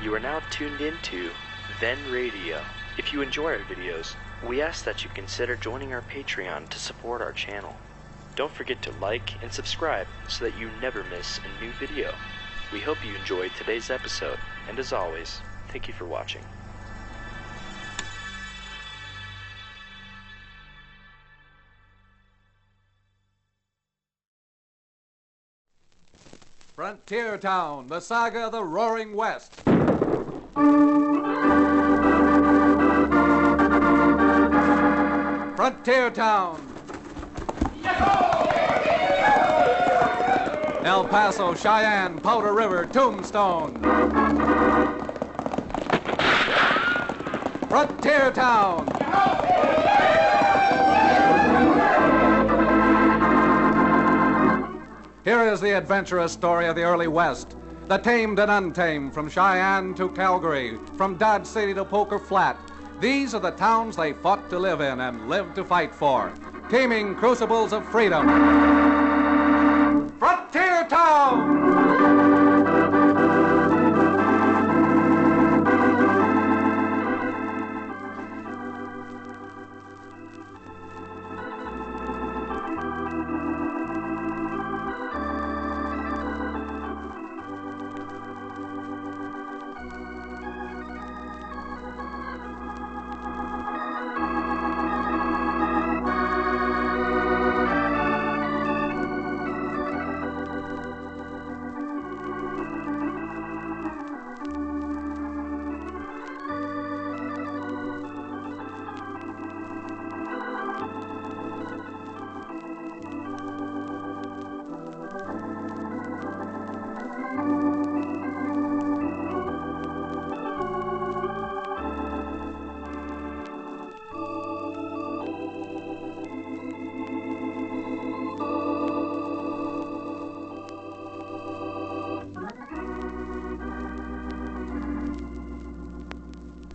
You are now tuned into Then Radio. If you enjoy our videos, we ask that you consider joining our Patreon to support our channel. Don't forget to like and subscribe so that you never miss a new video. We hope you enjoyed today's episode, and as always, thank you for watching. Frontier Town, the saga of the Roaring West. Frontier Town. El Paso, Cheyenne, Powder River, Tombstone. Frontier Town. Here is the adventurous story of the early West, the tamed and untamed, from Cheyenne to Calgary, from Dodge City to Poker Flat. These are the towns they fought to live in and lived to fight for, teeming crucibles of freedom. Frontier Town!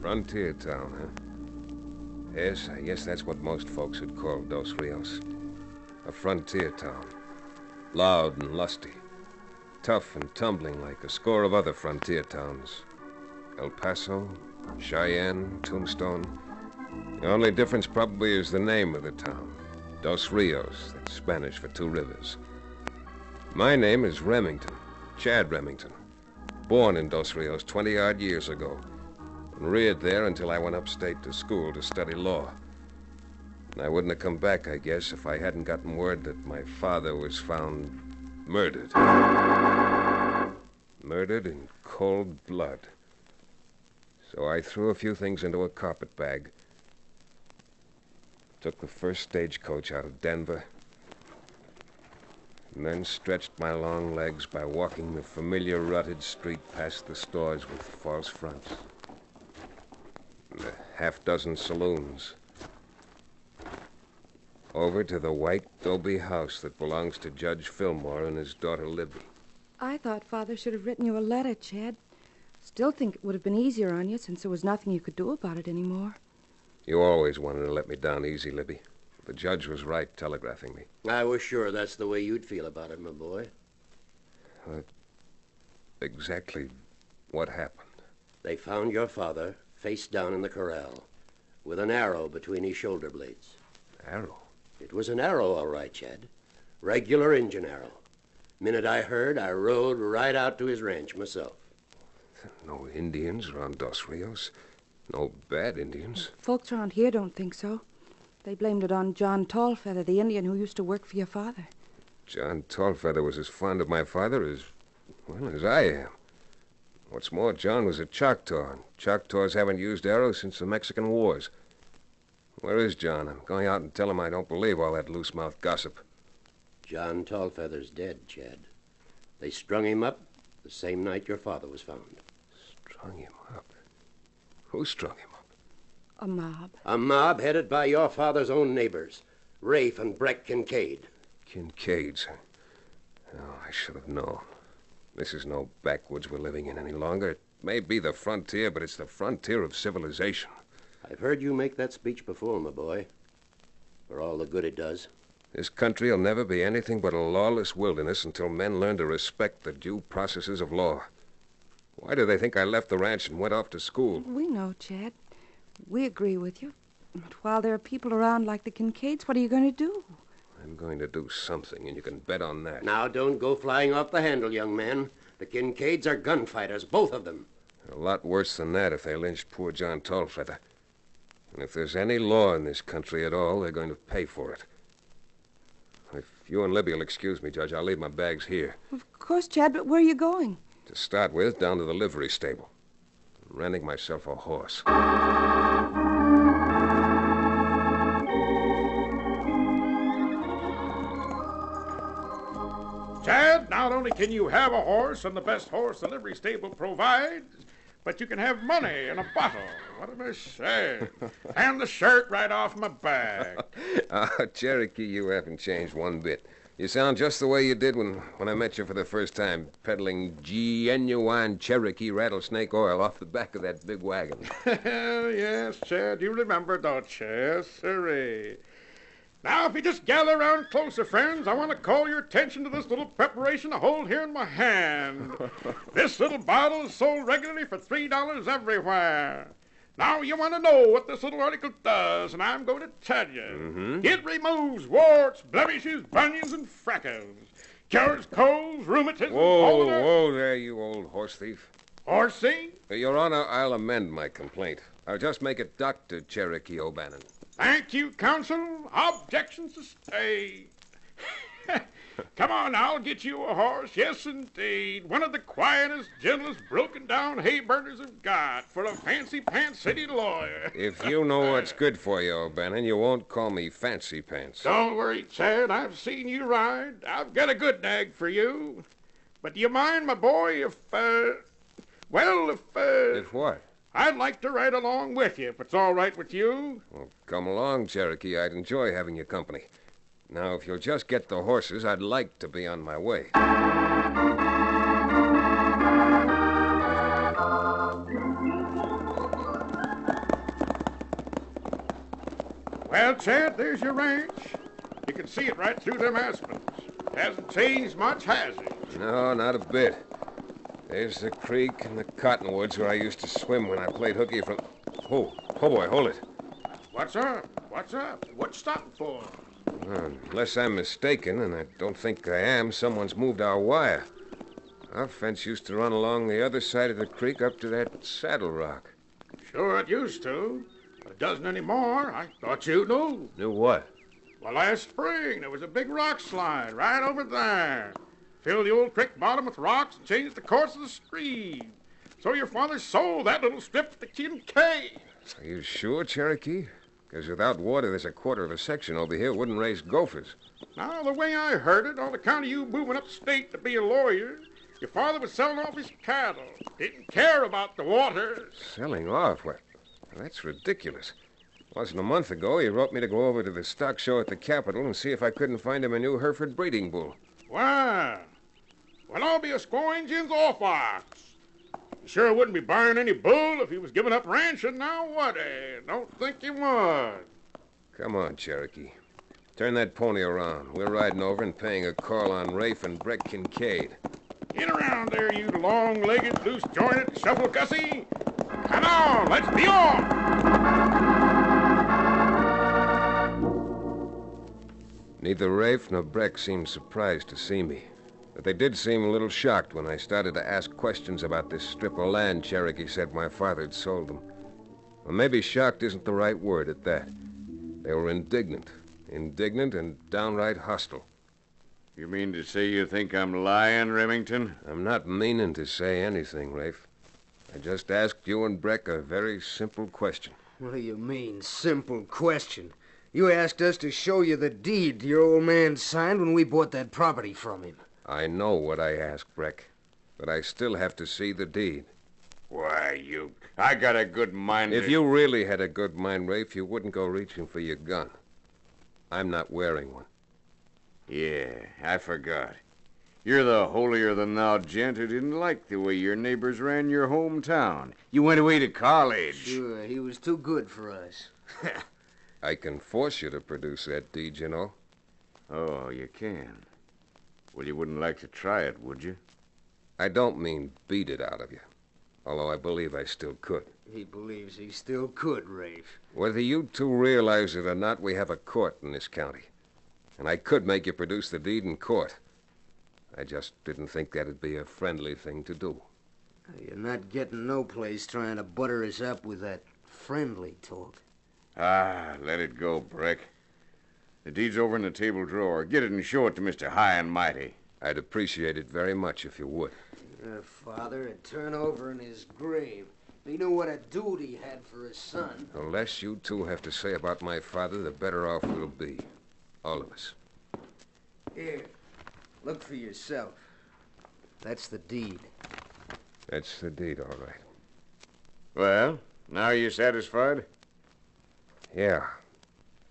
Frontier town, huh? Yes, I guess that's what most folks would call Dos Rios. A frontier town. Loud and lusty. Tough and tumbling like a score of other frontier towns. El Paso, Cheyenne, Tombstone. The only difference probably is the name of the town. Dos Rios, that's Spanish for two rivers. My name is Remington, Chad Remington. Born in Dos Rios 20-odd years ago. And reared there until I went upstate to school to study law. And I wouldn't have come back, I guess, if I hadn't gotten word that my father was found murdered. Murdered in cold blood. So I threw a few things into a carpet bag. Took the first stagecoach out of Denver. And then stretched my long legs by walking the familiar rutted street past the stores with false fronts. And a half-dozen saloons. Over to the white adobe house that belongs to Judge Fillmore and his daughter Libby. I thought Father should have written you a letter, Chad. Still think it would have been easier on you since there was nothing you could do about it anymore. You always wanted to let me down easy, Libby. The judge was right telegraphing me. I was sure that's the way you'd feel about it, my boy. Exactly what happened? They found your father face down in the corral with an arrow between his shoulder blades. Arrow? It was an arrow, all right, Chad. Regular Injun arrow. Minute I heard, I rode right out to his ranch myself. No Indians around Dos Rios? No bad Indians? Folks around here don't think so. They blamed it on John Tallfeather, the Indian who used to work for your father. John Tallfeather was as fond of my father as I am. What's more, John was a Choctaw, and Choctaws haven't used arrows since the Mexican Wars. Where is John? I'm going out and tell him I don't believe all that loose-mouthed gossip. John Tallfeather's dead, Chad. They strung him up the same night your father was found. Strung him up? Who strung him up? A mob. A mob headed by your father's own neighbors, Rafe and Breck Kincaid. Kincaids? Oh, I should have known. This is no backwoods we're living in any longer. It may be the frontier, but it's the frontier of civilization. I've heard you make that speech before, my boy. For all the good it does. This country will never be anything but a lawless wilderness until men learn to respect the due processes of law. Why do they think I left the ranch and went off to school? We know, Chad. We agree with you. But while there are people around like the Kincaids, what are you going to do? I'm going to do something, and you can bet on that. Now, don't go flying off the handle, young man. The Kincaids are gunfighters, both of them. A lot worse than that if they lynched poor John Tallfeather. And if there's any law in this country at all, they're going to pay for it. If you and Libby will excuse me, Judge, I'll leave my bags here. Of course, Chad, but where are you going? To start with, down to the livery stable. I'm renting myself a horse. Chad, not only can you have a horse and the best horse the livery stable provides, but you can have money in a bottle. What am I saying? And the shirt right off my back. Cherokee, you haven't changed one bit. You sound just the way you did when I met you for the first time, peddling genuine Cherokee rattlesnake oil off the back of that big wagon. Yes, Chad, you remember, don't you? Yes, sirree. Now, if you just gather around closer, friends, I want to call your attention to this little preparation I hold here in my hand. This little bottle is sold regularly for $3 everywhere. Now, you want to know what this little article does, and I'm going to tell you. Mm-hmm. It removes warts, blemishes, bunions, and freckles. Cures colds, rheumatism, Whoa there, you old horse thief. Horsey? Your Honor, I'll amend my complaint. I'll just make it Dr. Cherokee O'Bannon. Thank you, counsel. Objections sustained. Come on, I'll get you a horse. Yes, indeed. One of the quietest, gentlest, broken-down hay-burners I've got for a fancy-pants city lawyer. If you know what's good for you, O'Bannon, you won't call me Fancy Pants. Don't worry, Chad. I've seen you ride. I've got a good nag for you. But do you mind, my boy, if If what? I'd like to ride along with you, if it's all right with you. Well, come along, Cherokee. I'd enjoy having your company. Now, if you'll just get the horses, I'd like to be on my way. Well, Chad, there's your ranch. You can see it right through them aspens. Hasn't changed much, has it? No, not a bit. There's the creek and the cottonwoods where I used to swim when I played hooky from... Oh boy, hold it. What's up? What's up? What's stopping for? Unless I'm mistaken, and I don't think I am, someone's moved our wire. Our fence used to run along the other side of the creek up to that saddle rock. Sure it used to, but it doesn't anymore. I thought you knew. Knew what? Well, last spring, there was a big rock slide right over there. Filled the old creek bottom with rocks and changed the course of the stream. So your father sold that little strip to the Kincaid. Are you sure, Cherokee? Because without water, there's a quarter of a section over here wouldn't raise gophers. Now, the way I heard it, on account of you moving upstate to be a lawyer, your father was selling off his cattle. Didn't care about the water. Selling off? What? That's ridiculous. Wasn't a month ago, he wrote me to go over to the stock show at the Capitol and see if I couldn't find him a new Hereford breeding bull. Well, I'll be a scoringins off ox. You sure wouldn't be buying any bull if he was giving up ranching now, would he? Don't think he would. Come on, Cherokee. Turn that pony around. We're riding over and paying a call on Rafe and Breck Kincaid. Get around there, you long-legged, loose-jointed, shuffle-gussy. Come on, let's be off! Neither Rafe nor Breck seemed surprised to see me. But they did seem a little shocked when I started to ask questions about this strip of land Cherokee said my father had sold them. Well, maybe shocked isn't the right word at that. They were indignant. Indignant and downright hostile. You mean to say you think I'm lying, Remington? I'm not meaning to say anything, Rafe. I just asked you and Breck a very simple question. What do you mean, simple question? You asked us to show you the deed your old man signed when we bought that property from him. I know what I asked, Breck, but I still have to see the deed. Why, I got a good mind. If you really had a good mind, Rafe, you wouldn't go reaching for your gun. I'm not wearing one. Yeah, I forgot. You're the holier-than-thou gent who didn't like the way your neighbors ran your hometown. You went away to college. Sure, he was too good for us. I can force you to produce that deed, you know. Oh, you can. Well, you wouldn't like to try it, would you? I don't mean beat it out of you. although I believe I still could. He believes he still could, Rafe. Whether you two realize it or not, we have a court in this county. And I could make you produce the deed in court. I just didn't think that'd be a friendly thing to do. You're not getting no place trying to butter us up with that friendly talk. Ah, let it go, Breck. The deed's over in the table drawer. Get it and show it to Mr. High and Mighty. I'd appreciate it very much if you would. Your father would turn over in his grave. He knew what a dude he had for his son. The less you two have to say about my father, the better off we'll be. All of us. Here, look for yourself. That's the deed. That's the deed, all right. Well, now you satisfied? Yeah,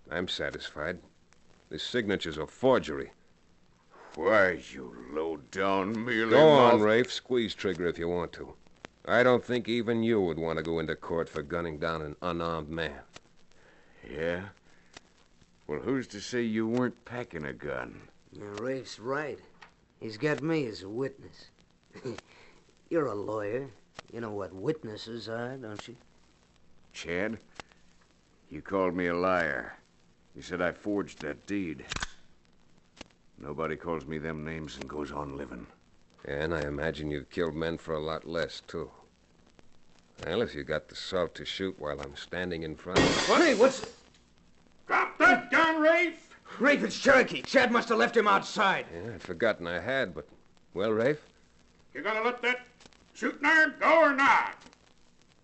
I'm satisfied. This signature's a forgery. Why, you low-down mealy Go on, mouth- Rafe. Squeeze trigger if you want to. I don't think even you would want to go into court for gunning down an unarmed man. Yeah? Well, who's to say you weren't packing a gun? Rafe's right. He's got me as a witness. You're a lawyer. You know what witnesses are, don't you? Chad, you called me a liar. You said I forged that deed. Nobody calls me them names and goes on living. And I imagine you've killed men for a lot less, too. Well, if you got the salt to shoot while I'm standing in front of... What? Hey, what's... Drop that gun, Rafe! Rafe, it's Cherokee. Chad must have left him outside. Yeah, I'd forgotten I had, but... Well, Rafe? You gonna let that shooting iron go or not?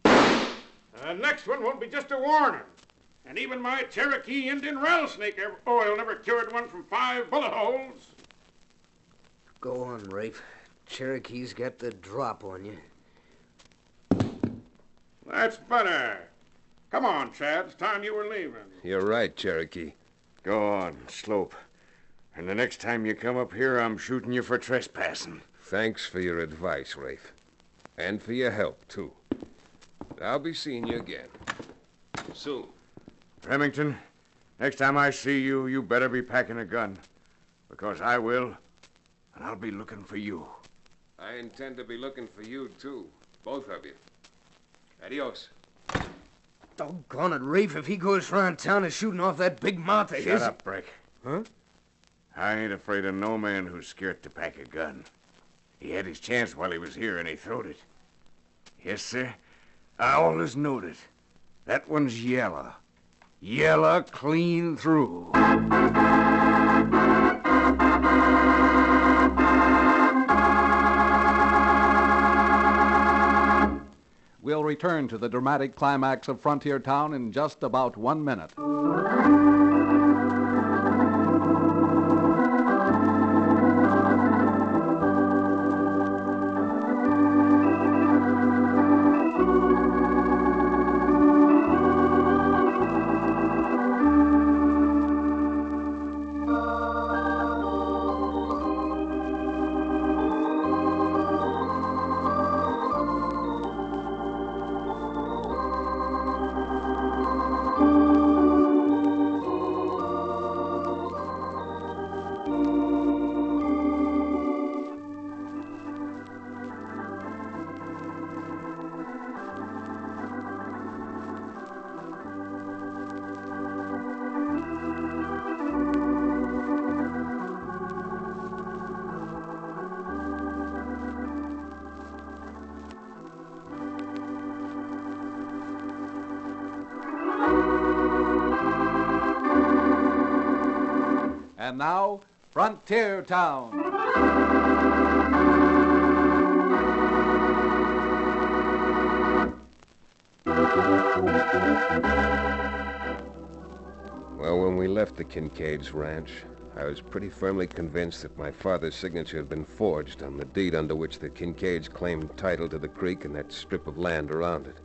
The next one won't be just a warning. And even my Cherokee Indian rattlesnake oil never cured one from 5 bullet holes. Go on, Rafe. Cherokee's got the drop on you. That's better. Come on, Chad. It's time you were leaving. You're right, Cherokee. Go on, slope. And the next time you come up here, I'm shooting you for trespassing. Thanks for your advice, Rafe. And for your help, too. I'll be seeing you again. Soon. Remington, next time I see you, you better be packing a gun. Because I will, and I'll be looking for you. I intend to be looking for you, too. Both of you. Adios. Doggone it, Rafe. If he goes around town and shooting off that big mouth of his... Shut up, Breck. Huh? I ain't afraid of no man who's scared to pack a gun. He had his chance while he was here, and he throwed it. Yes, sir. I always knowed it. That one's yellow. Yellow clean through. We'll return to the dramatic climax of Frontier Town in just about 1 minute. And now, Frontier Town. Well, when we left the Kincaid's ranch, I was pretty firmly convinced that my father's signature had been forged on the deed under which the Kincaids claimed title to the creek and that strip of land around it.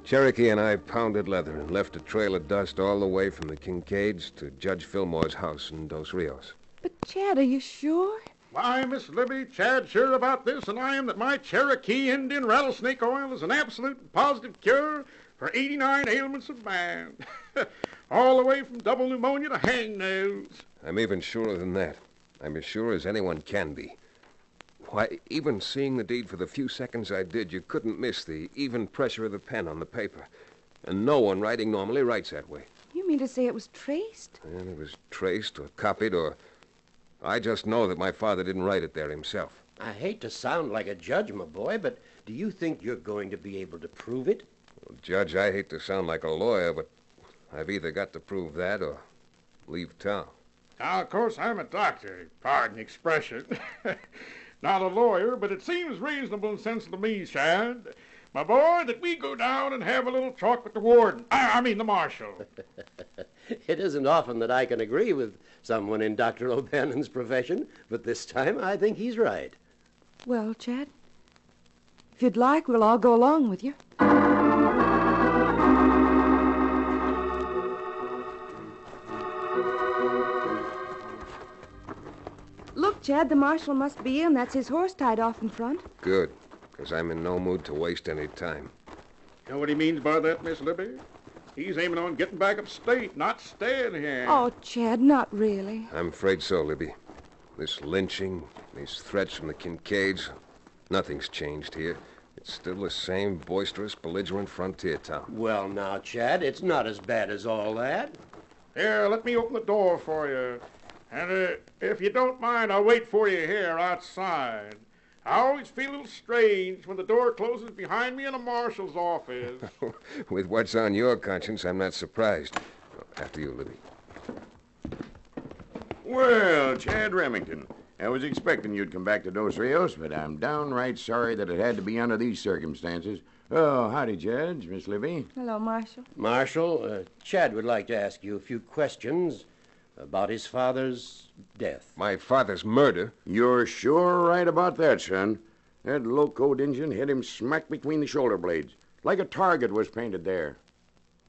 Cherokee and I pounded leather and left a trail of dust all the way from the Kincaids to Judge Fillmore's house in Dos Rios. But, Chad, are you sure? Why, Miss Libby, Chad's sure about this, and I am that my Cherokee Indian rattlesnake oil is an absolute and positive cure for 89 ailments of man. All the way from double pneumonia to hangnails. I'm even surer than that. I'm as sure as anyone can be. Why, even seeing the deed for the few seconds I did, you couldn't miss the even pressure of the pen on the paper. And no one writing normally writes that way. You mean to say it was traced? And it was traced or copied or... I just know that my father didn't write it there himself. I hate to sound like a judge, my boy, but do you think you're going to be able to prove it? Well, Judge, I hate to sound like a lawyer, but I've either got to prove that or leave town. Now, of course, I'm a doctor. Pardon the expression. Not a lawyer, but it seems reasonable and sensible to me, Shad, my boy, that we go down and have a little talk with the warden. I mean the marshal. It isn't often that I can agree with someone in Dr. O'Bannon's profession, but this time I think he's right. Well, Chad, if you'd like, we'll all go along with you. Look, Chad, the marshal must be in. That's his horse tied off in front. Good, because I'm in no mood to waste any time. You know what he means by that, Miss Libby? He's aiming on getting back upstate, not staying here. Oh, Chad, not really. I'm afraid so, Libby. This lynching, these threats from the Kincaids, nothing's changed here. It's still the same boisterous, belligerent frontier town. Well, now, Chad, it's not as bad as all that. Here, let me open the door for you. And if you don't mind, I'll wait for you here outside. I always feel a little strange when the door closes behind me in a marshal's office. With what's on your conscience, I'm not surprised. After you, Libby. Well, Chad Remington, I was expecting you'd come back to Dos Rios, but I'm downright sorry that it had to be under these circumstances. Oh, howdy, Judge, Miss Libby. Hello, Marshal. Marshal, Chad would like to ask you a few questions about his father's death. My father's murder? You're sure right about that, son. That locoed Injun hit him smack between the shoulder blades, like a target was painted there.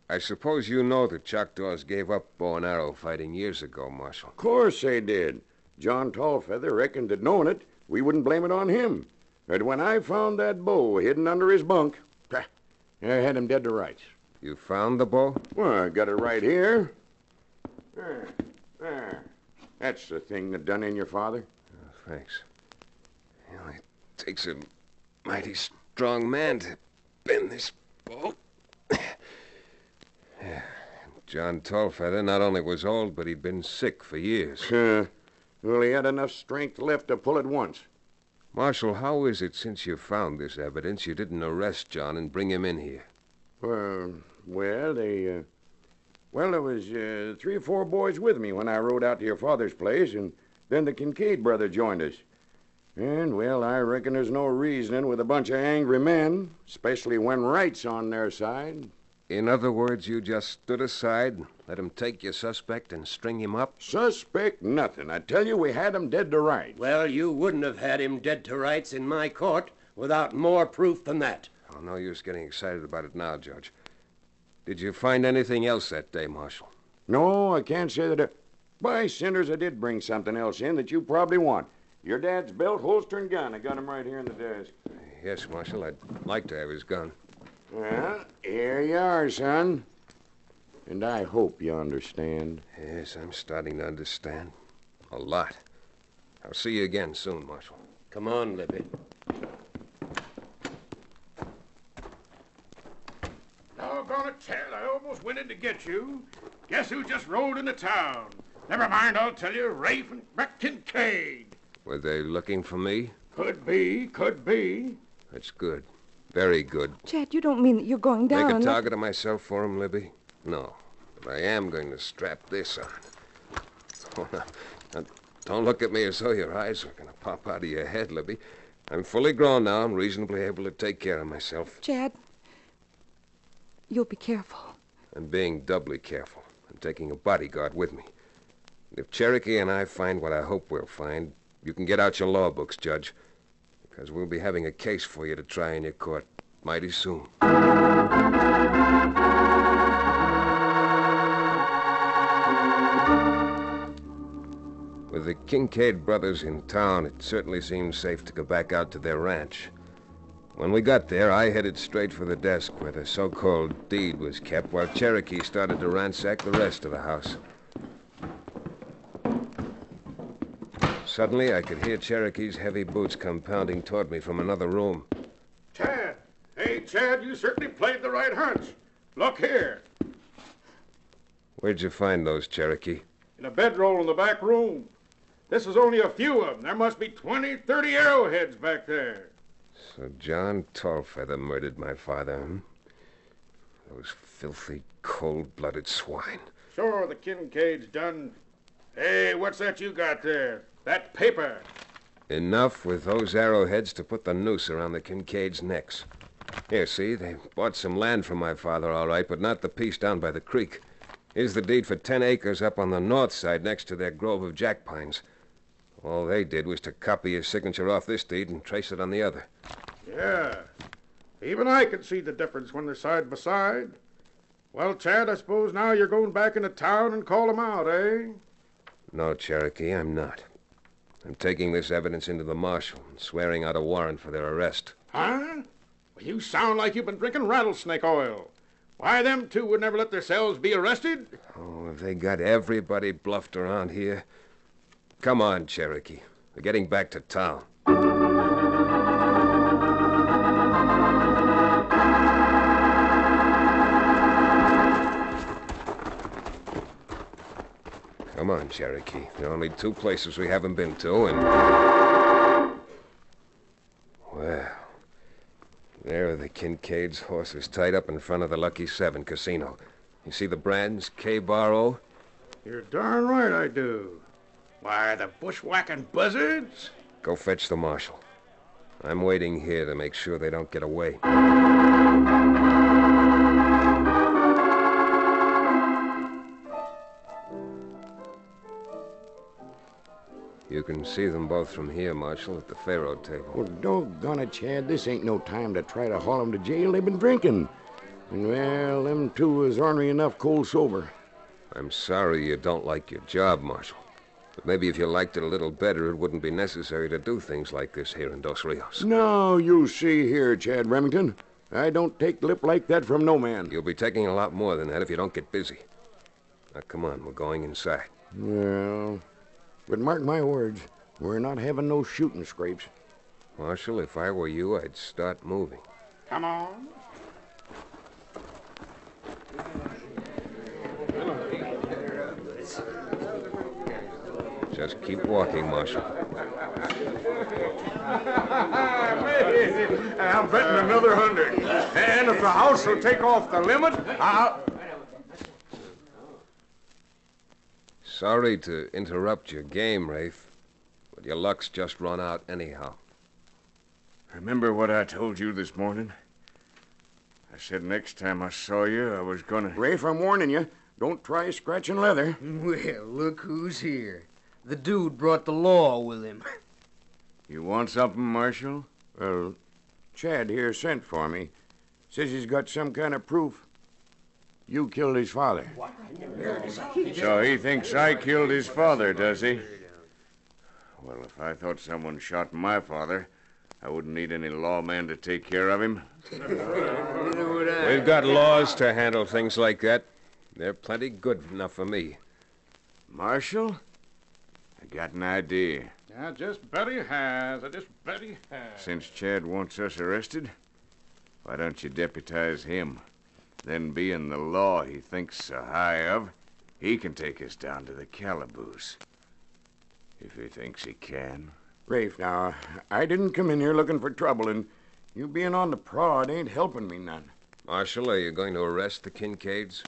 I suppose you know the Choctaws gave up bow and arrow fighting years ago, Marshal. Of course they did. John Tallfeather reckoned that knowing it, we wouldn't blame it on him. But when I found that bow hidden under his bunk, I had him dead to rights. You found the bow? Well, I got it right here. There. That's the thing that done in your father. Oh, thanks. Well, it takes a mighty strong man to bend this bow. John Tallfeather not only was old, but he'd been sick for years. Well, he had enough strength left to pull it once. Marshal, how is it since you found this evidence you didn't arrest John and bring him in here? There was 3 or 4 boys with me when I rode out to your father's place, and then the Kincaid brother joined us. And, well, I reckon there's no reasoning with a bunch of angry men, especially when right's on their side. In other words, you just stood aside, let him take your suspect and string him up? Suspect nothing. I tell you, we had him dead to rights. Well, you wouldn't have had him dead to rights in my court without more proof than that. Oh, no use getting excited about it now, Judge. Did you find anything else that day, Marshal? No, I can't say that. By cinders, I did bring something else in that you probably want. Your dad's belt, holster, and gun. I got him right here in the desk. Yes, Marshal, I'd like to have his gun. Well, here you are, son. And I hope you understand. Yes, I'm starting to understand. A lot. I'll see you again soon, Marshal. Come on, Libby. Doggone it, Chad, I almost went in to get you. Guess who just rode into town? Never mind, I'll tell you, Rafe and Beck Kincaid. Were they looking for me? Could be. That's good. Very good. Chad, you don't mean that you're going down Make a and... target of myself for him, Libby? No. But I am going to strap this on. Oh, now, don't look at me as though your eyes are going to pop out of your head, Libby. I'm fully grown now. I'm reasonably able to take care of myself. Chad, you'll be careful. I'm being doubly careful. I'm taking a bodyguard with me. If Cherokee and I find what I hope we'll find, you can get out your law books, Judge, because we'll be having a case for you to try in your court mighty soon. With the Kincaid brothers in town, it certainly seemed safe to go back out to their ranch. When we got there, I headed straight for the desk where the so-called deed was kept, while Cherokee started to ransack the rest of the house. Suddenly, I could hear Cherokee's heavy boots come pounding toward me from another room. Chad! Hey, Chad, you certainly played the right hunch. Look here. Where'd you find those, Cherokee? In a bedroll in the back room. This is only a few of them. There must be 20, 30 arrowheads back there. So John Tallfeather murdered my father, huh? Those filthy, cold-blooded swine. Sure, the Kincaid's done. Hey, what's that you got there? That paper. Enough with those arrowheads to put the noose around the Kincaids' necks. Here, see, they bought some land from my father, all right, but not the piece down by the creek. Here's the deed for 10 acres up on the north side next to their grove of jack pines. All they did was to copy his signature off this deed and trace it on the other. Yeah. Even I can see the difference when they're side by side. Well, Chad, I suppose now you're going back into town and call them out, eh? No, Cherokee, I'm not. I'm taking this evidence into the marshal and swearing out a warrant for their arrest. Huh? Well, you sound like you've been drinking rattlesnake oil. Why, them two would never let themselves be arrested. Oh, have they got everybody bluffed around here? Come on, Cherokee. We're getting back to town. Come on, Cherokee. There are only 2 places we haven't been to, and... Well, there are the Kincaid's horses tied up in front of the Lucky 7 casino. You see the brands, K-Bar-O? You're darn right I do. Why, the bushwhacking buzzards? Go fetch the marshal. I'm waiting here to make sure they don't get away. You can see them both from here, Marshal, at the faro table. Well, doggone it, Chad. This ain't no time to try to haul them to jail. They've been drinking. And, well, them two is ornery enough cold sober. I'm sorry you don't like your job, Marshal. But maybe if you liked it a little better, it wouldn't be necessary to do things like this here in Dos Rios. Now, you see here, Chad Remington. I don't take lip like that from no man. You'll be taking a lot more than that if you don't get busy. Now, come on, we're going inside. Well, but mark my words, we're not having no shooting scrapes. Marshal, if I were you, I'd start moving. Come on. Just keep walking, Marshal. I'm betting another 100. And if the house will take off the limit, I'll... Sorry to interrupt your game, Rafe, but your luck's just run out anyhow. Remember what I told you this morning? I said next time I saw you, I was gonna... Rafe, I'm warning you. Don't try scratching leather. Well, look who's here. The dude brought the law with him. You want something, Marshal? Well, Chad here sent for me. Says he's got some kind of proof. You killed his father. So he thinks I killed his father, does he? Well, if I thought someone shot my father, I wouldn't need any lawman to take care of him. We've got laws to handle things like that. They're plenty good enough for me. Marshal, I got an idea. I just bet he has. I just bet he has. Since Chad wants us arrested, why don't you deputize him? Then, being the law he thinks so high of, he can take us down to the calaboose. If he thinks he can. Rafe, now, I didn't come in here looking for trouble, and you being on the prod ain't helping me none. Marshal, are you going to arrest the Kincaids?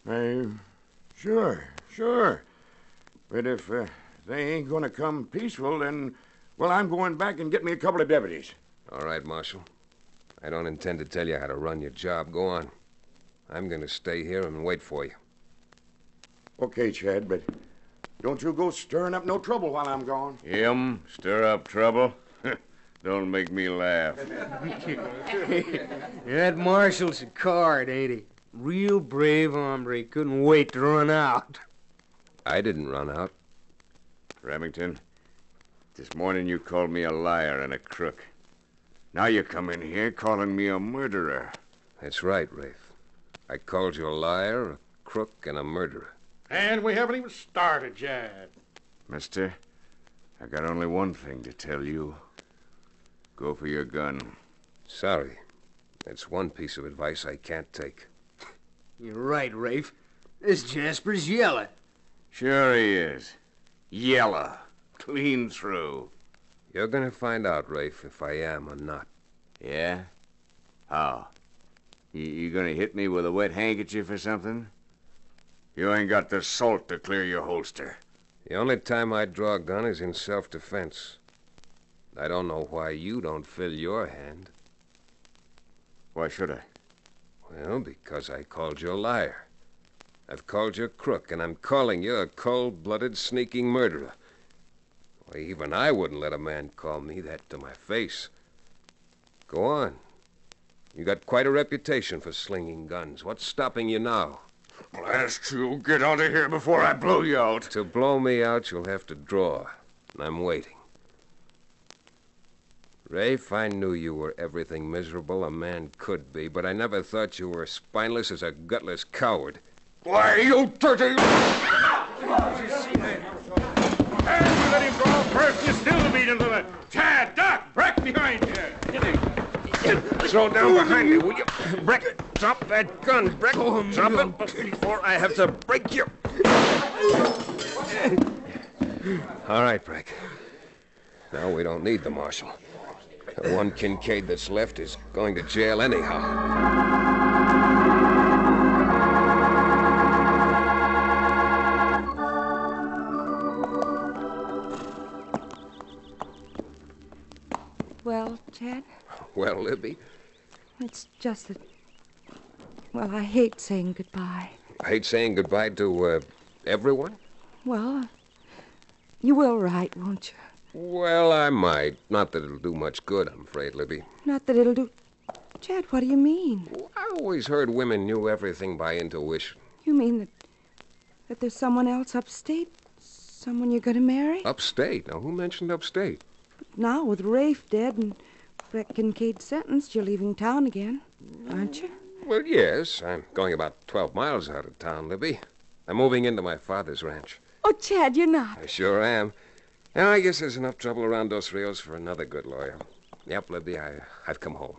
Sure. But if they ain't gonna come peaceful, then, well, I'm going back and get me a couple of deputies. All right, Marshal. I don't intend to tell you how to run your job. Go on. I'm going to stay here and wait for you. Okay, Chad, but don't you go stirring up no trouble while I'm gone. Him? Stir up trouble? Don't make me laugh. That marshal's a card, ain't he? Real brave hombre. Couldn't wait to run out. I didn't run out. Remington, this morning you called me a liar and a crook. Now you come in here calling me a murderer. That's right, Rafe. I called you a liar, a crook, and a murderer. And we haven't even started yet. Mister, I got only one thing to tell you. Go for your gun. Sorry. That's one piece of advice I can't take. You're right, Rafe. This Jasper's yellow. Sure he is. Yellow. Clean through. You're gonna find out, Rafe, if I am or not. Yeah? How? You gonna hit me with a wet handkerchief or something? You ain't got the salt to clear your holster. The only time I draw a gun is in self-defense. I don't know why you don't fill your hand. Why should I? Well, because I called you a liar. I've called you a crook, and I'm calling you a cold-blooded, sneaking murderer. Why, even I wouldn't let a man call me that to my face. Go on. You got quite a reputation for slinging guns. What's stopping you now? Blast you. Get out of here before I blow you out. To blow me out, you'll have to draw. And I'm waiting. Rafe, I knew you were everything miserable a man could be, but I never thought you were as spineless as a gutless coward. Why, you dirty... Hey, you let him draw first. You still beat into the... Chad, Doc, Breck behind you. Slow down behind me, will you? Breck, drop that gun, Breck. Drop it before I have to break you. All right, Breck. Now we don't need the marshal. The one Kincaid that's left is going to jail anyhow. Well, Chad? Well, Libby, It's just that... Well, I hate saying goodbye. I hate saying goodbye to, everyone. Well, you will write, won't you? Well, I might. Not that it'll do much good, I'm afraid, Libby. Not that it'll do... Chad, what do you mean? I always heard women knew everything by intuition. You mean that there's someone else upstate? Someone you're going to marry? Upstate? Now, who mentioned upstate? Now, with Rafe dead and Breck Kincaid sentenced, you're leaving town again, aren't you? Well, yes. I'm going about 12 miles out of town, Libby. I'm moving into my father's ranch. Oh, Chad, you're not. I sure am. Now, I guess there's enough trouble around Dos Rios for another good lawyer. Yep, Libby, I've come home.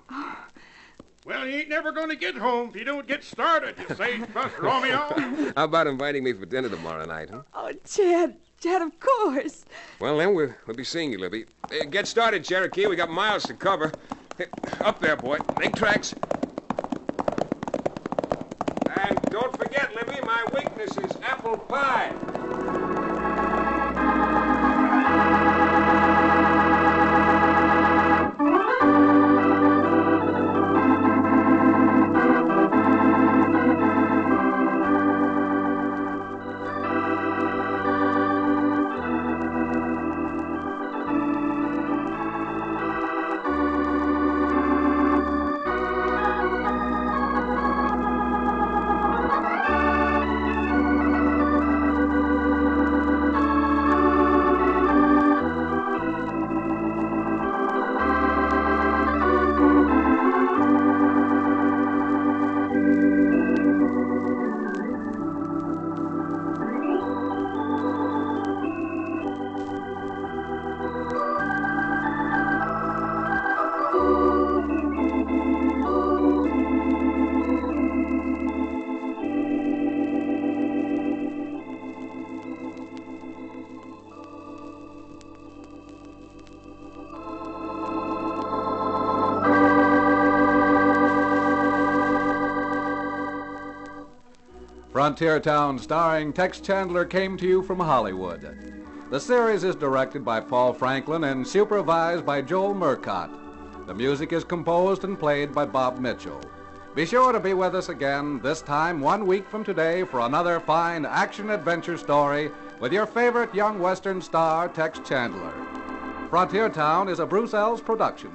Well, you ain't never going to get home if you don't get started, you sage-brush Romeo. How about inviting me for dinner tomorrow night, huh? Oh, Chad, of course. Well, then, we'll be seeing you, Libby. Get started, Cherokee. We got miles to cover. Hey, up there, boy. Make tracks. And don't forget, Libby, my weakness is apple pie. Frontier Town, starring Tex Chandler, came to you from Hollywood. The series is directed by Paul Franklin and supervised by Joel Murcott. The music is composed and played by Bob Mitchell. Be sure to be with us again, this time 1 week from today, for another fine action-adventure story with your favorite young Western star, Tex Chandler. Frontier Town is a Bruce Ells production.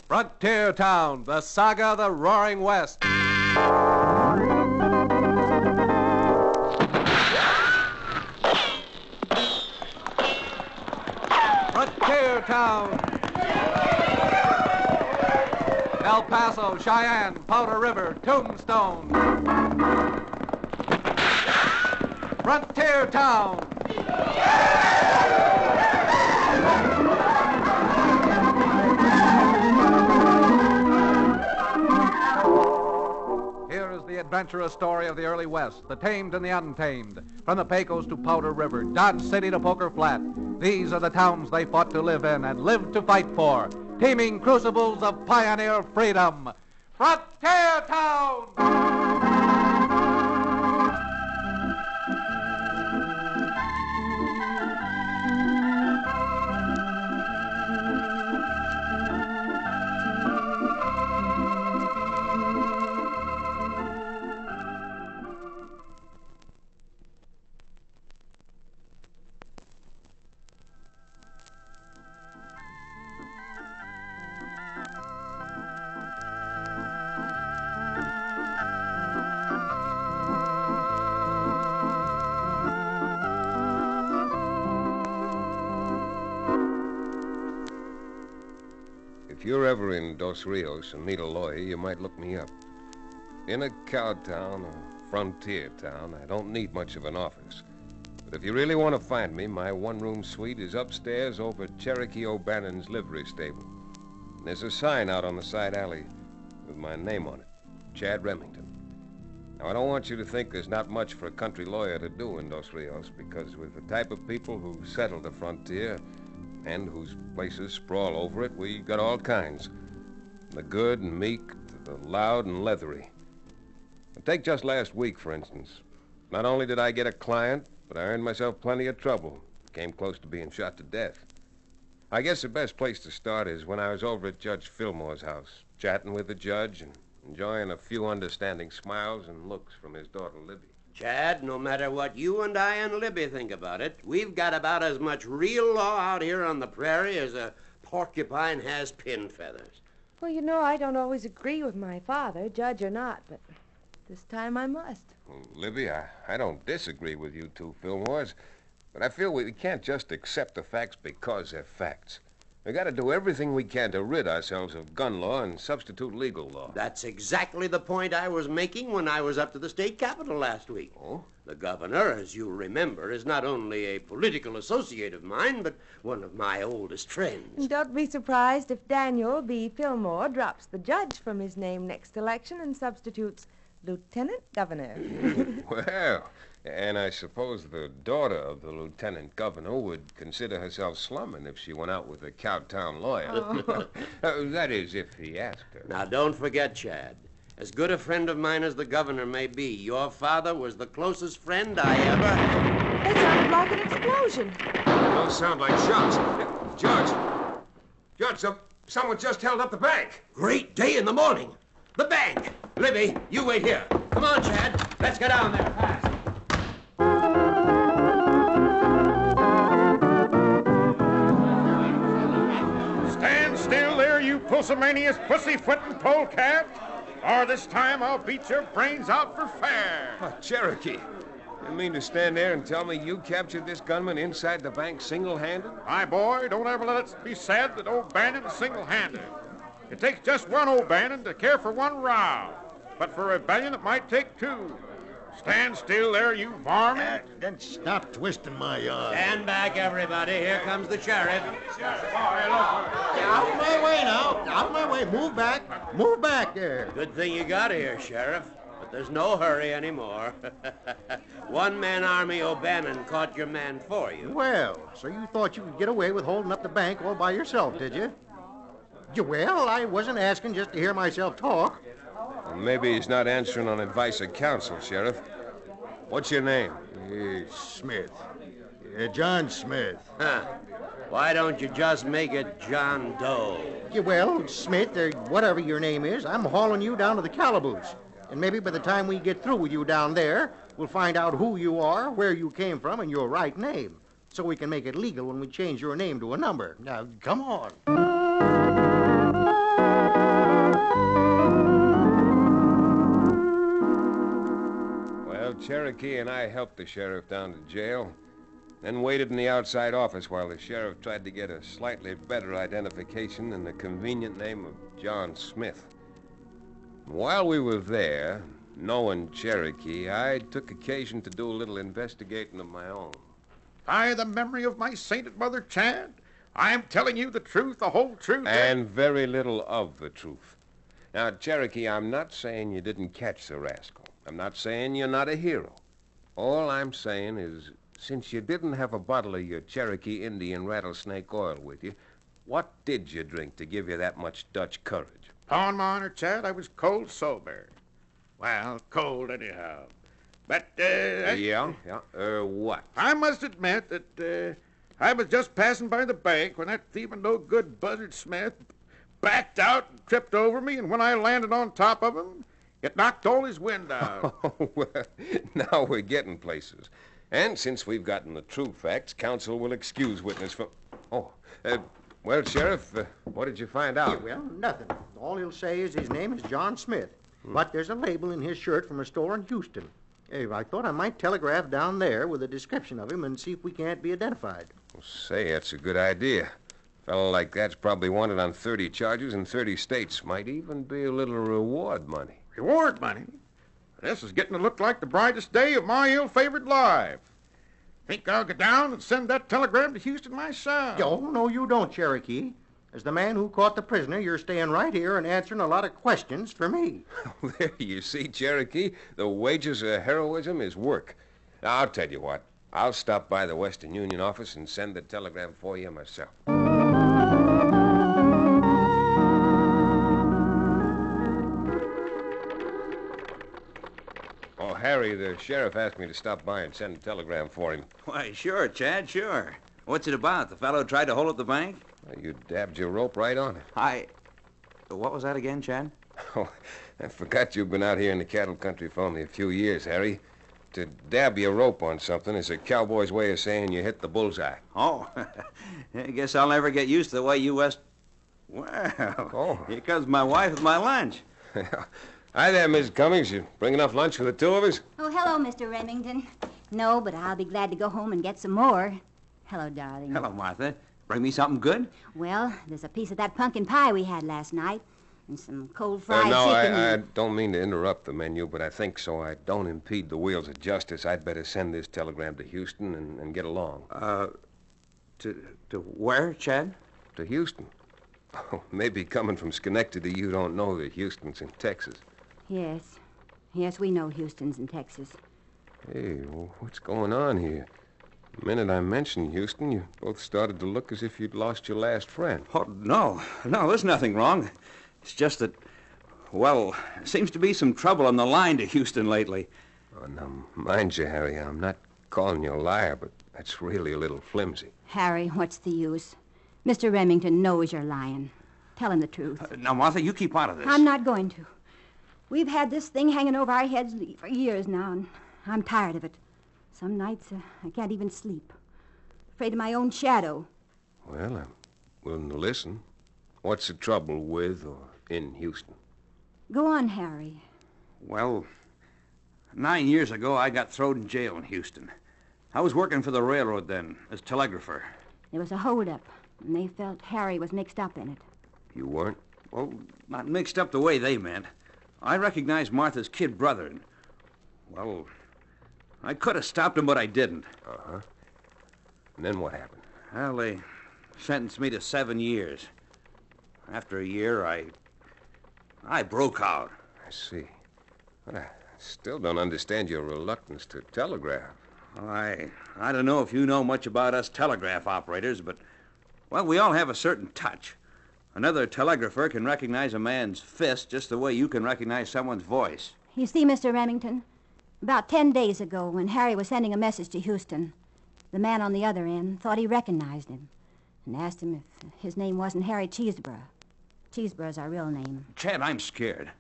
Frontier Town, the saga of the Roaring West. Frontier Town. El Paso, Cheyenne, Powder River, Tombstone. Frontier Town. Here is the adventurous story of the early West, the tamed and the untamed. From the Pecos to Powder River, Dodge City to Poker Flat. These are the towns they fought to live in and lived to fight for. Teeming crucibles of pioneer freedom. Frontier Town! If you're ever in Dos Rios and need a lawyer, you might look me up. In a cow town or frontier town, I don't need much of an office. But if you really want to find me, my one-room suite is upstairs over Cherokee O'Bannon's livery stable. And there's a sign out on the side alley with my name on it, Chad Remington. Now, I don't want you to think there's not much for a country lawyer to do in Dos Rios, because with the type of people who settle the frontier and whose places sprawl over it, we got all kinds. From the good and meek to the loud and leathery. Take just last week, for instance. Not only did I get a client, but I earned myself plenty of trouble. Came close to being shot to death. I guess the best place to start is when I was over at Judge Fillmore's house, chatting with the judge and enjoying a few understanding smiles and looks from his daughter, Libby. Chad, no matter what you and I and Libby think about it, we've got about as much real law out here on the prairie as a porcupine has pin feathers. Well, you know, I don't always agree with my father, judge or not, but this time I must. Well, Libby, I don't disagree with you two Fillmores, but I feel we can't just accept the facts because they're facts. We got to do everything we can to rid ourselves of gun law and substitute legal law. That's exactly the point I was making when I was up to the state capitol last week. Oh? The governor, as you remember, is not only a political associate of mine, but one of my oldest friends. Don't be surprised if Daniel B. Fillmore drops the judge from his name next election and substitutes Lieutenant Governor. Well, and I suppose the daughter of the lieutenant governor would consider herself slumming if she went out with a cowtown lawyer. Oh. That is, if he asked her. Now, don't forget, Chad. As good a friend of mine as the governor may be, your father was the closest friend I ever... That sounded like an explosion. Those sound like shots. Judge, someone just held up the bank. Great day in the morning. The bank. Libby, you wait here. Come on, Chad. Let's get down there fast. Stand still there, you pusillanimous pussyfooting polecat, or this time I'll beat your brains out for fair. Cherokee. You mean to stand there and tell me you captured this gunman inside the bank single-handed? My boy, don't ever let it be said that O'Bannon is single-handed. It takes just one O'Bannon to care for one row. But for rebellion, it might take two. Stand still there, you varmint. Then stop twisting my arm. Stand back, everybody. Here comes the sheriff. Out of my way now. Out of my way. Move back. Move back there. Good thing you got here, Sheriff. But there's no hurry anymore. One-man army O'Bannon caught your man for you. Well, so you thought you could get away with holding up the bank all by yourself, did you? Well, I wasn't asking just to hear myself talk. Well, maybe he's not answering on advice of counsel, Sheriff. What's your name? Smith. John Smith. Huh. Why don't you just make it John Doe? Well, Smith, or whatever your name is, I'm hauling you down to the calaboose. And maybe by the time we get through with you down there, we'll find out who you are, where you came from, and your right name. So we can make it legal when we change your name to a number. Now, come on. Cherokee and I helped the sheriff down to jail, then waited in the outside office while the sheriff tried to get a slightly better identification than the convenient name of John Smith. While we were there, knowing Cherokee, I took occasion to do a little investigating of my own. By the memory of my sainted mother, Chad, I am telling you the truth, the whole truth. And very little of the truth. Now, Cherokee, I'm not saying you didn't catch the rascal. I'm not saying you're not a hero. All I'm saying is, since you didn't have a bottle of your Cherokee Indian rattlesnake oil with you, what did you drink to give you that much Dutch courage? Upon my honor, Chad, I was cold sober. Well, cold anyhow. But, what? I must admit that I was just passing by the bank when that thieving no-good Buzzard Smith backed out and tripped over me, and when I landed on top of him, it knocked all his wind out. Oh, well, now we're getting places. And since we've gotten the true facts, counsel will excuse witness from... Well, Sheriff, what did you find out? Well, nothing. All he'll say is his name is John Smith. But there's a label in his shirt from a store in Houston. Hey, I thought I might telegraph down there with a description of him and see if we can't be identified. Well, say, that's a good idea. A fellow like that's probably wanted on 30 charges in 30 states. Might even be a little reward money. Reward money? This is getting to look like the brightest day of my ill-favored life. Think I'll go down and send that telegram to Houston myself. Oh, no, you don't, Cherokee. As the man who caught the prisoner, you're staying right here and answering a lot of questions for me. There you see, Cherokee. The wages of heroism is work. Now, I'll tell you what. I'll stop by the Western Union office and send the telegram for you myself. Oh, Harry, the sheriff asked me to stop by and send a telegram for him. Why, sure, Chad, sure. What's it about? The fellow tried to hold up the bank? Well, you dabbed your rope right on it. What was that again, Chad? Oh, I forgot you've been out here in the cattle country for only a few years, Harry. To dab your rope on something is a cowboy's way of saying you hit the bullseye. Oh, I guess I'll never get used to the way you Well, here comes my wife with my lunch. Hi there, Miss Cummings. You bring enough lunch for the two of us? Oh, hello, Mr. Remington. No, but I'll be glad to go home and get some more. Hello, darling. Hello, Martha. Bring me something good? Well, there's a piece of that pumpkin pie we had last night and some cold fried chicken. I don't mean to interrupt the menu, but I think so I don't impede the wheels of justice. I'd better send this telegram to Houston and get along. To where, Chad? To Houston. Oh, maybe coming from Schenectady, you don't know that Houston's in Texas. Yes, we know Houston's in Texas. Hey, well, what's going on here? The minute I mentioned Houston, you both started to look as if you'd lost your last friend. Oh, no, there's nothing wrong. It's just that, well, seems to be some trouble on the line to Houston lately. Oh, now, mind you, Harry, I'm not calling you a liar, but that's really a little flimsy. Harry, what's the use? Mr. Remington knows you're lying. Tell him the truth. Now, Martha, you keep out of this. I'm not going to. We've had this thing hanging over our heads for years now, and I'm tired of it. Some nights I can't even sleep. Afraid of my own shadow. Well, I'm willing to listen. What's the trouble with or in Houston? Go on, Harry. Well, 9 years ago, I got thrown in jail in Houston. I was working for the railroad then, as telegrapher. There was a holdup, and they felt Harry was mixed up in it. You weren't? Well, not mixed up the way they meant. I recognized Martha's kid brother, and, well, I could have stopped him, but I didn't. Uh-huh. And then what happened? Well, they sentenced me to 7 years. After a year, I broke out. I see. But I still don't understand your reluctance to telegraph. I don't know if you know much about us telegraph operators, but, well, we all have a certain touch. Another telegrapher can recognize a man's fist just the way you can recognize someone's voice. You see, Mr. Remington, about 10 days ago, when Harry was sending a message to Houston, the man on the other end thought he recognized him and asked him if his name wasn't Harry Cheeseborough. Cheeseborough's our real name. Chad, I'm scared.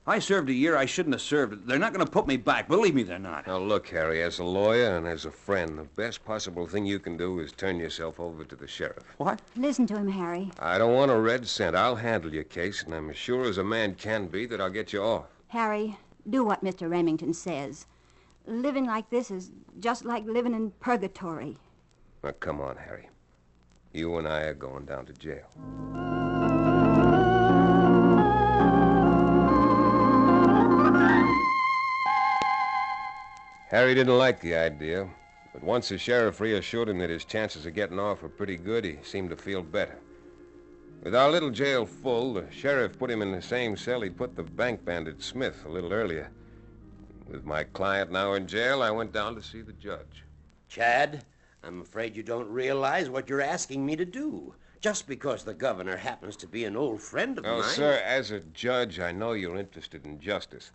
I served a year I shouldn't have served. They're not going to put me back. Believe me, they're not. Now, look, Harry, as a lawyer and as a friend, the best possible thing you can do is turn yourself over to the sheriff. What? Listen to him, Harry. I don't want a red cent. I'll handle your case, and I'm as sure as a man can be that I'll get you off. Harry, do what Mr. Remington says. Living like this is just like living in purgatory. Now, come on, Harry. You and I are going down to jail. Harry didn't like the idea, but once the sheriff reassured him that his chances of getting off were pretty good, he seemed to feel better. With our little jail full, the sheriff put him in the same cell he'd put the bank bandit Smith a little earlier. With my client now in jail, I went down to see the judge. Chad, I'm afraid you don't realize what you're asking me to do. Just because the governor happens to be an old friend of mine. Oh, sir, as a judge, I know you're interested in justice.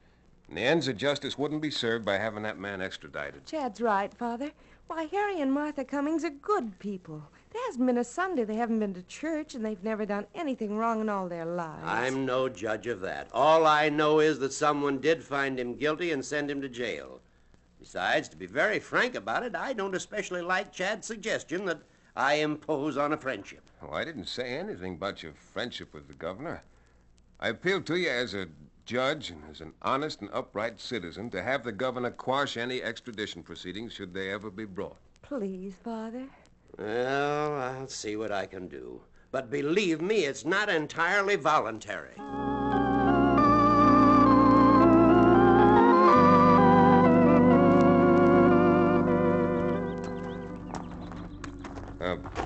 And the ends of justice wouldn't be served by having that man extradited. Chad's right, Father. Why, Harry and Martha Cummings are good people. There hasn't been a Sunday they haven't been to church, and they've never done anything wrong in all their lives. I'm no judge of that. All I know is that someone did find him guilty and send him to jail. Besides, to be very frank about it, I don't especially like Chad's suggestion that I impose on a friendship. Oh, I didn't say anything about your friendship with the governor. I appealed to you as a judge and as an honest and upright citizen to have the governor quash any extradition proceedings should they ever be brought. Please, Father. Well, I'll see what I can do. But believe me, it's not entirely voluntary.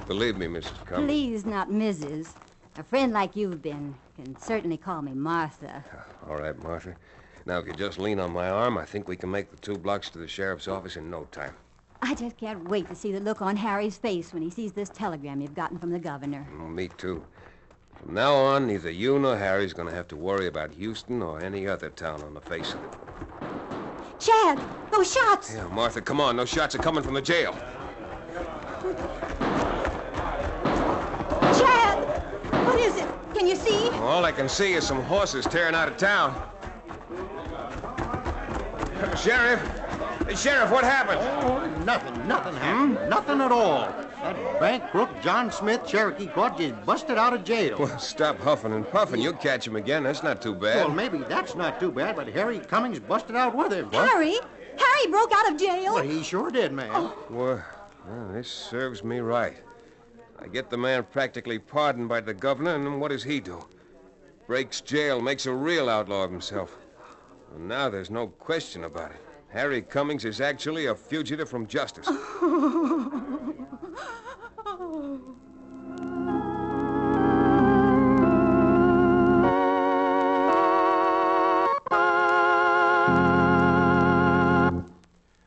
Believe me, Mrs. Cummings. Please, not Mrs. A friend like you've been can certainly call me Martha. All right, Martha. Now, if you just lean on my arm, I think we can make the 2 blocks to the sheriff's office in no time. I just can't wait to see the look on Harry's face when he sees this telegram you've gotten from the governor. Me too. From now on, neither you nor Harry's going to have to worry about Houston or any other town on the face of it. Chad, those shots! Yeah, Martha, come on. Those shots are coming from the jail. Chad! What is it? Can you see? All I can see is some horses tearing out of town. Sheriff! Hey, Sheriff, what happened? Oh, nothing happened. Nothing at all. That bank crook, John Smith, Cherokee Court, just busted out of jail. Well, stop huffing and puffing. You'll catch him again. That's not too bad. Well, maybe that's not too bad, but Harry Cummings busted out with him. Harry? Harry broke out of jail? Well, he sure did, man. Oh. Well, this serves me right. I get the man practically pardoned by the governor, and then what does he do? Breaks jail, makes a real outlaw of himself. And now there's no question about it. Harry Cummings is actually a fugitive from justice.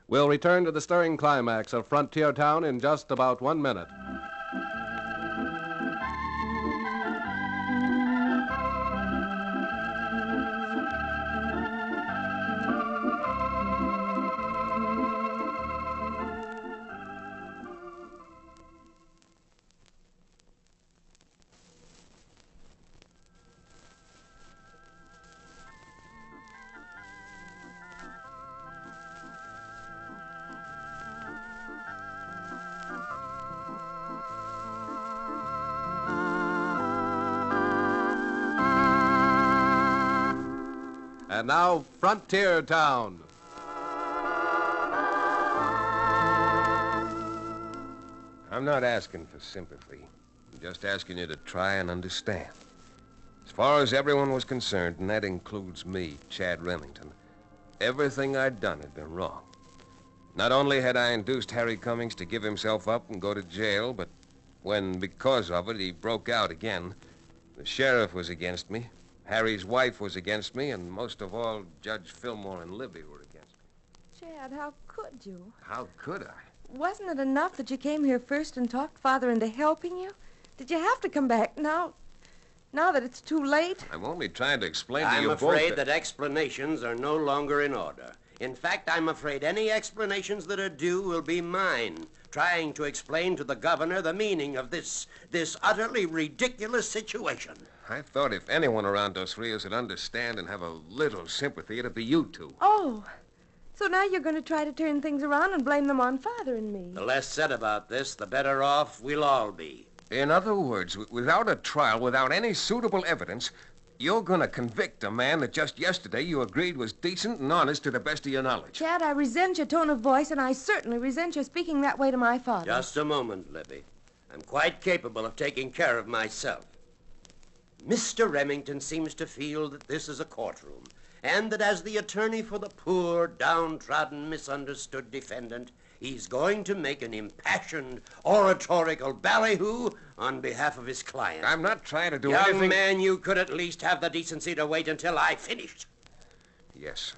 We'll return to the stirring climax of Frontier Town in just about 1 minute. And now, Frontier Town. I'm not asking for sympathy. I'm just asking you to try and understand. As far as everyone was concerned, and that includes me, Chad Remington, everything I'd done had been wrong. Not only had I induced Harry Cummings to give himself up and go to jail, but when, because of it, he broke out again, the sheriff was against me, Harry's wife was against me, and most of all, Judge Fillmore and Libby were against me. Chad, how could you? How could I? Wasn't it enough that you came here first and talked Father into helping you? Did you have to come back now that it's too late? I'm only trying to explain to you both I'm afraid that explanations are no longer in order. In fact, I'm afraid any explanations that are due will be mine, trying to explain to the governor the meaning of this utterly ridiculous situation. I thought if anyone around Dos Rios would understand and have a little sympathy, it'd be you two. Oh, so now you're going to try to turn things around and blame them on Father and me. The less said about this, the better off we'll all be. In other words, without a trial, without any suitable evidence, You're gonna convict a man that just yesterday you agreed was decent and honest to the best of your knowledge. Chad, I resent your tone of voice, and I certainly resent your speaking that way to my father. Just a moment, Libby. I'm quite capable of taking care of myself. Mr. Remington seems to feel that this is a courtroom, and that as the attorney for the poor, downtrodden, misunderstood defendant, he's going to make an impassioned, oratorical ballyhoo on behalf of his client. I'm not trying to do anything... Young man, you could at least have the decency to wait until I finished. Yes, sir.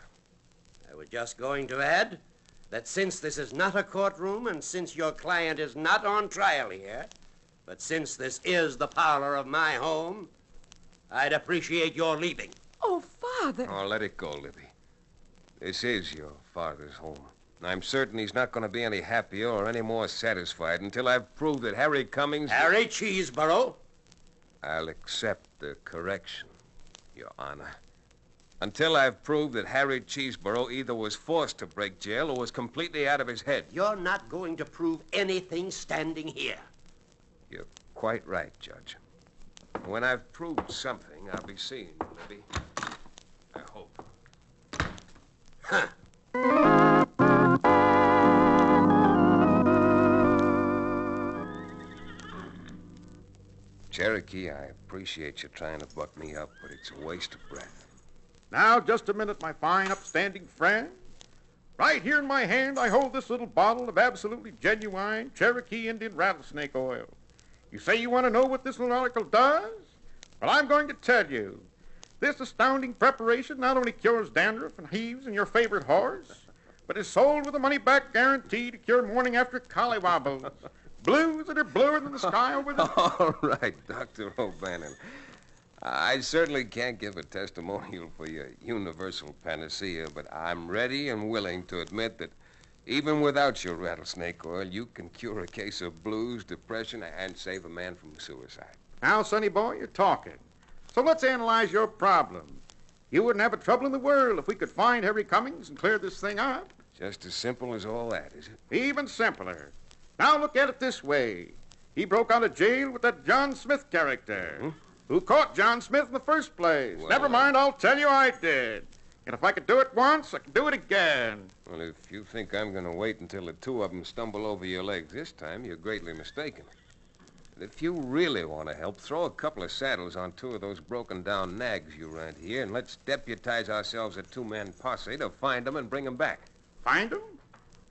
I was just going to add that since this is not a courtroom and since your client is not on trial here, but since this is the parlor of my home, I'd appreciate your leaving. Oh, Father. Oh, let it go, Libby. This is your father's home. I'm certain he's not going to be any happier or any more satisfied until I've proved that Harry Cummings... Harry Cheeseborough? I'll accept the correction, Your Honor. Until I've proved that Harry Cheeseborough either was forced to break jail or was completely out of his head. You're not going to prove anything standing here. You're quite right, Judge. When I've proved something, I'll be seeing you, Libby. I hope. Huh. Cherokee, I appreciate you trying to buck me up, but it's a waste of breath. Now, just a minute, my fine, upstanding friend. Right here in my hand, I hold this little bottle of absolutely genuine Cherokee Indian rattlesnake oil. You say you want to know what this little article does? Well, I'm going to tell you. This astounding preparation not only cures dandruff and heaves in your favorite horse, but is sold with a money-back guarantee to cure morning after collywobbles. Blues that are bluer than the sky over the... All right, Dr. O'Bannon. I certainly can't give a testimonial for your universal panacea, but I'm ready and willing to admit that even without your rattlesnake oil, you can cure a case of blues, depression, and save a man from suicide. Now, sonny boy, you're talking. So let's analyze your problem. You wouldn't have a trouble in the world if we could find Harry Cummings and clear this thing up. Just as simple as all that, is it? Even simpler. Now look at it this way. He broke out of jail with that John Smith character. Hmm? Who caught John Smith in the first place? Well, Never mind, I'll tell you I did. And if I could do it once, I can do it again. Well, if you think I'm going to wait until the two of them stumble over your legs this time, you're greatly mistaken. If you really want to help, throw a couple of saddles on two of those broken-down nags you rent here, and let's deputize ourselves a two-man posse to find them and bring them back. Find them?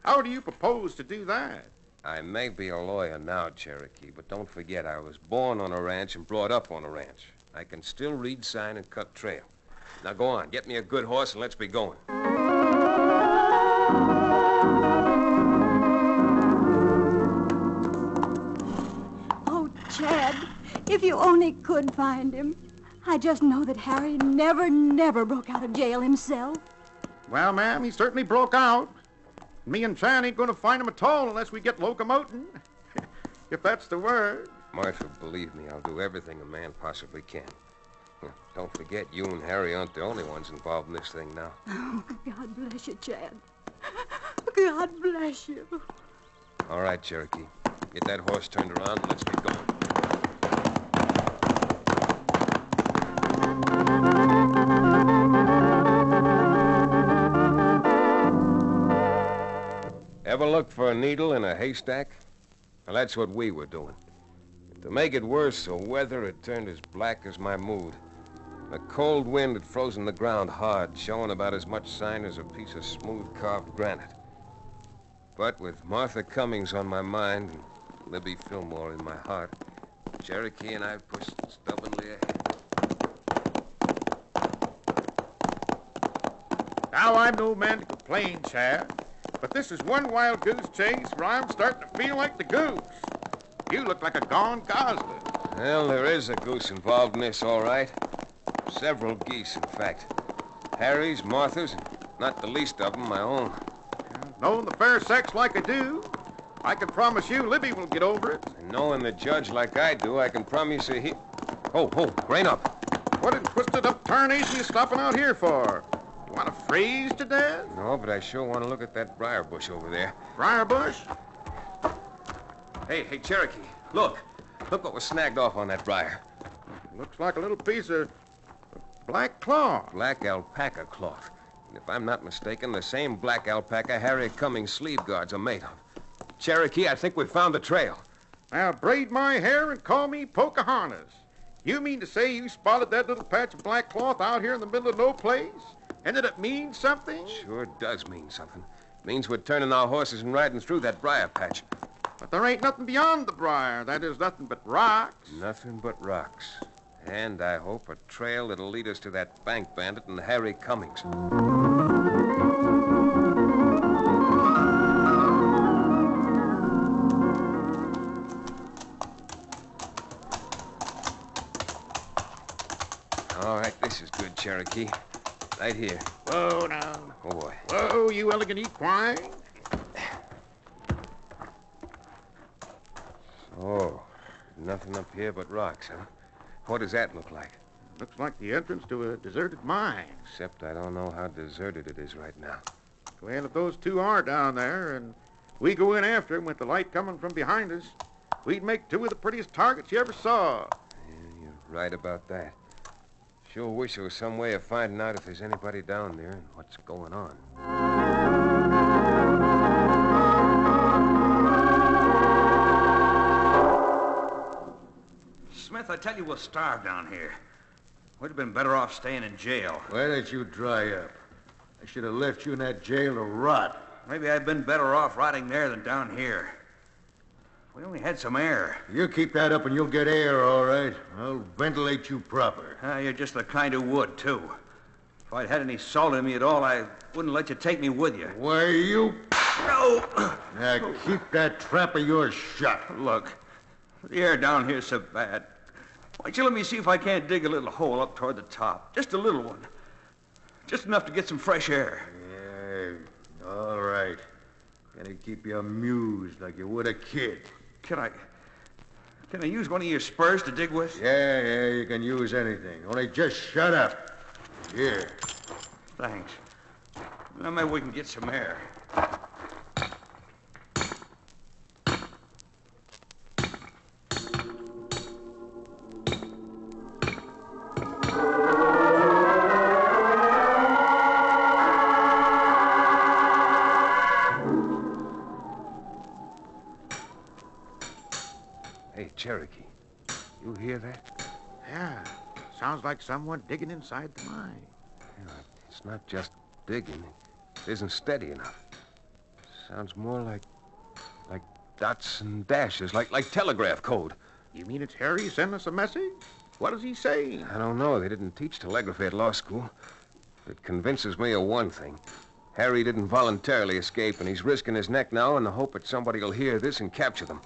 How do you propose to do that? I may be a lawyer now, Cherokee, but don't forget I was born on a ranch and brought up on a ranch. I can still read sign and cut trail. Now go on, get me a good horse and let's be going. Oh, Chad, if you only could find him. I just know that Harry never broke out of jail himself. Well, ma'am, he certainly broke out. Me and Chan ain't going to find him at all unless we get locomoting. If that's the word. Martha, believe me, I'll do everything a man possibly can. Don't forget, you and Harry aren't the only ones involved in this thing now. Oh, God bless you, Chad. God bless you. All right, Cherokee. Get that horse turned around and let's get going. Ever look for a needle in a haystack? Well, that's what we were doing. To make it worse, the weather had turned as black as my mood. The cold wind had frozen the ground hard, showing about as much sign as a piece of smooth-carved granite. But with Martha Cummings on my mind and Libby Fillmore in my heart, Cherokee and I pushed stubbornly ahead. Now, I'm no man to complain, Chad, but this is one wild goose chase where I'm starting to feel like the goose. You look like a gone gosling. Well, there is a goose involved in this, all right. Several geese, in fact. Harry's, Martha's, and not the least of them my own. Knowing the fair sex like I do, I can promise you Libby will get over it. And knowing the judge like I do, I can promise you he... Oh, rein up. What in twisted-up tarnation you stopping out here for? You want to freeze to death? No, but I sure want to look at that briar bush over there. Briar bush? Hey, Cherokee, look. Look what was snagged off on that briar. Looks like a little piece of black cloth. Black alpaca cloth. And if I'm not mistaken, the same black alpaca Harry Cummings' sleeve guards are made of. Cherokee, I think we've found the trail. Now, braid my hair and call me Pocahontas. You mean to say you spotted that little patch of black cloth out here in the middle of no place? And that it means something? Sure does mean something. It means we're turning our horses and riding through that briar patch. But there ain't nothing beyond the briar. That is nothing but rocks. Nothing but rocks. And, I hope, a trail that'll lead us to that bank bandit and Harry Cummings. All right, this is good, Cherokee. Right here. Whoa, now. Oh, boy. Whoa, you elegant equine. Oh, nothing up here but rocks, huh? What does that look like? Looks like the entrance to a deserted mine. Except I don't know how deserted it is right now. Well, if those two are down there and we go in after them with the light coming from behind us, we'd make two of the prettiest targets you ever saw. Yeah, you're right about that. Sure wish there was some way of finding out if there's anybody down there and what's going on. Smith, I tell you, we'll starve down here. We'd have been better off staying in jail. Why don't you dry up? I should have left you in that jail to rot. Maybe I've been better off rotting there than down here. We only had some air. You keep that up and you'll get air, all right. I'll ventilate you proper. You're just the kind who would, too. If I'd had any salt in me at all, I wouldn't let you take me with you. Why, you... No! Now, keep that trap of yours shut. Look, the air down here's so bad. Why don't you let me see if I can't dig a little hole up toward the top? Just a little one. Just enough to get some fresh air. Yeah, all right. Gotta keep you amused like you would a kid. Can I use one of your spurs to dig with? Yeah, you can use anything. Only just shut up. Here. Thanks. Now maybe we can get some air. Hey, Cherokee, you hear that? Yeah, sounds like someone digging inside the mine. Yeah, it's not just digging. It isn't steady enough. Sounds more like dots and dashes, like telegraph code. You mean it's Harry sending us a message? What does he say? I don't know. They didn't teach telegraphy at law school. It convinces me of one thing. Harry didn't voluntarily escape, and he's risking his neck now in the hope that somebody will hear this and capture them.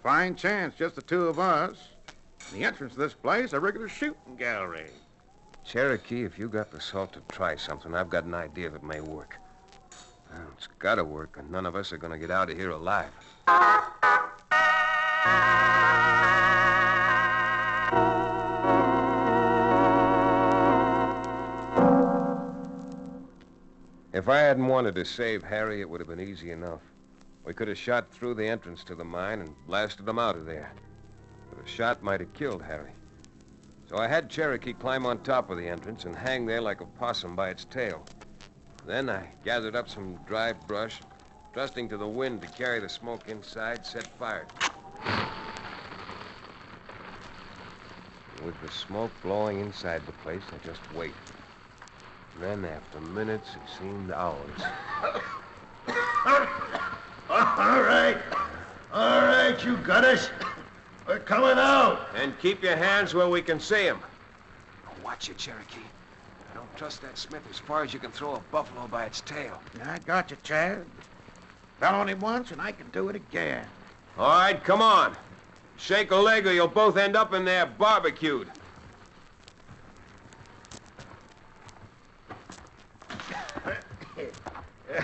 Fine chance, just the two of us. The entrance to this place, a regular shooting gallery. Cherokee, if you got the salt to try something, I've got an idea if it may work. Well, it's gotta work, and none of us are gonna get out of here alive. If I hadn't wanted to save Harry, it would have been easy enough. We could have shot through the entrance to the mine and blasted him out of there. But a shot might have killed Harry. So I had Cherokee climb on top of the entrance and hang there like a possum by its tail. Then I gathered up some dry brush, trusting to the wind to carry the smoke inside, set fire. With the smoke blowing inside the place, I just waited. Then, after minutes, it seemed hours. All right, you got us. We're coming out. And keep your hands where we can see them. Watch it, Cherokee. I don't trust that Smith as far as you can throw a buffalo by its tail. I got you, Chad. Fell on him once, and I can do it again. All right, come on. Shake a leg or you'll both end up in there barbecued.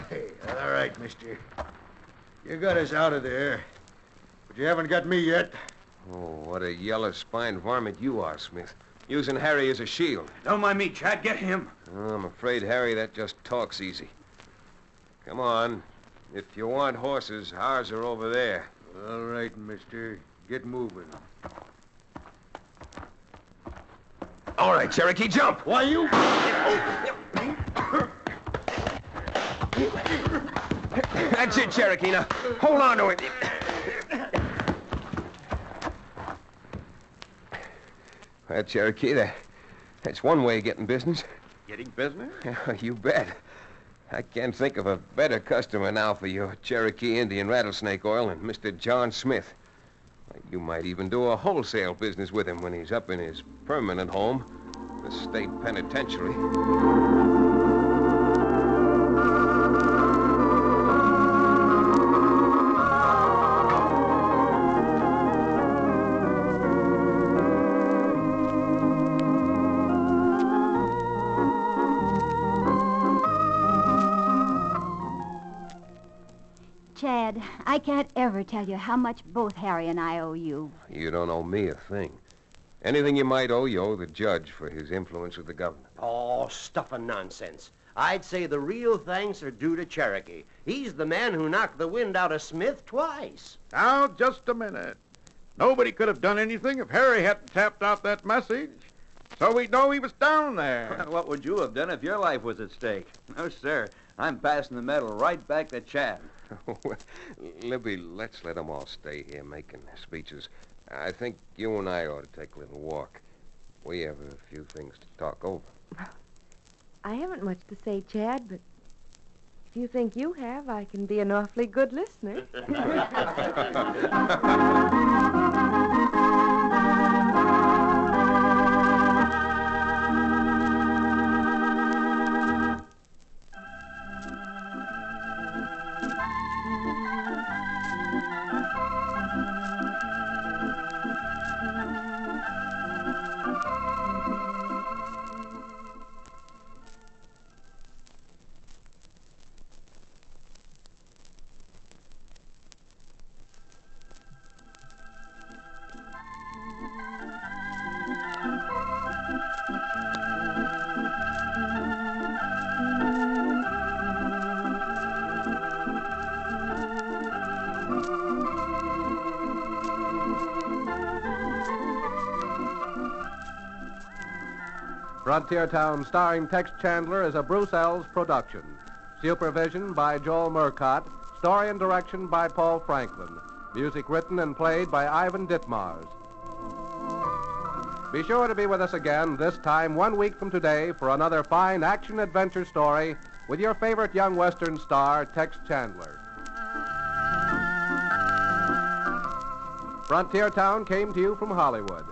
Hey, all right, mister. You got us out of there, but you haven't got me yet. Oh, what a yellow-spined varmint you are, Smith. Using Harry as a shield. Don't mind me, Chad. Get him. Oh, I'm afraid, Harry, that just talks easy. Come on. If you want horses, ours are over there. All right, mister. Get moving. All right, Cherokee, jump. Why, you... That's it, Cherokee. Now, hold on to it. Well, Cherokee, that's one way of getting business. Getting business? You bet. I can't think of a better customer now for your Cherokee Indian rattlesnake oil than Mr. John Smith. You might even do a wholesale business with him when he's up in his permanent home, the state penitentiary. Chad, I can't ever tell you how much both Harry and I owe you. You don't owe me a thing. Anything you might owe, you owe the judge for his influence with the governor. Oh, stuff and nonsense. I'd say the real thanks are due to Cherokee. He's the man who knocked the wind out of Smith twice. Now, just a minute. Nobody could have done anything if Harry hadn't tapped out that message. So we'd know he was down there. What would you have done if your life was at stake? No, sir. I'm passing the medal right back to Chad. Libby, let's let them all stay here making their speeches. I think you and I ought to take a little walk. We have a few things to talk over. I haven't much to say, Chad, but if you think you have, I can be an awfully good listener. Frontier Town, starring Tex Chandler, is a Bruce Ells production. Supervision by Joel Murcott. Story and direction by Paul Franklin. Music written and played by Ivan Ditmars. Be sure to be with us again this time 1 week from today for another fine action-adventure story with your favorite young Western star, Tex Chandler. Frontier Town came to you from Hollywood.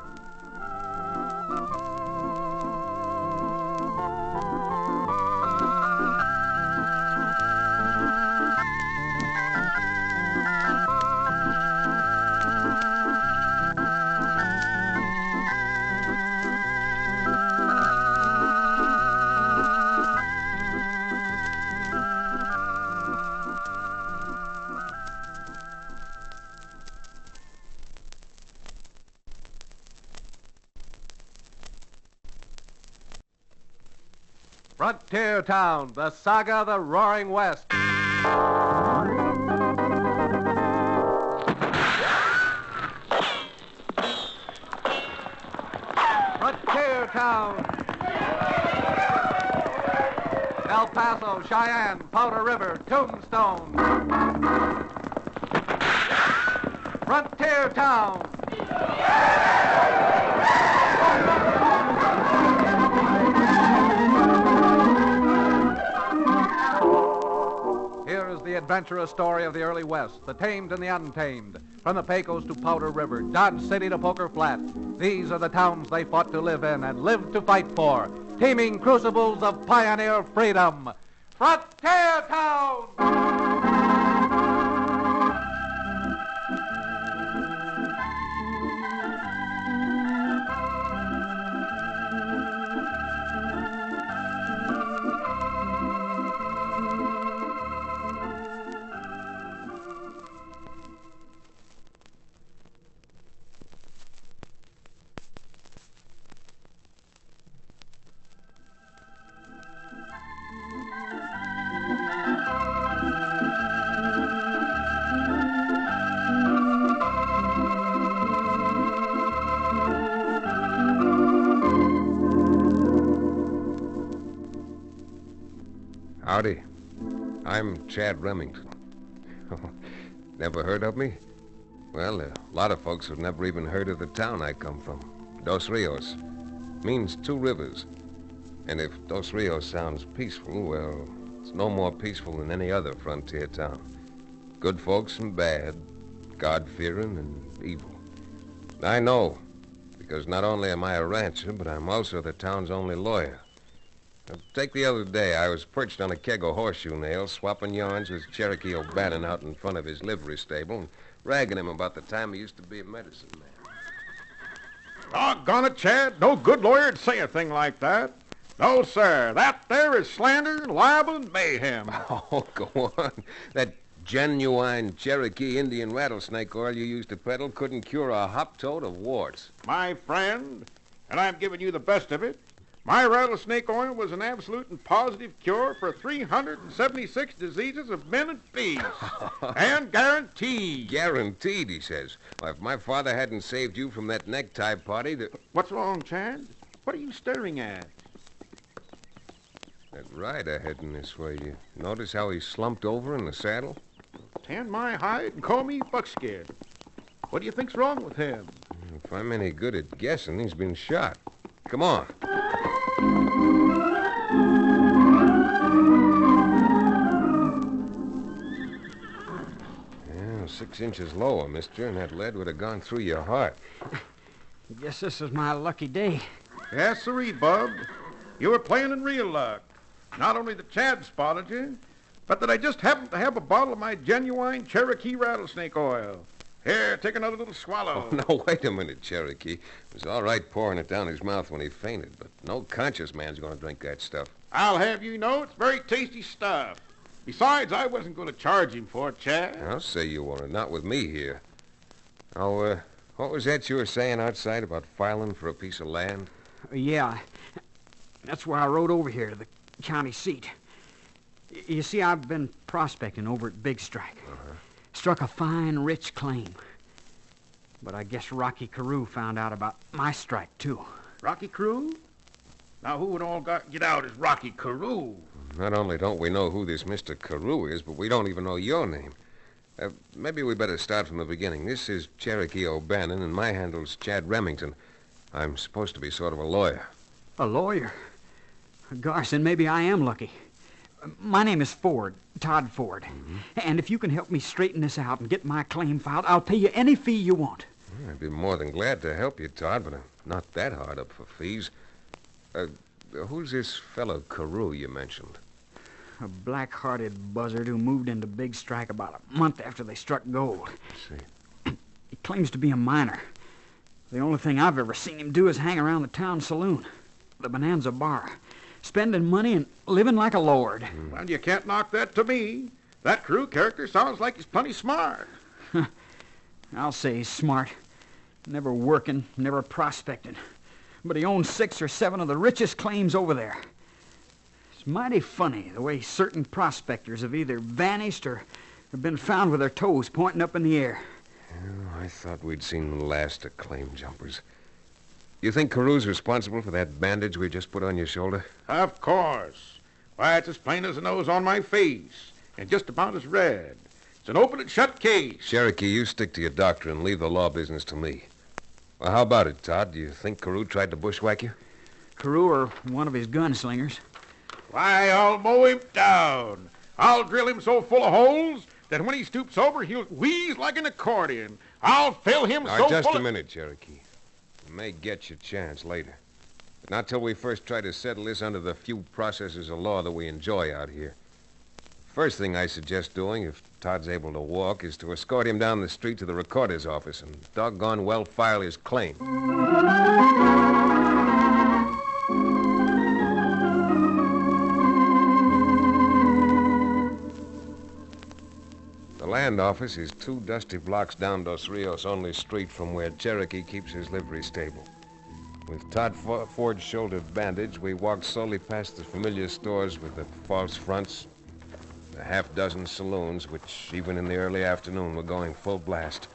Frontier Town, the saga of the Roaring West. Frontier Town. El Paso, Cheyenne, Powder River, Tombstone. Frontier Town. Here is the adventurous story of the early West, the tamed and the untamed. From the Pecos to Powder River, Dodge City to Poker Flat. These are the towns they fought to live in and lived to fight for. Teeming crucibles of pioneer freedom. Frontier Town! Howdy. I'm Chad Remington. Never heard of me? Well, a lot of folks have never even heard of the town I come from. Dos Rios. Means 2 rivers. And if Dos Rios sounds peaceful, well, it's no more peaceful than any other frontier town. Good folks and bad, God-fearing and evil. I know, because not only am I a rancher, but I'm also the town's only lawyer. Now, take the other day, I was perched on a keg of horseshoe nails, swapping yarns with Cherokee O'Bannon out in front of his livery stable and ragging him about the time he used to be a medicine man. Doggone it, Chad. No good lawyer'd say a thing like that. No, sir. That there is slander, libel, and mayhem. Oh, go on. That genuine Cherokee Indian rattlesnake oil you used to peddle couldn't cure a hop toad of warts. My friend, and I'm giving you the best of it, my rattlesnake oil was an absolute and positive cure for 376 diseases of men and beasts. And guaranteed. Guaranteed, he says. Well, if my father hadn't saved you from that necktie party, What's wrong, Chad? What are you staring at? That rider heading this way, you notice how he slumped over in the saddle? Tan my hide and call me buckskin. What do you think's wrong with him? If I'm any good at guessing, he's been shot. Come on. Yeah, 6 inches lower, mister, and that lead would have gone through your heart. Guess this is my lucky day. Yes, sirree, Bub. You were playing in real luck. Not only that Chad spotted you, but that I just happened to have a bottle of my genuine Cherokee rattlesnake oil. Here, take another little swallow. Oh, no, wait a minute, Cherokee. It was all right pouring it down his mouth when he fainted, but no conscious man's going to drink that stuff. I'll have you know it's very tasty stuff. Besides, I wasn't going to charge him for it, Chad. I'll say you weren't. Not with me here. Oh, what was that you were saying outside about filing for a piece of land? Yeah, that's why I rode over here to the county seat. You see, I've been prospecting over at Big Strike. Struck a fine, rich claim. But I guess Rocky Carew found out about my strike, too. Rocky Carew? Now, who in all get out is Rocky Carew? Not only don't we know who this Mr. Carew is, but we don't even know your name. Maybe we better start from the beginning. This is Cherokee O'Bannon, and my handle's Chad Remington. I'm supposed to be sort of a lawyer. A lawyer? Gosh, then maybe I am lucky. My name is Ford, Todd Ford. And if you can help me straighten this out and get my claim filed, I'll pay you any fee you want. I'd be more than glad to help you, Todd, but I'm not that hard up for fees. Who's this fellow Carew you mentioned? A black-hearted buzzard who moved into Big Strike about a month after they struck gold. I see. He claims to be a miner. The only thing I've ever seen him do is hang around the town saloon, the Bonanza Bar, spending money and living like a lord. Well, you can't knock that to me. That Carew character sounds like he's plenty smart. I'll say he's smart. Never working, never prospecting. But he owns 6 or 7 of the richest claims over there. It's mighty funny the way certain prospectors have either vanished or have been found with their toes pointing up in the air. Oh, I thought we'd seen the last of claim jumpers. You think Carew's responsible for that bandage we just put on your shoulder? Of course. Why, it's as plain as the nose on my face, and just about as red. It's an open and shut case. Cherokee, you stick to your doctor and leave the law business to me. Well, how about it, Todd? Do you think Carew tried to bushwhack you? Carew or one of his gunslingers. Why, I'll mow him down. I'll drill him so full of holes that when he stoops over, he'll wheeze like an accordion. I'll fill him so just full a minute, Cherokee. You may get your chance later. But not till we first try to settle this under the few processes of law that we enjoy out here. First thing I suggest doing, if Todd's able to walk, is to escort him down the street to the recorder's office and doggone well file his claim. The land office is 2 dusty blocks down Dos Rios' only street from where Cherokee keeps his livery stable. With Todd Ford's shoulder bandage, we walked slowly past the familiar stores with the false fronts, a half-dozen saloons, which even in the early afternoon were going full blast.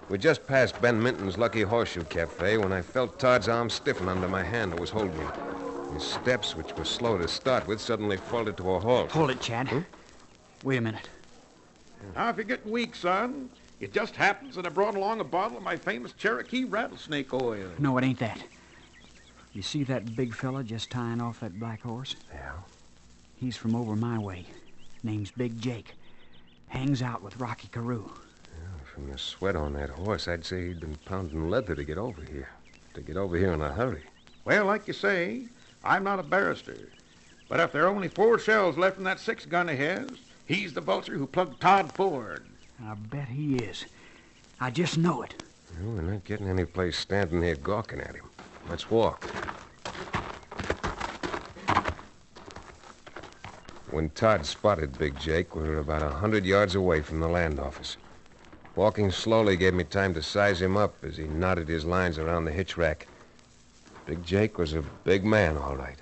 We just passed Ben Minton's Lucky Horseshoe Cafe when I felt Todd's arm stiffen under my hand that was holding me. His steps, which were slow to start with, suddenly faltered to a halt. Hold it, Chad. Wait a minute. Now, if you're getting weak, son, it just happens that I brought along a bottle of my famous Cherokee rattlesnake oil. No, it ain't that. You see that big fella just tying off that black horse? Yeah. He's from over my way. Name's Big Jake. Hangs out with Rocky Carew. Yeah, from the sweat on that horse, I'd say he'd been pounding leather to get over here. To get over here in a hurry. Well, like you say, I'm not a barrister. But if there are only 4 shells left in that 6-gun of his, he's the vulture who plugged Todd Ford. I bet he is. I just know it. Well, we're not getting any place standing here gawking at him. Let's walk. When Todd spotted Big Jake, we were about 100 yards away from the land office. Walking slowly gave me time to size him up as he knotted his lines around the hitch rack. Big Jake was a big man, all right.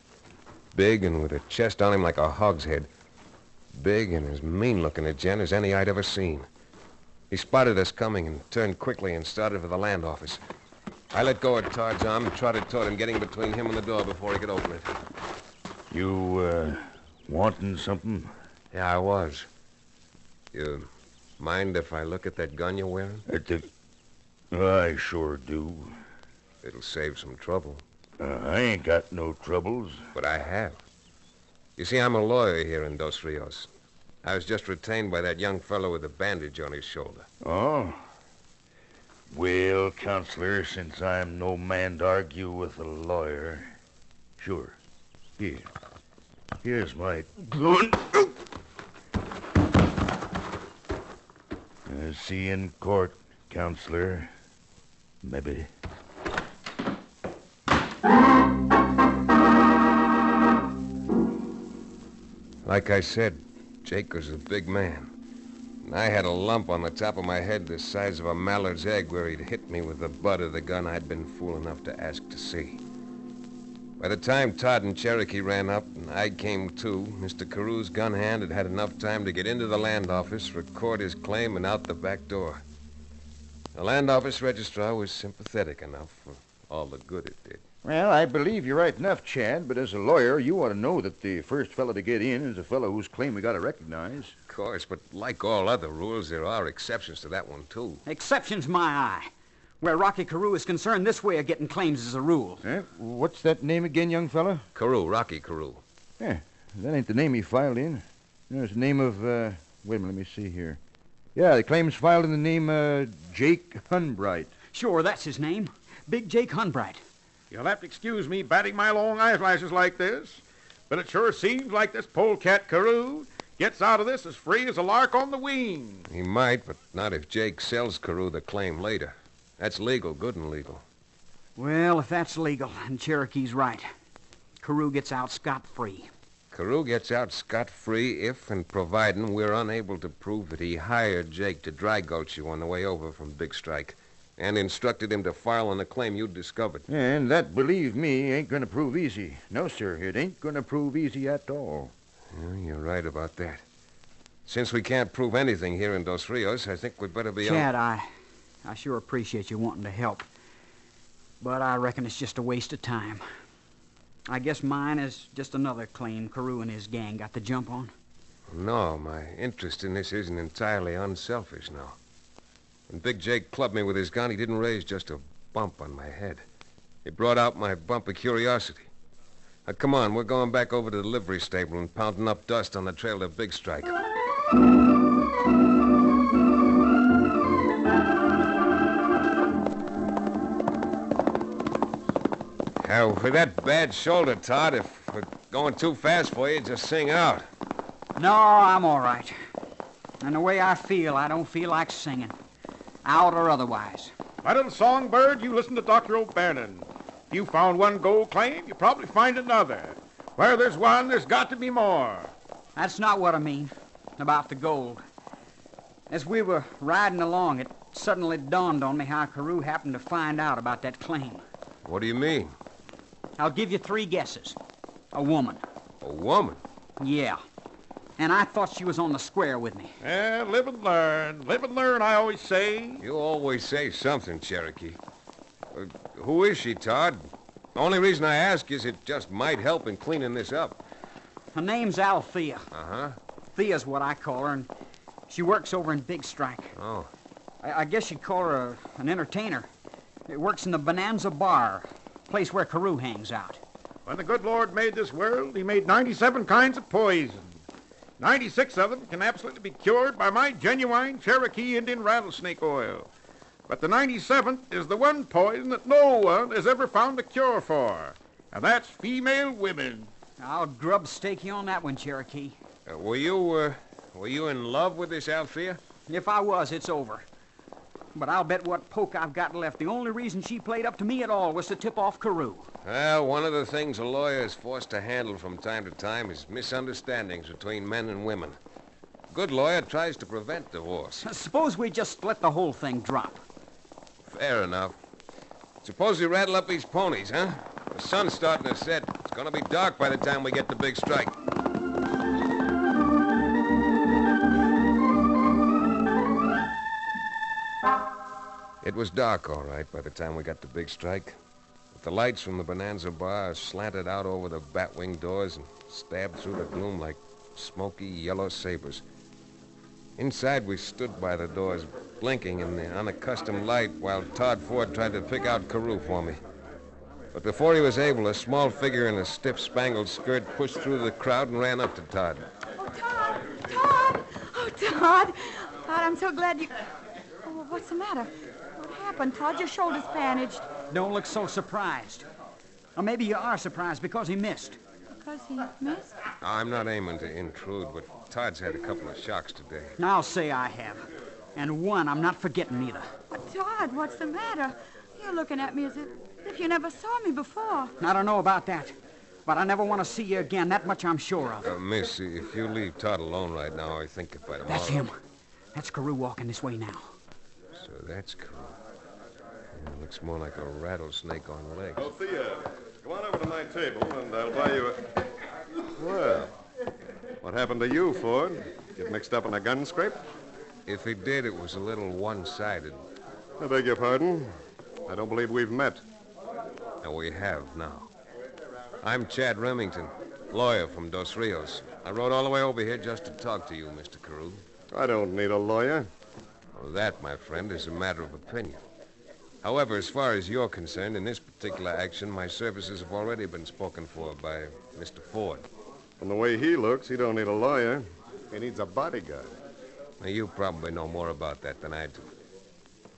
Big and with a chest on him like a hogshead. Big and as mean-looking a gent as any I'd ever seen. He spotted us coming and turned quickly and started for the land office. I let go of Todd's arm and trotted toward him, getting between him and the door before he could open it. You, wanting something? Yeah, I was. You mind if I look at that gun you're wearing? I sure do. It'll save some trouble. I ain't got no troubles. But I have. You see, I'm a lawyer here in Dos Rios. I was just retained by that young fellow with the bandage on his shoulder. Oh? Well, Counselor, since I'm no man to argue with a lawyer, sure. Here's my gun. See you in court, Counselor. Maybe. Like I said, Jake was a big man. And I had a lump on the top of my head the size of a mallard's egg where he'd hit me with the butt of the gun I'd been fool enough to ask to see. By the time Todd and Cherokee ran up and I came to, Mr. Carew's gun hand had had enough time to get into the land office, record his claim, and out the back door. The land office registrar was sympathetic enough for all the good it did. Well, I believe you're right enough, Chad, but as a lawyer, you ought to know that the first fellow to get in is a fellow whose claim we got to recognize. Of course, but like all other rules, there are exceptions to that one, too. Exception's my eye. Where Rocky Carew is concerned, this way of getting claims is a rule. What's that name again, young fella? Carew, Rocky Carew. Yeah, that ain't the name he filed in. It's the name of, wait a minute, let me see here. Yeah, the claim's filed in the name, Jake Hunbright. Sure, that's his name. Big Jake Hunbright. You'll have to excuse me batting my long eyelashes like this, but it sure seems like this polecat Carew gets out of this as free as a lark on the wing. He might, but not if Jake sells Carew the claim later. That's legal, good and legal. Well, if that's legal, and Cherokee's right, Carew gets out scot-free. Carew gets out scot-free if and providing we're unable to prove that he hired Jake to dry gulch you on the way over from Big Strike and instructed him to file on the claim you'd discovered. And that, believe me, ain't going to prove easy. No, sir, it ain't going to prove easy at all. Yeah, you're right about that. Since we can't prove anything here in Dos Rios, I think we'd better be Chad, I sure appreciate you wanting to help. But I reckon it's just a waste of time. I guess mine is just another claim Carew and his gang got the jump on. No, my interest in this isn't entirely unselfish now. When Big Jake clubbed me with his gun, he didn't raise just a bump on my head. He brought out my bump of curiosity. Now, come on, we're going back over to the livery stable and pounding up dust on the trail to Big Strike. Now, with that bad shoulder, Todd, if we're going too fast for you, just sing out. No, I'm all right. And the way I don't feel like singing. Out or otherwise. My little songbird, you listen to Dr. O'Bannon. If you found one gold claim, you probably find another. Where there's one, there's got to be more. That's not what I mean about the gold. As we were riding along, it suddenly dawned on me how Carew happened to find out about that claim. What do you mean? I'll give you 3 guesses. A woman. A woman? Yeah. And I thought she was on the square with me. Live and learn. Live and learn, I always say. You always say something, Cherokee. Who is she, Todd? The only reason I ask is it just might help in cleaning this up. Her name's Althea. Uh-huh. Thea's what I call her, and she works over in Big Strike. Oh. I guess you'd call her an entertainer. It works in the Bonanza Bar, place where Carew hangs out. When the good Lord made this world, he made 97 kinds of poison. 96 of them can absolutely be cured by my genuine Cherokee Indian rattlesnake oil. But the 97th is the one poison that no one has ever found a cure for, and that's female women. I'll grub stake you on that one, Cherokee. Were you in love with this Althea? If I was, it's over. But I'll bet what poke I've got left, the only reason she played up to me at all was to tip off Carew. Well, one of the things a lawyer is forced to handle from time to time is misunderstandings between men and women. A good lawyer tries to prevent divorce. Suppose we just let the whole thing drop. Fair enough. Suppose we rattle up these ponies, huh? The sun's starting to set. It's going to be dark by the time we get to Big Strike. It was dark, all right, by the time we got to Big Strike. But the lights from the Bonanza Bar slanted out over the bat-wing doors and stabbed through the gloom like smoky yellow sabers. Inside, we stood by the doors, blinking in the unaccustomed light while Todd Ford tried to pick out Carew for me. But before he was able, a small figure in a stiff spangled skirt pushed through the crowd and ran up to Todd. Oh, Todd! Todd! Oh, Todd! Todd, I'm so glad you... Oh, what's the matter? What happened, Todd? Your shoulder's bandaged. Don't look so surprised. Or maybe you are surprised because he missed. Because he missed? I'm not aiming to intrude, but Todd's had a couple of shocks today. I'll say I have. And one I'm not forgetting either. Oh, Todd, what's the matter? You're looking at me as if you never saw me before. I don't know about that. But I never want to see you again. That much I'm sure of. Miss, if you leave Todd alone right now, I think if by tomorrow... That's him. That's Carew walking this way now. So that's Carew. Yeah, looks more like a rattlesnake on legs. Althea, come on over to my table, and I'll buy you a... Well, what happened to you, Ford? Get mixed up in a gun scrape? If he did, it was a little one-sided. I beg your pardon. I don't believe we've met. And we have now. I'm Chad Remington, lawyer from Dos Rios. I rode all the way over here just to talk to you, Mr. Carew. I don't need a lawyer. Well, that, my friend, is a matter of opinion. However, as far as you're concerned, in this particular action, my services have already been spoken for by Mr. Ford. From the way he looks, he don't need a lawyer. He needs a bodyguard. Now, you probably know more about that than I do.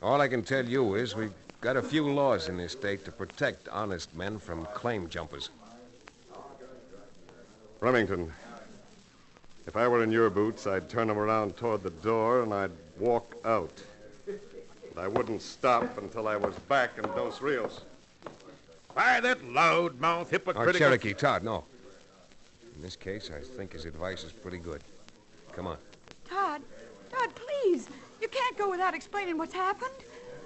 All I can tell you is we've got a few laws in this state to protect honest men from claim jumpers. Remington, if I were in your boots, I'd turn them around toward the door and I'd walk out. And I wouldn't stop until I was back in Dos Rios. Why, that loud-mouthed, hypocritical... Cherokee, Todd, no. In this case, I think his advice is pretty good. Come on. Todd, please. You can't go without explaining what's happened.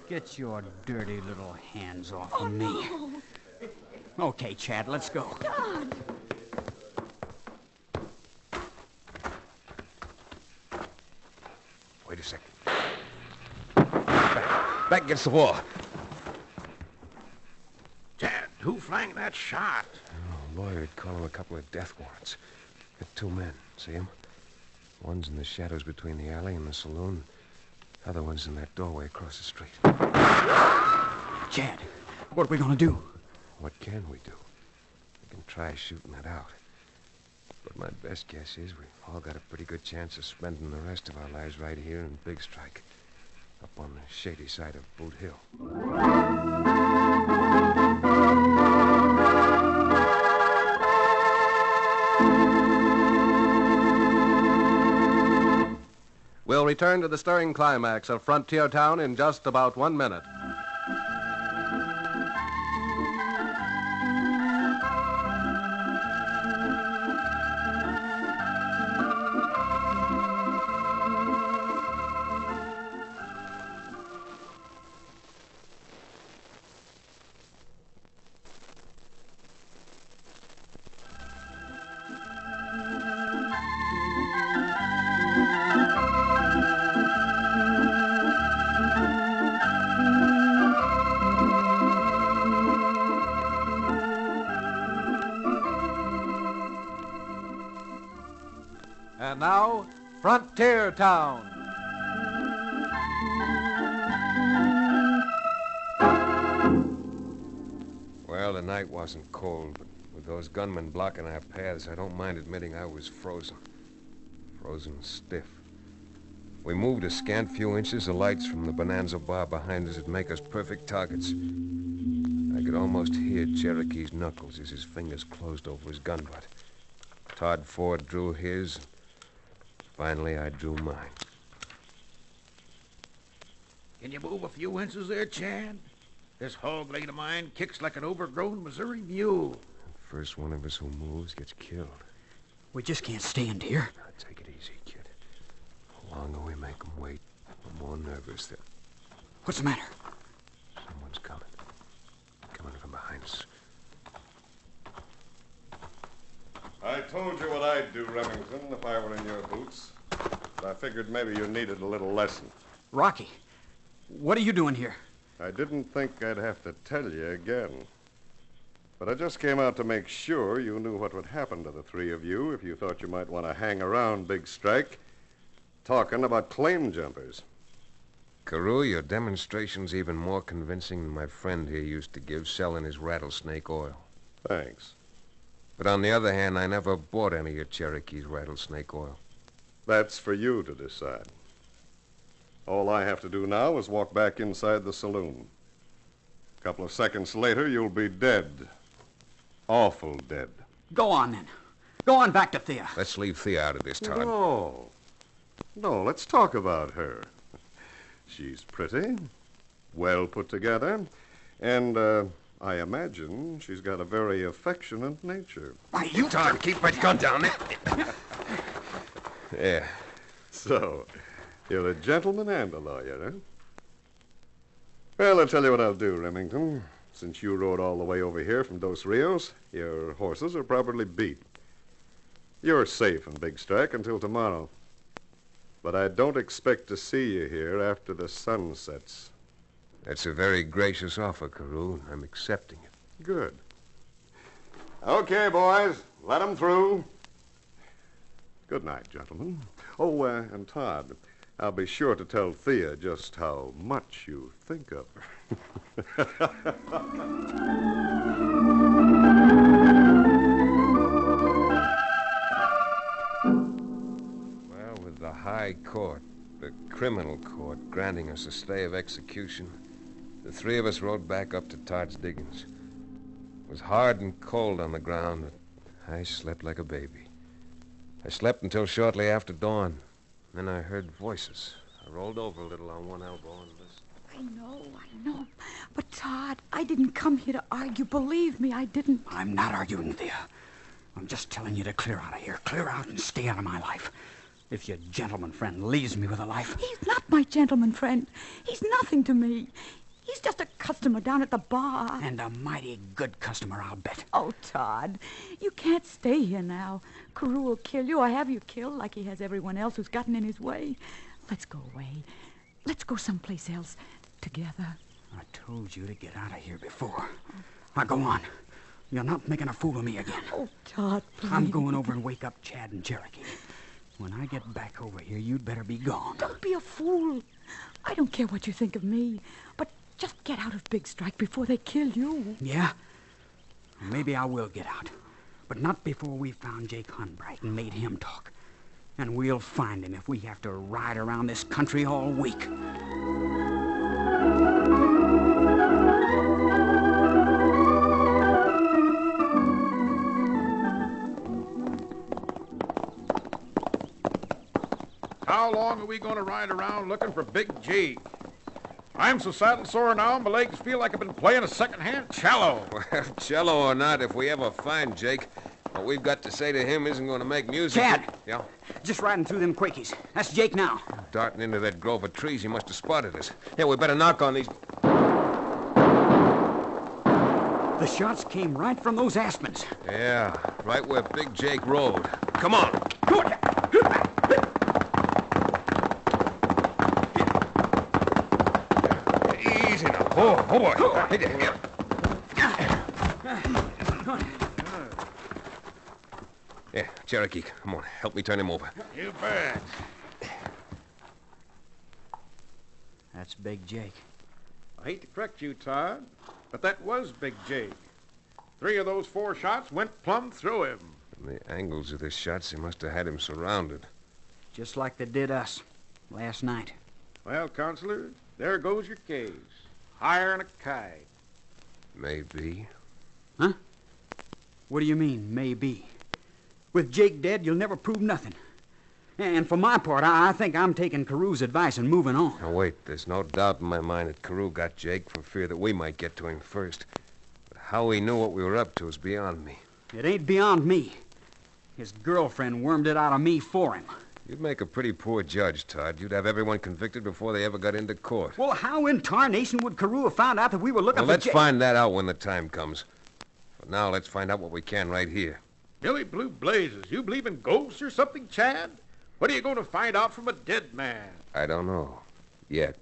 Get your dirty little hands off Oh, of me. no. Okay, Chad, let's go. Todd. Wait a second. Back against the wall. Chad, who flanked that shot? Oh, lawyer'd call him a couple of death warrants. Got two men. See them? One's in the shadows between the alley and the saloon. Other one's in that doorway across the street. Chad, what are we going to do? What can we do? We can try shooting it out. But my best guess is we've all got a pretty good chance of spending the rest of our lives right here in Big Strike, up on the shady side of Boot Hill. We'll return to the stirring climax of Frontier Town in just about 1 minute. And now, Frontier Town. Well, the night wasn't cold, but with those gunmen blocking our paths, I don't mind admitting I was frozen. Frozen stiff. We moved a scant few inches. The lights from the Bonanza bar behind us would make us perfect targets. I could almost hear Cherokee's knuckles as his fingers closed over his gun butt. Todd Ford drew his. Finally, I drew mine. Can you move a few inches there, Chad? This hog blade of mine kicks like an overgrown Missouri mule. The first one of us who moves gets killed. We just can't stand here. Now, take it easy, kid. The longer we make them wait, the more nervous they're... What's the matter? Someone's coming. Coming from behind us. I told you what I'd do, Remington, if I were in your boots. But I figured maybe you needed a little lesson. Rocky, what are you doing here? I didn't think I'd have to tell you again. But I just came out to make sure you knew what would happen to the three of you if you thought you might want to hang around Big Strike talking about claim jumpers. Carew, your demonstration's even more convincing than my friend here used to give, selling his rattlesnake oil. Thanks. But on the other hand, I never bought any of Cherokee's rattlesnake oil. That's for you to decide. All I have to do now is walk back inside the saloon. A couple of seconds later, you'll be dead. Awful dead. Go on, then. Go on back to Thea. Let's leave Thea out of this, Todd. No, let's talk about her. She's pretty, well put together, and, I imagine she's got a very affectionate nature. Why, you, Todd, keep that gun down there. Yeah. So, you're a gentleman and a lawyer, huh? Well, I'll tell you what I'll do, Remington. Since you rode all the way over here from Dos Rios, your horses are properly beat. You're safe in Big Strike until tomorrow. But I don't expect to see you here after the sun sets. That's a very gracious offer, Carew. I'm accepting it. Good. Okay, boys. Let 'em through. Good night, gentlemen. Oh, and Todd, I'll be sure to tell Thea just how much you think of her. Well, with the high court, the criminal court, granting us a stay of execution, the three of us rode back up to Todd's diggings. It was hard and cold on the ground, but I slept like a baby. I slept until shortly after dawn. Then I heard voices. I rolled over a little on one elbow and listened. I know. But, Todd, I didn't come here to argue. Believe me, I didn't. I'm not arguing, Thea. I'm just telling you to clear out of here. Clear out and stay out of my life. If your gentleman friend leaves me with a life... He's not my gentleman friend. He's nothing to me. He's just a customer down at the bar. And a mighty good customer, I'll bet. Oh, Todd, you can't stay here now. Carew will kill you or have you killed like he has everyone else who's gotten in his way. Let's go away. Let's go someplace else together. I told you to get out of here before. Now, go on. You're not making a fool of me again. Oh, Todd, please. I'm going over and wake up Chad and Cherokee. When I get back over here, you'd better be gone. Don't be a fool. I don't care what you think of me, but just get out of Big Strike before they kill you. Yeah? Maybe I will get out. But not before we've found Jake Hunbright and made him talk. And we'll find him if we have to ride around this country all week. How long are we going to ride around looking for Big Jake? I'm so saddle sore now, my legs feel like I've been playing a second-hand cello. Well, cello or not, if we ever find Jake, what we've got to say to him isn't going to make music. Chad! Yeah? Just riding through them Quakies. That's Jake now. Darting into that grove of trees, he must have spotted us. Yeah, we better knock on these... The shots came right from those aspens. Yeah, right where Big Jake rode. Come on. Easy now. Oh boy. Hey there. Yeah, Cherokee, come on. Help me turn him over. You bet. That's Big Jake. I hate to correct you, Todd, but that was Big Jake. 3 of those 4 shots went plumb through him. From the angles of the shots, they must have had him surrounded. Just like they did us last night. Well, Counselor, there goes your case. Higher than a kite. Maybe. Huh? What do you mean, maybe? With Jake dead, you'll never prove nothing. And for my part, I think I'm taking Carew's advice and moving on. Now, wait. There's no doubt in my mind that Carew got Jake for fear that we might get to him first. But how he knew what we were up to is beyond me. It ain't beyond me. His girlfriend wormed it out of me for him. You'd make a pretty poor judge, Todd. You'd have everyone convicted before they ever got into court. Well, how in tarnation would Carew have found out that we were looking Well, for let's Jake? find that out when the time comes. But now let's find out what we can right here. Billy Blue Blazes, you believe in ghosts or something, Chad? What are you going to find out from a dead man? I don't know. Yet.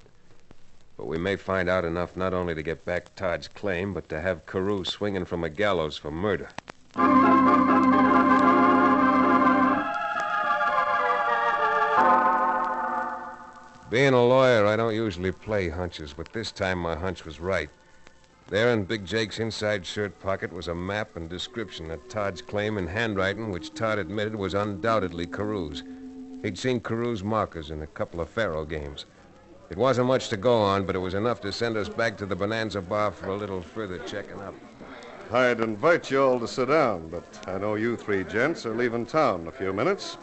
But we may find out enough not only to get back Todd's claim, but to have Carew swinging from a gallows for murder. Being a lawyer, I don't usually play hunches, but this time my hunch was right. There in Big Jake's inside shirt pocket was a map and description of Todd's claim in handwriting, which Todd admitted was undoubtedly Carew's. He'd seen Carew's markers in a couple of faro games. It wasn't much to go on, but it was enough to send us back to the Bonanza Bar for a little further checking up. I'd invite you all to sit down, but I know you 3 gents are leaving town in a few minutes.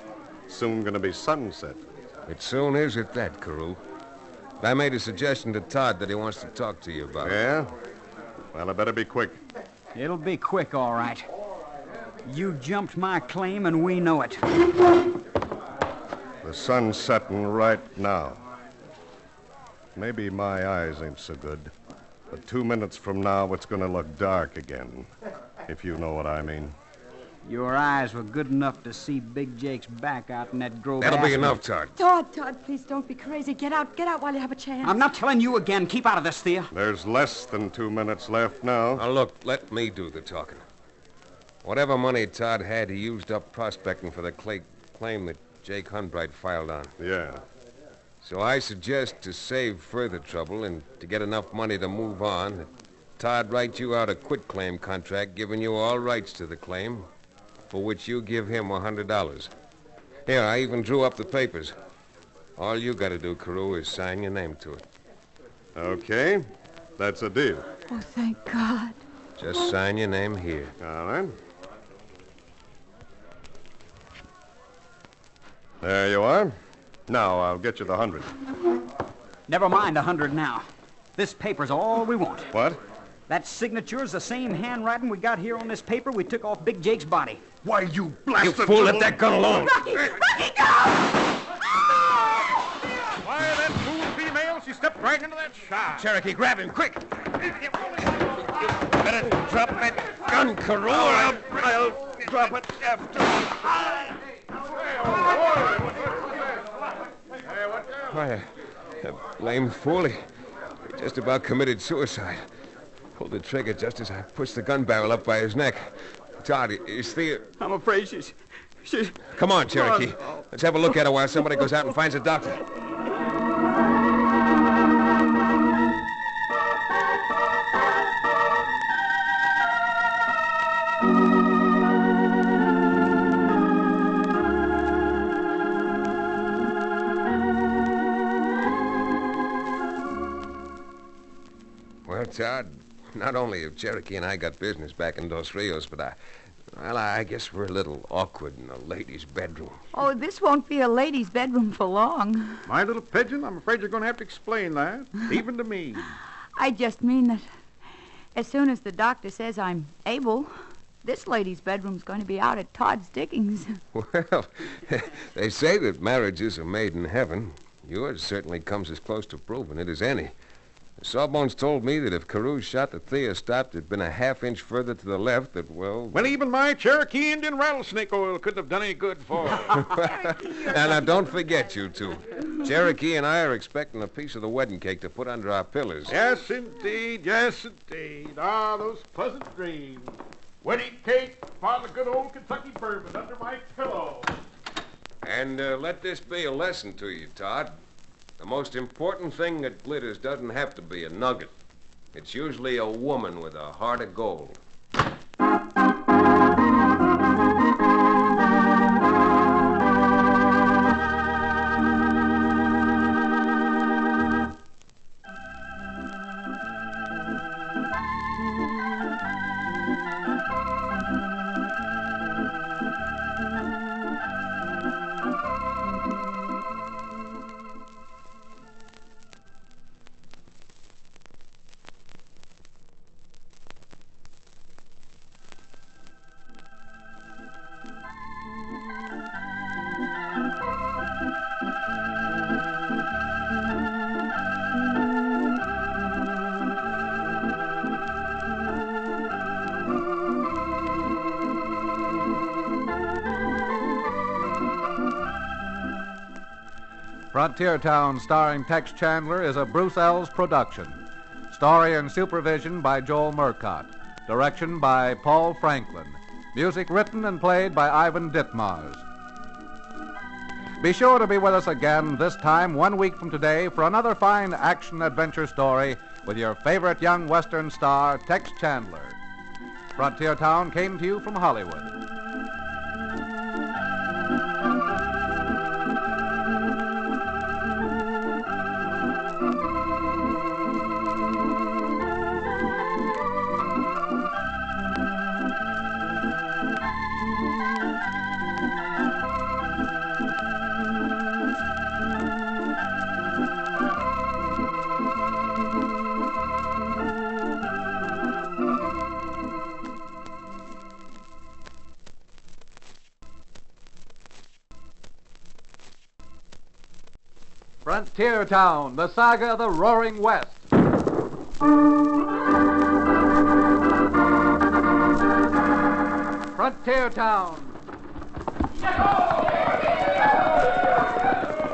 Soon gonna be sunset. It soon is at that, Carew. I made a suggestion to Todd that he wants to talk to you about. Yeah? Well, I better be quick. It'll be quick, all right. You jumped my claim, and we know it. The sun's setting right now. Maybe my eyes ain't so good, but 2 minutes from now, it's gonna look dark again, if you know what I mean. Your eyes were good enough to see Big Jake's back out in that grove. That'll be enough, Todd. Todd, please don't be crazy. Get out while you have a chance. I'm not telling you again. Keep out of this, Thea. There's less than 2 minutes left now. Now, look, let me do the talking. Whatever money Todd had, he used up prospecting for the claim that Jake Hunbright filed on. Yeah. So I suggest to save further trouble and to get enough money to move on, that Todd write you out a quitclaim contract giving you all rights to the claim, for which you give him $100. Here, I even drew up the papers. All you got to do, Carew, is sign your name to it. Okay. That's a deal. Oh, thank God. Just sign your name here. All right. There you are. Now I'll get you the 100. Never mind 100 now. This paper's all we want. What? That signature's the same handwriting we got here on this paper we took off Big Jake's body. Why, you blasted... You fool, let that gun alone. Rocky, go! Why, that fool female, she stepped right into that shot. Cherokee, grab him, quick. Better drop that gun, Carew, or I'll drop it after. Why, that blame fool, he just about committed suicide. Pulled the trigger just as I pushed the gun barrel up by his neck. Todd, is Thea... I'm afraid she's... Come on, Cherokee. Let's have a look at her while somebody goes out and finds a doctor. Well, Todd, not only have Cherokee and I got business back in Dos Rios, but I guess we're a little awkward in a lady's bedroom. Oh, this won't be a lady's bedroom for long. My little pigeon, I'm afraid you're going to have to explain that, even to me. I just mean that as soon as the doctor says I'm able, this lady's bedroom's going to be out at Todd's diggings. Well, they say that marriages are made in heaven. Yours certainly comes as close to proving it as any. Sawbones told me that if Carew's shot that Thea stopped had been a half-inch further to the left, that, well... Well, even my Cherokee Indian rattlesnake oil couldn't have done any good for her. Now, don't forget, you two. Cherokee and I are expecting a piece of the wedding cake to put under our pillars. Yes, indeed. Yes, indeed. Ah, those pleasant dreams. Wedding cake, bottle of good old Kentucky bourbon under my pillow. And let this be a lesson to you, Todd. The most important thing that glitters doesn't have to be a nugget. It's usually a woman with a heart of gold. Frontier Town, starring Tex Chandler, is a Bruce Ells production. Story and supervision by Joel Murcott. Direction by Paul Franklin. Music written and played by Ivan Ditmars. Be sure to be with us again this time 1 week from today for another fine action-adventure story with your favorite young Western star, Tex Chandler. Frontier Town came to you from Hollywood. Frontier Town, the saga of the Roaring West. Frontier Town.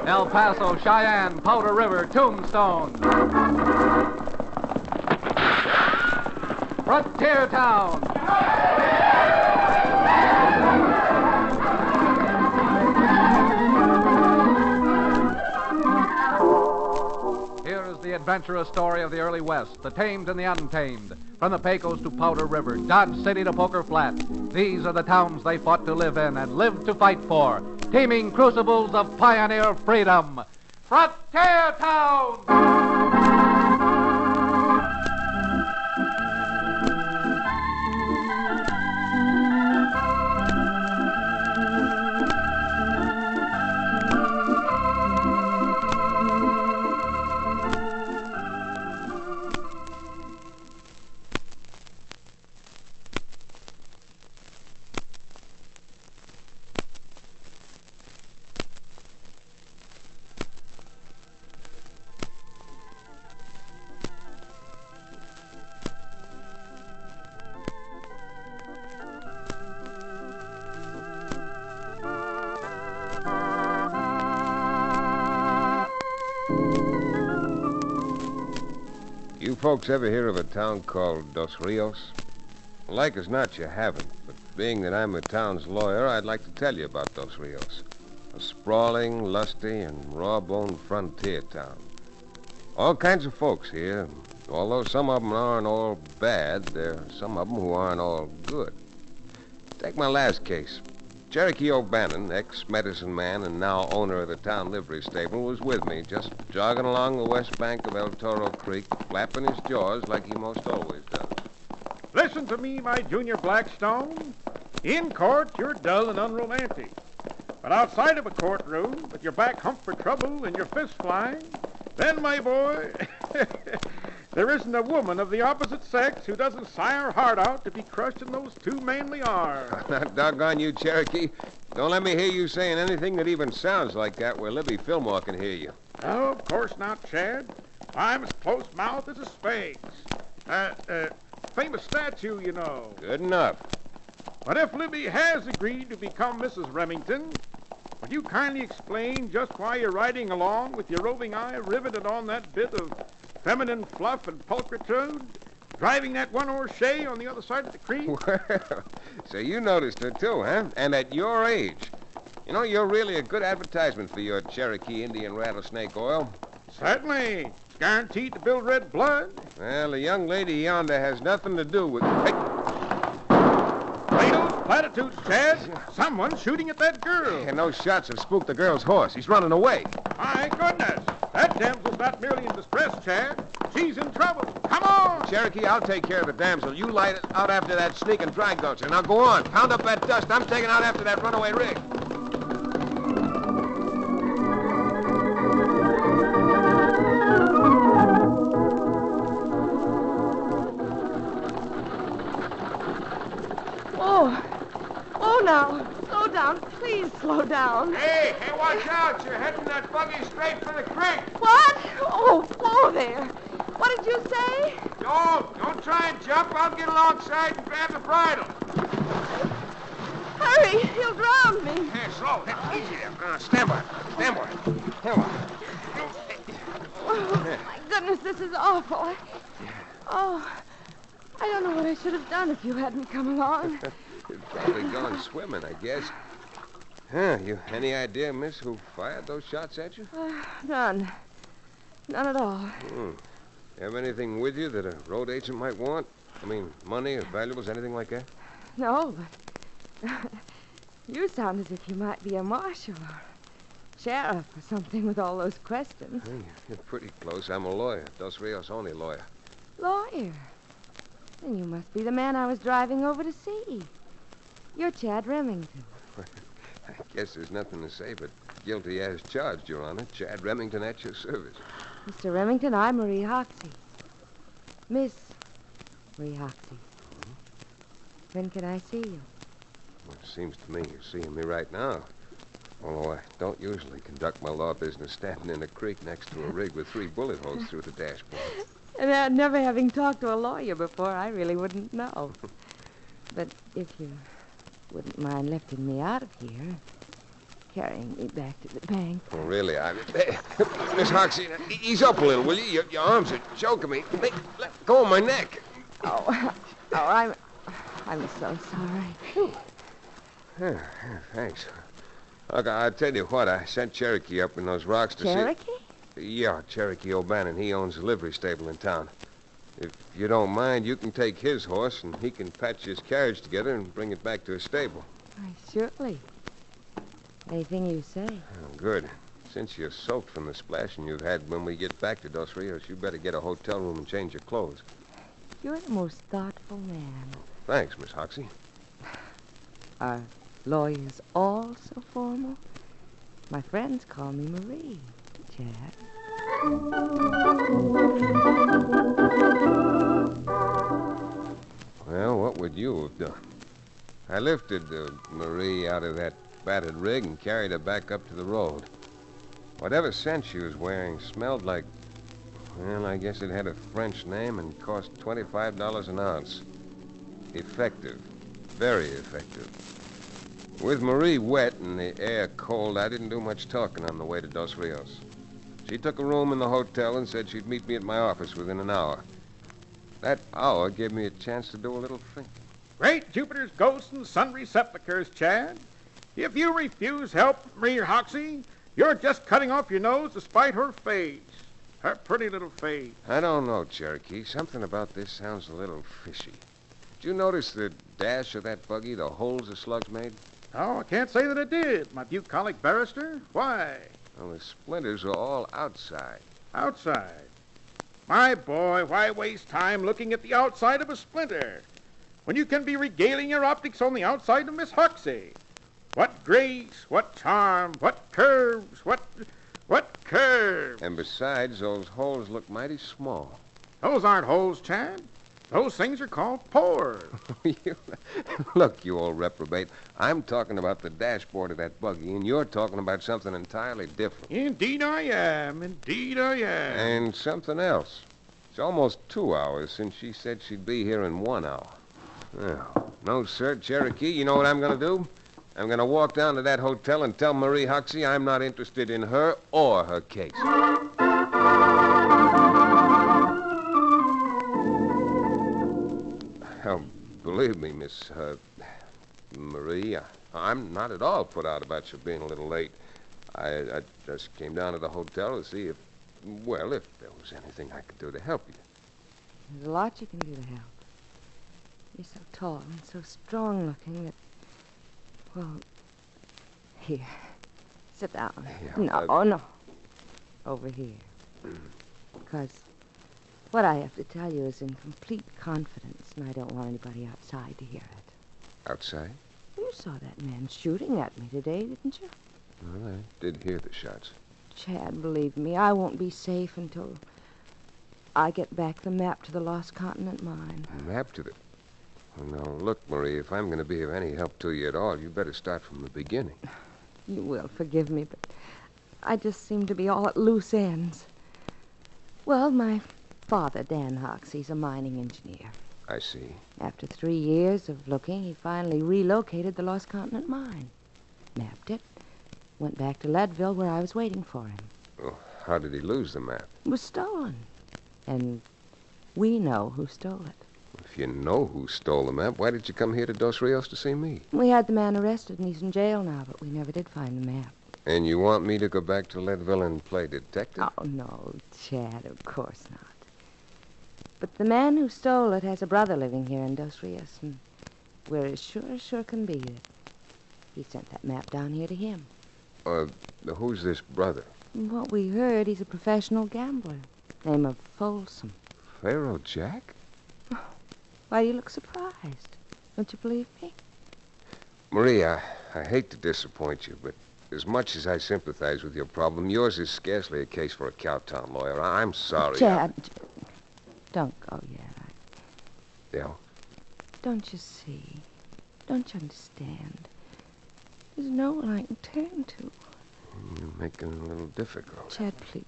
El Paso, Cheyenne, Powder River, Tombstone. Frontier Town. The adventurous story of the early West, the tamed and the untamed, from the Pecos to Powder River, Dodge City to Poker Flat. These are the towns they fought to live in and lived to fight for, teeming crucibles of pioneer freedom. Frontier Town! You folks ever hear of a town called Dos Rios? Like as not, you haven't. But being that I'm the town's lawyer, I'd like to tell you about Dos Rios. A sprawling, lusty, and raw-boned frontier town. All kinds of folks here. Although some of them aren't all bad, there are some of them who aren't all good. Take my last case. Cherokee O'Bannon, ex-medicine man and now owner of the town livery stable, was with me, just jogging along the west bank of El Toro Creek, flapping his jaws like he most always does. Listen to me, my Junior Blackstone. In court, you're dull and unromantic. But outside of a courtroom, with your back humped for trouble and your fists flying, then, my boy, there isn't a woman of the opposite sex who doesn't sigh her heart out to be crushed in those two manly arms. Now, doggone you, Cherokee. Don't let me hear you saying anything that even sounds like that where Libby Fillmore can hear you. Oh, of course not, Chad. I'm as close-mouthed as a sphinx. Famous statue, you know. Good enough. But if Libby has agreed to become Mrs. Remington, would you kindly explain just why you're riding along with your roving eye riveted on that bit of feminine fluff and pulchritude driving that one-horse shay on the other side of the creek. Well, so you noticed her too, huh? And at your age. You know, you're really a good advertisement for your Cherokee Indian rattlesnake oil. Certainly. It's guaranteed to build red blood. Well, the young lady yonder has nothing to do with... Hey! Plato's platitudes, Chad. Someone's shooting at that girl. And those shots have spooked the girl's horse. He's running away. My goodness. That damsel's not merely in distress, Chad. She's in trouble. Come on. Cherokee, I'll take care of the damsel. You light out after that sneaking dry gulcher. Now go on. Pound up that dust. I'm taking out after that runaway rig. Now, slow down. Please slow down. Hey, watch out. You're heading that buggy straight for the creek. What? Oh, whoa there. What did you say? Don't try and jump. I'll get alongside and grab the bridle. Hurry, he'll drown me. Hey, slow. Easy there. Stand by. Come on. Oh, my goodness, this is awful. I don't know what I should have done if you hadn't come along. You'd probably gone swimming, I guess. You any idea, miss, who fired those shots at you? None. None at all. Have anything with you that a road agent might want? I mean, money or valuables, anything like that? No, but you sound as if you might be a marshal or sheriff or something with all those questions. Hey, you're pretty close. I'm a lawyer. Dos Rios' only lawyer. Lawyer? Then you must be the man I was driving over to see. You're Chad Remington. I guess there's nothing to say but guilty as charged, Your Honor. Chad Remington at your service. Mr. Remington, I'm Marie Hoxie. Miss Marie Hoxie. When can I see you? Well, it seems to me you're seeing me right now. Although I don't usually conduct my law business standing in a creek next to a rig with 3 bullet holes through the dashboard. And never having talked to a lawyer before, I really wouldn't know. But if you wouldn't mind lifting me out of here, carrying me back to the bank. Oh, really? Miss Hoxie, ease up a little, will you? Your arms are choking me. Let go of my neck. I'm so sorry. Thanks. Look, I'll tell you what. I sent Cherokee up in those rocks to Cherokee? Yeah, Cherokee O'Bannon. He owns a livery stable in town. If you don't mind, you can take his horse, and he can patch his carriage together and bring it back to his stable. Why, surely. Anything you say. Oh, good. Since you're soaked from the splashing you've had when we get back to Dos Rios, you better get a hotel room and change your clothes. You're the most thoughtful man. Thanks, Miss Hoxie. Are lawyers all so formal? My friends call me Marie, Chad. Well, what would you have done? I lifted Marie out of that battered rig and carried her back up to the road. Whatever scent she was wearing smelled like... Well, I guess it had a French name and cost $25 an ounce. Effective. Very effective. With Marie wet and the air cold, I didn't do much talking on the way to Dos Rios. She took a room in the hotel and said she'd meet me at my office within an hour. That hour gave me a chance to do a little thinking. Great Jupiter's ghosts and sundry sepulchres, Chad. If you refuse help, Marie Hoxie, you're just cutting off your nose to spite her face. Her pretty little face. I don't know, Cherokee. Something about this sounds a little fishy. Did you notice the dash of that buggy, the holes the slugs made? Oh, I can't say that I did, my bucolic barrister. Why? Well, the splinters are all outside. Outside? My boy, why waste time looking at the outside of a splinter when you can be regaling your optics on the outside of Miss Hoxie? What grace, what charm, what curves, what curves. And besides, those holes look mighty small. Those aren't holes, Chad. Those things are called pores. Look, you old reprobate. I'm talking about the dashboard of that buggy, and you're talking about something entirely different. Indeed I am. Indeed I am. And something else. It's almost 2 hours since she said she'd be here in 1 hour. Well, no, sir, Cherokee, you know what I'm going to do? I'm going to walk down to that hotel and tell Marie Hoxie I'm not interested in her or her case. Believe me, Miss Marie, I'm not at all put out about you being a little late. I just came down to the hotel to see if there was anything I could do to help you. There's a lot you can do to help. You're so tall and so strong-looking that... Well, here. Sit down. Yeah, No. Over here. Because what I have to tell you is in complete confidence, and I don't want anybody outside to hear it. Outside? You saw that man shooting at me today, didn't you? Well, I did hear the shots. Chad, believe me, I won't be safe until I get back the map to the Lost Continent mine. Map to the... Well, now, look, Marie, if I'm going to be of any help to you at all, you better start from the beginning. You will forgive me, but I just seem to be all at loose ends. Well, my father, Dan Hoxie's a mining engineer. I see. After 3 years of looking, he finally relocated the Lost Continent mine. Mapped it. Went back to Leadville where I was waiting for him. Oh, how did he lose the map? It was stolen. And we know who stole it. If you know who stole the map, why did you come here to Dos Rios to see me? We had the man arrested and he's in jail now, but we never did find the map. And you want me to go back to Leadville and play detective? Oh, no, Chad, of course not. But the man who stole it has a brother living here in Dos Rios, and we're as sure can be that he sent that map down here to him. Who's this brother? What we heard, he's a professional gambler. Name of Folsom. Pharaoh Jack? Why do you look surprised? Don't you believe me? Maria, I hate to disappoint you, but as much as I sympathize with your problem, yours is scarcely a case for a Cowtown lawyer. I'm sorry. Chad, don't go yet. Yeah? Don't you see? Don't you understand? There's no one I can turn to. You're making it a little difficult. Chad, please.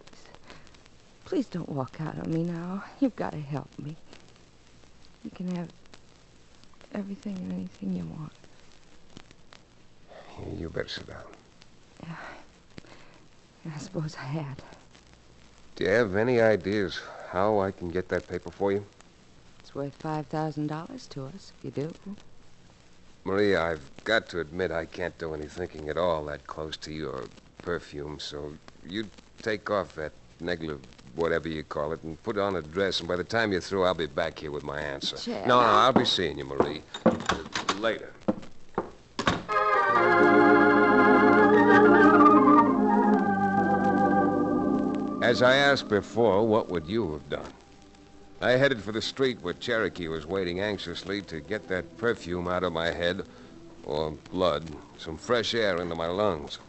Please don't walk out on me now. You've got to help me. You can have everything and anything you want. You better sit down. Yeah, I suppose I had. Do you have any ideas how I can get that paper for you? It's worth $5,000 to us, if you do. Maria, I've got to admit I can't do any thinking at all that close to your perfume, so you take off that negative, whatever you call it, and put on a dress, and by the time you're through, I'll be back here with my answer. Chad. No, I'll be seeing you, Marie. Later. As I asked before, what would you have done? I headed for the street where Cherokee was waiting anxiously to get that perfume out of my head, or blood, some fresh air into my lungs.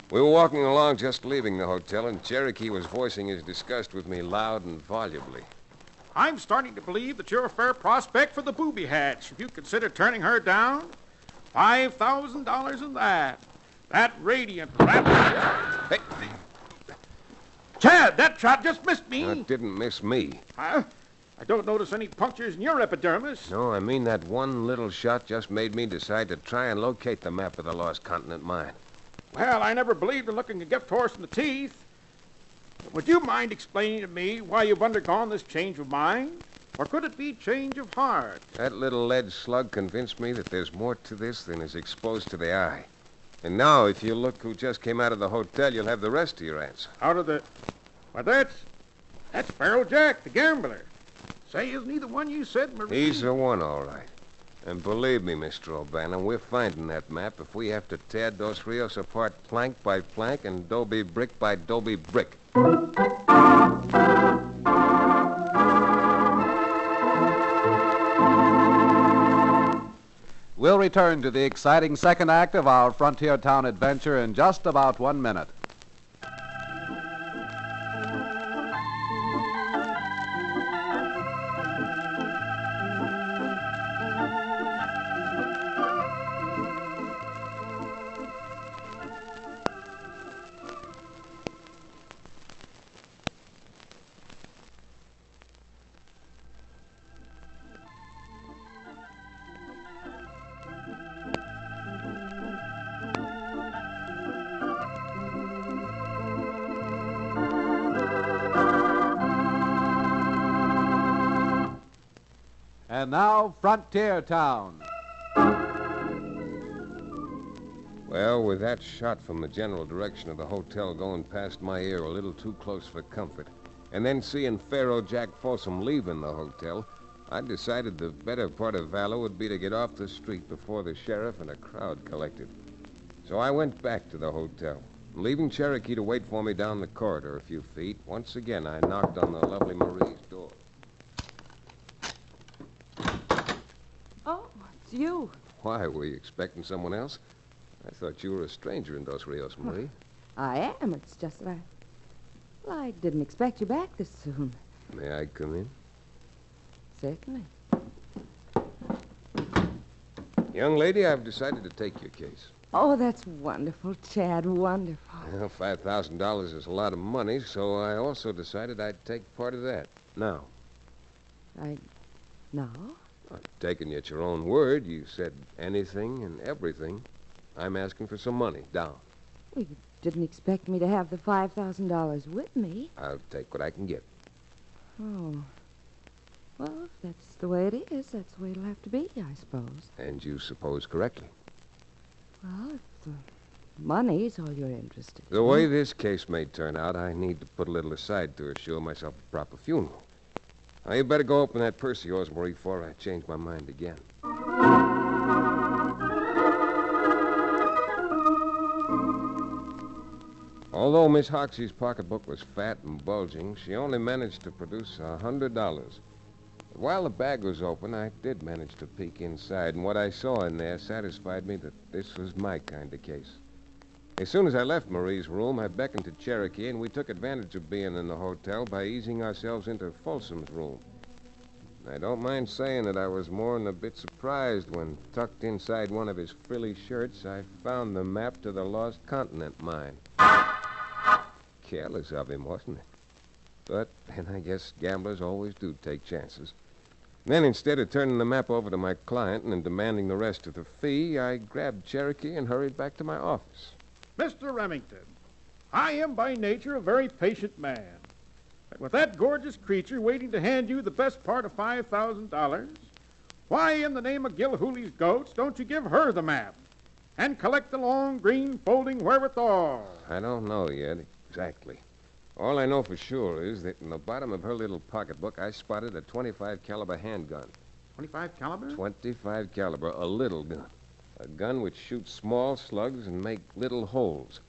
We were walking along just leaving the hotel, and Cherokee was voicing his disgust with me loud and volubly. I'm starting to believe that you're a fair prospect for the booby hatch. If you consider turning her down, $5,000 in that. That radiant... Hey! Chad, that shot just missed me. It didn't miss me. Huh? I don't notice any punctures in your epidermis. No, I mean that one little shot just made me decide to try and locate the map of the Lost Continent mine. Well, I never believed in looking a gift horse in the teeth. But would you mind explaining to me why you've undergone this change of mind? Or could it be change of heart? That little lead slug convinced me that there's more to this than is exposed to the eye. And now, if you look who just came out of the hotel, you'll have the rest of your answer. Out of the... Why, that's Pharaoh Jack, the gambler. Say, isn't he the one you said, Marie? He's the one, all right. And believe me, Mr. O'Bannon, we're finding that map if we have to tear Dos Rios apart plank by plank and dobe brick by dobe brick. We'll return to the exciting second act of our frontier town adventure in just about 1 minute. And now, Frontier Town. Well, with that shot from the general direction of the hotel going past my ear a little too close for comfort, and then seeing Pharaoh Jack Folsom leaving the hotel, I decided the better part of valor would be to get off the street before the sheriff and a crowd collected. So I went back to the hotel. Leaving Cherokee to wait for me down the corridor a few feet, once again I knocked on the lovely Marie's door. Oh, it's you. Why, were you expecting someone else? I thought you were a stranger in Dos Rios, Marie. I am. It's just that I didn't expect you back this soon. May I come in? Certainly. Young lady, I've decided to take your case. Oh, that's wonderful, Chad. Wonderful. Well, $5,000 is a lot of money, so I also decided I'd take part of that. Now. No? I've taken you at your own word. You said anything and everything. I'm asking for some money, down. Well, you didn't expect me to have the $5,000 with me. I'll take what I can get. Oh. Well, if that's the way it is, that's the way it'll have to be, I suppose. And you suppose correctly. Well, if the money's all you're interested in. The way this case may turn out, I need to put a little aside to assure myself a proper funeral. Now, you better go open that purse of yours, Marie, before I change my mind again. Although Miss Hoxie's pocketbook was fat and bulging, she only managed to produce $100. But while the bag was open, I did manage to peek inside, and what I saw in there satisfied me that this was my kind of case. As soon as I left Marie's room, I beckoned to Cherokee, and we took advantage of being in the hotel by easing ourselves into Folsom's room. I don't mind saying that I was more than a bit surprised when, tucked inside one of his frilly shirts, I found the map to the Lost Continent mine. Careless of him, wasn't it? But then I guess gamblers always do take chances. Then, instead of turning the map over to my client and demanding the rest of the fee, I grabbed Cherokee and hurried back to my office. Mr. Remington, I am by nature a very patient man. But with that gorgeous creature waiting to hand you the best part of $5,000, why in the name of Gilhooly's goats don't you give her the map and collect the long, green, folding wherewithal? I don't know yet exactly. All I know for sure is that in the bottom of her little pocketbook, I spotted a .25 caliber handgun. 25 caliber? 25 caliber, a little gun. A gun which shoots small slugs and make little holes.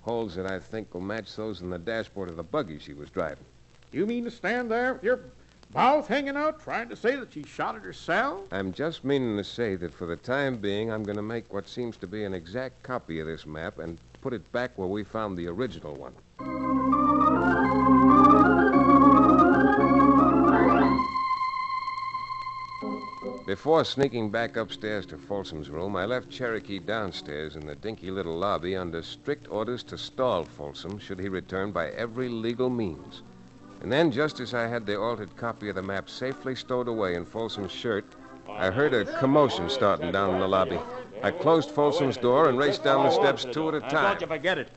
Holes that I think will match those in the dashboard of the buggy she was driving. You mean to stand there with your mouth hanging out trying to say that she shot it herself? I'm just meaning to say that for the time being, I'm going to make what seems to be an exact copy of this map and put it back where we found the original one. Before sneaking back upstairs to Folsom's room, I left Cherokee downstairs in the dinky little lobby under strict orders to stall Folsom should he return by every legal means. And then, just as I had the altered copy of the map safely stowed away in Folsom's shirt, I heard a commotion starting down in the lobby. I closed Folsom's door and raced down the steps two at a time. Don't you forget it.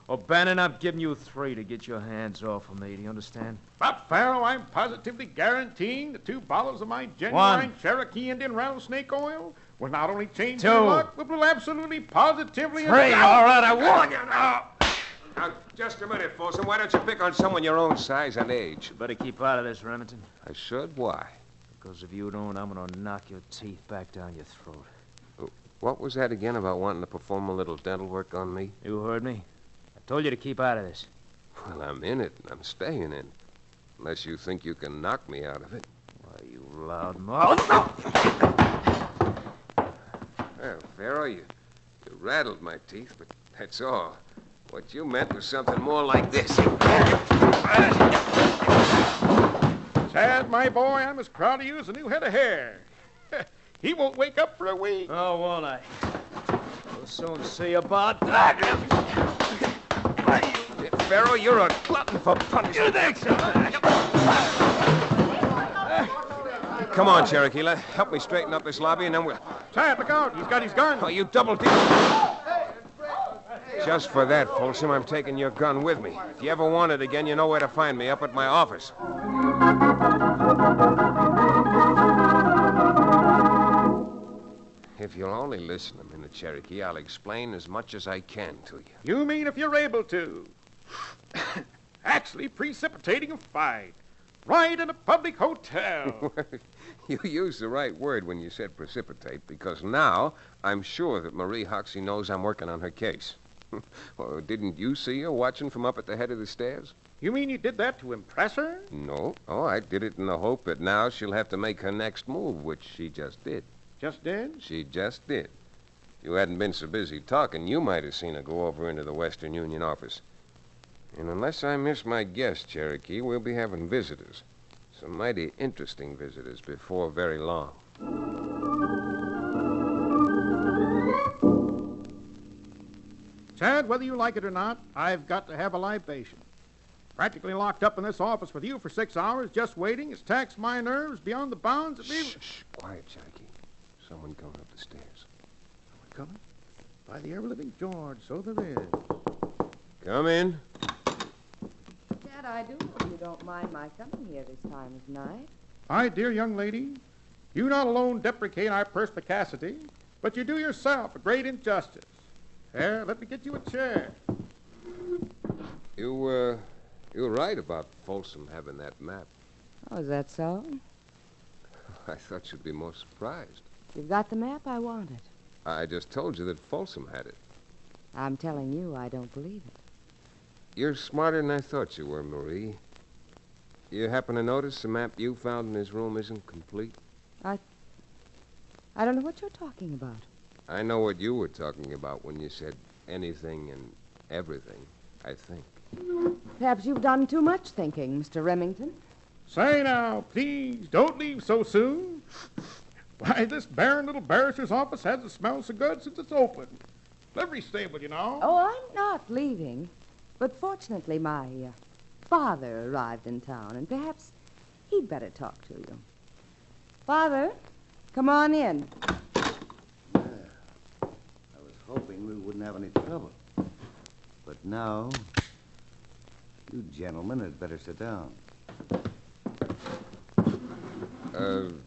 O'Bannon, I'm giving you 3 to get your hands off of me. Do you understand? But, Pharaoh, I'm positively guaranteeing the 2 bottles of my genuine 1. Cherokee Indian rattlesnake oil will not only change 2. your luck, but will absolutely, positively... 3, all right, I warn you. Now, just a minute, Folsom. Why don't you pick on someone your own size and age? You better keep out of this, Remington. I should? Why? Because if you don't, I'm going to knock your teeth back down your throat. What was that again about wanting to perform a little dental work on me? You heard me. I told you to keep out of this. Well, I'm in it, and I'm staying in. Unless you think you can knock me out of it. Why, you loud mouth. Well, Pharaoh, you rattled my teeth, but that's all. What you meant was something more like this. Chad, my boy, I'm as proud of you as a new head of hair. He won't wake up for a week. Oh, won't I? We'll soon see about that. Pharaoh, you're a glutton for punishment. You think so? Come on, Cherokee. Help me straighten up this lobby, and then we'll... Chad, look out. He's got his gun. Oh, you double deal. Just for that, Folsom, I'm taking your gun with me. If you ever want it again, you know where to find me, up at my office. If you'll only listen a minute, Cherokee, I'll explain as much as I can to you. You mean if you're able to? Actually precipitating a fight. Right in a public hotel. You used the right word when you said precipitate, because now I'm sure that Marie Hoxie knows I'm working on her case. Well, didn't you see her watching from up at the head of the stairs? You mean you did that to impress her? No. Oh, I did it in the hope that now she'll have to make her next move, which she just did. Just did? She just did. You hadn't been so busy talking, you might have seen her go over into the Western Union office. And unless I miss my guess, Cherokee, we'll be having visitors. Some mighty interesting visitors before very long. Chad, whether you like it or not, I've got to have a libation. Practically locked up in this office with you for 6 hours, just waiting, has taxed my nerves beyond the bounds of even... Shh, quiet, Cherokee. Someone coming up the stairs. Someone coming? By the ever-living George, so there is. Come in. Dad, I do hope you don't mind my coming here this time of night. My dear young lady, you not alone deprecate our perspicacity, but you do yourself a great injustice. Here, let me get you a chair. You were right about Folsom having that map. Oh, is that so? I thought you'd be more surprised. You've got the map I wanted. I just told you that Folsom had it. I'm telling you, I don't believe it. You're smarter than I thought you were, Marie. You happen to notice the map you found in his room isn't complete? I don't know what you're talking about. I know what you were talking about when you said anything and everything, I think. Perhaps you've done too much thinking, Mr. Remington. Say now, please, don't leave so soon. Why, this barren little barrister's office hasn't smelled so good since it's opened. Livery stable, you know. Oh, I'm not leaving. But fortunately, my father arrived in town, and perhaps he'd better talk to you. Father, come on in. I was hoping we wouldn't have any trouble. But now, you gentlemen had better sit down.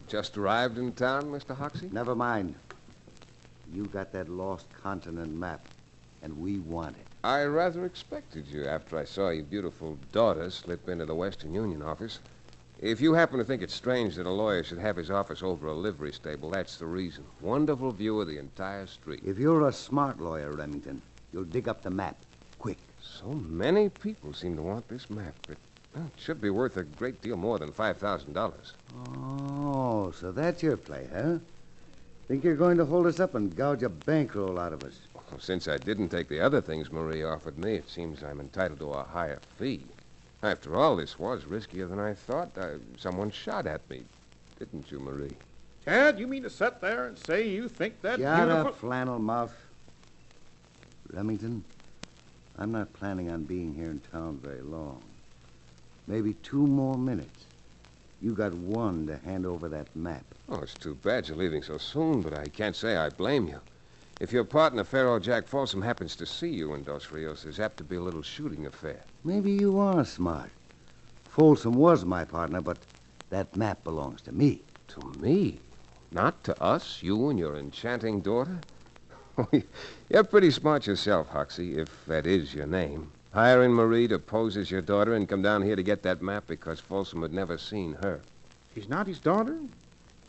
Just arrived in town, Mr. Hoxie? Never mind. You got that lost continent map, and we want it. I rather expected you after I saw your beautiful daughter slip into the Western Union office. If you happen to think it's strange that a lawyer should have his office over a livery stable, that's the reason. Wonderful view of the entire street. If you're a smart lawyer, Remington, you'll dig up the map. Quick. So many people seem to want this map. It should be worth a great deal more than $5,000. Oh, so that's your play, huh? Think you're going to hold us up and gouge a bankroll out of us? Well, since I didn't take the other things Marie offered me, it seems I'm entitled to a higher fee. After all, this was riskier than I thought. Someone shot at me, didn't you, Marie? Chad, you mean to sit there and say you think that Shut beautiful... up, flannel mouth. Remington, I'm not planning on being here in town very long. Maybe 2 more minutes. You got one to hand over that map. Oh, it's too bad you're leaving so soon, but I can't say I blame you. If your partner, Pharaoh Jack Folsom, happens to see you in Dos Rios, there's apt to be a little shooting affair. Maybe you are smart. Folsom was my partner, but that map belongs to me. To me? Not to us? You and your enchanting daughter? You're pretty smart yourself, Hoxie, if that is your name. Hiring Marie to pose as your daughter and come down here to get that map because Folsom had never seen her. She's not his daughter?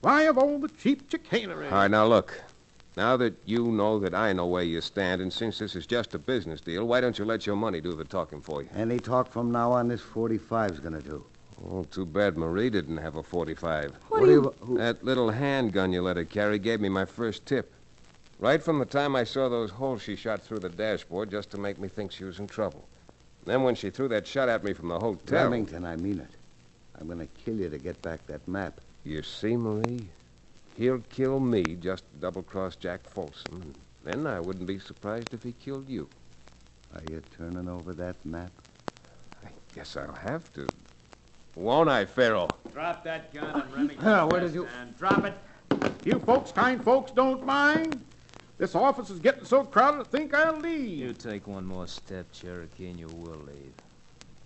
Why, of all the cheap chicanery? All right, now look. Now that you know that I know where you stand, and since this is just a business deal, why don't you let your money do the talking for you? Any talk from now on, this 45's gonna do. Oh, too bad Marie didn't have a 45. What do you... That little handgun you let her carry gave me my first tip. Right from the time I saw those holes she shot through the dashboard just to make me think she was in trouble. Then when she threw that shot at me from the hotel... Remington, I mean it. I'm gonna kill you to get back that map. You see, Marie? He'll kill me just to double-cross Jack Folsom, and then I wouldn't be surprised if he killed you. Are you turning over that map? I guess I'll have to. Won't I, Pharaoh? Drop that gun and Remington. Where did you... And drop it. You folks, kind folks, don't mind. This office is getting so crowded, I think I'll leave. You take one more step, Cherokee, and you will leave.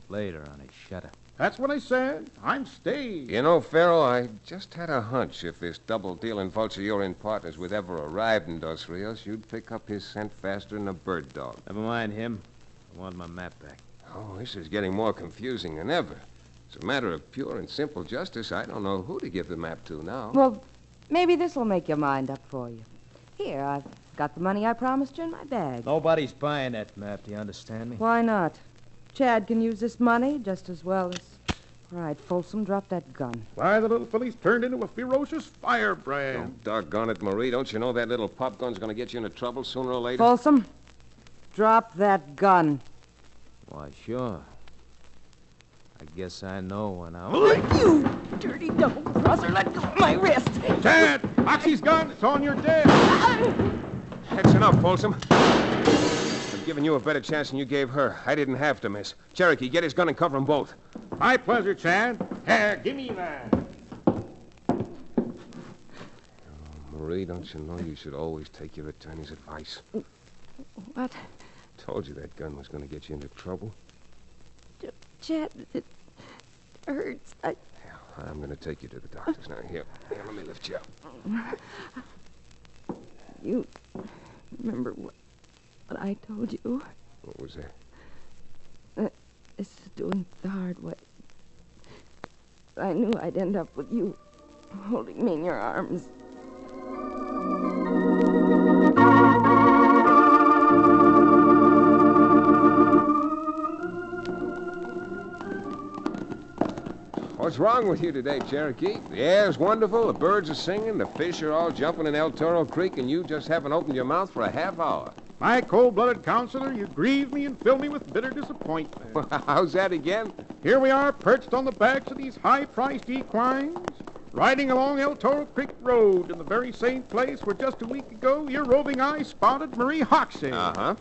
Later, honey. Shut up. That's what I said. I'm staying. You know, Farrell, I just had a hunch if this double-dealing vulture you're in partners with ever arrived in Dos Rios, you'd pick up his scent faster than a bird dog. Never mind him. I want my map back. Oh, this is getting more confusing than ever. It's a matter of pure and simple justice. I don't know who to give the map to now. Well, maybe this will make your mind up for you. Here, I've got the money I promised you in my bag. Nobody's buying that map, do you understand me? Why not? Chad can use this money just as well as... All right, Folsom, drop that gun. Why, the little filly's turned into a ferocious firebrand. Oh, doggone it, Marie. Don't you know that little pop gun's going to get you into trouble sooner or later? Folsom, drop that gun. Why, sure. I guess I know when I... You dirty double-crosser, let go of my wrist. Chad, Oxy's gun. It's on your desk. That's enough, Folsom. I've given you a better chance than you gave her. I didn't have to miss. Cherokee, get his gun and cover them both. My pleasure, Chad. Here, give me that. Oh, Marie, don't you know you should always take your attorney's advice? What? Told you that gun was going to get you into trouble. Chad, it hurts. I'm going to take you to the doctor's now. Here, let me lift you up. You remember what I told you? What was that? This is doing it the hard way. I knew I'd end up with you holding me in your arms. What's wrong with you today, Cherokee? The air's wonderful, the birds are singing, the fish are all jumping in El Toro Creek, and you just haven't opened your mouth for a half hour. My cold-blooded counselor, you grieve me and fill me with bitter disappointment. How's that again? Here we are, perched on the backs of these high-priced equines, riding along El Toro Creek Road in the very same place where just a week ago your roving eye spotted Marie Hoxie. Uh-huh.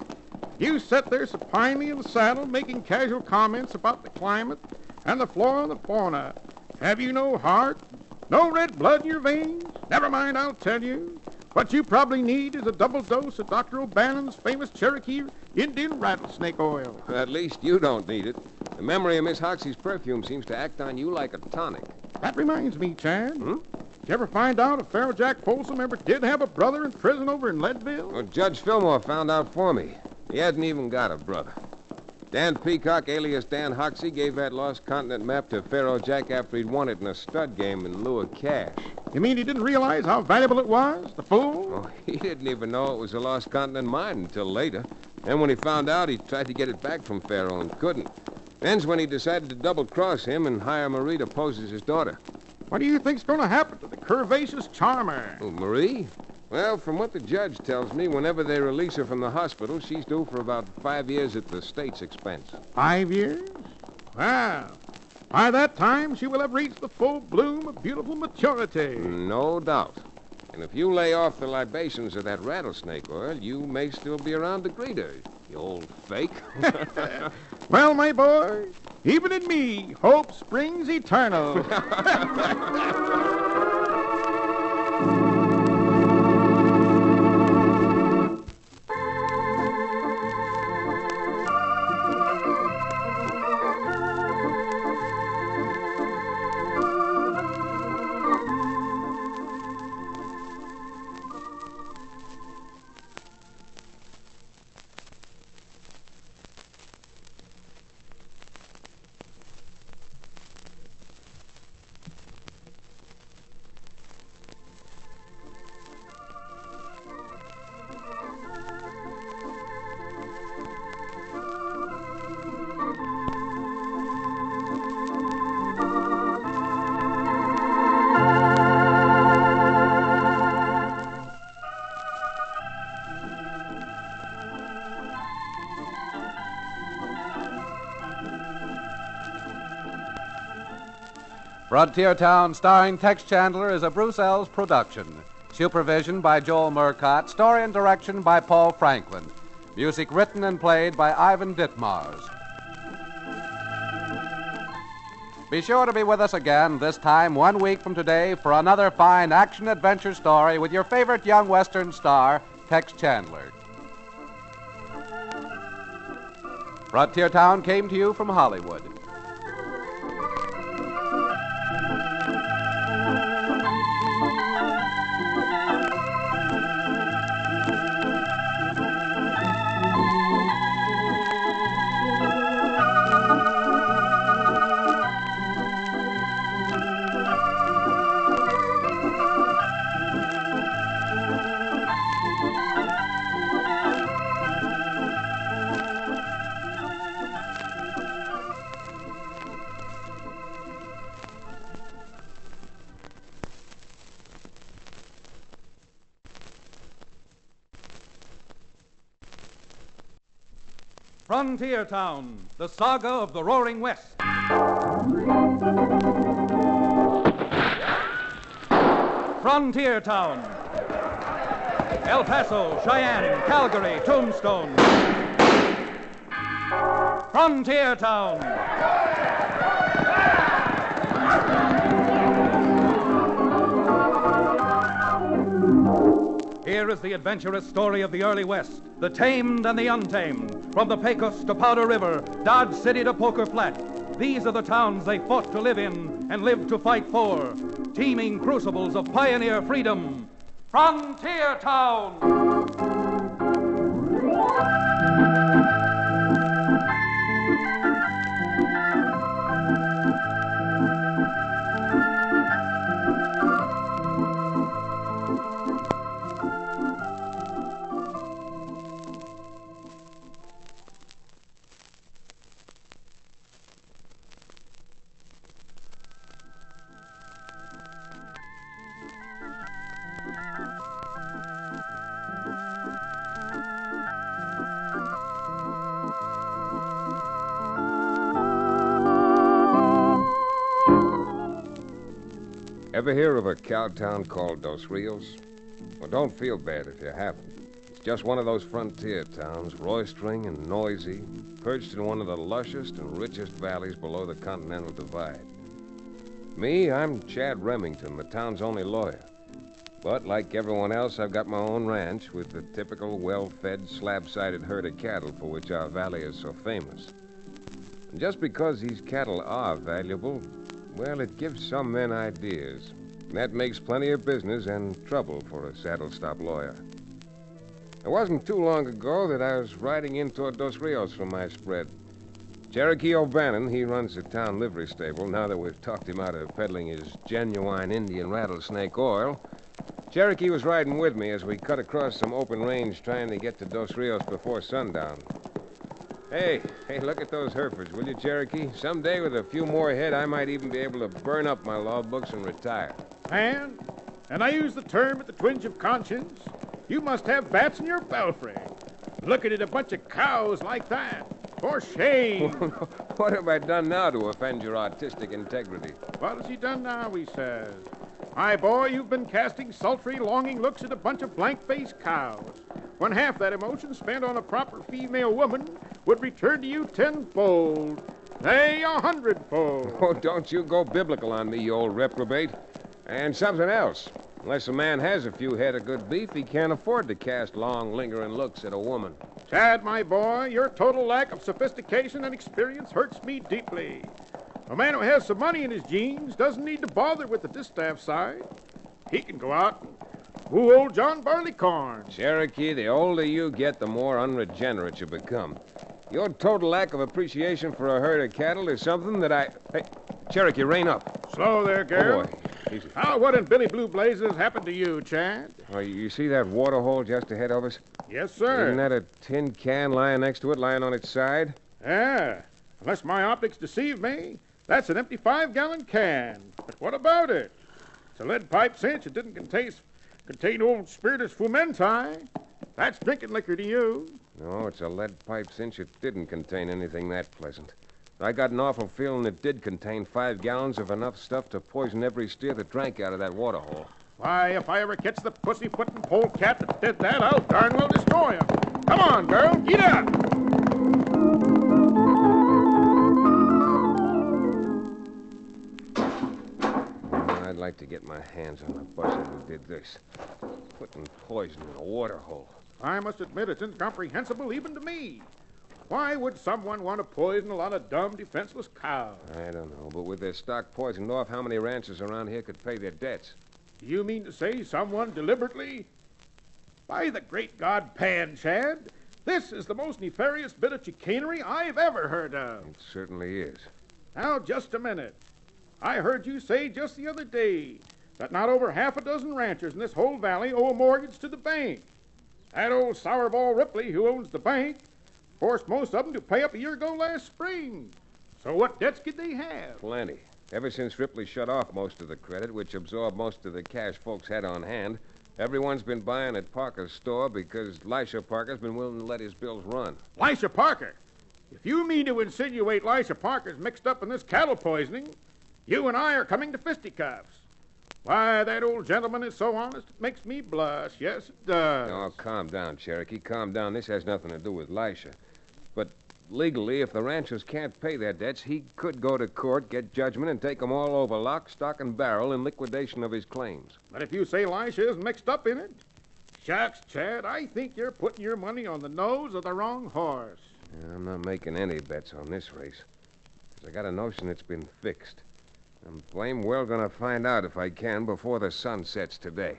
You sat there supinely in the saddle, making casual comments about the climate and the flora and the fauna. Have you no heart? No red blood in your veins? Never mind, I'll tell you. What you probably need is a double dose of Dr. O'Bannon's famous Cherokee Indian rattlesnake oil. At least you don't need it. The memory of Miss Hoxie's perfume seems to act on you like a tonic. That reminds me, Chad. Did you ever find out if Pharaoh Jack Folsom ever did have a brother in prison over in Leadville? Well, Judge Fillmore found out for me. He hasn't even got a brother. Dan Peacock, alias Dan Hoxie, gave that lost continent map to Pharaoh Jack after he'd won it in a stud game in lieu of cash. You mean he didn't realize how valuable it was, the fool? Oh, he didn't even know it was a lost continent mine until later. Then when he found out, he tried to get it back from Pharaoh and couldn't. Then's when he decided to double-cross him and hire Marie to pose as his daughter. What do you think's going to happen to the curvaceous charmer? Oh, Marie? Well, from what the judge tells me, whenever they release her from the hospital, she's due for about 5 years at the state's expense. 5 years? Well, by that time, she will have reached the full bloom of beautiful maturity. No doubt. And if you lay off the libations of that rattlesnake oil, you may still be around to greet her, you old fake. Well, my boy, even in me, hope springs eternal. Frontier Town, starring Tex Chandler, is a Bruce Ells production. Supervision by Joel Murcott. Story and direction by Paul Franklin. Music written and played by Ivan Ditmars. Be sure to be with us again, this time 1 week from today, for another fine action-adventure story with your favorite young Western star, Tex Chandler. Frontier Town came to you from Hollywood. Frontier Town, the saga of the Roaring West. Frontier Town. El Paso, Cheyenne, Calgary, Tombstone. Frontier Town. Here is the adventurous story of the early West, the tamed and the untamed, from the Pecos to Powder River, Dodge City to Poker Flat. These are the towns they fought to live in and lived to fight for, teeming crucibles of pioneer freedom. Frontier Town! Ever hear of a cow town called Dos Rios? Well, don't feel bad if you haven't. It's just one of those frontier towns, roistering and noisy, perched in one of the lushest and richest valleys below the Continental Divide. Me, I'm Chad Remington, the town's only lawyer. But like everyone else, I've got my own ranch with the typical well-fed, slab-sided herd of cattle for which our valley is so famous. And just because these cattle are valuable, well, it gives some men ideas. And that makes plenty of business and trouble for a saddle-stop lawyer. It wasn't too long ago that I was riding in toward Dos Rios from my spread. Cherokee O'Bannon, he runs the town livery stable. Now that we've talked him out of peddling his genuine Indian rattlesnake oil, Cherokee was riding with me as we cut across some open range trying to get to Dos Rios before sundown. Hey, look at those Herefords, will you, Cherokee? Someday, with a few more head, I might even be able to burn up my law books and retire. And I use the term with the twinge of conscience, you must have bats in your belfry. Looking at a bunch of cows like that. For shame. What have I done now to offend your artistic integrity? What has he done now, he says? My boy, you've been casting sultry, longing looks at a bunch of blank-faced cows, when half that emotion spent on a proper female woman would return to you tenfold, nay, 100-fold. Oh, don't you go biblical on me, you old reprobate. And something else. Unless a man has a few head of good beef, he can't afford to cast long, lingering looks at a woman. Chad, my boy, your total lack of sophistication and experience hurts me deeply. A man who has some money in his jeans doesn't need to bother with the distaff side. He can go out and woo old John Barleycorn. Cherokee, the older you get, the more unregenerate you become. Your total lack of appreciation for a herd of cattle is something that I... Hey, Cherokee, rein up. Slow there, girl. Oh, boy. Easy. What in Billy Blue Blazes happened to you, Chad? Oh, you see that waterhole just ahead of us? Yes, sir. Isn't that a tin can lying next to it, lying on its side? Yeah. Unless my optics deceive me, that's an empty 5-gallon can. But what about it? It's a lead pipe cinch. It didn't contain old spiritus fumenti. That's drinking liquor to you. No, it's a lead pipe cinch. It didn't contain anything that pleasant. I got an awful feeling it did contain 5 gallons of enough stuff to poison every steer that drank out of that waterhole. Why, if I ever catch the pussyfooting polecat that did that, I'll darn well destroy him. Come on, girl, get up! I'd like to get my hands on the buzzard who did this. Putting poison in a waterhole. I must admit it's incomprehensible even to me. Why would someone want to poison a lot of dumb, defenseless cows? I don't know, but with their stock poisoned off, how many ranchers around here could pay their debts? Do you mean to say someone deliberately? By the great God Pan, Chad, this is the most nefarious bit of chicanery I've ever heard of. It certainly is. Now, just a minute. I heard you say just the other day that not over half a dozen ranchers in this whole valley owe a mortgage to the bank. That old sourball Ripley, who owns the bank, forced most of them to pay up a year ago last spring. So what debts could they have? Plenty. Ever since Ripley shut off most of the credit, which absorbed most of the cash folks had on hand, everyone's been buying at Parker's store because Lisha Parker's been willing to let his bills run. Lisha Parker? If you mean to insinuate Lisha Parker's mixed up in this cattle poisoning, you and I are coming to fisticuffs. Why, that old gentleman is so honest, it makes me blush. Yes, it does. Oh, calm down, Cherokee. Calm down. This has nothing to do with Lisha. But legally, if the ranchers can't pay their debts, he could go to court, get judgment, and take them all over lock, stock, and barrel in liquidation of his claims. But if you say Lisha is mixed up in it, shucks, Chad, I think you're putting your money on the nose of the wrong horse. Yeah, I'm not making any bets on this race. 'Cause I got a notion it's been fixed. I'm blame well gonna find out if I can before the sun sets today.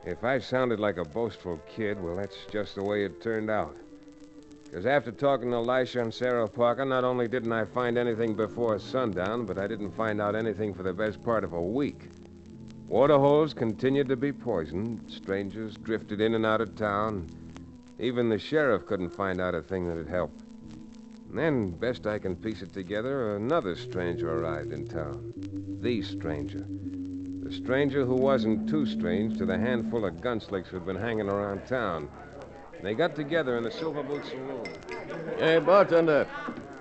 If I sounded like a boastful kid, well, that's just the way it turned out. Because after talking to Lisha and Sarah Parker, not only didn't I find anything before sundown, but I didn't find out anything for the best part of a week. Waterholes continued to be poisoned. Strangers drifted in and out of town. Even the sheriff couldn't find out a thing that'd help. And then, best I can piece it together, another stranger arrived in town. The stranger. The stranger who wasn't too strange to the handful of gunslicks who'd been hanging around town. They got together in the Silver Boot Saloon. Hey, bartender,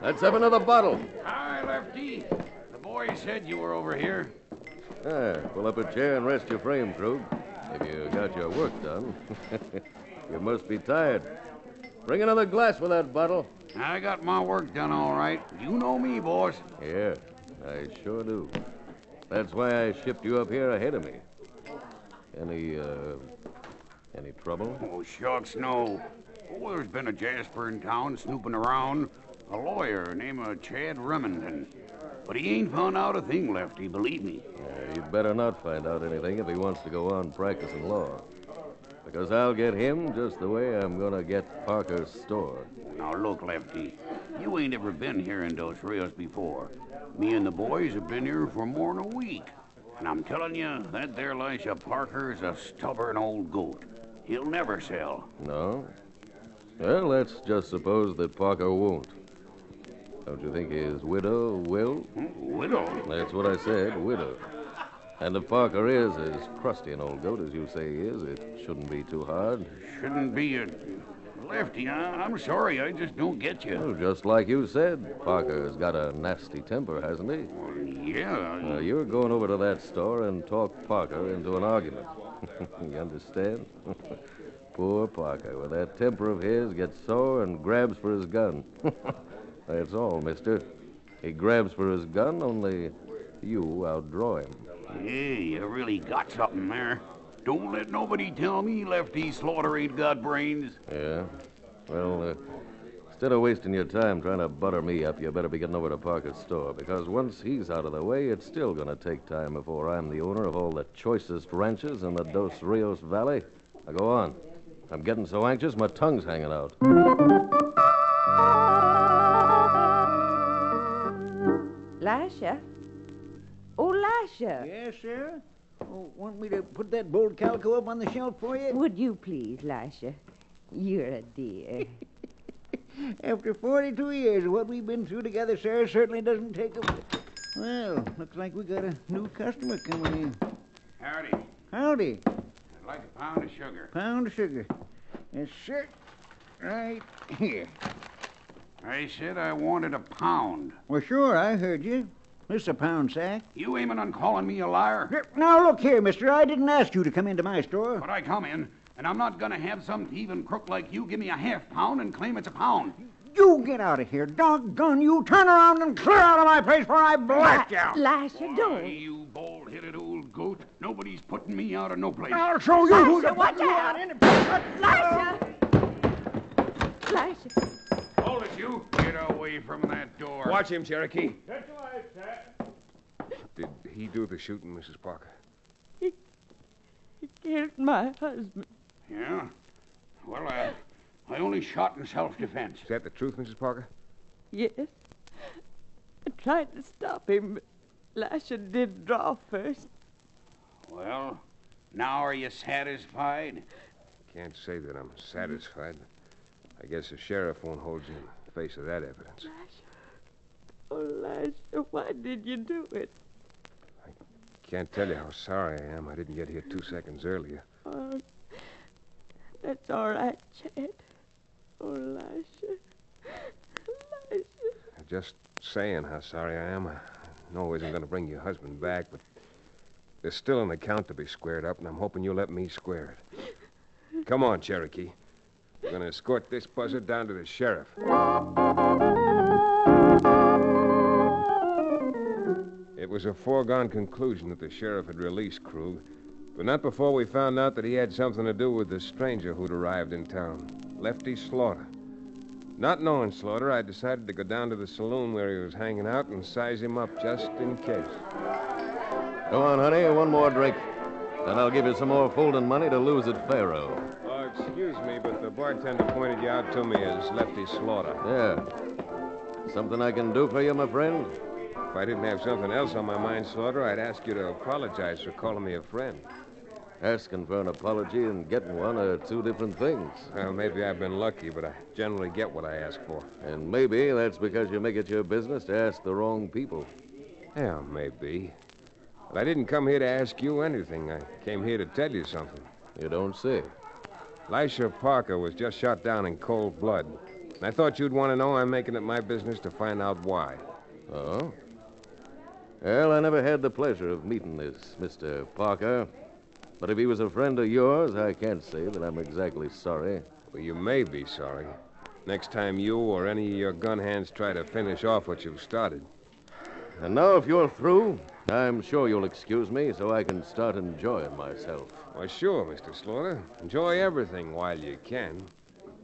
let's have another bottle. Hi, Lefty. The boy said you were over here. Pull up a chair and rest your frame, Krug. If you got your work done. You must be tired. Bring another glass for that bottle. I got my work done all right. You know me, boss. Yeah, I sure do. That's why I shipped you up here ahead of me. Any trouble? Oh, shucks, no. Oh, there's been a Jasper in town snooping around. A lawyer named Chad Remington. But he ain't found out a thing, Lefty, believe me. He'd better not find out anything if he wants to go on practicing law. Because I'll get him just the way I'm going to get Parker's store. Now, look, Lefty, you ain't ever been here in Dos Rios before. Me and the boys have been here for more than a week. And I'm telling you, that there Lisha Parker is a stubborn old goat. He'll never sell. No? Well, let's just suppose that Parker won't. Don't you think his widow will? Widow? That's what I said, widow. And if Parker is as crusty an old goat as you say he is, it shouldn't be too hard. Shouldn't be a... Lefty, I'm sorry, I just don't get you. Well, just like you said, Parker's got a nasty temper, hasn't he? Well, yeah. You're going over to that store and talk Parker into an argument. You understand? Poor Parker, with that temper of his, gets sore and grabs for his gun. That's all, mister. He grabs for his gun, only you outdraw him. Hey, you really got something there. Don't let nobody tell me Lefty Slaughter ain't got brains. Yeah? Well, instead of wasting your time trying to butter me up, you better be getting over to Parker's store, because once he's out of the way, it's still going to take time before I'm the owner of all the choicest ranches in the Dos Rios Valley. Now, go on. I'm getting so anxious, my tongue's hanging out. Lisha? Oh, Lisha. Yes, sir? Oh, want me to put that bold calico up on the shelf for you? Would you please, Lisha? You're a dear. After 42 years of what we've been through together, sir, certainly doesn't take a... Well, looks like we got a new customer coming in. Howdy. Howdy. I'd like a pound of sugar. Pound of sugar. Yes, sir. Right here. I said I wanted a pound. Well, sure, I heard you. This is a pound sack. You aiming on calling me a liar? Now, look here, mister. I didn't ask you to come into my store. But I come in, and I'm not going to have some thieving crook like you give me a half pound and claim it's a pound. You get out of here. Doggone you. Turn around and clear out of my place before I blast you. Lisha, don't. Why, you bald-headed old goat. Nobody's putting me out of no place. I'll show you who to watch out. Lisha! Lisha. Hold it, you. Get away from that door. Watch him, Cherokee. That's alive, Chad. Did he do the shooting, Mrs. Parker? He killed my husband. Yeah? Well, I only shot in self-defense. Is that the truth, Mrs. Parker? Yes. I tried to stop him, but Lisha did draw first. Well, now are you satisfied? Can't say that I'm satisfied. I guess the sheriff won't hold you in the face of that evidence. Oh, Lisha, why did you do it? Can't tell you how sorry I am I didn't get here 2 seconds earlier. That's all right, Chad. Oh, Elisha. Elisha. Just saying how sorry I am. I know it isn't going to bring your husband back, but there's still an account to be squared up, and I'm hoping you'll let me square it. Come on, Cherokee. We're going to escort this buzzard down to the sheriff. It was a foregone conclusion that the sheriff had released Krug, but not before we found out that he had something to do with the stranger who'd arrived in town, Lefty Slaughter. Not knowing Slaughter, I decided to go down to the saloon where he was hanging out and size him up just in case. Go on, honey, one more drink. Then I'll give you some more folding money to lose at Faro. Oh, excuse me, but the bartender pointed you out to me as Lefty Slaughter. Yeah. Something I can do for you, my friend? If I didn't have something else on my mind, Slaughter, I'd ask you to apologize for calling me a friend. Asking for an apology and getting one are two different things. Well, maybe I've been lucky, but I generally get what I ask for. And maybe that's because you make it your business to ask the wrong people. Yeah, maybe. But I didn't come here to ask you anything. I came here to tell you something. You don't say. Elisha Parker was just shot down in cold blood. And I thought you'd want to know. I'm making it my business to find out why. Oh? Well, I never had the pleasure of meeting this Mr. Parker. But if he was a friend of yours, I can't say that I'm exactly sorry. Well, you may be sorry. Next time you or any of your gun hands try to finish off what you've started. And now, if you're through, I'm sure you'll excuse me so I can start enjoying myself. Well, sure, Mr. Slaughter. Enjoy everything while you can.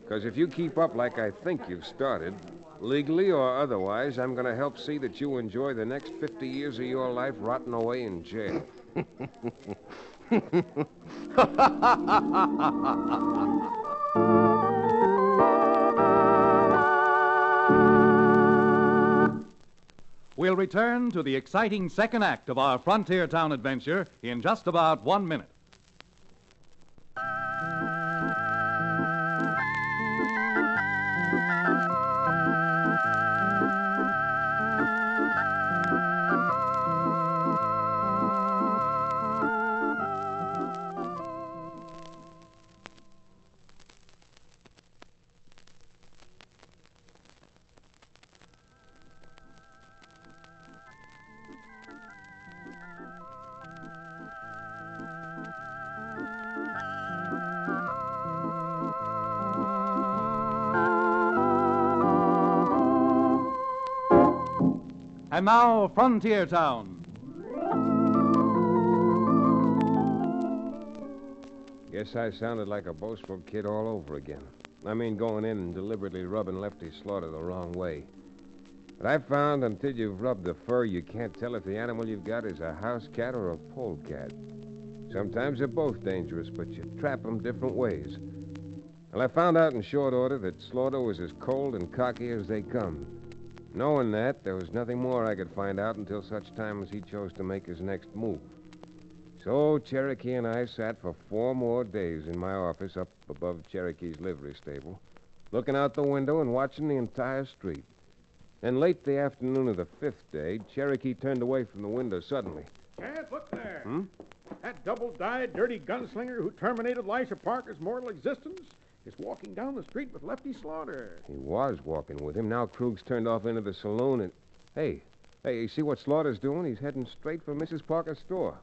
Because if you keep up like I think you've started, legally or otherwise, I'm going to help see that you enjoy the next 50 years of your life rotting away in jail. We'll return to the exciting second act of our frontier town adventure in just about 1 minute. And now, Frontier Town. Guess I sounded like a boastful kid all over again. I mean, going in and deliberately rubbing Lefty Slaughter the wrong way. But I've found until you've rubbed the fur, you can't tell if the animal you've got is a house cat or a polecat. Sometimes they're both dangerous, but you trap them different ways. Well, I found out in short order that Slaughter was as cold and cocky as they come. Knowing that, there was nothing more I could find out until such time as he chose to make his next move. So Cherokee and I sat for 4 more days in my office up above Cherokee's livery stable, looking out the window and watching the entire street. Then late the afternoon of the 5th day, Cherokee turned away from the window suddenly. Chad, look there. That double-dyed, dirty gunslinger who terminated Elisha Parker's mortal existence is walking down the street with Lefty Slaughter. He was walking with him. Now Krug's turned off into the saloon and... Hey, you see what Slaughter's doing? He's heading straight for Mrs. Parker's store.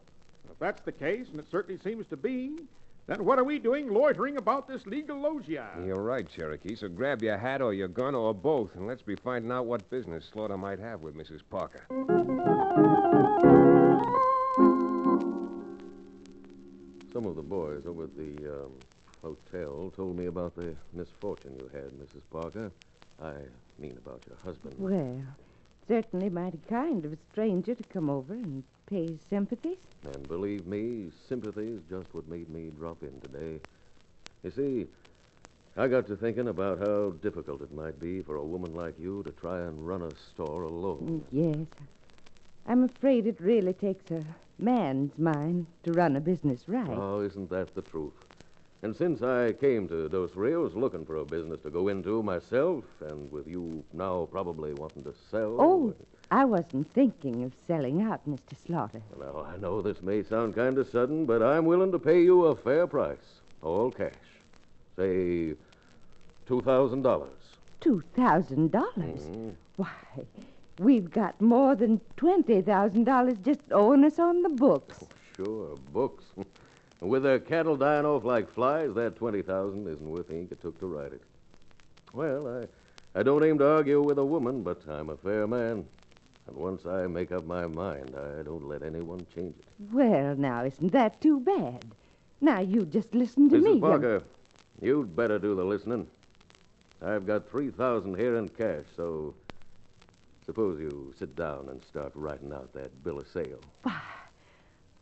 If that's the case, and it certainly seems to be, then what are we doing loitering about this legal loggia? You're right, Cherokee. So grab your hat or your gun or both, and let's be finding out what business Slaughter might have with Mrs. Parker. Some of the boys over at the hotel told me about the misfortune you had, Mrs. Parker. I mean about your husband. Well, certainly mighty kind of a stranger to come over and pay his sympathies. And believe me, sympathy is just what made me drop in today. You see, I got to thinking about how difficult it might be for a woman like you to try and run a store alone. Yes. I'm afraid it really takes a man's mind to run a business right. Oh, isn't that the truth? And since I came to Dos Rios looking for a business to go into myself, and with you now probably wanting to sell... Oh, I wasn't thinking of selling out, Mr. Slaughter. Well, I know this may sound kind of sudden, but I'm willing to pay you a fair price, all cash. Say $2,000. $2,000? Why, we've got more than $20,000 just owing us on the books. Sure, books. With their cattle dying off like flies, that $20,000 isn't worth the ink it took to write it. Well, I don't aim to argue with a woman, but I'm a fair man. And once I make up my mind, I don't let anyone change it. Well, now, isn't that too bad? Now, you just listen to me. Mrs. Parker, you'd better do the listening. I've got $3,000 here in cash, so suppose you sit down and start writing out that bill of sale.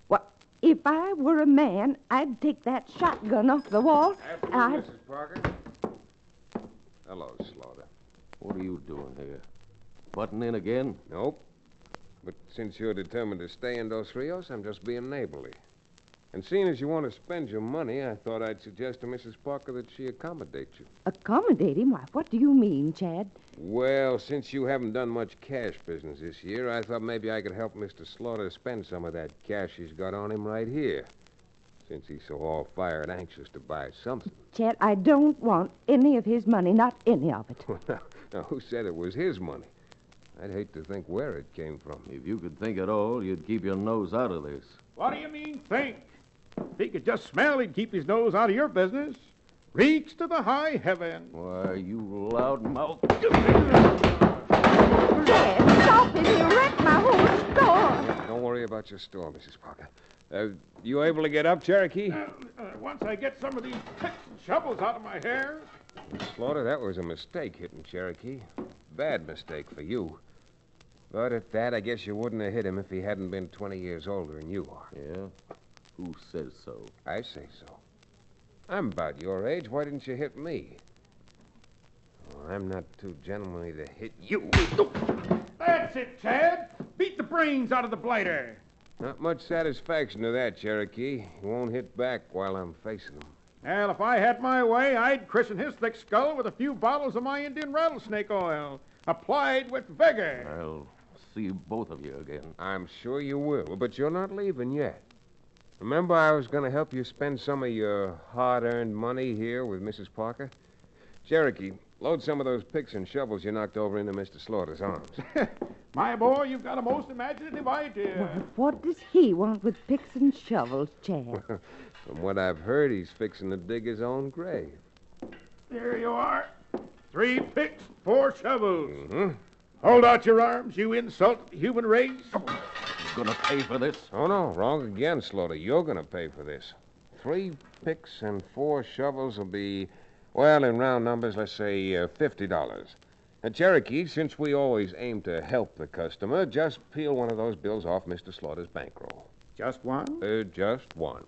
What? If I were a man, I'd take that shotgun off the wall. Afternoon, Mrs. Parker. Hello, Slaughter. What are you doing here? Butting in again? Nope. But since you're determined to stay in Dos Rios, I'm just being neighborly. And seeing as you want to spend your money, I thought I'd suggest to Mrs. Parker that she accommodate you. Accommodate him? Why, what do you mean, Chad? Well, since you haven't done much cash business this year, I thought maybe I could help Mr. Slaughter spend some of that cash he's got on him right here, since he's so all-fired anxious to buy something. Chad, I don't want any of his money, not any of it. Now, who said it was his money? I'd hate to think where it came from. If you could think at all, you'd keep your nose out of this. What do you mean, think? If he could just smell, he'd keep his nose out of your business. Reach to the high heaven. Why, you loud mouth. Chad, stop it. He'll wreck my whole store. Don't worry about your store, Mrs. Parker. You able to get up, Cherokee? Once I get some of these picks and shovels out of my hair. Slaughter, that was a mistake hitting Cherokee. Bad mistake for you. But at that, I guess you wouldn't have hit him if he hadn't been 20 years older than you are. Yeah? Who says so? I say so. I'm about your age. Why didn't you hit me? Oh, I'm not too gentlemanly to hit you. That's it, Chad. Beat the brains out of the blighter. Not much satisfaction to that, Cherokee. He won't hit back while I'm facing him. Well, if I had my way, I'd christen his thick skull with a few bottles of my Indian rattlesnake oil, applied with vigor. I'll see both of you again. I'm sure you will, but you're not leaving yet. Remember I was going to help you spend some of your hard-earned money here with Mrs. Parker? Cherokee, load some of those picks and shovels you knocked over into Mr. Slaughter's arms. My boy, you've got a most imaginative idea. Well, what does he want with picks and shovels, Chad? From what I've heard, he's fixing to dig his own grave. There you are. 3 picks, 4 shovels. Mm-hmm. Hold out your arms, you insult the human race. Gonna pay for this? Oh, no. Wrong again, Slaughter. You're going to pay for this. 3 picks and 4 shovels will be, well, in round numbers, let's say $50. And Cherokee, since we always aim to help the customer, just peel one of those bills off Mr. Slaughter's bankroll. Just one? Just one.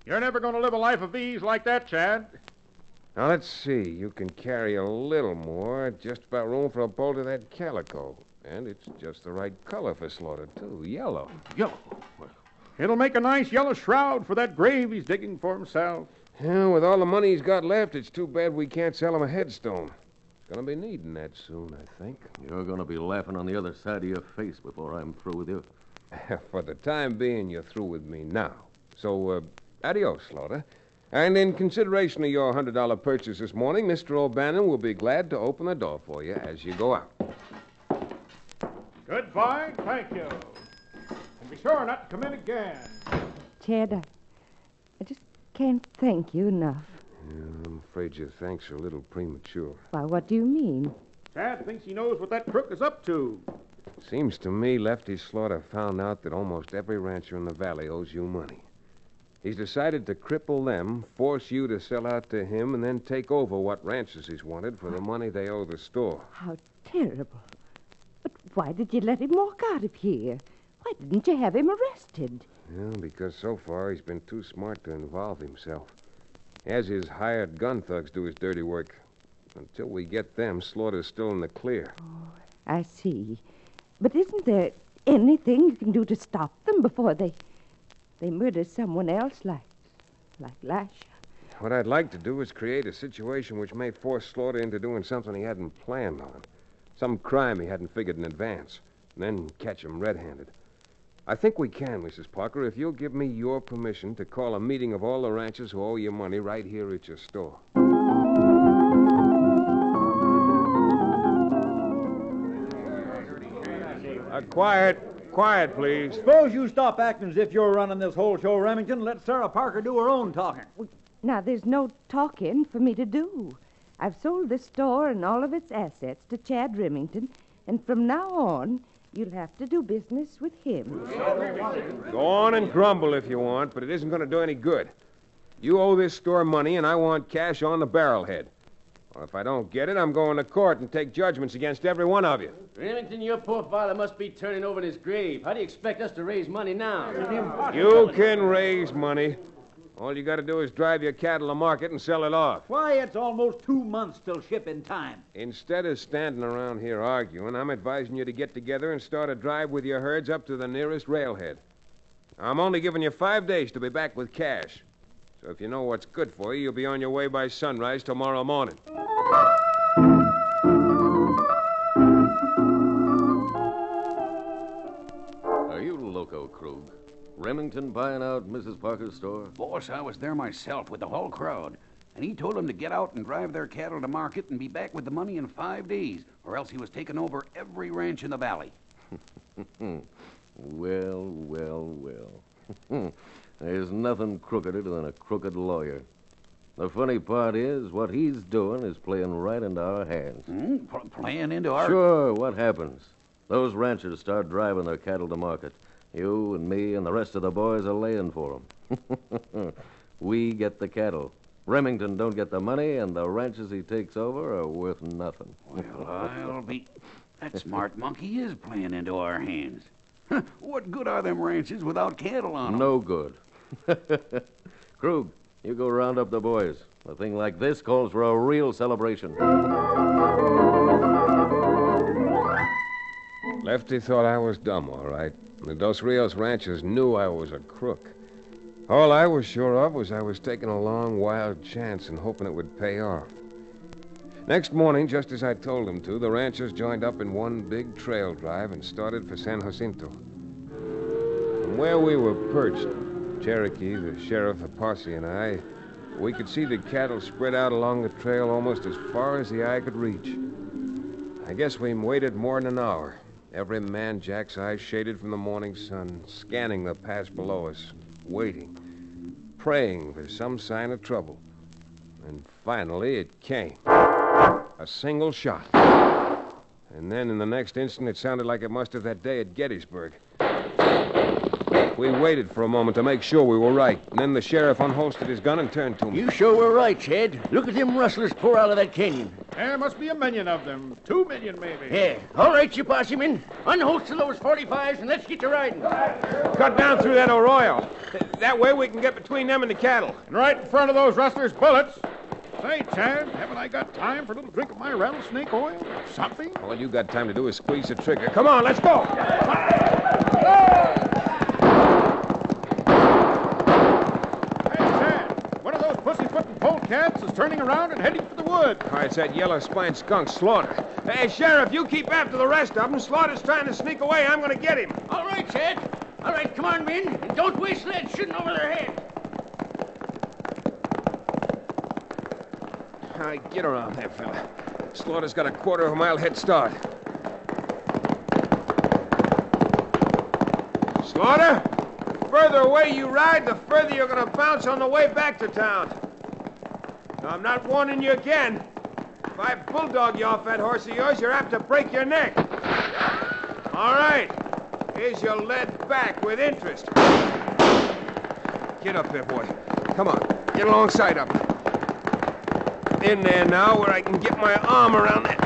You're never going to live a life of ease like that, Chad. Now, let's see. You can carry a little more. Just about room for a bolt of that calico. And it's just the right color for Slaughter, too. Yellow. Yellow? It'll make a nice yellow shroud for that grave he's digging for himself. Yeah, with all the money he's got left, it's too bad we can't sell him a headstone. He's going to be needing that soon, I think. You're going to be laughing on the other side of your face before I'm through with you. For the time being, you're through with me now. So, adios, Slaughter. And in consideration of your $100 purchase this morning, Mr. O'Bannon will be glad to open the door for you as you go out. Goodbye, thank you. And be sure not to come in again. Chad, I just can't thank you enough. Yeah, I'm afraid your thanks are a little premature. Why, what do you mean? Chad thinks he knows what that crook is up to. Seems to me Lefty Slaughter found out that almost every rancher in the valley owes you money. He's decided to cripple them, force you to sell out to him, and then take over what ranches he's wanted for the money they owe the store. How terrible. But why did you let him walk out of here? Why didn't you have him arrested? Well, because so far he's been too smart to involve himself. He has his hired gun thugs do his dirty work. Until we get them, Slaughter's still in the clear. Oh, I see. But isn't there anything you can do to stop them before they murder someone else like Lasha? What I'd like to do is create a situation which may force Slaughter into doing something he hadn't planned on. Some crime he hadn't figured in advance. And then catch him red-handed. I think we can, Mrs. Parker, if you'll give me your permission to call a meeting of all the ranchers who owe you money right here at your store. Quiet, please. Suppose you stop acting as if you're running this whole show, Remington. Let Sarah Parker do her own talking. Now, there's no talking for me to do. I've sold this store and all of its assets to Chad Remington, and from now on, you'll have to do business with him. Go on and grumble if you want, but it isn't going to do any good. You owe this store money, and I want cash on the barrelhead. Or if I don't get it, I'm going to court and take judgments against every one of you. Remington, your poor father must be turning over in his grave. How do you expect us to raise money now? You can raise money. All you got to do is drive your cattle to market and sell it off. Why, it's almost 2 months till shipping time. Instead of standing around here arguing, I'm advising you to get together and start a drive with your herds up to the nearest railhead. I'm only giving you 5 days to be back with cash. So if you know what's good for you, you'll be on your way by sunrise tomorrow morning. Are you loco, Krug? Remington buying out Mrs. Parker's store? Boss, I was there myself with the whole crowd, and he told them to get out and drive their cattle to market and be back with the money in 5 days, or else he was taking over every ranch in the valley. Well. There's nothing crookeder than a crooked lawyer. The funny part is, what he's doing is playing right into our hands. Playing into our... Sure, what happens? Those ranchers start driving their cattle to market. You and me and the rest of the boys are laying for them. We get the cattle. Remington don't get the money, and the ranches he takes over are worth nothing. Well, I'll be... That smart monkey is playing into our hands. What good are them ranches without cattle on them? No good. Krug, you go round up the boys. A thing like this calls for a real celebration. Lefty thought I was dumb, all right. The Dos Rios ranchers knew I was a crook. All I was sure of was I was taking a long, wild chance and hoping it would pay off. Next morning, just as I told them to, the ranchers joined up in one big trail drive and started for San Jacinto. From where we were perched, Cherokee, the sheriff, the posse, and I, we could see the cattle spread out along the trail almost as far as the eye could reach. I guess we waited more than an hour, every man Jack's eyes shaded from the morning sun, scanning the pass below us, waiting, praying for some sign of trouble. And finally it came. A single shot. And then in the next instant, it sounded like it must have that day at Gettysburg. We waited for a moment to make sure we were right. And then the sheriff unholstered his gun and turned to me. You sure were right, Chad. Look at them rustlers pour out of that canyon. There must be 1 million of them. 2 million, maybe. Yeah. All right, you posse men. Unholster those 45s and let's get to riding. Cut down through that arroyo. That way we can get between them and the cattle. And right in front of those rustlers' bullets. Say, Chad, haven't I got time for a little drink of my rattlesnake oil or something? All you got time to do is squeeze the trigger. Come on, let's go. Pussyfooting polecats is turning around and heading for the woods. Oh, it's that yellow-spined skunk, Slaughter. Hey, Sheriff, you keep after the rest of them. Slaughter's trying to sneak away. I'm going to get him. All right, Chad. All right, come on, men. And don't waste lead shooting over their heads. All right, get around there, fella. Slaughter's got a quarter of a mile head start. Slaughter? The further away you ride, the further you're going to bounce on the way back to town. Now, I'm not warning you again. If I bulldog you off that horse of yours, you're apt to break your neck. All right. Here's your lead back with interest. Get up there, boy. Come on. Get alongside of me. In there now where I can get my arm around that.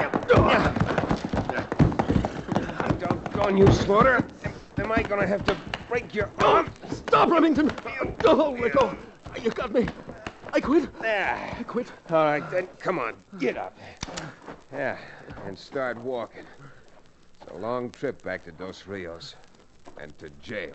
Doggone you, Slaughter. Am I going to have to break your arm? Stop, Remington. Oh, let go. You got me. I quit. There. I quit. All right, then. Come on. Get up. Yeah, and start walking. It's a long trip back to Dos Rios and to jail.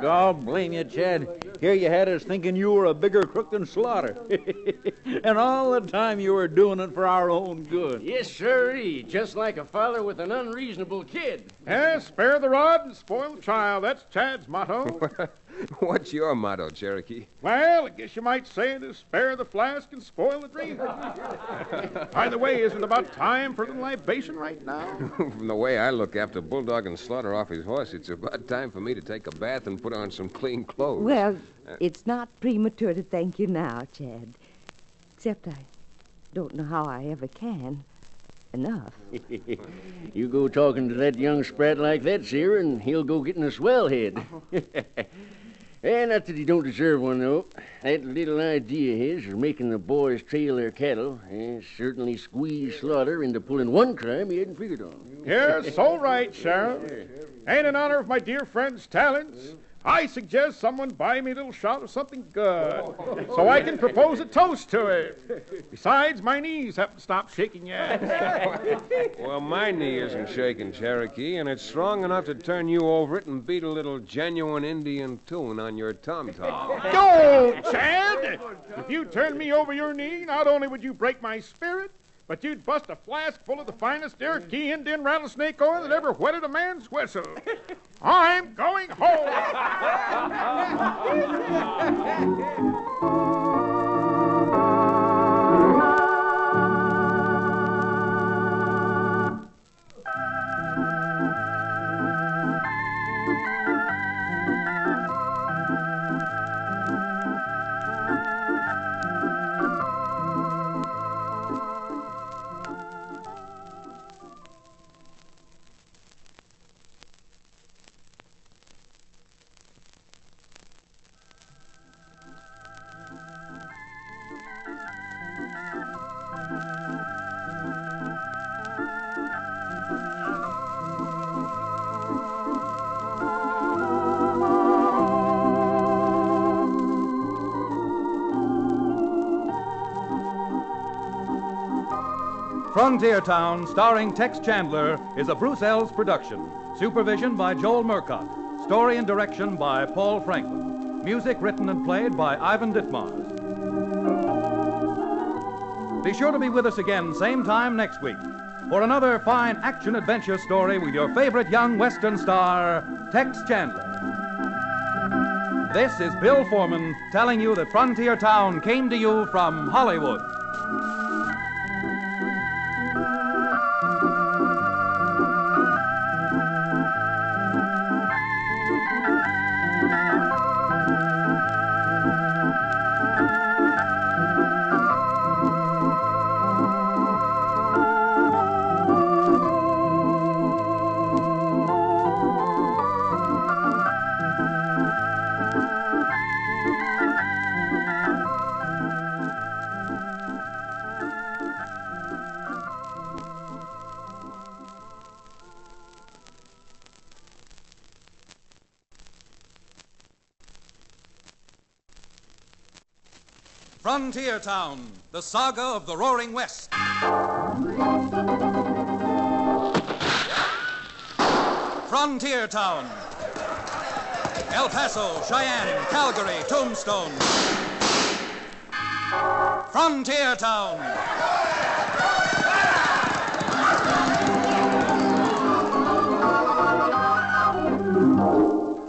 God blame you, Chad. Here you had us thinking you were a bigger crook than Slaughter. And all the time you were doing it for our own good. Yes, sirree. Just like a father with an unreasonable kid. Spare the rod and spoil the child. That's Chad's motto. What's your motto, Cherokee? Well, I guess you might say it is spare the flask and spoil the drink. By the way, isn't it about time for the libation right now? From the way I look after Bulldog and Slaughter off his horse, it's about time for me to take a bath and put on some clean clothes. Well, it's not premature to thank you now, Chad. Except I don't know how I ever can. Enough. You go talking to that young sprat like that, sir, and he'll go getting a swell head. Not that he don't deserve one, though. That little idea of his of making the boys trail their cattle certainly squeezed Slaughter into pulling one crime he hadn't figured on. Yes, all right, Sheriff. And in honor of my dear friend's talents, I suggest someone buy me a little shot of something good so I can propose a toast to it. Besides, my knees haven't stopped shaking yet. Well, my knee isn't shaking, Cherokee, and it's strong enough to turn you over it and beat a little genuine Indian tune on your tom-tom. Go, Chad! If you turned me over your knee, not only would you break my spirit, but you'd bust a flask full of the finest Cherokee Indian rattlesnake oil that ever whetted a man's whistle. I'm going home. Frontier Town, starring Tex Chandler, is a Bruce Ells production. Supervision by Joel Murcott. Story and direction by Paul Franklin. Music written and played by Ivan Ditmars. Be sure to be with us again, same time next week, for another fine action-adventure story with your favorite young Western star, Tex Chandler. This is Bill Foreman telling you that Frontier Town came to you from Hollywood. Frontier Town, the saga of the Roaring West. Frontier Town. El Paso, Cheyenne, Calgary, Tombstone. Frontier Town.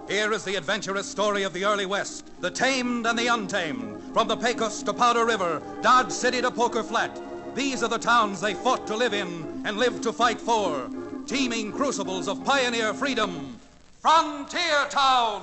Here is the adventurous story of the early West, the tamed and the untamed. From the Pecos to Powder River, Dodge City to Poker Flat. These are the towns they fought to live in and lived to fight for. Teeming crucibles of pioneer freedom. Frontier Town!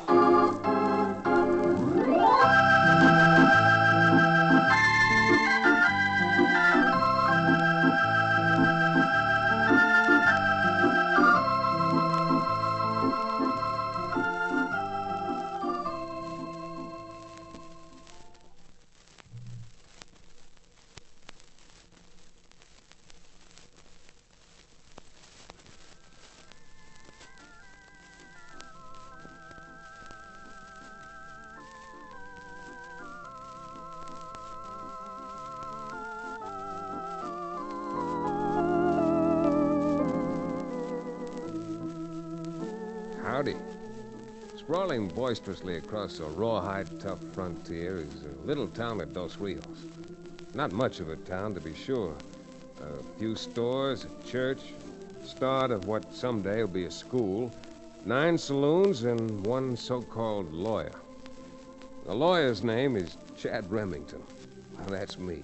Sprawling boisterously across a rawhide tough frontier is a little town of Dos Rios. Not much of a town, to be sure. A few stores, a church, start of what someday will be a school, 9 saloons, and one so-called lawyer. The lawyer's name is Chad Remington. Well, that's me.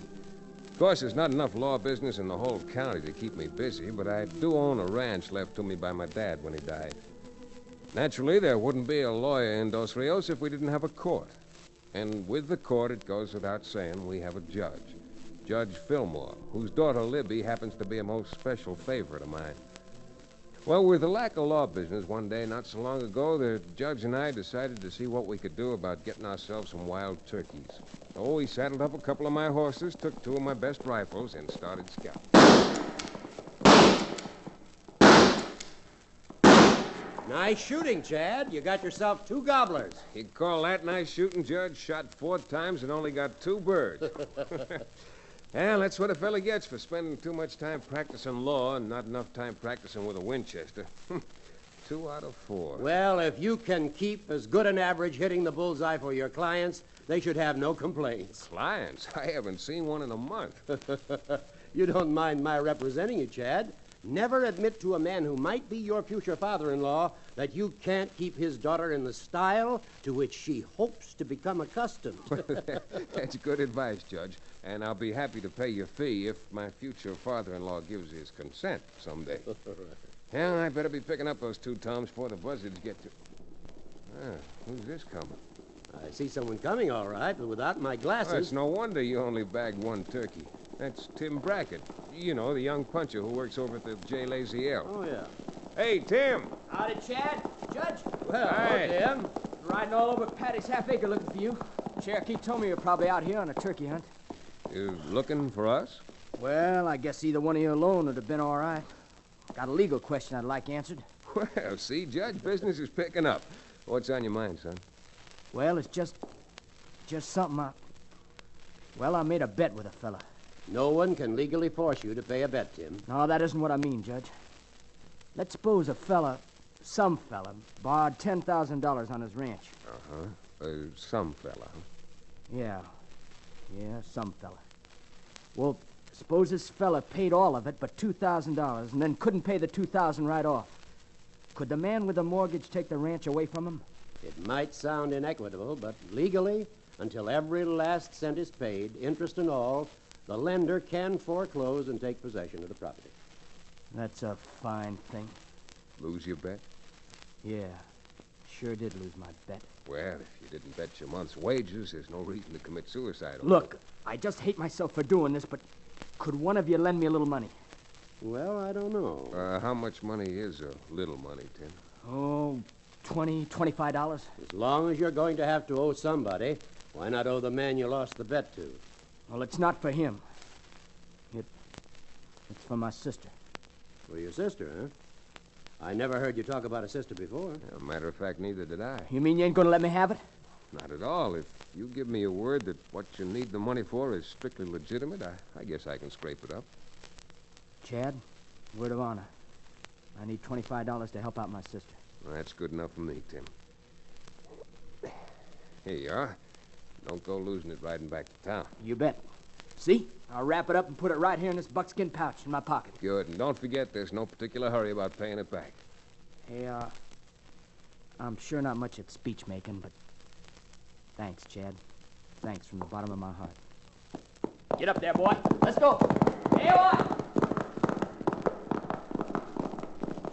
Of course, there's not enough law business in the whole county to keep me busy, but I do own a ranch left to me by my dad when he died. Naturally, there wouldn't be a lawyer in Dos Rios if we didn't have a court. And with the court, it goes without saying, we have a judge. Judge Fillmore, whose daughter Libby happens to be a most special favorite of mine. Well, with the lack of law business, one day not so long ago, the judge and I decided to see what we could do about getting ourselves some wild turkeys. So we saddled up a couple of my horses, took 2 of my best rifles, and started scouting. Nice shooting, Chad. You got yourself 2 gobblers. You call that nice shooting, Judge? Shot 4 times and only got 2 birds. Well, that's what a fella gets for spending too much time practicing law and not enough time practicing with a Winchester. 2 out of 4. Well, if you can keep as good an average hitting the bullseye for your clients, they should have no complaints. Clients? I haven't seen one in a month. You don't mind my representing you, Chad. Never admit to a man who might be your future father-in-law that you can't keep his daughter in the style to which she hopes to become accustomed. That's good advice, Judge. And I'll be happy to pay your fee if my future father-in-law gives his consent someday. Yeah, I better be picking up those 2 toms before the buzzards get to... who's this coming? I see someone coming, all right, but without my glasses... Oh, it's no wonder you only bagged 1 turkey. That's Tim Brackett. You know, the young puncher who works over at the J. Lazy L. Oh, yeah. Hey, Tim. Howdy, Chad. Judge. Well, Hi. Tim. Riding all over Patty's half-acre looking for you. Cherokee told me you're probably out here on a turkey hunt. You looking for us? Well, I guess either one of you alone would have been all right. Got a legal question I'd like answered. Well, see, Judge, business is picking up. What's on your mind, son? Well, it's just something I made a bet with a fella. No one can legally force you to pay a bet, Tim. No, that isn't what I mean, Judge. Let's suppose some fella, borrowed $10,000 on his ranch. Uh-huh. Some fella, huh? Yeah, some fella. Well, suppose this fella paid all of it but $2,000 and then couldn't pay the $2,000 right off. Could the man with the mortgage take the ranch away from him? It might sound inequitable, but legally, until every last cent is paid, interest and all, the lender can foreclose and take possession of the property. That's a fine thing. Lose your bet? Yeah, sure did lose my bet. Well, if you didn't bet your month's wages, there's no reason to commit suicide. Look, I just hate myself for doing this, but could one of you lend me a little money? Well, I don't know. How much money is a little money, Tim? Oh, $20, $25. As long as you're going to have to owe somebody, why not owe the man you lost the bet to? Well, it's not for him. It's for my sister. For your sister, huh? I never heard you talk about a sister before. As a matter of fact, neither did I. You mean you ain't going to let me have it? Not at all. If you give me a word that what you need the money for is strictly legitimate, I guess I can scrape it up. Chad, word of honor. I need $25 to help out my sister. Well, that's good enough for me, Tim. Here you are. Don't go losing it riding back to town. You bet. See? I'll wrap it up and put it right here in this buckskin pouch in my pocket. Good. And don't forget, there's no particular hurry about paying it back. Hey, I'm sure not much at speech making, but thanks, Chad. Thanks from the bottom of my heart. Get up there, boy. Let's go. Hey, boy!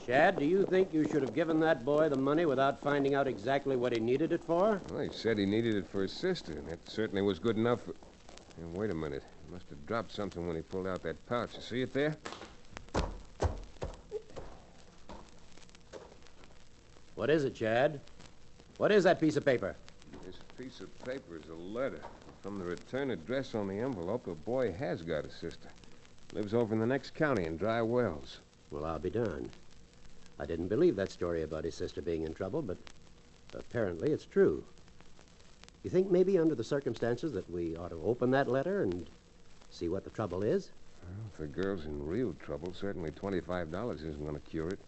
Chad, do you think you should have given that boy the money without finding out exactly what he needed it for? Well, he said he needed it for his sister, and that certainly was good enough for... Hey, wait a minute. He must have dropped something when he pulled out that pouch. You see it there? What is it, Chad? What is that piece of paper? This piece of paper is a letter. From the return address on the envelope, the boy has got a sister. Lives over in the next county in Dry Wells. Well, I'll be darned. I didn't believe that story about his sister being in trouble, but apparently it's true. You think maybe under the circumstances that we ought to open that letter and see what the trouble is? Well, if the girl's in real trouble, certainly $25 isn't going to cure it.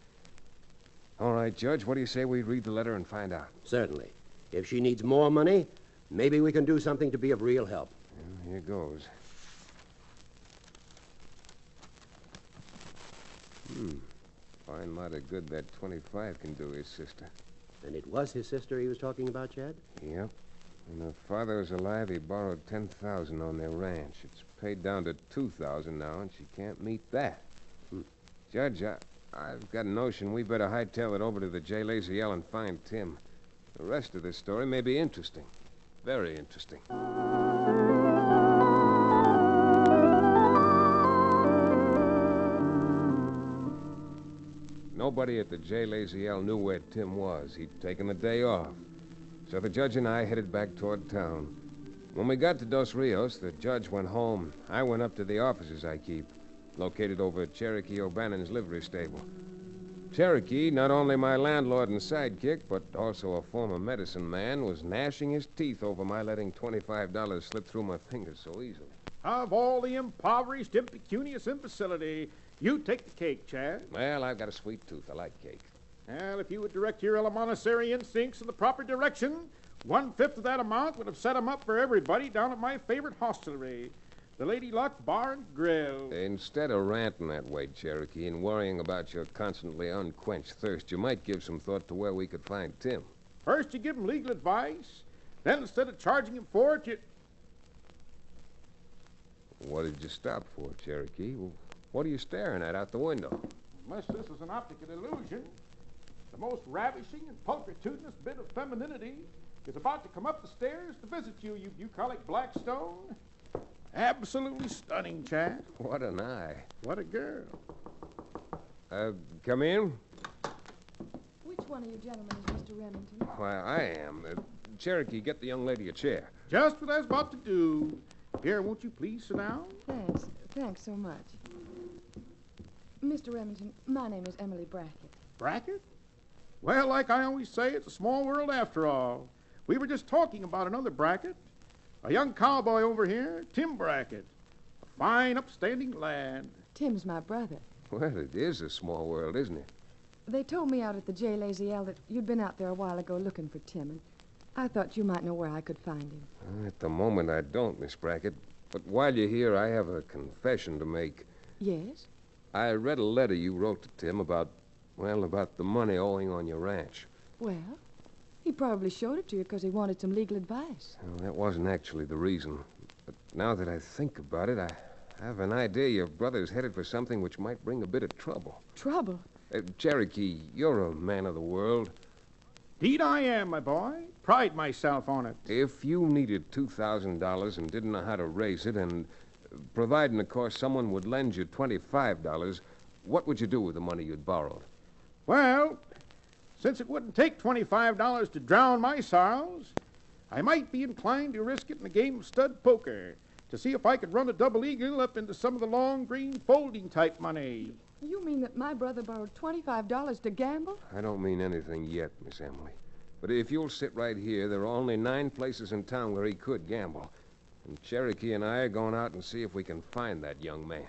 All right, Judge, what do you say we read the letter and find out? Certainly. If she needs more money, maybe we can do something to be of real help. Well, here goes. Find mighty good that 25 can do his sister. And it was his sister he was talking about, Chad? Yep. When her father was alive, he borrowed $10,000 on their ranch. It's paid down to $2,000 now, and she can't meet that. Judge, I've got a notion we better hightail it over to the J. Lazy L and find Tim. The rest of this story may be interesting. Very interesting. Nobody at the J. Lazy L knew where Tim was. He'd taken the day off. So the judge and I headed back toward town. When we got to Dos Rios, the judge went home. I went up to the offices I keep, located over at Cherokee O'Bannon's livery stable. Cherokee, not only my landlord and sidekick, but also a former medicine man, was gnashing his teeth over my letting $25 slip through my fingers so easily. Of all the impoverished, impecunious imbecility, you take the cake, Chad. Well, I've got a sweet tooth. I like cake. Well, if you would direct your elementary instincts in the proper direction, 1/5 of that amount would have set 'em up for everybody down at my favorite hostelry, the Lady Luck Bar and Grill. Instead of ranting that way, Cherokee, and worrying about your constantly unquenched thirst, you might give some thought to where we could find Tim. First, you give him legal advice. Then, instead of charging him for it, you... What did you stop for, Cherokee? Well, what are you staring at out the window? Unless this is an optical illusion, the most ravishing and pulchritudinous bit of femininity is about to come up the stairs to visit you, you bucolic Blackstone. Absolutely stunning, Chad. What an eye. What a girl. Come in? Which one of you gentlemen is Mr. Remington? Why, I am. Cherokee, get the young lady a chair. Just what I was about to do. Here, won't you please sit down? Thanks. Thanks so much. Mr. Remington, my name is Emily Brackett. Brackett? Well, like I always say, it's a small world after all. We were just talking about another Brackett. A young cowboy over here, Tim Brackett. A fine, upstanding lad. Tim's my brother. Well, it is a small world, isn't it? They told me out at the J. Lazy L that you'd been out there a while ago looking for Tim, and I thought you might know where I could find him. At the moment, I don't, Miss Brackett. But while you're here, I have a confession to make. Yes? I read a letter you wrote to Tim about the money owing on your ranch. Well, he probably showed it to you because he wanted some legal advice. Well, that wasn't actually the reason. But now that I think about it, I have an idea your brother's headed for something which might bring a bit of trouble. Trouble? Cherokee, you're a man of the world. Indeed I am, my boy. Pride myself on it. If you needed $2,000 and didn't know how to raise it, and providing, of course, someone would lend you $25, what would you do with the money you'd borrowed? Well, since it wouldn't take $25 to drown my sorrows, I might be inclined to risk it in a game of stud poker to see if I could run a double eagle up into some of the long green folding type money. You mean that my brother borrowed $25 to gamble? I don't mean anything yet, Miss Emily. But if you'll sit right here, there are only 9 places in town where he could gamble. And Cherokee and I are going out and see if we can find that young man.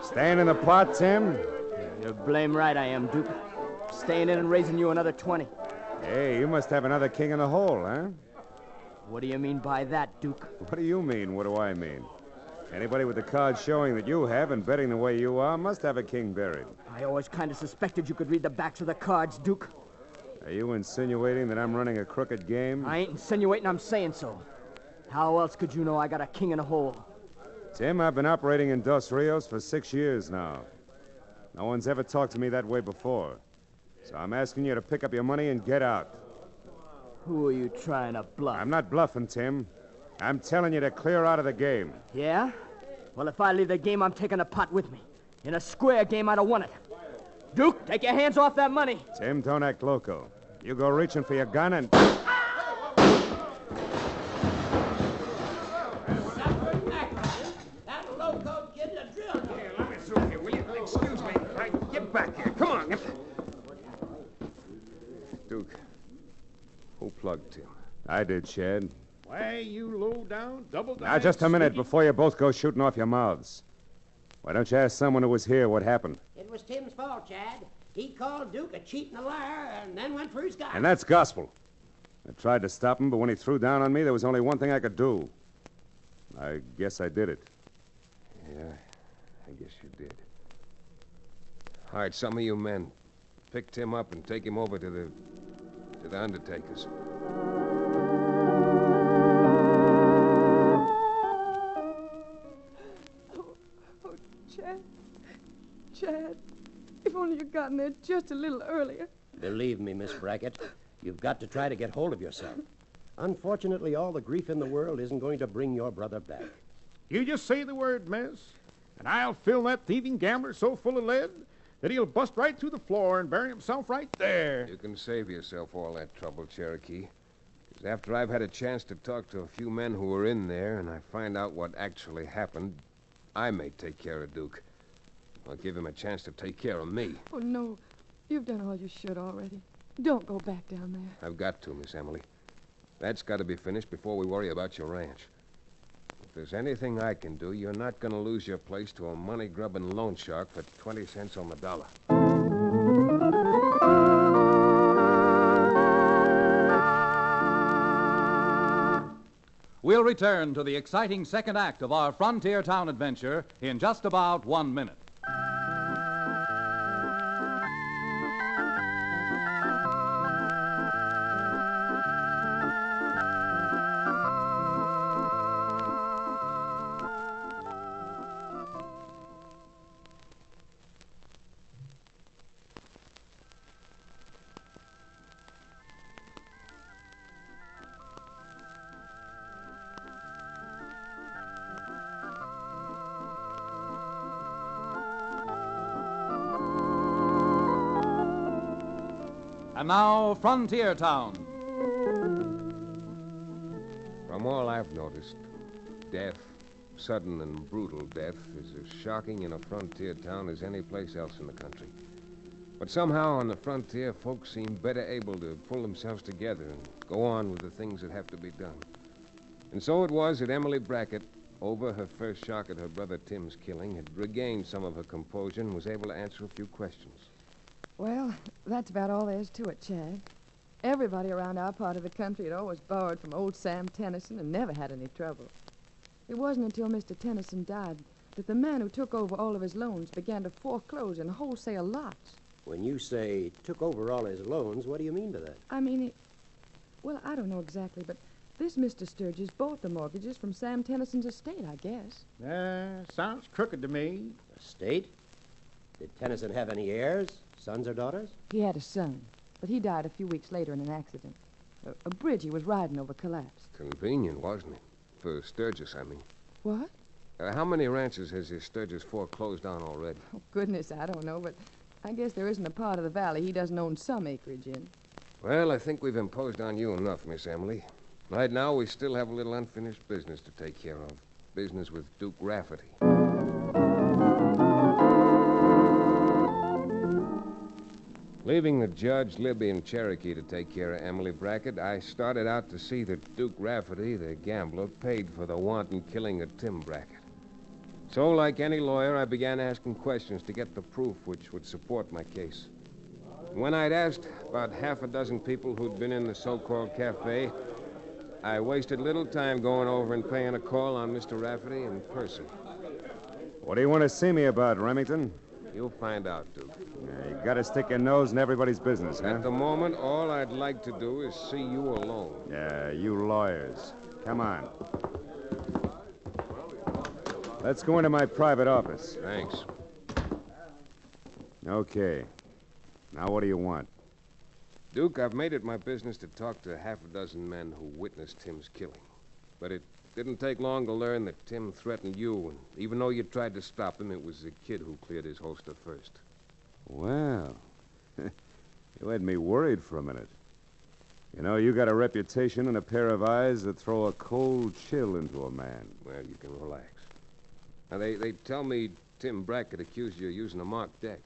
Staying in the pot, Tim? You're blame right I am, Duke. Staying in and raising you another 20. Hey, you must have another king in the hole, huh? What do you mean by that, Duke? What do you mean? What do I mean? Anybody with the cards showing that you have and betting the way you are must have a king buried. I always kind of suspected you could read the backs of the cards, Duke. Are you insinuating that I'm running a crooked game? I ain't insinuating, I'm saying so. How else could you know I got a king in a hole? Tim, I've been operating in Dos Rios for 6 years now. No one's ever talked to me that way before. So I'm asking you to pick up your money and get out. Who are you trying to bluff? I'm not bluffing, Tim. I'm telling you to clear out of the game. Yeah? Well, if I leave the game, I'm taking the pot with me. In a square game, I'd have won it. Duke, take your hands off that money. Tim, don't act loco. You go reaching for your gun and... Back here. Come on. Duke, who plugged Tim? I did, Chad. Why, you low-down, double-dyed... Now, just a minute sneaky- before you both go shooting off your mouths. Why don't you ask someone who was here what happened? It was Tim's fault, Chad. He called Duke a cheat and a liar and then went for his gun. And that's gospel. I tried to stop him, but when he threw down on me, there was only one thing I could do. I guess I did it. Yeah, I guess you did. All right, some of you men, pick Tim up and take him over to the undertaker's. Oh, Chad, if only you'd gotten there just a little earlier. Believe me, Miss Brackett, you've got to try to get hold of yourself. Unfortunately, all the grief in the world isn't going to bring your brother back. You just say the word, miss, and I'll fill that thieving gambler so full of lead that he'll bust right through the floor and bury himself right there. You can save yourself all that trouble, Cherokee. Because after I've had a chance to talk to a few men who were in there and I find out what actually happened, I may take care of Duke. I'll give him a chance to take care of me. Oh, no. You've done all you should already. Don't go back down there. I've got to, Miss Emily. That's got to be finished before we worry about your ranch. If there's anything I can do, you're not going to lose your place to a money-grubbing loan shark for 20 cents on the dollar. We'll return to the exciting second act of our frontier town adventure in just about 1 minute. And now, Frontier Town. From all I've noticed, death, sudden and brutal death, is as shocking in a frontier town as any place else in the country. But somehow on the frontier, folks seem better able to pull themselves together and go on with the things that have to be done. And so it was that Emily Brackett, over her first shock at her brother Tim's killing, had regained some of her composure and was able to answer a few questions. Well, that's about all there is to it, Chad. Everybody around our part of the country had always borrowed from old Sam Tennyson and never had any trouble. It wasn't until Mr. Tennyson died that the man who took over all of his loans began to foreclose in wholesale lots. When you say took over all his loans, what do you mean by that? I mean, well, I don't know exactly, but this Mr. Sturgis bought the mortgages from Sam Tennyson's estate, I guess. Sounds crooked to me. Estate? Did Tennyson have any heirs? Sons or daughters? He had a son, but he died a few weeks later in an accident. A bridge he was riding over collapsed. Convenient, wasn't it? For Sturgis, I mean. What? How many ranches has your Sturgis foreclosed on already? Oh, goodness, I don't know, but I guess there isn't a part of the valley he doesn't own some acreage in. Well, I think we've imposed on you enough, Miss Emily. Right now, we still have a little unfinished business to take care of. Business with Duke Rafferty. Leaving the judge, Libby, and Cherokee to take care of Emily Brackett, I started out to see that Duke Rafferty, the gambler, paid for the wanton killing of Tim Brackett. So, like any lawyer, I began asking questions to get the proof which would support my case. When I'd asked about half a dozen people who'd been in the so-called cafe, I wasted little time going over and paying a call on Mr. Rafferty in person. What do you want to see me about, Remington? You'll find out, Duke. Yeah, you gotta stick your nose in everybody's business, huh? At the moment, all I'd like to do is see you alone. Yeah, you lawyers. Come on. Let's go into my private office. Thanks. Okay. Now what do you want? Duke, I've made it my business to talk to half a dozen men who witnessed Tim's killing. But it didn't take long to learn that Tim threatened you, and even though you tried to stop him, it was the kid who cleared his holster first. Well, you had me worried for a minute. You know, you got a reputation and a pair of eyes that throw a cold chill into a man. Well, you can relax. Now, they tell me Tim Brackett accused you of using a marked deck.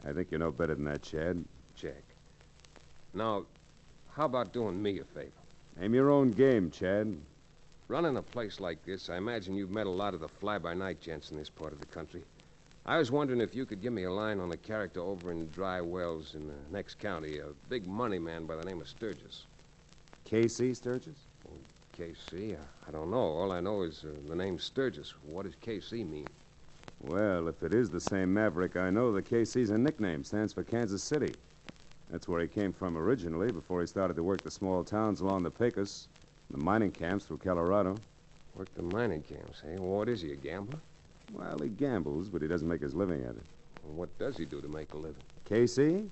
I think you know better than that, Chad. Check. Now, how about doing me a favor? Aim your own game, Chad. Running a place like this, I imagine you've met a lot of the fly-by-night gents in this part of the country. I was wondering if you could give me a line on a character over in Dry Wells in the next county, a big money man by the name of Sturgis. K.C. Sturgis? K.C.? I don't know. All I know is the name Sturgis. What does K.C. mean? Well, if it is the same Maverick I know, the K.C.'s a nickname. Stands for Kansas City. That's where he came from originally before he started to work the small towns along the Pecos, the mining camps through Colorado. Work the mining camps, eh? What is he, a gambler? Well, he gambles, but he doesn't make his living at it. Well, what does he do to make a living? Casey?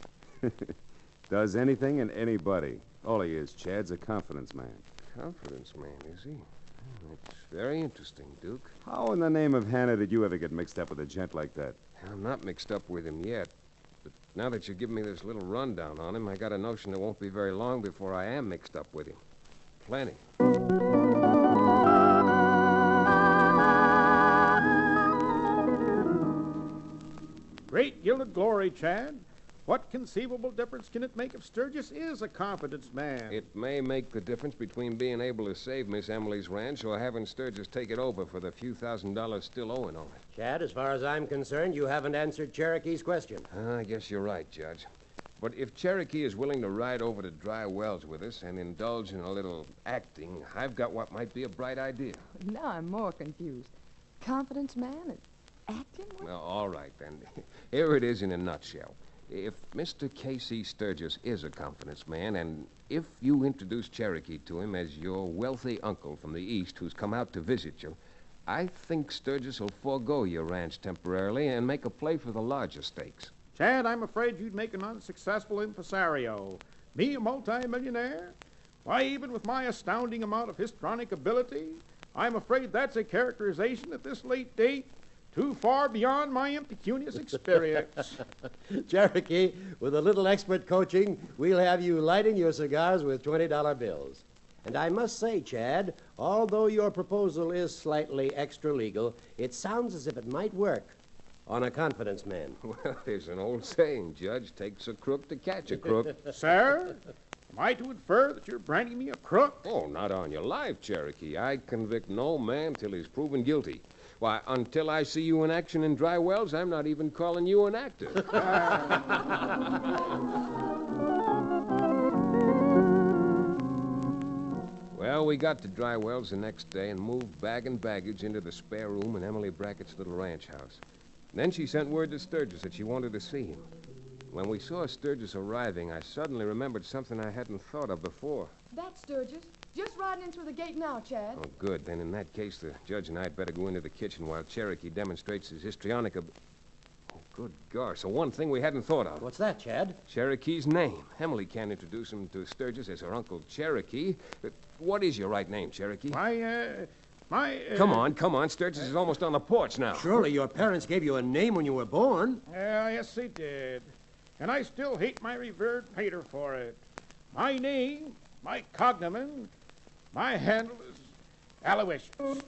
Does anything and anybody. All he is, Chad's a confidence man. Confidence man, is he? That's very interesting, Duke. How in the name of Hannah did you ever get mixed up with a gent like that? I'm not mixed up with him yet. But now that you've given me this little rundown on him, I got a notion it won't be very long before I am mixed up with him. Plenty. Great gilded glory, Chad. What conceivable difference can it make if Sturgis is a confidence man? It may make the difference between being able to save Miss Emily's ranch or having Sturgis take it over for the few $1,000s still owing on it. Chad, as far as I'm concerned, you haven't answered Cherokee's question. I guess you're right, Judge. But if Cherokee is willing to ride over to Dry Wells with us and indulge in a little acting, I've got what might be a bright idea. Now I'm more confused. Confidence man and acting? Well, all right, then. Here it is in a nutshell. If Mr. K.C. Sturgis is a confidence man, and if you introduce Cherokee to him as your wealthy uncle from the East who's come out to visit you, I think Sturgis will forego your ranch temporarily and make a play for the larger stakes. Chad, I'm afraid you'd make an unsuccessful impresario. Me, a multi-millionaire? Why, even with my astounding amount of histrionic ability, I'm afraid that's a characterization at this late date too far beyond my impecunious experience. Cherokee, with a little expert coaching, we'll have you lighting your cigars with $20 bills. And I must say, Chad, although your proposal is slightly extra-legal, it sounds as if it might work on a confidence man. Well, there's an old saying, Judge, takes a crook to catch a crook. Sir, am I to infer that you're branding me a crook? Oh, not on your life, Cherokee. I convict no man till he's proven guilty. Why, until I see you in action in Dry Wells, I'm not even calling you an actor. Well, we got to Dry Wells the next day and moved bag and baggage into the spare room in Emily Brackett's little ranch house. Then she sent word to Sturgis that she wanted to see him. When we saw Sturgis arriving, I suddenly remembered something I hadn't thought of before. That's Sturgis. Just riding in through the gate now, Chad. Oh, good. Then in that case, the judge and I'd better go into the kitchen while Cherokee demonstrates his histrionic Oh, good gosh. So one thing we hadn't thought of. What's that, Chad? Cherokee's name. Emily can't introduce him to Sturgis as her Uncle Cherokee. What is your right name, Cherokee? Come on. Sturgis is almost on the porch now. Surely your parents gave you a name when you were born. Yes, they did. And I still hate my revered pater for it. My name, my cognomen, my handle is Aloysius.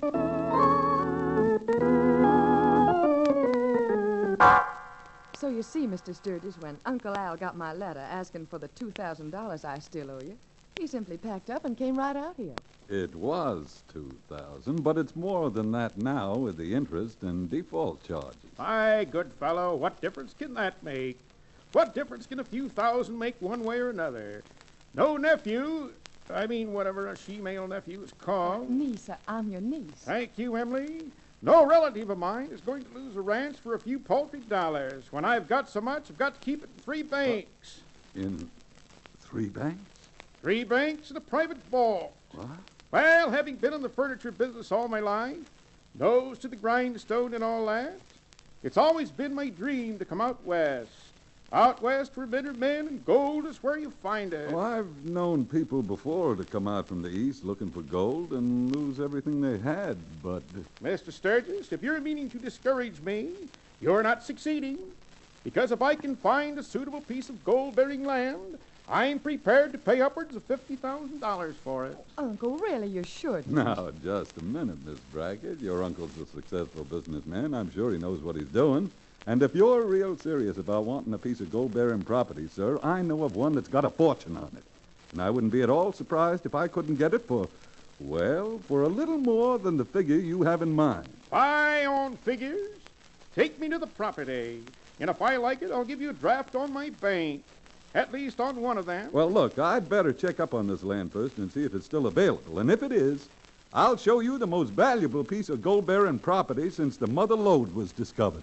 So you see, Mr. Sturgis, when Uncle Al got my letter asking for the $2,000 I still owe you, he simply packed up and came right out here. It was $2,000, but it's more than that now with the interest and default charges. My good fellow, what difference can that make? What difference can a few thousand make one way or another? No nephew, whatever a she-male nephew is called. Niece, I'm your niece. Thank you, Emily. No relative of mine is going to lose a ranch for a few paltry dollars. When I've got so much, I've got to keep it in 3 banks. In 3 banks? 3 banks and a private vault. What? Well, having been in the furniture business all my life, nose to the grindstone and all that, it's always been my dream to come out west. Out west where men are men and gold is where you find it. Well, I've known people before to come out from the east looking for gold and lose everything they had, but... Mr. Sturgis, if you're meaning to discourage me, you're not succeeding. Because if I can find a suitable piece of gold-bearing land, I'm prepared to pay upwards of $50,000 for it. Uncle, really, you should. Now, just a minute, Miss Brackett. Your uncle's a successful businessman. I'm sure he knows what he's doing. And if you're real serious about wanting a piece of gold-bearing property, sir, I know of one that's got a fortune on it. And I wouldn't be at all surprised if I couldn't get it for, well, for a little more than the figure you have in mind. Buy on figures. Take me to the property. And if I like it, I'll give you a draft on my bank. At least on one of them. Well, look, I'd better check up on this land first and see if it's still available. And if it is, I'll show you the most valuable piece of gold-bearing property since the mother lode was discovered.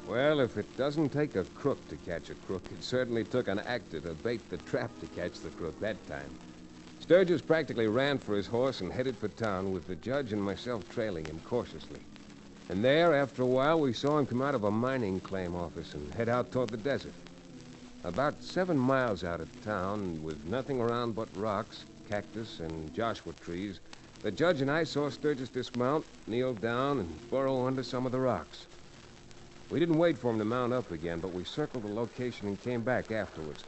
Well, if it doesn't take a crook to catch a crook, it certainly took an actor to bait the trap to catch the crook that time. Sturgis practically ran for his horse and headed for town with the judge and myself trailing him cautiously. And there, after a while, we saw him come out of a mining claim office and head out toward the desert. About 7 miles out of town, with nothing around but rocks, cactus, and Joshua trees, the judge and I saw Sturgis dismount, kneel down, and burrow under some of the rocks. We didn't wait for him to mount up again, but we circled the location and came back afterwards.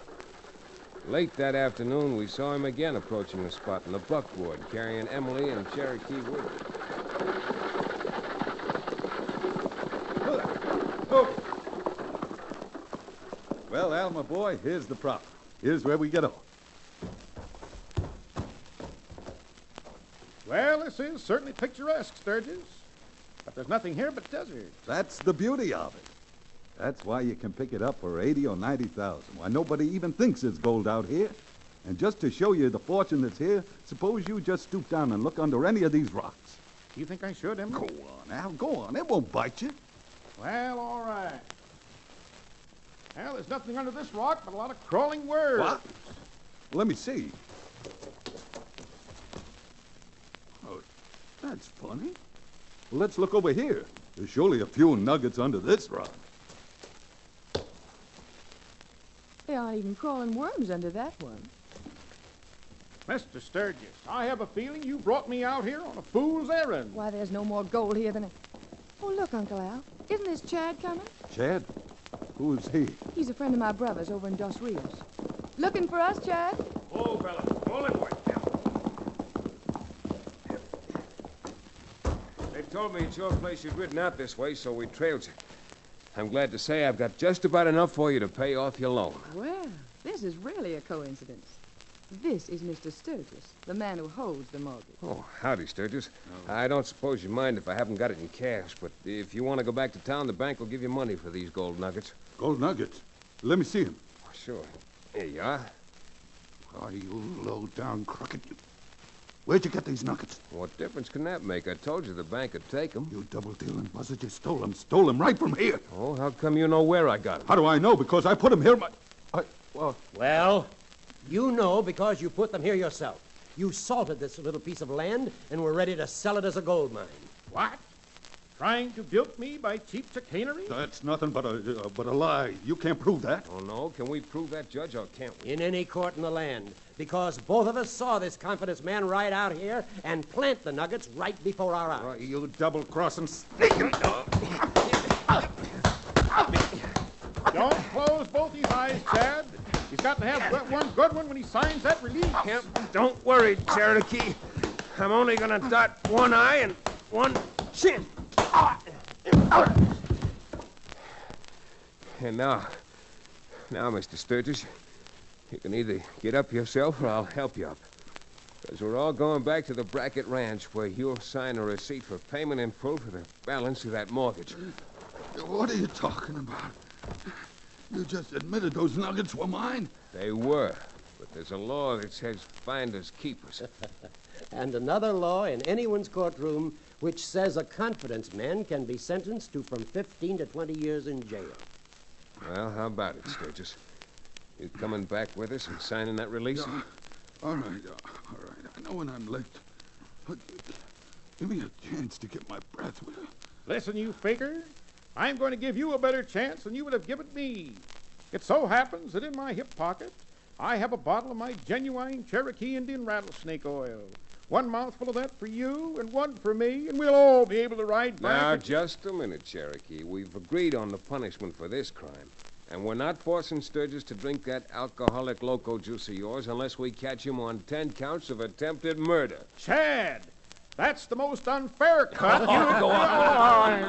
Late that afternoon, we saw him again approaching the spot in the buckboard, carrying Emily and Cherokee with him. Well, Al, my boy, here's the prop. Here's where we get off. Well, this is certainly picturesque, Sturgis. But there's nothing here but desert. That's the beauty of it. That's why you can pick it up for 80 or 90,000. Why nobody even thinks there's gold out here. And just to show you the fortune that's here, suppose you just stoop down and look under any of these rocks. You think I should, Emily? Go on, Al, go on. It won't bite you. Well, all right. Well, there's nothing under this rock but a lot of crawling worms. What? Let me see. Oh, that's funny. Well, let's look over here. There's surely a few nuggets under this rock. There aren't even crawling worms under that one. Mr. Sturgis, I have a feeling you brought me out here on a fool's errand. Why, there's no more gold here than Oh, look, Uncle Al. Isn't this Chad coming? Chad? Who's he? He's a friend of my brother's over in Dos Rios. Looking for us, Chad? Oh, fella. Hold it, boy. They told me it's your place you'd ridden out this way, so we trailed you. I'm glad to say I've got just about enough for you to pay off your loan. Well, this is really a coincidence. This is Mr. Sturgis, the man who holds the mortgage. Oh, howdy, Sturgis. I don't suppose you mind if I haven't got it in cash, but if you want to go back to town, the bank will give you money for these gold nuggets. Gold nuggets? Let me see them. Sure. Here you are. Oh, you low-down crooked. Where'd you get these nuggets? What difference can that make? I told you the bank would take them. You double-dealing buzzard. You stole them. Stole them right from here. Oh, how come you know where I got them? How do I know? Because I put them here. Well, you know because you put them here yourself. You salted this little piece of land and were ready to sell it as a gold mine. What? Trying to guilt me by cheap chicanery? That's nothing but a lie. You can't prove that. Oh, no? Can we prove that, Judge, or can't we? In any court in the land. Because both of us saw this confidence man ride out here and plant the nuggets right before our eyes. Right, you double-crossing sneaking dog. Don't close both his eyes, Chad. He's got to have one good one when he signs that release. Yep. Don't worry, Cherokee. I'm only going to dot one eye and one chin. And now, Mr. Sturgis, you can either get up yourself or I'll help you up. Because we're all going back to the Brackett Ranch where you'll sign a receipt for payment in full for the balance of that mortgage. What are you talking about? You just admitted those nuggets were mine. They were, but there's a law that says finders keepers. And another law in anyone's courtroom which says a confidence man can be sentenced to from 15 to 20 years in jail. Well, how about it, Sturgis? You coming back with us and signing that release? All right. I know when I'm late. But give me a chance to get my breath, will you? Listen, you faker. I'm going to give you a better chance than you would have given me. It so happens that in my hip pocket, I have a bottle of my genuine Cherokee Indian rattlesnake oil. One mouthful of that for you and one for me, and we'll all be able to ride back. Now, just a minute, Cherokee. We've agreed on the punishment for this crime. And we're not forcing Sturgis to drink that alcoholic loco juice of yours unless we catch him on 10 counts of attempted murder. Chad! That's the most unfair cut. Go on.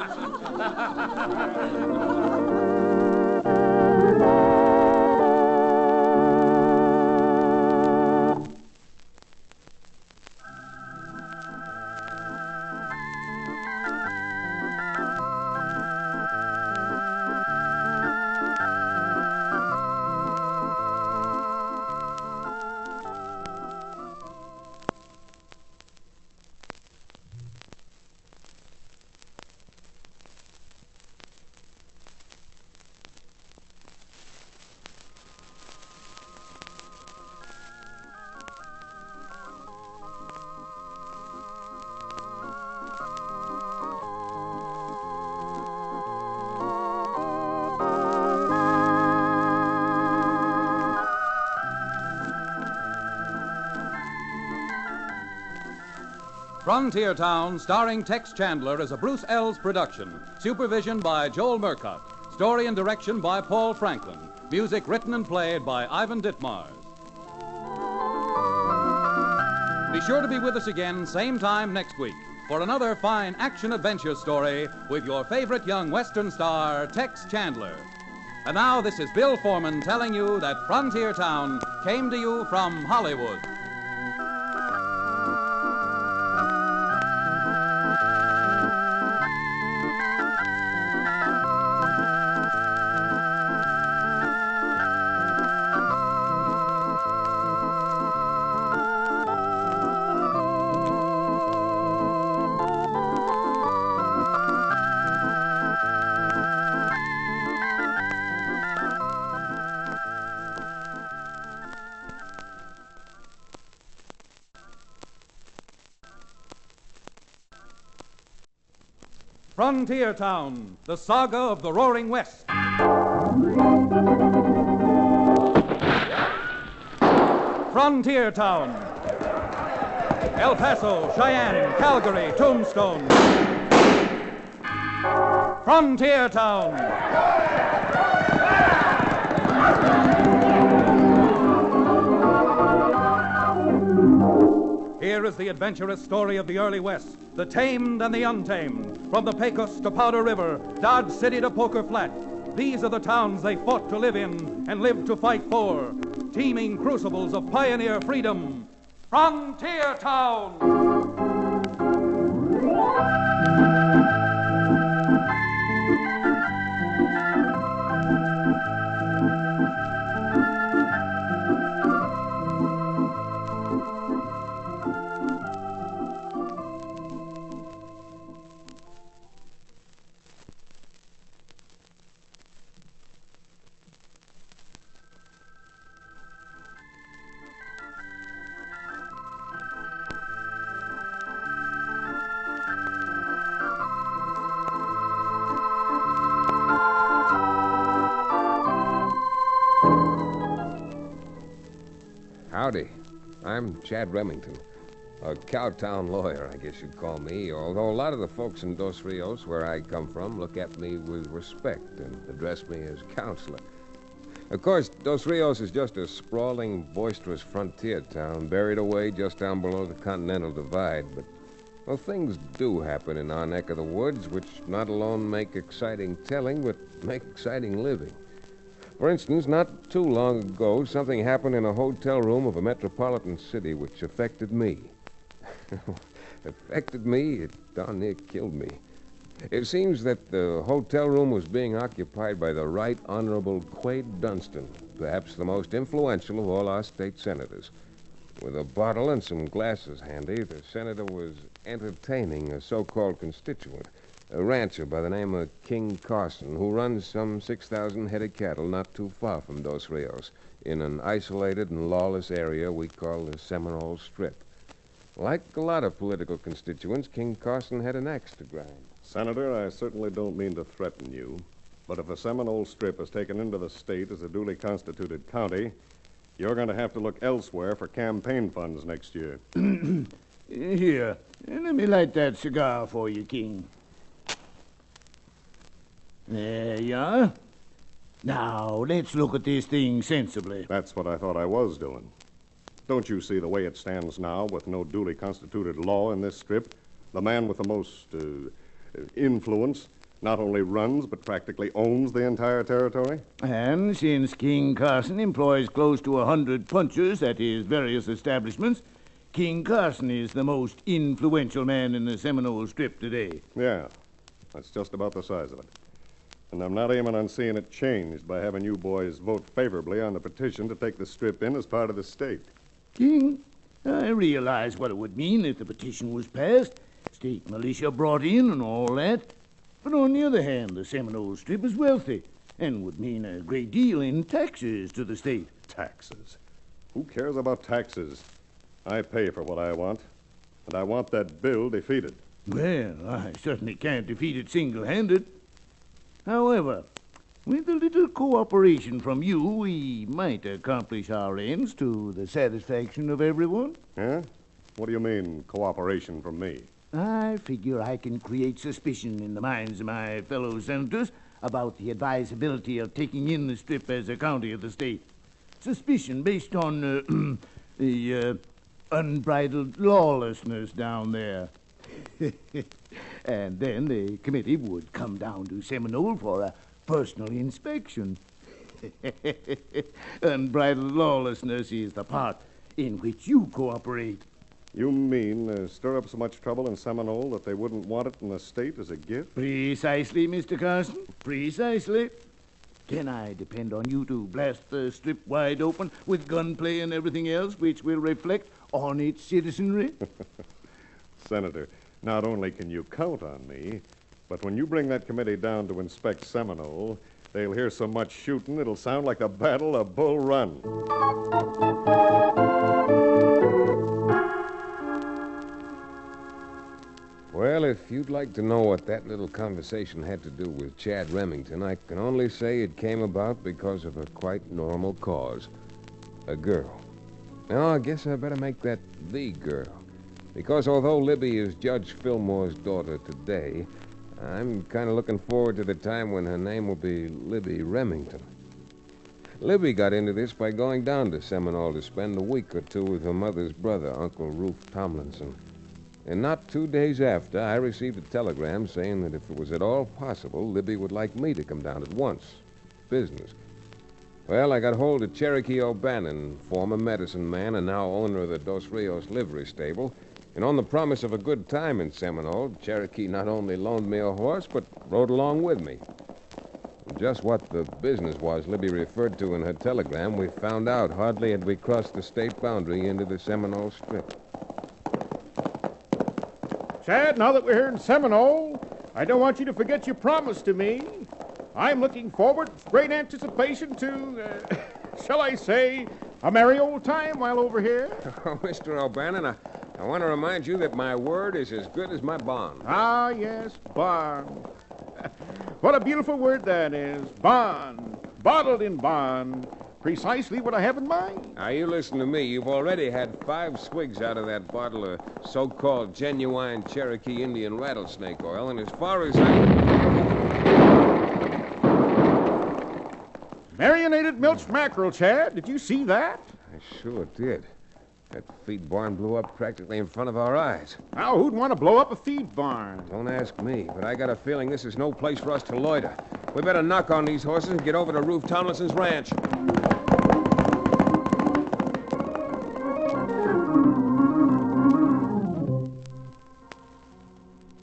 Frontier Town, starring Tex Chandler, is a Bruce Ells production. Supervision by Joel Murcott. Story and direction by Paul Franklin. Music written and played by Ivan Ditmars. Be sure to be with us again, same time next week, for another fine action-adventure story with your favorite young Western star, Tex Chandler. And now, this is Bill Foreman telling you that Frontier Town came to you from Hollywood. Frontier Town, the saga of the Roaring West. Frontier Town. El Paso, Cheyenne, Calgary, Tombstone. Frontier Town. Here is the adventurous story of the early West, the tamed and the untamed. From the Pecos to Powder River, Dodge City to Poker Flat, these are the towns they fought to live in and lived to fight for. Teeming crucibles of pioneer freedom. Frontier Town! Howdy. I'm Chad Remington, a Cowtown lawyer, I guess you'd call me, although a lot of the folks in Dos Rios, where I come from, look at me with respect and address me as counselor. Of course, Dos Rios is just a sprawling, boisterous frontier town buried away just down below the Continental Divide, but, well, things do happen in our neck of the woods which not alone make exciting telling, but make exciting living. For instance, not too long ago, something happened in a hotel room of a metropolitan city which affected me. Affected me? It darn near killed me. It seems that the hotel room was being occupied by the Right Honorable Quade Dunstan, perhaps the most influential of all our state senators. With a bottle and some glasses handy, the senator was entertaining a so-called constituent, a rancher by the name of King Carson, who runs some 6,000 head of cattle not too far from Dos Rios, in an isolated and lawless area we call the Seminole Strip. Like a lot of political constituents, King Carson had an axe to grind. Senator, I certainly don't mean to threaten you, but if the Seminole Strip is taken into the state as a duly constituted county, you're going to have to look elsewhere for campaign funds next year. Here, let me light that cigar for you, King. There you are. Now, let's look at this thing sensibly. That's what I thought I was doing. Don't you see the way it stands now, with no duly constituted law in this strip? The man with the most influence not only runs, but practically owns the entire territory? And since King Carson employs close to 100 punchers at his various establishments, King Carson is the most influential man in the Seminole Strip today. Yeah, that's just about the size of it. And I'm not aiming on seeing it changed by having you boys vote favorably on the petition to take the strip in as part of the state. King, I realize what it would mean if the petition was passed. State militia brought in and all that. But on the other hand, the Seminole Strip is wealthy and would mean a great deal in taxes to the state. Taxes? Who cares about taxes? I pay for what I want, and I want that bill defeated. Well, I certainly can't defeat it single-handed. However, with a little cooperation from you, we might accomplish our ends to the satisfaction of everyone. Yeah? What do you mean, cooperation from me? I figure I can create suspicion in the minds of my fellow senators about the advisability of taking in the Strip as a county of the state. Suspicion based on the unbridled lawlessness down there. And then the committee would come down to Seminole for a personal inspection. Unbridled lawlessness is the part in which you cooperate. You mean stir up so much trouble in Seminole that they wouldn't want it in the state as a gift? Precisely, Mr. Carson. Precisely. Can I depend on you to blast the Strip wide open with gunplay and everything else which will reflect on its citizenry? Senator, not only can you count on me, but when you bring that committee down to inspect Seminole, they'll hear so much shooting it'll sound like the Battle of Bull Run. Well, if you'd like to know what that little conversation had to do with Chad Remington, I can only say it came about because of a quite normal cause. A girl. Now, I guess I better make that the girl. Because although Libby is Judge Fillmore's daughter today, I'm kind of looking forward to the time when her name will be Libby Remington. Libby got into this by going down to Seminole to spend a week or two with her mother's brother, Uncle Rufus Tomlinson. And not 2 days after, I received a telegram saying that if it was at all possible, Libby would like me to come down at once. Business. Well, I got hold of Cherokee O'Bannon, former medicine man and now owner of the Dos Rios livery stable. And on the promise of a good time in Seminole, Cherokee not only loaned me a horse, but rode along with me. Just what the business was Libby referred to in her telegram, we found out hardly had we crossed the state boundary into the Seminole Strip. Chad, now that we're here in Seminole, I don't want you to forget your promise to me. I'm looking forward with great anticipation to, shall I say, a merry old time while over here. Oh, Mr. O'Bannon, I want to remind you that my word is as good as my bond. Ah, yes, bond. What a beautiful word that is. Bond. Bottled in bond. Precisely what I have in mind. Now, you listen to me. You've already had 5 swigs out of that bottle of so-called genuine Cherokee Indian rattlesnake oil, and as far as Marinated milch mackerel, Chad. Did you see that? I sure did. That feed barn blew up practically in front of our eyes. Now, who'd want to blow up a feed barn? Don't ask me, but I got a feeling this is no place for us to loiter. We better knock on these horses and get over to Rufus Tomlinson's ranch.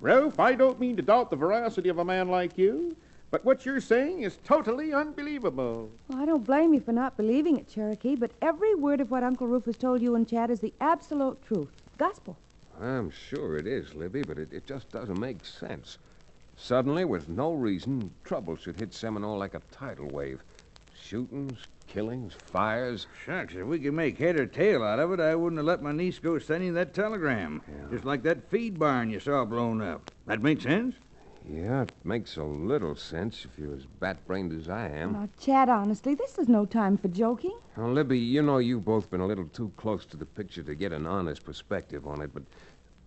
Ralph, I don't mean to doubt the veracity of a man like you, but what you're saying is totally unbelievable. Well, I don't blame you for not believing it, Cherokee, but every word of what Uncle Rufus told you and Chad is the absolute truth. Gospel. I'm sure it is, Libby, but it just doesn't make sense. Suddenly, with no reason, trouble should hit Seminole like a tidal wave. Shootings, killings, fires. Shucks, if we could make head or tail out of it, I wouldn't have let my niece go sending that telegram. Yeah. Just like that feed barn you saw blown up. That makes sense? Yeah, it makes a little sense if you're as bat-brained as I am. Now, Chad, honestly, this is no time for joking. Now, Libby, you know you've both been a little too close to the picture to get an honest perspective on it, but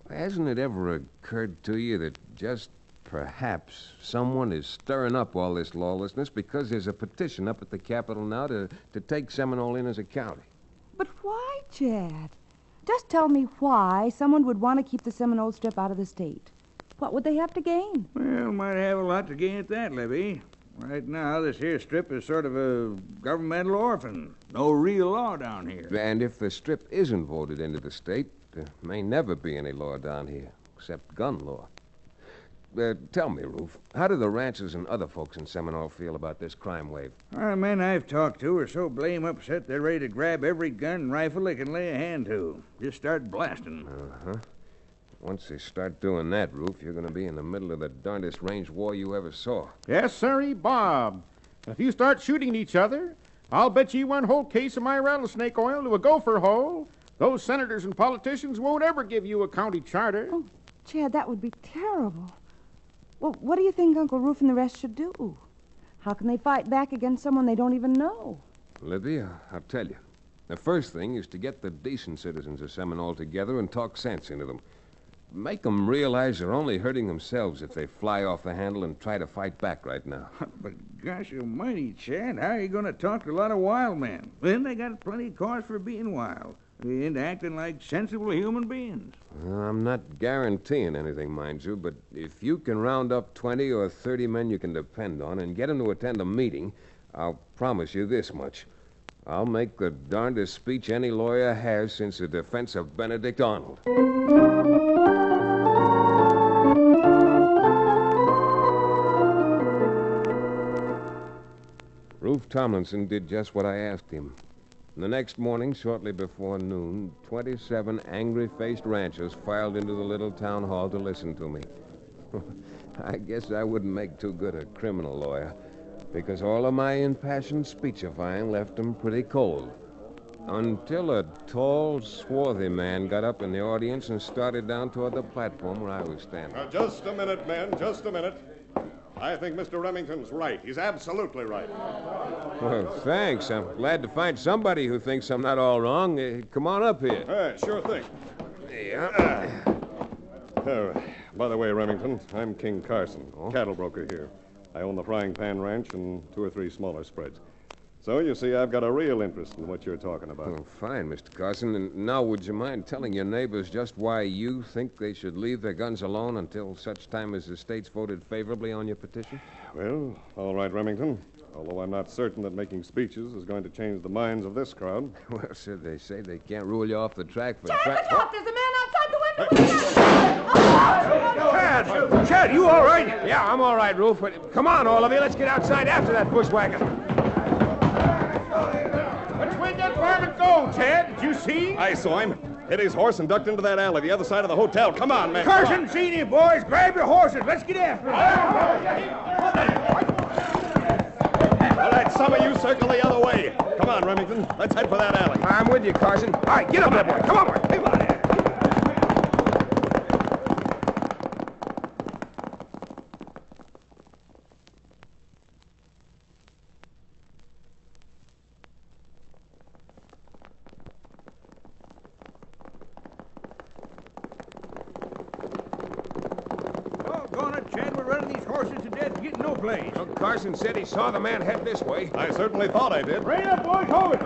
hasn't it ever occurred to you that just perhaps someone is stirring up all this lawlessness because there's a petition up at the Capitol now to take Seminole in as a county? But why, Chad? Just tell me why someone would want to keep the Seminole Strip out of the state. What would they have to gain? Well, might have a lot to gain at that, Libby. Right now, this here strip is sort of a governmental orphan. No real law down here. And if the strip isn't voted into the state, there may never be any law down here, except gun law. Tell me, Ruf, how do the ranchers and other folks in Seminole feel about this crime wave? Our men I've talked to are so blame upset they're ready to grab every gun and rifle they can lay a hand to. Just start blasting. Uh-huh. Once they start doing that, Ruf, you're going to be in the middle of the darndest range war you ever saw. Yes, sirree, Bob. If you start shooting at each other, I'll bet you 1 whole case of my rattlesnake oil to a gopher hole. Those senators and politicians won't ever give you a county charter. Oh, Chad, that would be terrible. Well, what do you think Uncle Ruf and the rest should do? How can they fight back against someone they don't even know? Libby, I'll tell you. The first thing is to get the decent citizens of Seminole together and talk sense into them. Make them realize they're only hurting themselves if they fly off the handle and try to fight back right now. But gosh almighty, Chad, how are you going to talk to a lot of wild men? Then they got plenty of cause for being wild and acting like sensible human beings. Well, I'm not guaranteeing anything, mind you, but if you can round up 20 or 30 men you can depend on and get them to attend a meeting, I'll promise you this much. I'll make the darndest speech any lawyer has since the defense of Benedict Arnold. Rufe Tomlinson did just what I asked him. The next morning, shortly before noon, 27 angry-faced ranchers filed into the little town hall to listen to me. I guess I wouldn't make too good a criminal lawyer, because all of my impassioned speechifying left them pretty cold. Until a tall, swarthy man got up in the audience and started down toward the platform where I was standing. Now, just a minute, men, just a minute. I think Mr. Remington's right. He's absolutely right. Well, thanks. I'm glad to find somebody who thinks I'm not all wrong. Come on up here. Hey, sure thing. Yeah. By the way, Remington, I'm King Carson, cattle broker here. I own the Frying Pan Ranch and 2 or 3 smaller spreads. So, you see, I've got a real interest in what you're talking about. Oh, fine, Mr. Carson. And now, would you mind telling your neighbors just why you think they should leave their guns alone until such time as the state's voted favorably on your petition? Well, all right, Remington. Although I'm not certain that making speeches is going to change the minds of this crowd. Well, sir, they say they can't rule you off the track for... Chad, look out! There's a man outside the window! Chad, you all right? Yeah, I'm all right, Rufe. But come on, all of you. Let's get outside after that bushwhacker. Which way did Bourbon go, Chad? Did you see? I saw him. Hit his horse and ducked into that alley the other side of the hotel. Come on, man. Carson, seen him, boys. Grab your horses. Let's get after him. All right, some of you circle the other way. Come on, Remington. Let's head for that alley. I'm with you, Carson. All right, get up there, boy. Come on, boy. Come on. Carson said he saw the man head this way. I certainly thought I did. Bring it up, boys. Hold it.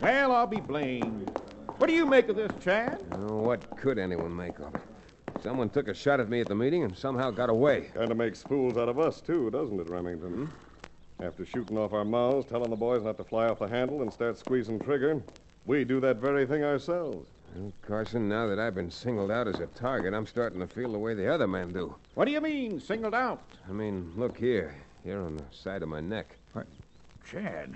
Well, I'll be blamed. What do you make of this, Chad? Oh, what could anyone make of it? Someone took a shot at me at the meeting and somehow got away. Kind of makes fools out of us, too, doesn't it, Remington? After shooting off our mouths, telling the boys not to fly off the handle and start squeezing trigger, we do that very thing ourselves. Well, Carson, now that I've been singled out as a target, I'm starting to feel the way the other men do. What do you mean, singled out? I mean, look here on the side of my neck. What? Chad,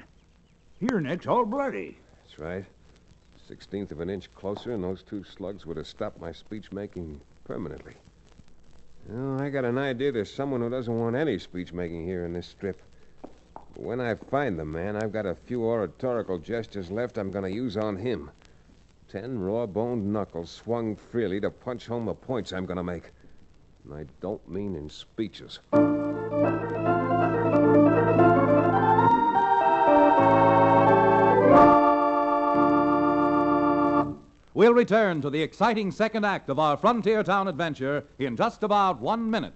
your neck's all bloody. That's right. 1/16 of an inch closer, and those 2 slugs would have stopped my speech-making permanently. Well, I got an idea there's someone who doesn't want any speech-making here in this strip. When I find the man, I've got a few oratorical gestures left I'm going to use on him. 10 raw-boned knuckles swung freely to punch home the points I'm going to make. And I don't mean in speeches. We'll return to the exciting second act of our frontier town adventure in just about 1 minute.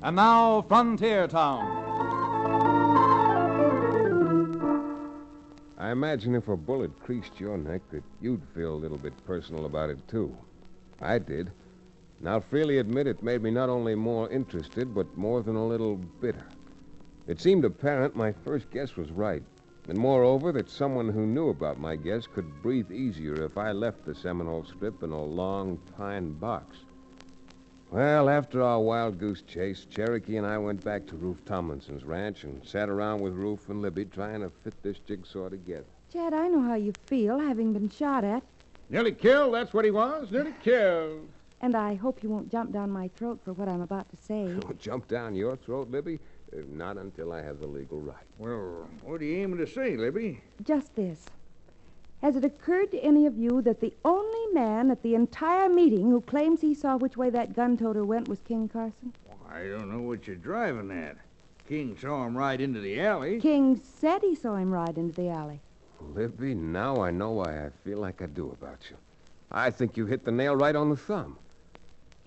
And now, Frontier Town. I imagine if a bullet creased your neck that you'd feel a little bit personal about it, too. I did. And I'll freely admit it made me not only more interested, but more than a little bitter. It seemed apparent my first guess was right. And moreover, that someone who knew about my guest could breathe easier if I left the Seminole Strip in a long pine box. Well, after our wild goose chase, Cherokee and I went back to Rufe Tomlinson's ranch and sat around with Rufe and Libby trying to fit this jigsaw together. Chad, I know how you feel, having been shot at. Nearly killed, that's what he was. Nearly killed. And I hope you won't jump down my throat for what I'm about to say. Jump down your throat, Libby? Not until I have the legal right. Well, what are you aiming to say, Libby? Just this. Has it occurred to any of you that the only man at the entire meeting who claims he saw which way that gun-toter went was King Carson? I don't know what you're driving at. King saw him ride into the alley. King said he saw him ride into the alley. Libby, now I know why I feel like I do about you. I think you hit the nail right on the thumb.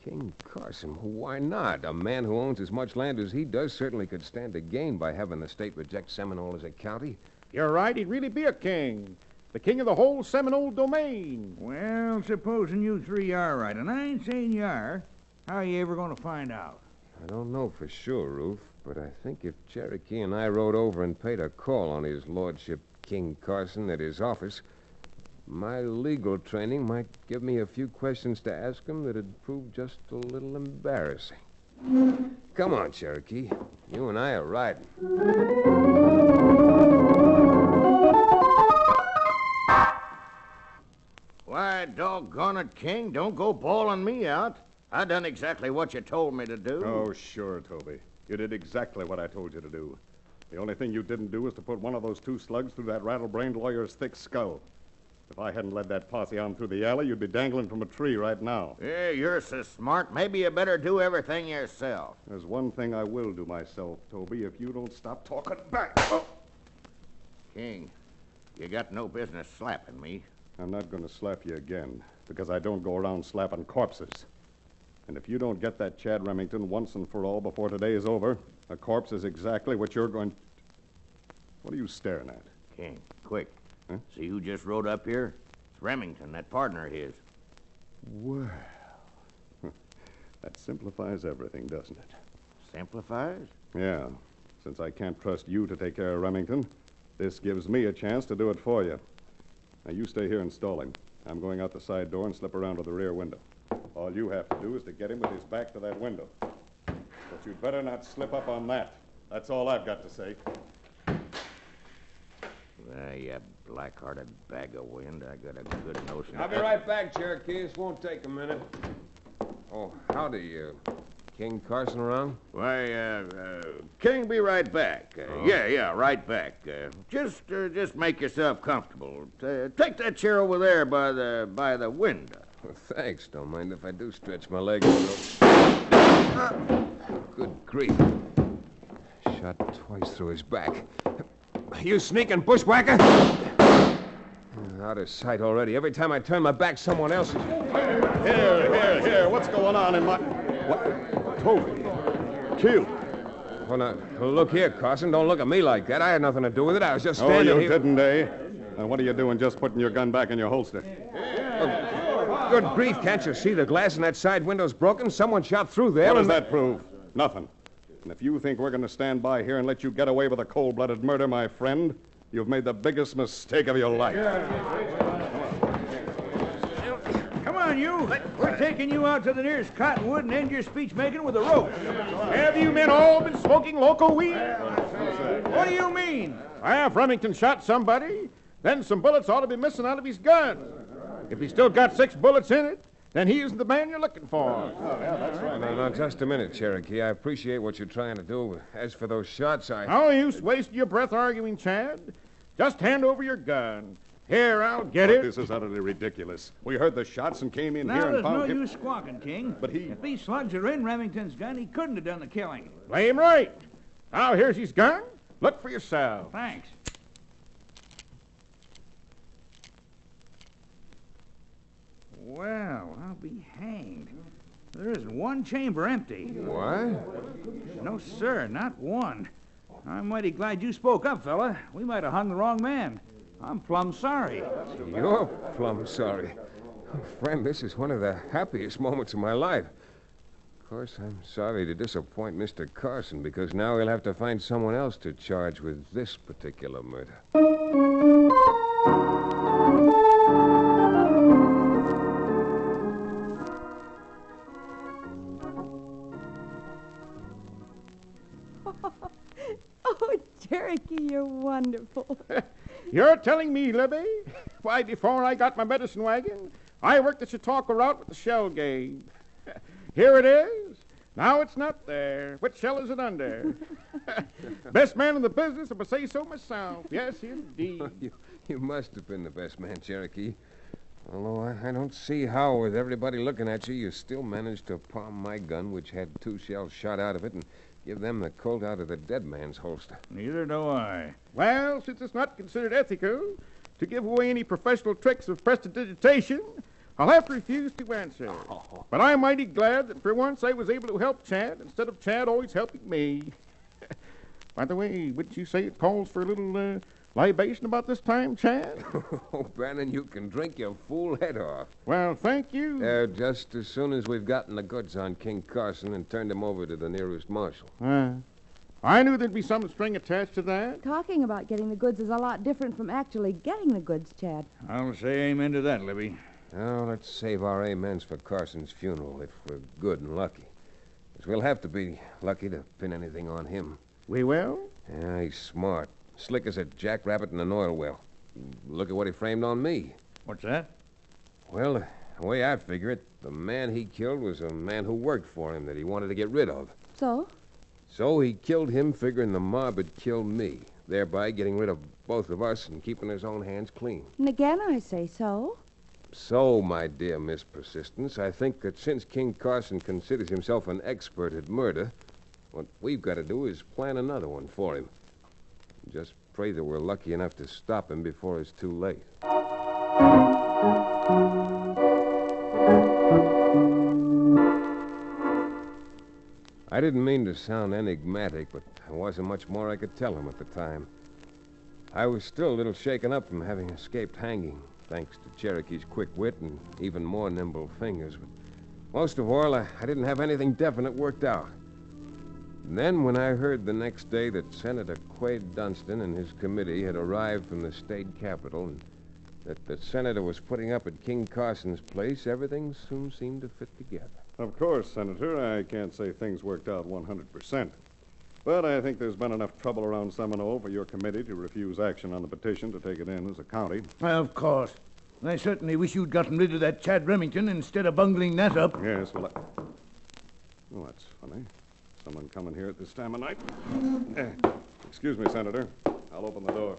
King Carson, why not? A man who owns as much land as he does certainly could stand to gain by having the state reject Seminole as a county. You're right, he'd really be a king. The king of the whole Seminole domain. Well, supposing you three are right, and I ain't saying you are, how are you ever going to find out? I don't know for sure, Rufe, but I think if Cherokee and I rode over and paid a call on his lordship King Carson at his office, my legal training might give me a few questions to ask him that'd prove just a little embarrassing. Come on, Cherokee. You and I are riding. Why, doggone it, King, don't go bawling me out. I done exactly what you told me to do. Oh, sure, Toby. You did exactly what I told you to do. The only thing you didn't do was to put one of those two slugs through that rattle-brained lawyer's thick skull. If I hadn't led that posse on through the alley, you'd be dangling from a tree right now. Yeah, you're so smart. Maybe you better do everything yourself. There's one thing I will do myself, Toby, if you don't stop talking back. Oh. King, you got no business slapping me. I'm not going to slap you again, because I don't go around slapping corpses. And if you don't get that Chad Remington once and for all before today is over, a corpse is exactly what you're going... What are you staring at? King, quick. Huh? See who just rode up here? It's Remington, that partner of his. Well, that simplifies everything, doesn't it? Simplifies? Yeah. Since I can't trust you to take care of Remington, this gives me a chance to do it for you. Now, you stay here and stall him. I'm going out the side door and slip around to the rear window. All you have to do is to get him with his back to that window. But you'd better not slip up on that. That's all I've got to say. You black-hearted bag of wind. I got a good notion. I'll be right back, Cherokee. This won't take a minute. Oh, howdy, King Carson around? Why, King, be right back. Yeah, right back. Just make yourself comfortable. Take that chair over there by the window. Well, thanks. Don't mind if I do stretch my legs a little. Good grief. Shot twice through his back. You sneaking bushwhacker! Out of sight already. Every time I turn my back, someone else is... Here. What's going on in my... What? Toby. Killed. Well, now, look here, Carson. Don't look at me like that. I had nothing to do with it. I was just standing here... Oh, you didn't, eh? And what are you doing just putting your gun back in your holster? Good grief, can't you see the glass in that side window's broken? Someone shot through there. What does that prove? Nothing. And if you think we're going to stand by here and let you get away with a cold-blooded murder, my friend, you've made the biggest mistake of your life. Come on, you. We're taking you out to the nearest cottonwood and end your speech-making with a rope. Have you men all been smoking loco weed? What do you mean? If Remington shot somebody, then some bullets ought to be missing out of his gun. If he's still got 6 bullets in it, then he isn't the man you're looking for. Oh, yeah, that's right. No, just a minute, Cherokee. I appreciate what you're trying to do. As for those shots, No use wasting your breath arguing, Chad. Just hand over your gun. Here, I'll get it. This is utterly ridiculous. We heard the shots and came in now, here and there's found no him. use squawking, King. But If these slugs are in Remington's gun, he couldn't have done the killing. Blame right. Now, here's his gun. Look for yourself. Thanks. Well, I'll be hanged. There isn't one chamber empty. What? No, sir, not one. I'm mighty glad you spoke up, fella. We might have hung the wrong man. I'm plumb sorry. You're plumb sorry. Oh, friend, this is one of the happiest moments of my life. Of course, I'm sorry to disappoint Mr. Carson, because now he'll have to find someone else to charge with this particular murder. You're telling me, Libby? Why, before I got my medicine wagon, I worked the Chautauqua route with the shell game. Here it is. Now it's not there. What shell is it under? Best man in the business, if I say so myself. Yes, indeed. You must have been the best man, Cherokee. Although I don't see how, with everybody looking at you, you still managed to palm my gun, which had 2 shells shot out of it, and give them the Colt out of the dead man's holster. Neither do I. Well, since it's not considered ethical to give away any professional tricks of prestidigitation, I'll have to refuse to answer. But I'm mighty glad that for once I was able to help Chad instead of Chad always helping me. By the way, wouldn't you say it calls for a little libation about this time, Chad? Oh, Bannon, you can drink your fool head off. Well, thank you. Just as soon as we've gotten the goods on King Carson and turned him over to the nearest marshal. I knew there'd be some string attached to that. Talking about getting the goods is a lot different from actually getting the goods, Chad. I'll say amen to that, Libby. Now, let's save our amens for Carson's funeral if we're good and lucky. Because we'll have to be lucky to pin anything on him. We will? Yeah, he's smart. Slick as a jackrabbit in an oil well. Look at what he framed on me. What's that? Well, the way I figure it, the man he killed was a man who worked for him that he wanted to get rid of. So? So he killed him figuring the mob had killed me, thereby getting rid of both of us and keeping his own hands clean. And again, I say so. So, my dear Miss Persistence, I think that since King Carson considers himself an expert at murder, what we've got to do is plan another one for him. Just pray that we're lucky enough to stop him before it's too late. I didn't mean to sound enigmatic, but there wasn't much more I could tell him at the time. I was still a little shaken up from having escaped hanging, thanks to Cherokee's quick wit and even more nimble fingers. But most of all, I didn't have anything definite worked out. And then when I heard the next day that Senator Quade Dunstan and his committee had arrived from the state capitol and that the senator was putting up at King Carson's place, everything soon seemed to fit together. Of course, Senator, I can't say things worked out 100%. But I think there's been enough trouble around Seminole for your committee to refuse action on the petition to take it in as a county. Of course. I certainly wish you'd gotten rid of that Chad Remington instead of bungling that up. Yes, well, Oh, that's funny. Someone coming here at this time of night. Excuse me, Senator. I'll open the door.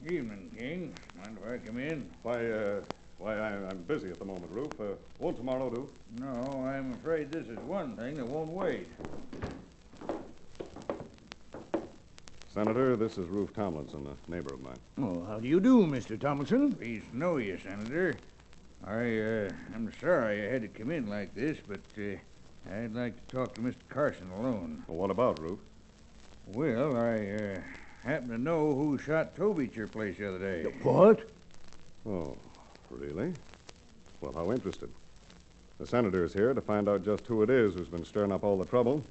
Evening, King. Mind if I come in? Why, I'm busy at the moment, Roof. Won't tomorrow do? No, I'm afraid this is one thing that won't wait. Senator, this is Roof Tomlinson, a neighbor of mine. Oh, how do you do, Mr. Tomlinson? Pleased to know you, Senator. I'm sorry I had to come in like this, but I'd like to talk to Mr. Carson alone. Well, what about, Roof? Well, I happen to know who shot Toby at your place the other day. What? Oh, really? Well, how interesting. The senator's here to find out just who it is who's been stirring up all the trouble,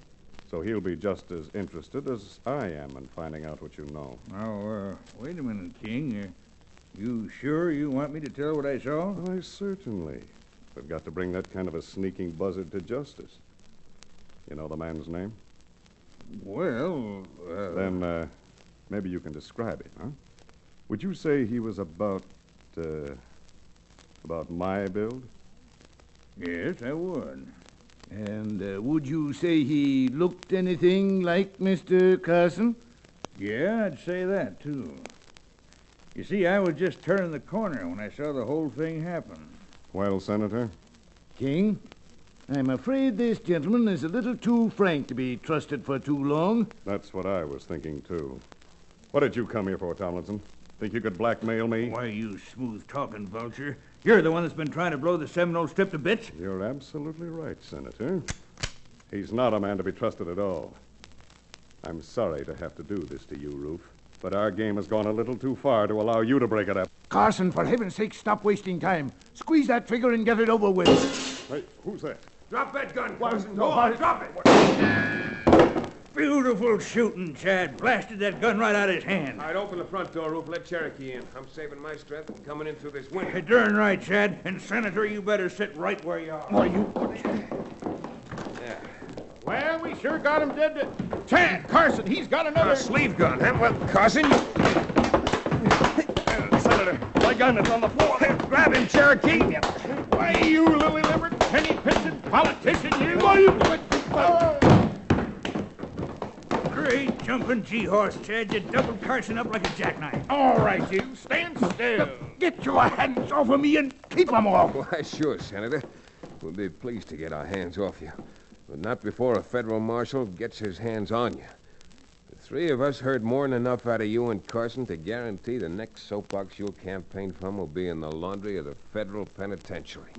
so he'll be just as interested as I am in finding out what you know. Now, wait a minute, King. You sure you want me to tell what I saw? Why, certainly. We've got to bring that kind of a sneaking buzzard to justice. You know the man's name? Well, Then, maybe you can describe it, huh? Would you say he was about my build? Yes, I would. And would you say he looked anything like Mr. Carson? Yeah, I'd say that, too. You see, I was just turning the corner when I saw the whole thing happen. Well, Senator? King, I'm afraid this gentleman is a little too frank to be trusted for too long. That's what I was thinking, too. What did you come here for, Tomlinson? Think you could blackmail me? Why, you smooth-talking vulture. You're the one that's been trying to blow the Seminole Strip to bits. You're absolutely right, Senator. He's not a man to be trusted at all. I'm sorry to have to do this to you, Roof, but our game has gone a little too far to allow you to break it up. Carson, for heaven's sake, stop wasting time. Squeeze that figure and get it over with. Hey, who's that? Drop that gun, Carson. No, Go on, drop it. Beautiful shooting, Chad. Blasted that gun right out of his hand. All right, open the front door, Roof. Let Cherokee in. I'm saving my strength and coming in through this window. You're darn right, Chad. And, Senator, you better sit right where you are. Why, you... Yeah. Well, we sure got him dead to... Chad, Carson, he's got another... A sleeve gun, huh? Well, Carson... Senator, my gun is on the floor there. Grab him, Cherokee. Why, you lily-livered, penny-pinching politician, you... Great jumping G-horse, Chad. You doubled Carson up like a jackknife. All right, you. Stand still. Get your hands off of me and keep them off. Why, sure, Senator. We'll be pleased to get our hands off you. But not before a federal marshal gets his hands on you. The three of us heard more than enough out of you and Carson to guarantee the next soapbox you'll campaign from will be in the laundry of the federal penitentiary.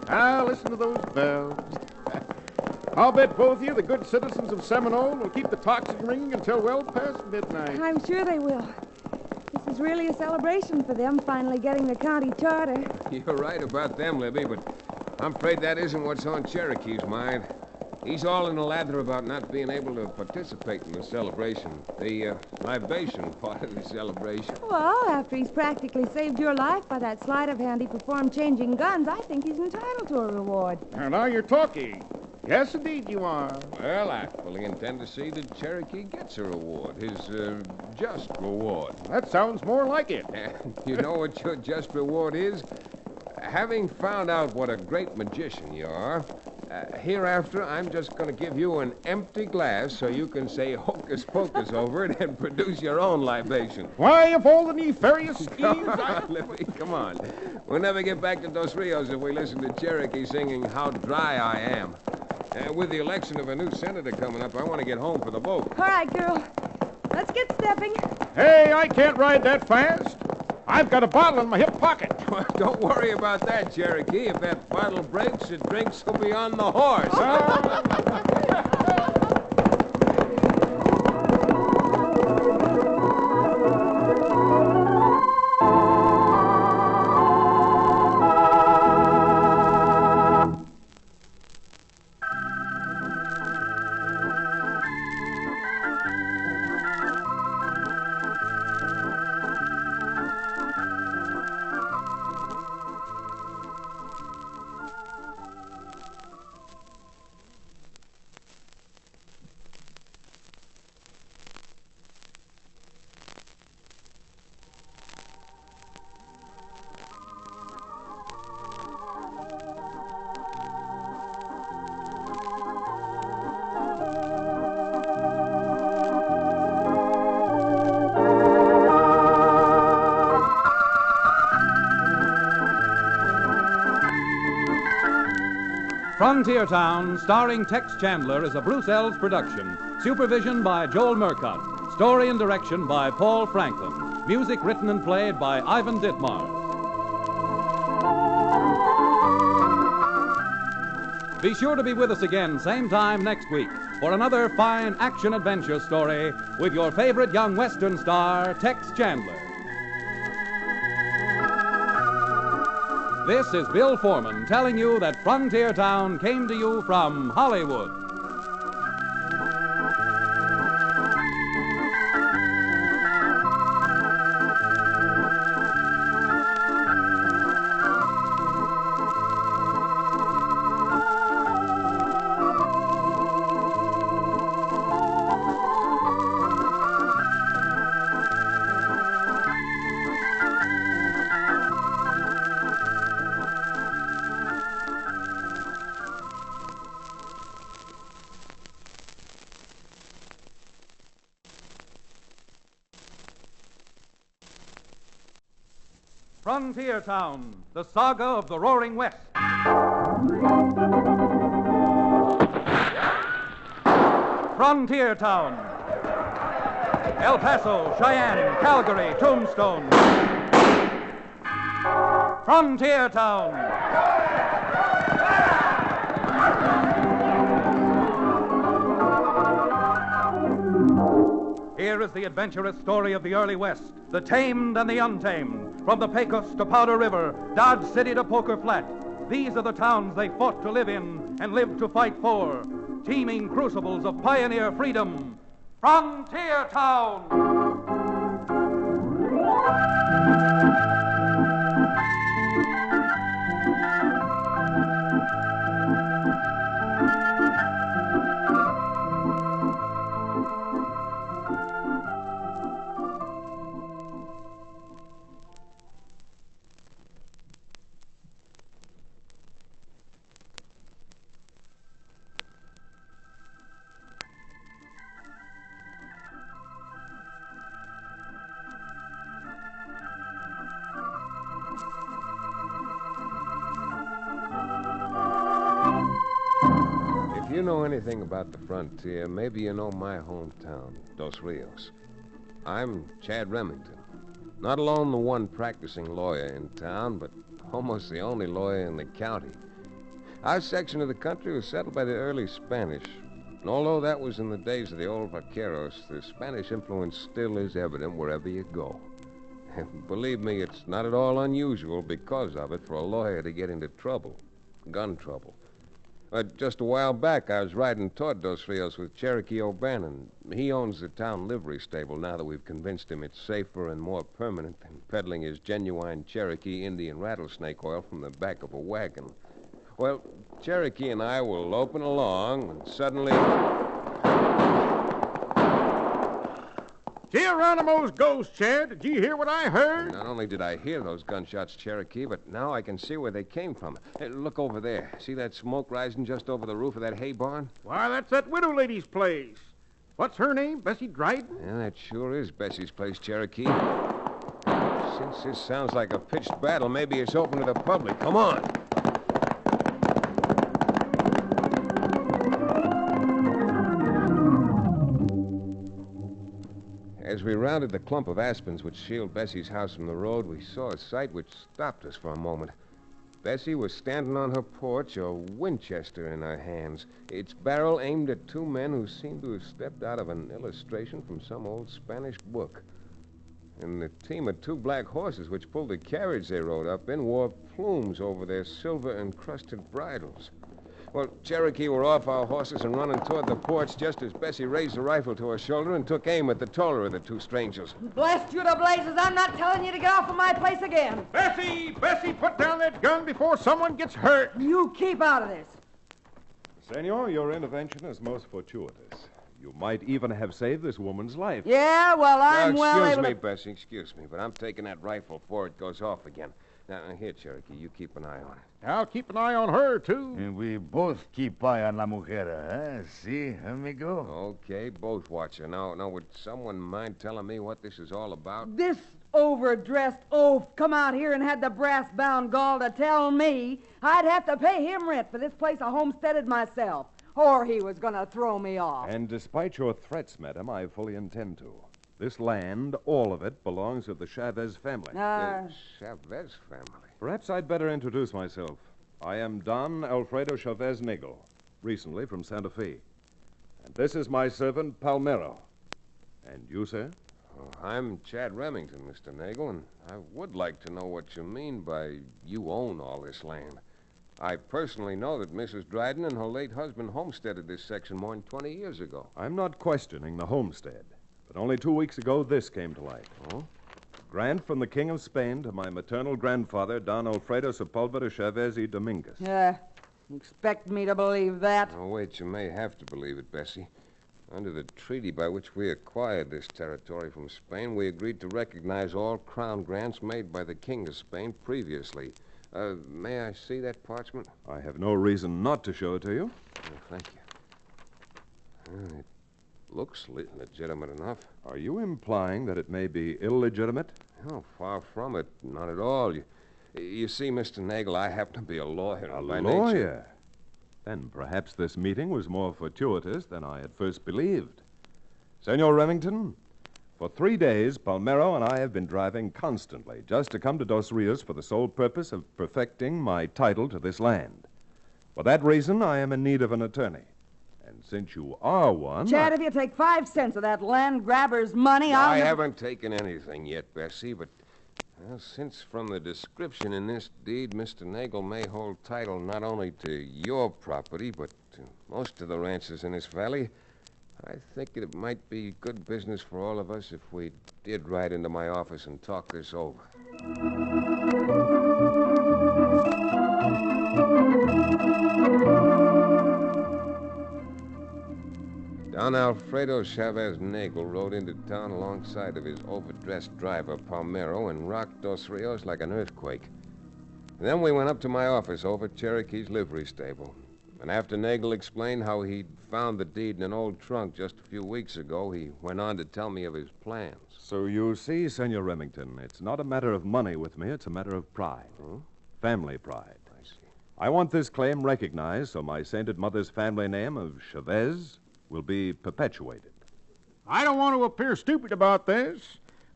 Now, listen to those bells. I'll bet both of you, the good citizens of Seminole, will keep the tocsin ringing until well past midnight. I'm sure they will. This is really a celebration for them finally getting the county charter. You're right about them, Libby, but I'm afraid that isn't what's on Cherokee's mind. He's all in the lather about not being able to participate in the celebration, the libation part of the celebration. Well, after he's practically saved your life by that sleight of hand he performed changing guns, I think he's entitled to a reward. Now you're talking. Yes, indeed you are. Well, I fully intend to see that Cherokee gets a reward, his just reward. That sounds more like it. You know what your just reward is? Having found out what a great magician you are, hereafter I'm just going to give you an empty glass so you can say hocus pocus over it and produce your own libation. Why, of all the nefarious schemes... Come on, Libby, come on. We'll never get back to Dos Rios if we listen to Cherokee singing How Dry I Am. With the election of a new senator coming up, I want to get home for the vote. All right, girl. Let's get stepping. Hey, I can't ride that fast. I've got a bottle in my hip pocket. Don't worry about that, Cherokee. If that bottle breaks, the drinks will be on the horse. Frontier Town, starring Tex Chandler, is a Bruce Ells production. Supervision by Joel Murcott. Story and direction by Paul Franklin. Music written and played by Ivan Ditmar. Be sure to be with us again, same time next week, for another fine action-adventure story with your favorite young Western star, Tex Chandler. This is Bill Foreman telling you that Frontier Town came to you from Hollywood. Frontier Town, the saga of the Roaring West. Frontier Town. El Paso, Cheyenne, Calgary, Tombstone. Frontier Town. Here is the adventurous story of the early West, the tamed and the untamed, from the Pecos to Powder River, Dodge City to Poker Flat. These are the towns they fought to live in and lived to fight for. Teeming crucibles of pioneer freedom. Frontier Town! If you know anything about the frontier, maybe you know my hometown, Dos Rios. I'm Chad Remington. Not alone the one practicing lawyer in town, but almost the only lawyer in the county. Our section of the country was settled by the early Spanish. And although that was in the days of the old vaqueros, the Spanish influence still is evident wherever you go. And believe me, it's not at all unusual because of it for a lawyer to get into trouble, gun trouble. Just a while back, I was riding toward Dos Rios with Cherokee O'Bannon. He owns the town livery stable now that we've convinced him it's safer and more permanent than peddling his genuine Cherokee Indian rattlesnake oil from the back of a wagon. Well, Cherokee and I were loping along, and suddenly... Geronimo's ghost, Chad. Did you hear what I heard? Not only did I hear those gunshots, Cherokee, but now I can see where they came from. Hey, look over there. See that smoke rising just over the roof of that hay barn? Why, that's that widow lady's place. What's her name? Bessie Dryden? Yeah, that sure is Bessie's place, Cherokee. Since this sounds like a pitched battle, maybe it's open to the public. Come on. As we rounded the clump of aspens which shield Bessie's house from the road, we saw a sight which stopped us for a moment. Bessie was standing on her porch, a Winchester in her hands, its barrel aimed at two men who seemed to have stepped out of an illustration from some old Spanish book. And the team of two black horses which pulled the carriage they rode up in wore plumes over their silver-encrusted bridles. Well, Cherokee were off our horses and running toward the porch just as Bessie raised a rifle to her shoulder and took aim at the taller of the two strangers. Blast you to blazes, I'm not telling you to get off of my place again. Bessie! Bessie, put down that gun before someone gets hurt. You keep out of this. Senor, your intervention is most fortuitous. You might even have saved this woman's life. Yeah, well, I'm well Excuse able me, to... Bessie, excuse me, but I'm taking that rifle before it goes off again. Now, here, Cherokee, you keep an eye on it. I'll keep an eye on her, too. And we both keep eye on la mujer, huh? See, amigo? Okay, both watch her. Now, would someone mind telling me what this is all about? This overdressed oaf come out here and had the brass-bound gall to tell me I'd have to pay him rent for this place I homesteaded myself, or he was going to throw me off. And despite your threats, madam, I fully intend to. This land, all of it, belongs to the Chavez family. The Chavez family? Perhaps I'd better introduce myself. I am Don Alfredo Chavez Nagel, recently from Santa Fe. And this is my servant, Palmero. And you, sir? Oh, I'm Chad Remington, Mr. Nagel, and I would like to know what you mean by you own all this land. I personally know that Mrs. Dryden and her late husband homesteaded this section more than 20 years ago. I'm not questioning the homestead. But only 2 weeks ago, this came to light. Oh? A grant from the King of Spain to my maternal grandfather, Don Alfredo Sepulveda Chavez y Dominguez. Expect me to believe that? Oh, wait, you may have to believe it, Bessie. Under the treaty by which we acquired this territory from Spain, we agreed to recognize all crown grants made by the King of Spain previously. May I see that parchment? I have no reason not to show it to you. Oh, thank you. It looks legitimate enough. Are you implying that it may be illegitimate? No, far from it. Not at all. You see, Mr. Nagel, I happen to be a lawyer. A by lawyer? nature. Then perhaps this meeting was more fortuitous than I had first believed. Senor Remington, for 3 days, Palmero and I have been driving constantly just to come to Dos Rios for the sole purpose of perfecting my title to this land. For that reason, I am in need of an attorney. And since you are one... Chad, if you take 5 cents of that land grabber's money, I'll... I haven't taken anything yet, Bessie, but Well, since from the description in this deed, Mr. Nagel may hold title not only to your property, but to most of the ranches in this valley, I think it might be good business for all of us if we did ride into my office and talk this over. Don Alfredo Chavez Nagel rode into town alongside of his overdressed driver, Palmero, and rocked Dos Rios like an earthquake. Then we went up to my office over Cherokee's livery stable. And after Nagel explained how he'd found the deed in an old trunk just a few weeks ago, he went on to tell me of his plans. So you see, Senor Remington, it's not a matter of money with me, it's a matter of pride. Family pride. I see. I want this claim recognized so my sainted mother's family name of Chavez will be perpetuated. I don't want to appear stupid about this,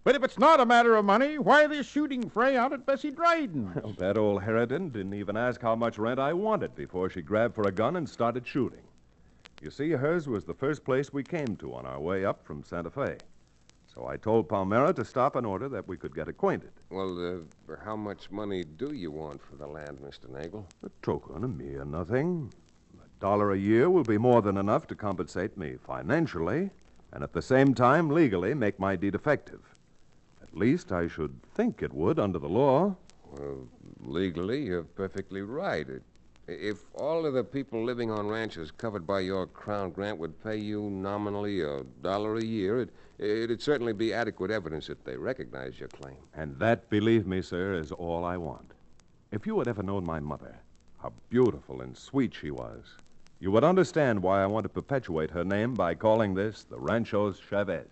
but if it's not a matter of money, why this shooting fray out at Bessie Dryden's? Well, that old harridan didn't even ask how much rent I wanted before she grabbed for a gun and started shooting. You see, hers was the first place we came to on our way up from Santa Fe. So I told Palmera to stop in order that we could get acquainted. Well, how much money do you want for the land, Mr. Nagel? A token, a mere nothing. $1 a year will be more than enough to compensate me financially and at the same time legally make my deed effective. At least I should think it would under the law. Well, legally, you're perfectly right. If all of the people living on ranches covered by your Crown grant would pay you nominally $1 a year, it'd certainly be adequate evidence that they recognize your claim. And that, believe me, sir, is all I want. If you had ever known my mother, how beautiful and sweet she was, you would understand why I want to perpetuate her name by calling this the Ranchos Chavez.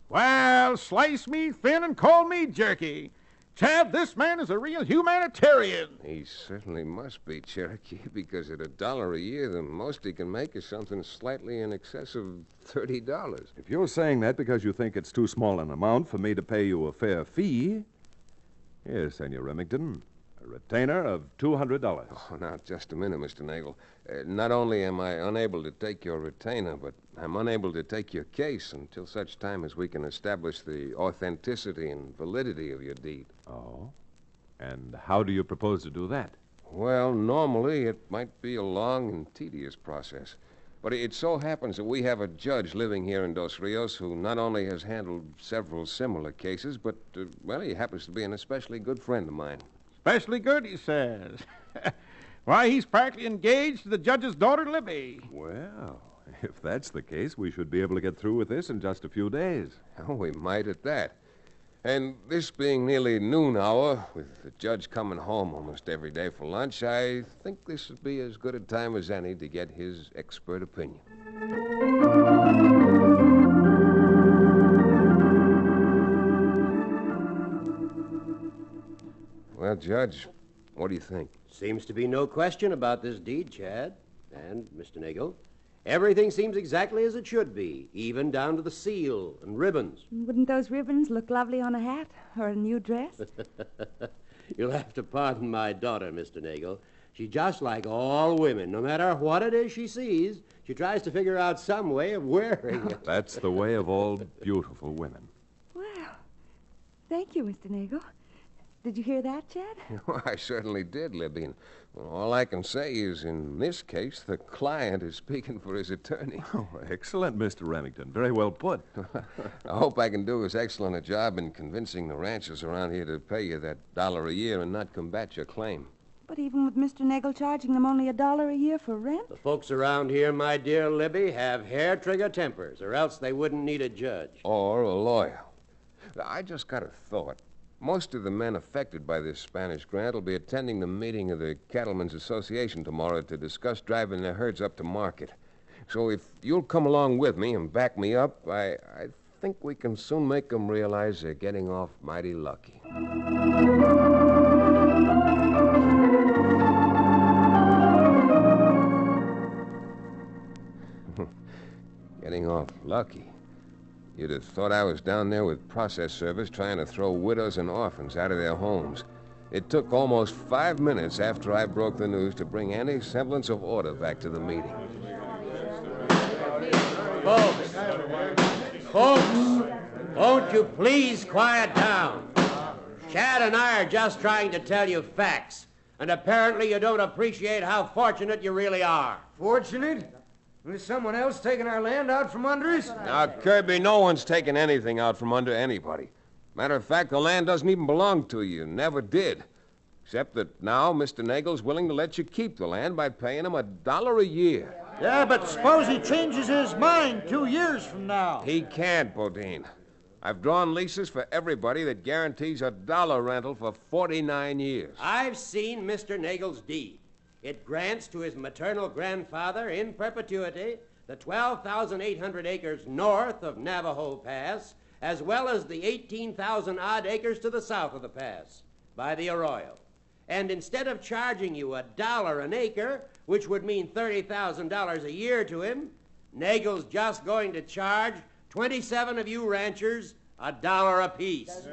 Well, slice me thin and call me jerky. Chad, this man is a real humanitarian. He certainly must be, Cherokee, because at $1 a year, the most he can make is something slightly in excess of $30. If you're saying that because you think it's too small an amount for me to pay you a fair fee, here, Senor Remington, a retainer of $200. Oh, now, just a minute, Mr. Nagel. Not only am I unable to take your retainer, but I'm unable to take your case until such time as we can establish the authenticity and validity of your deed. Oh? And how do you propose to do that? Well, normally it might be a long and tedious process. But it so happens that we have a judge living here in Dos Rios who not only has handled several similar cases, but, well, he happens to be an especially good friend of mine. Especially good, he says. Why, he's practically engaged to the judge's daughter, Libby. Well, if that's the case, we should be able to get through with this in just a few days. Oh, we might at that. And this being nearly noon hour, with the judge coming home almost every day for lunch, I think this would be as good a time as any to get his expert opinion. Well, Judge, what do you think? Seems to be no question about this deed, Chad. And, Mr. Nagel, everything seems exactly as it should be, even down to the seal and ribbons. Wouldn't those ribbons look lovely on a hat or a new dress? You'll have to pardon my daughter, Mr. Nagel. She's just like all women. No matter what it is she sees, she tries to figure out some way of wearing it. That's the way of all beautiful women. Well, thank you, Mr. Nagel. Did you hear that, Chad? Oh, I certainly did, Libby. And well, all I can say is, in this case, the client is speaking for his attorney. Oh, excellent, Mr. Remington. Very well put. I hope I can do as excellent a job in convincing the ranchers around here to pay you that $1 a year and not combat your claim. But even with Mr. Nagel charging them only $1 a year for rent? The folks around here, my dear Libby, have hair-trigger tempers, or else they wouldn't need a judge. Or a lawyer. I just got a thought. Most of the men affected by this Spanish grant will be attending the meeting of the Cattlemen's Association tomorrow to discuss driving their herds up to market. So if you'll come along with me and back me up, I think we can soon make them realize they're getting off mighty lucky. Getting off lucky. You'd have thought I was down there with process service trying to throw widows and orphans out of their homes. It took almost 5 minutes after I broke the news to bring any semblance of order back to the meeting. Folks, won't you please quiet down? Chad and I are just trying to tell you facts. And apparently you don't appreciate how fortunate you really are. Fortunate? Is someone else taking our land out from under us? Now, Kirby, no one's taking anything out from under anybody. Matter of fact, the land doesn't even belong to you. Never did. Except that now Mr. Nagel's willing to let you keep the land by paying him $1 a year. Yeah, but suppose he changes his mind 2 years from now. He can't, Bodine. I've drawn leases for everybody that guarantees $1 rental for 49 years. I've seen Mr. Nagel's deed. It grants to his maternal grandfather in perpetuity the 12,800 acres north of Navajo Pass, as well as the 18,000-odd acres to the south of the pass by the Arroyo. And instead of charging you $1 an acre, which would mean $30,000 a year to him, Nagel's just going to charge 27 of you ranchers $1 apiece.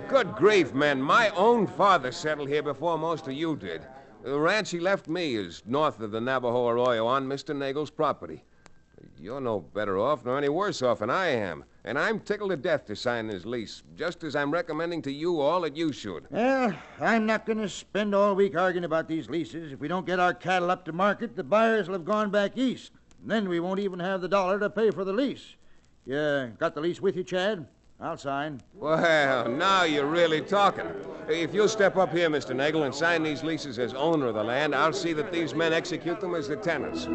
Good grief, men. My own father settled here before most of you did. The ranch he left me is north of the Navajo Arroyo on Mr. Nagel's property. You're no better off nor any worse off than I am. And I'm tickled to death to sign his lease, just as I'm recommending to you all that you should. Well, I'm not going to spend all week arguing about these leases. If we don't get our cattle up to market, the buyers will have gone back east. And then we won't even have the dollar to pay for the lease. You got the lease with you, Chad? I'll sign. Well, now you're really talking. If you'll step up here, Mr. Nagel, and sign these leases as owner of the land, I'll see that these men execute them as the tenants.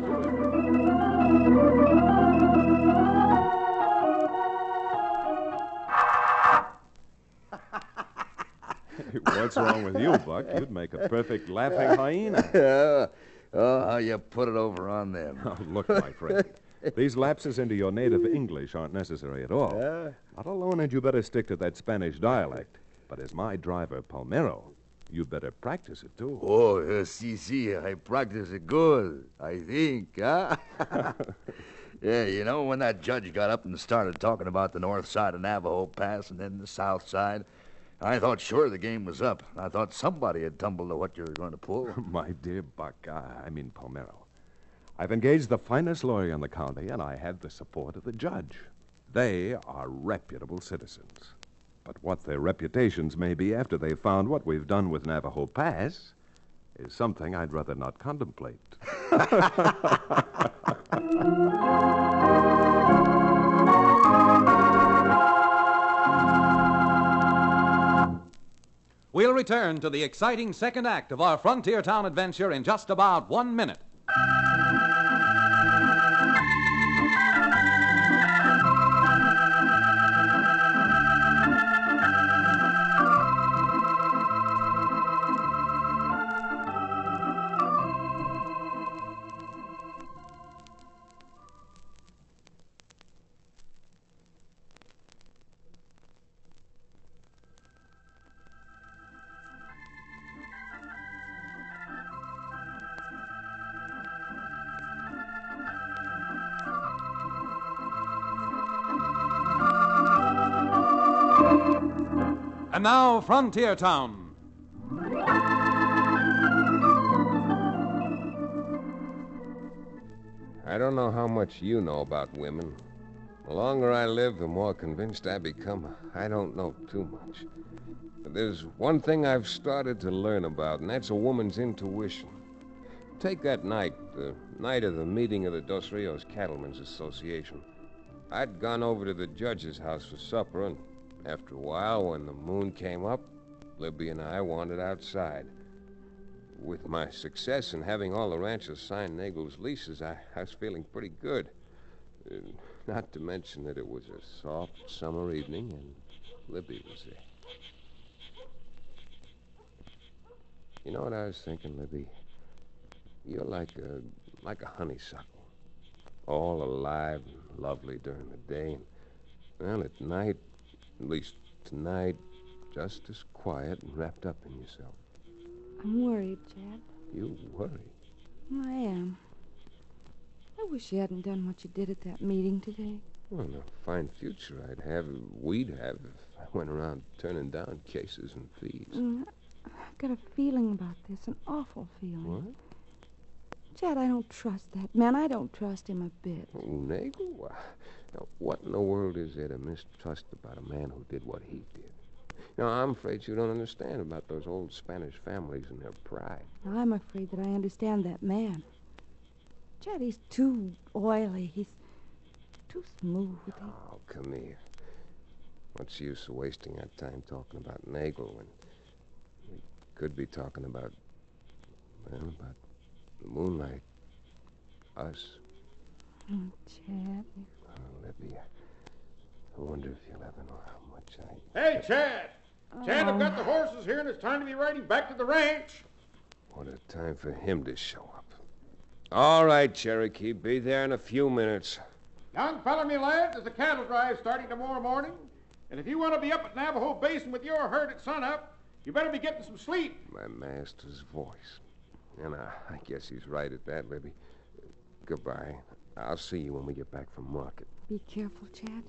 What's wrong with you, Buck? You'd make a perfect laughing hyena. How you put it over on them. Oh, look, my friend. These lapses into your native English aren't necessary at all. Not alone had you better stick to that Spanish dialect, but as my driver, Palmero, you better practice it, too. Oh, si, I practice it good, I think, huh? Yeah, you know, when that judge got up and started talking about the north side of Navajo Pass and then the south side, I thought sure the game was up. I thought somebody had tumbled to what you were going to pull. My dear Buck, I mean Palmero. I've engaged the finest lawyer in the county, and I have the support of the judge. They are reputable citizens. But what their reputations may be after they've found what we've done with Navajo Pass is something I'd rather not contemplate. We'll return to the exciting second act of our frontier town adventure in just about 1 minute. And now, Frontier Town. I don't know how much you know about women. The longer I live, the more convinced I become I don't know too much. But there's one thing I've started to learn about, and that's a woman's intuition. Take that night, the night of the meeting of the Dos Rios Cattlemen's Association. I'd gone over to the judge's house for supper, and after a while, when the moon came up, Libby and I wandered outside. With my success in having all the ranchers sign Nagel's leases, I was feeling pretty good. Not to mention that it was a soft summer evening and Libby was there. You know what I was thinking, Libby? You're like a honeysuckle. All alive and lovely during the day. And, well, at night, at least tonight, just as quiet and wrapped up in yourself. I'm worried, Chad. You worry? I am. I wish you hadn't done what you did at that meeting today. Well, a fine future we'd have if I went around turning down cases and fees. I've got a feeling about this, an awful feeling. What? Chad, I don't trust that man. I don't trust him a bit. Oh, Nagel? Now, what in the world is there to mistrust about a man who did what he did? No, I'm afraid you don't understand about those old Spanish families and their pride. I'm afraid that I understand that man. Chad, he's too oily. He's too smooth. Oh, come here. What's the use of wasting our time talking about Nagel when we could be talking about, well, about the moonlight. Us. Oh, Chad. Oh, Libby, I wonder if you'll ever know how much I... Hey, Chad! Chad, I've got the horses here, and it's time to be riding back to the ranch. What a time for him to show up. All right, Cherokee, be there in a few minutes. Young fella, me lad, there's a cattle drive starting tomorrow morning. And if you want to be up at Navajo Basin with your herd at sunup, you better be getting some sleep. My master's voice. And I guess he's right at that, Libby. Goodbye. I'll see you when we get back from market. Be careful, Chad.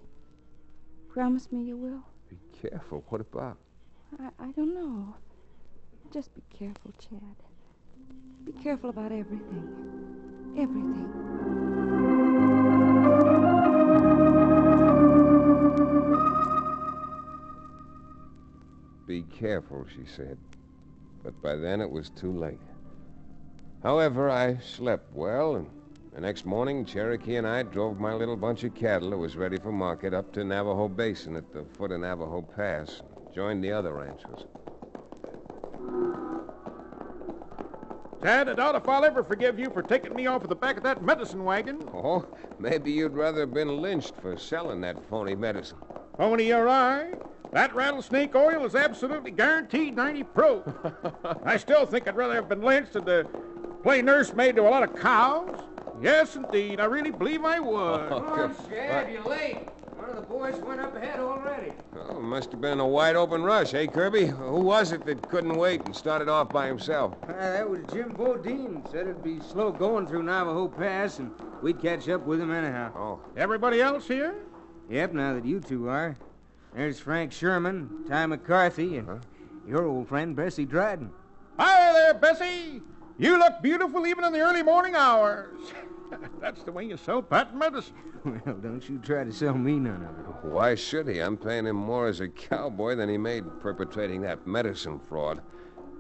Promise me you will. Be careful. What about? I don't know. Just be careful, Chad. Be careful about everything. Everything. Be careful, she said. But by then it was too late. However, I slept well, and the next morning, Cherokee and I drove my little bunch of cattle that was ready for market up to Navajo Basin at the foot of Navajo Pass and joined the other ranchers. Chad, I doubt if I'll ever forgive you for taking me off of the back of that medicine wagon. Oh, maybe you'd rather have been lynched for selling that phony medicine. Phony or I, that rattlesnake oil is absolutely guaranteed 90 proof. I still think I'd rather have been lynched than to play nursemaid to a lot of cows. Yes, indeed. I really believe I would. Come on, Chad, you're late. One of the boys went up ahead already. Oh, must have been a wide-open rush, eh, Kirby? Who was it that couldn't wait and started off by himself? That was Jim Bodine. Said it'd be slow going through Navajo Pass, and we'd catch up with him anyhow. Oh. Everybody else here? Yep, now that you two are. There's Frank Sherman, Ty McCarthy, and your old friend Bessie Dryden. Hi there, Bessie. You look beautiful even in the early morning hours. That's the way you sell patent medicine. Well, don't you try to sell me none of it. Why should he? I'm paying him more as a cowboy than he made perpetrating that medicine fraud.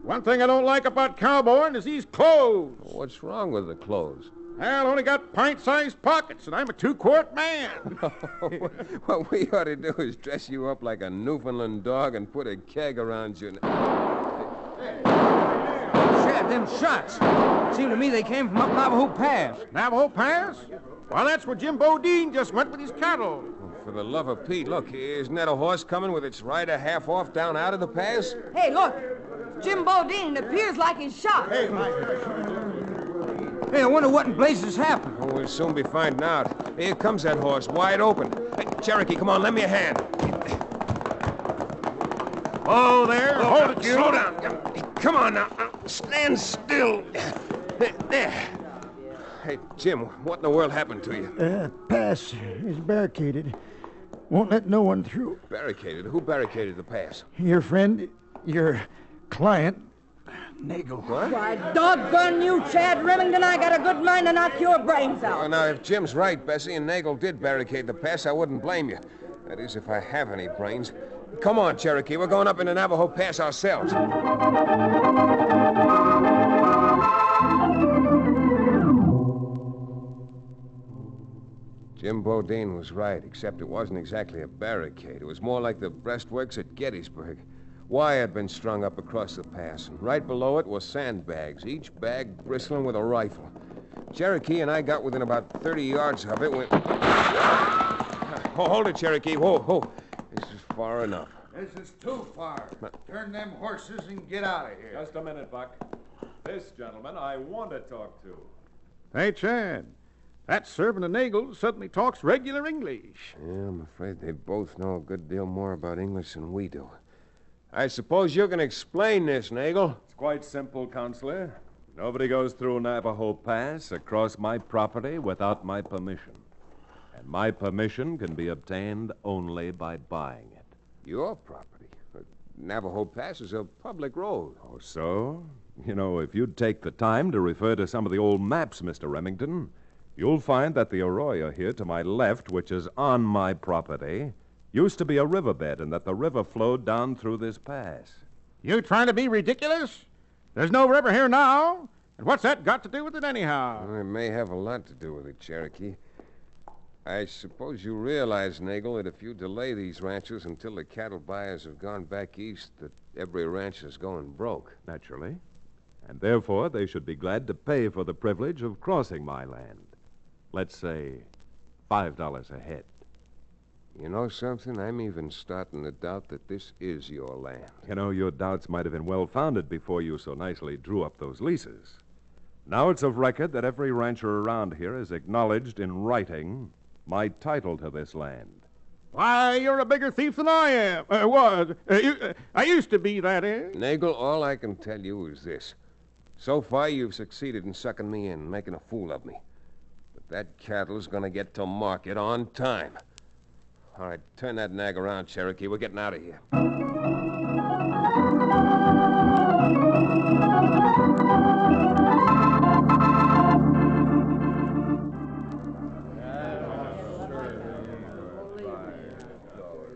One thing I don't like about cowboying is these clothes. What's wrong with the clothes? Well, only got pint-sized pockets, and I'm a 2-quart man. What we ought to do is dress you up like a Newfoundland dog and put a keg around you. Chad, them shots. Seemed to me they came from up Navajo Pass. Navajo Pass? Well, that's where Jim Bodine just went with his cattle. For the love of Pete, look, isn't that a horse coming with its rider half off down out of the pass? Hey, look. Jim Bodine appears like he's shot. Hey, I wonder what in blazes happened. Oh, we'll soon be finding out. Here comes that horse, wide open. Hey, Cherokee, come on, lend me a hand. Oh, there. Hold it, you. Slow down. Come on now. Stand still. There. Hey, Jim, what in the world happened to you? Pass is barricaded. Won't let no one through. Barricaded? Who barricaded the pass? Your friend, your client, Nagel. What? Why, doggone you, Chad Remington, I got a good mind to knock your brains out. Well, now, if Jim's right, Bessie, and Nagel did barricade the pass, I wouldn't blame you. That is, if I have any brains. Come on, Cherokee. We're going up into Navajo Pass ourselves. Jim Bodine was right, except it wasn't exactly a barricade. It was more like the breastworks at Gettysburg. Wire had been strung up across the pass, and right below it were sandbags, each bag bristling with a rifle. Cherokee and I got within about 30 yards of it when... Oh, hold it, Cherokee. Whoa, whoa. This is far enough. This is too far. Turn them horses and get out of here. Just a minute, Buck. This gentleman I want to talk to. Hey, Chad. That servant of Nagel suddenly talks regular English. Yeah, I'm afraid they both know a good deal more about English than we do. I suppose you can explain this, Nagel. It's quite simple, Counselor. Nobody goes through Navajo Pass across my property without my permission. And my permission can be obtained only by buying it. Your property? Navajo Pass is a public road. Oh, so? You know, if you'd take the time to refer to some of the old maps, Mr. Remington, you'll find that the arroyo here to my left, which is on my property, used to be a riverbed and that the river flowed down through this pass. You trying to be ridiculous? There's no river here now. And what's that got to do with it anyhow? Well, it may have a lot to do with it, Cherokee. I suppose you realize, Nagel, that if you delay these ranches until the cattle buyers have gone back east, that every ranch is going broke. Naturally. And therefore, they should be glad to pay for the privilege of crossing my land. Let's say $5 a head. You know something? I'm even starting to doubt that this is your land. You know, your doubts might have been well-founded before you so nicely drew up those leases. Now it's of record that every rancher around here has acknowledged in writing my title to this land. Why, you're a bigger thief than I am. I used to be, that is. Nagel, all I can tell you is this. So far, you've succeeded in sucking me in, making a fool of me. But that cattle's going to get to market on time. All right, turn that nag around, Cherokee. We're getting out of here.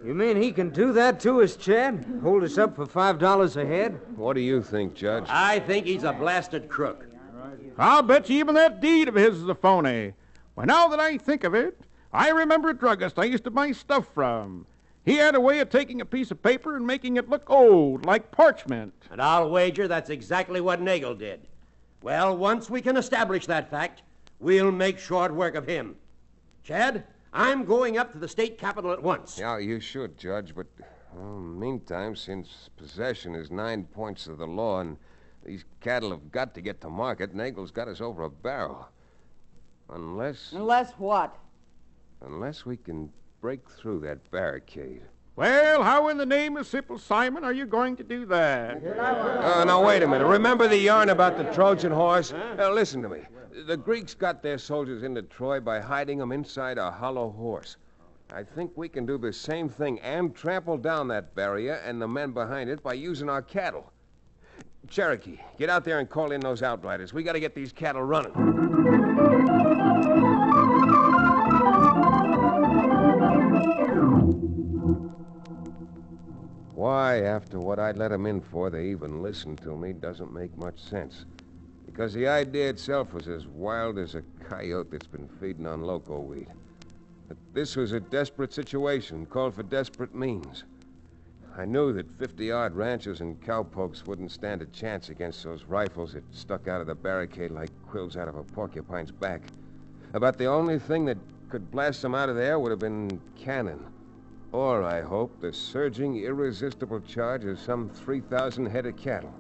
You mean he can do that to us, Chad? Hold us up for $5 a head? What do you think, Judge? I think he's a blasted crook. I'll bet you even that deed of his is a phony. Why, now that I think of it, I remember a druggist I used to buy stuff from. He had a way of taking a piece of paper and making it look old, like parchment. And I'll wager that's exactly what Nagel did. Well, once we can establish that fact, we'll make short work of him. Chad, I'm going up to the state capitol at once. Yeah, you should, Judge, but meantime, since possession is 9 points of the law and these cattle have got to get to market, Nagel's got us over a barrel. Unless what? Unless we can break through that barricade. Well, how in the name of Simple Simon are you going to do that? Now, wait a minute. Remember the yarn about the Trojan horse? Listen to me. The Greeks got their soldiers into Troy by hiding them inside a hollow horse. I think we can do the same thing and trample down that barrier and the men behind it by using our cattle. Cherokee, get out there and call in those outriders. We got to get these cattle running. Why, after what I'd let them in for, they even listened to me doesn't make much sense. Because the idea itself was as wild as a coyote that's been feeding on loco weed. But this was a desperate situation, called for desperate means. I knew that 50-odd ranchers and cowpokes wouldn't stand a chance against those rifles that stuck out of the barricade like quills out of a porcupine's back. About the only thing that could blast them out of there would have been cannon. Or, I hope, the surging, irresistible charge of some 3,000 head of cattle.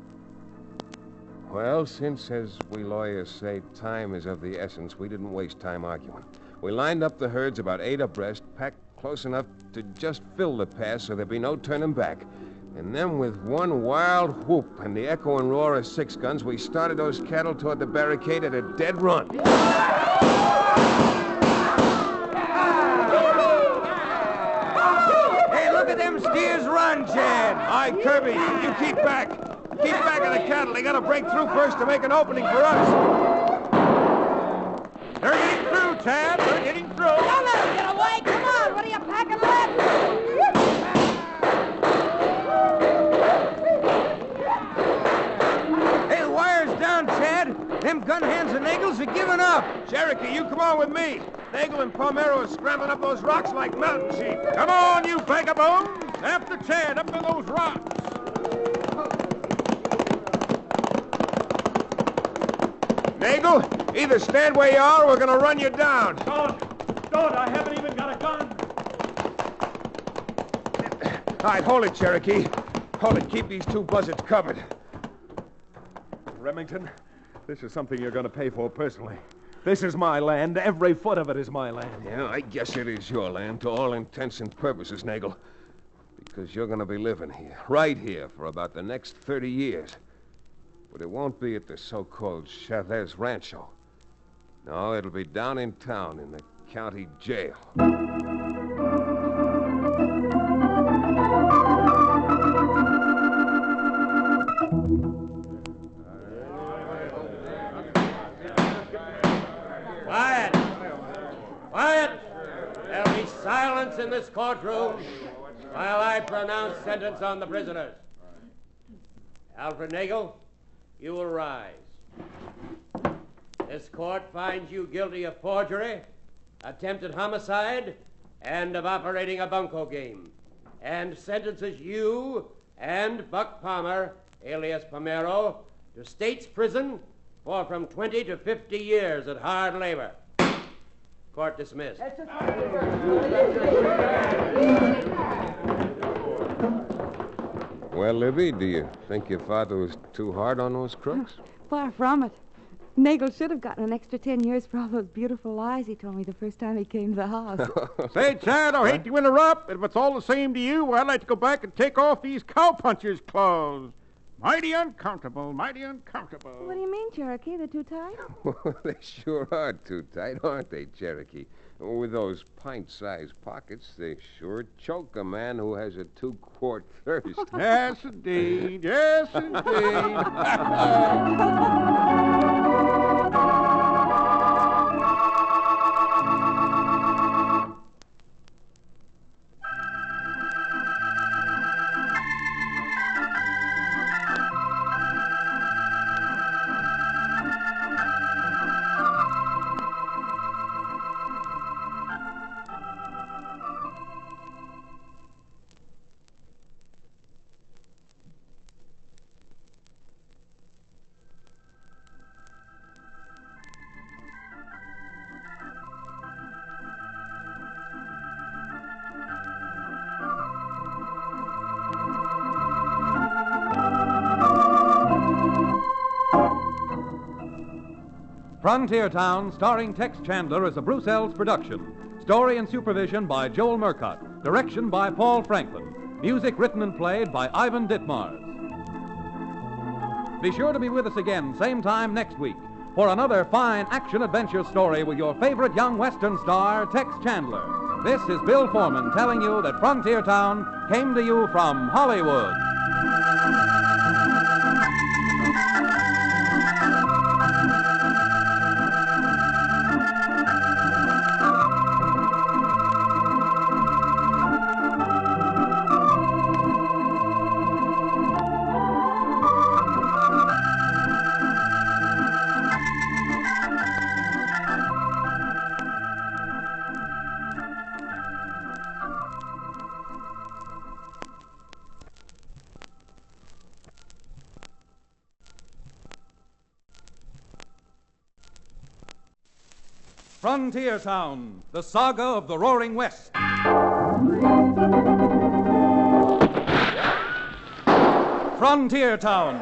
Well, since, as we lawyers say, time is of the essence, we didn't waste time arguing. We lined up the herds about 8 abreast, packed close enough to just fill the pass so there'd be no turning back. And then with one wild whoop and the echo and roar of 6 guns, we started those cattle toward the barricade at a dead run. Hey, look at them steers run, Chad. All right, Kirby, you keep back. Keep back of the cattle. They got to break through first to make an opening for us. They're getting through, Chad. They're getting through. Don't let them get away. Come on. What are you packing left? Hey, the wire's down, Chad. Them gun hands and Nagels are giving up. Cherokee, you come on with me. Nagel and Palmero are scrambling up those rocks like mountain sheep. Come on, you vagabonds. After Chad, up to those rocks. Nagel, either stand where you are or we're going to run you down. Don't. I haven't even got a gun. All right, hold it, Cherokee. Hold it. Keep these 2 buzzards covered. Remington, this is something you're going to pay for personally. This is my land. Every foot of it is my land. Yeah, I guess it is your land to all intents and purposes, Nagel. Because you're going to be living here, right here, for about the next 30 years. But it won't be at the so-called Chavez Rancho. No, it'll be down in town in the county jail. Quiet! Quiet! There'll be silence in this courtroom while I pronounce sentence on the prisoners. Alfred Nagel, you will rise. This court finds you guilty of forgery, attempted homicide, and of operating a bunco game, and sentences you and Buck Palmer, alias Pomero, to state's prison for from 20 to 50 years at hard labor. Court dismissed. Well, Libby, do you think your father was too hard on those crooks? Far from it. Nagel should have gotten an extra 10 years for all those beautiful lies he told me the first time he came to the house. Say, Chad, I hate to interrupt, but if it's all the same to you, well, I'd like to go back and take off these cowpuncher's clothes. Mighty uncomfortable, mighty uncomfortable. What do you mean, Cherokee? They're too tight? They sure are too tight, aren't they, Cherokee? With those pint-sized pockets, they sure choke a man who has a 2-quart thirst. Yes, indeed. Yes, indeed. Frontier Town, starring Tex Chandler, is a Bruce Ells production. Story and supervision by Joel Murcott. Direction by Paul Franklin. Music written and played by Ivan Ditmars. Be sure to be with us again, same time next week, for another fine action-adventure story with your favorite young Western star, Tex Chandler. This is Bill Foreman telling you that Frontier Town came to you from Hollywood. Frontier Town, the saga of the Roaring West. Frontier Town.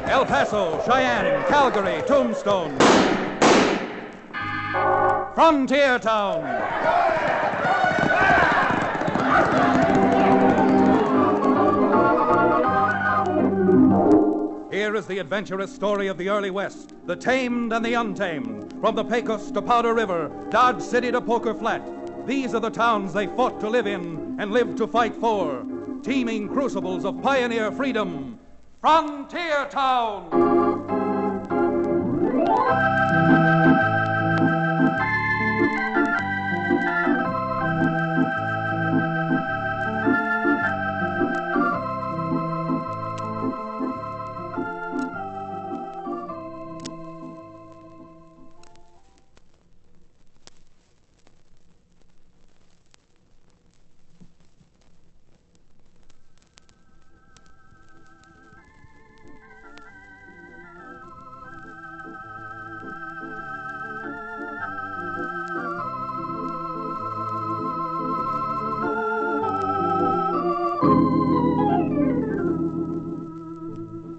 El Paso, Cheyenne, Calgary, Tombstone. Frontier Town. Here is the adventurous story of the early West, the tamed and the untamed. From the Pecos to Powder River, Dodge City to Poker Flat, these are the towns they fought to live in and lived to fight for. Teeming crucibles of pioneer freedom. Frontier Town!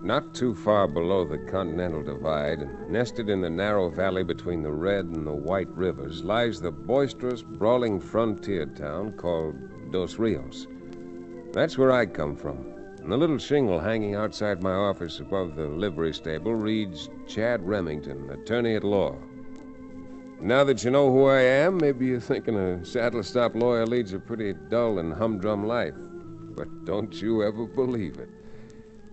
Not too far below the Continental Divide, nested in the narrow valley between the Red and the White Rivers, lies the boisterous, brawling frontier town called Dos Rios. That's where I come from. And the little shingle hanging outside my office above the livery stable reads Chad Remington, attorney at law. Now that you know who I am, maybe you're thinking a saddle-stop lawyer leads a pretty dull and humdrum life. But don't you ever believe it.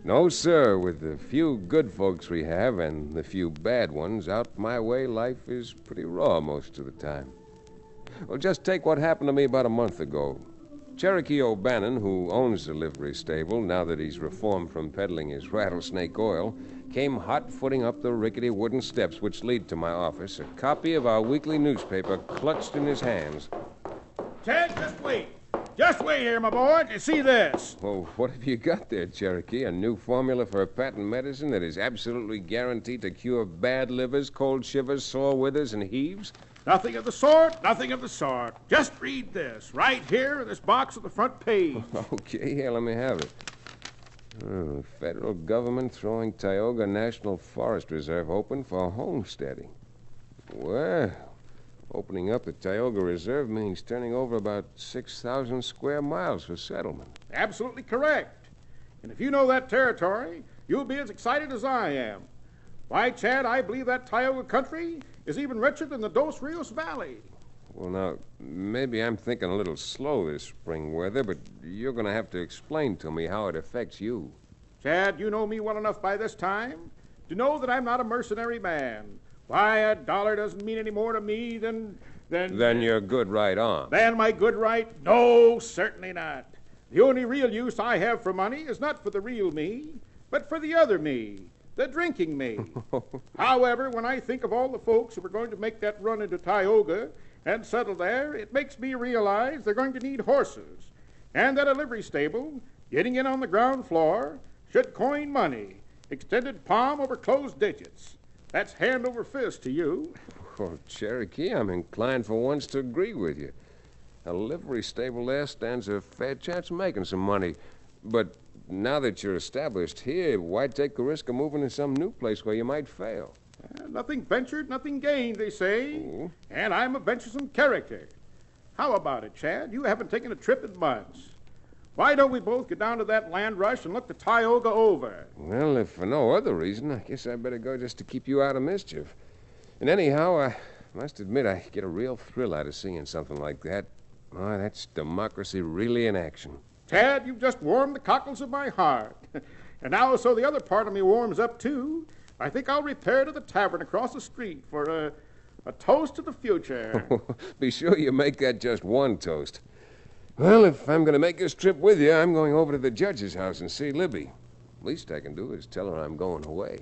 No, sir, with the few good folks we have and the few bad ones out my way, life is pretty raw most of the time. Well, just take what happened to me about a month ago. Cherokee O'Bannon, who owns the livery stable, now that he's reformed from peddling his rattlesnake oil, came hot-footing up the rickety wooden steps which lead to my office, a copy of our weekly newspaper clutched in his hands. Ted, just wait. Just wait here, my boy. You see this? Well, what have you got there, Cherokee? A new formula for a patent medicine that is absolutely guaranteed to cure bad livers, cold shivers, sore withers, and heaves? Nothing of the sort, nothing of the sort. Just read this, right here in this box at the front page. Okay, here, let me have it. Oh, federal government throwing Tioga National Forest Reserve open for homesteading. Well, opening up the Tioga Reserve means turning over about 6,000 square miles for settlement. Absolutely correct. And if you know that territory, you'll be as excited as I am. Why, Chad, I believe that Tioga country is even richer than the Dos Rios Valley. Well, now, maybe I'm thinking a little slow this spring weather, but you're going to have to explain to me how it affects you. Chad, you know me well enough by this time to know that I'm not a mercenary man. Why, a dollar doesn't mean any more to me than... Then you're good right on. Than my good right? No, certainly not. The only real use I have for money is not for the real me, but for the other me. The drinking me. However, when I think of all the folks who are going to make that run into Tioga and settle there, it makes me realize they're going to need horses, and that a livery stable, getting in on the ground floor, should coin money, extended palm over closed digits. That's hand over fist to you. Well, Cherokee, I'm inclined for once to agree with you. A livery stable there stands a fair chance of making some money, but now that you're established here, why take the risk of moving to some new place where you might fail? Nothing ventured, nothing gained, they say. Ooh. And I'm a venturesome character. How about it, Chad? You haven't taken a trip in months. Why don't we both get down to that land rush and look the Tioga over? Well, if for no other reason, I guess I'd better go just to keep you out of mischief. And anyhow, I must admit I get a real thrill out of seeing something like that. Oh, that's democracy really in action. Tad, you've just warmed the cockles of my heart. And now, so the other part of me warms up, too, I think I'll repair to the tavern across the street for a toast to the future. Be sure you make that just one toast. Well, if I'm going to make this trip with you, I'm going over to the judge's house and see Libby. Least I can do is tell her I'm going away.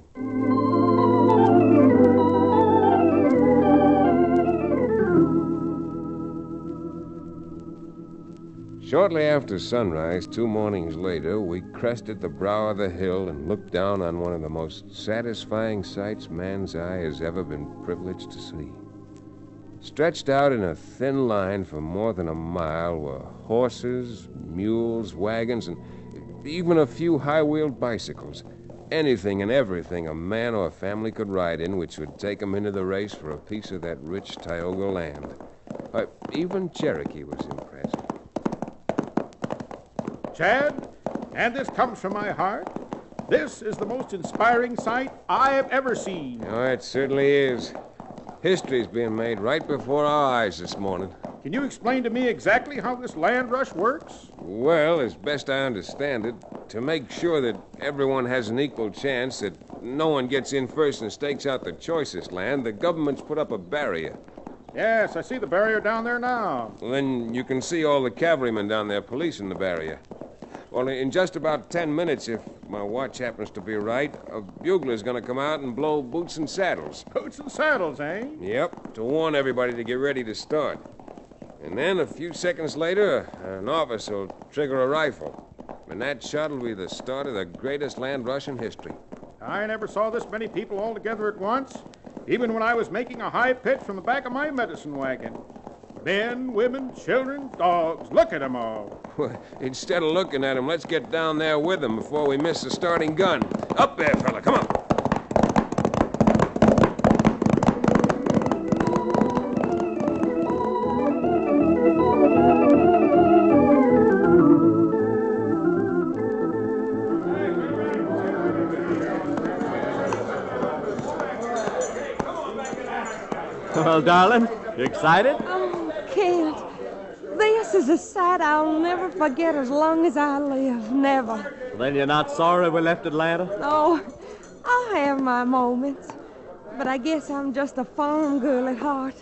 Shortly after sunrise, 2 mornings later, we crested the brow of the hill and looked down on one of the most satisfying sights man's eye has ever been privileged to see. Stretched out in a thin line for more than a mile were horses, mules, wagons, and even a few high-wheeled bicycles. Anything and everything a man or a family could ride in which would take them into the race for a piece of that rich Tioga land. Even Cherokee was impressed. Chad, and this comes from my heart, this is the most inspiring sight I have ever seen. Oh, it certainly is. History's being made right before our eyes this morning. Can you explain to me exactly how this land rush works? Well, as best I understand it, to make sure that everyone has an equal chance, that no one gets in first and stakes out the choicest land, the government's put up a barrier. Yes, I see the barrier down there now. Well, then you can see all the cavalrymen down there policing the barrier. Well, in just about 10 minutes, if my watch happens to be right, a bugler's going to come out and blow boots and saddles. Boots and saddles, eh? Yep, to warn everybody to get ready to start. And then a few seconds later, an officer will trigger a rifle. And that shot will be the start of the greatest land rush in history. I never saw this many people all together at once, even when I was making a high pitch from the back of my medicine wagon. Men, women, children, dogs. Look at them all. Well, instead of looking at them, let's get down there with them before we miss the starting gun. Up there, fella, come on. Well, darling, you excited? Oh, Kent, this is a sight I'll never forget as long as I live. Never. Then you're not sorry we left Atlanta? Oh, I'll have my moments. But I guess I'm just a farm girl at heart.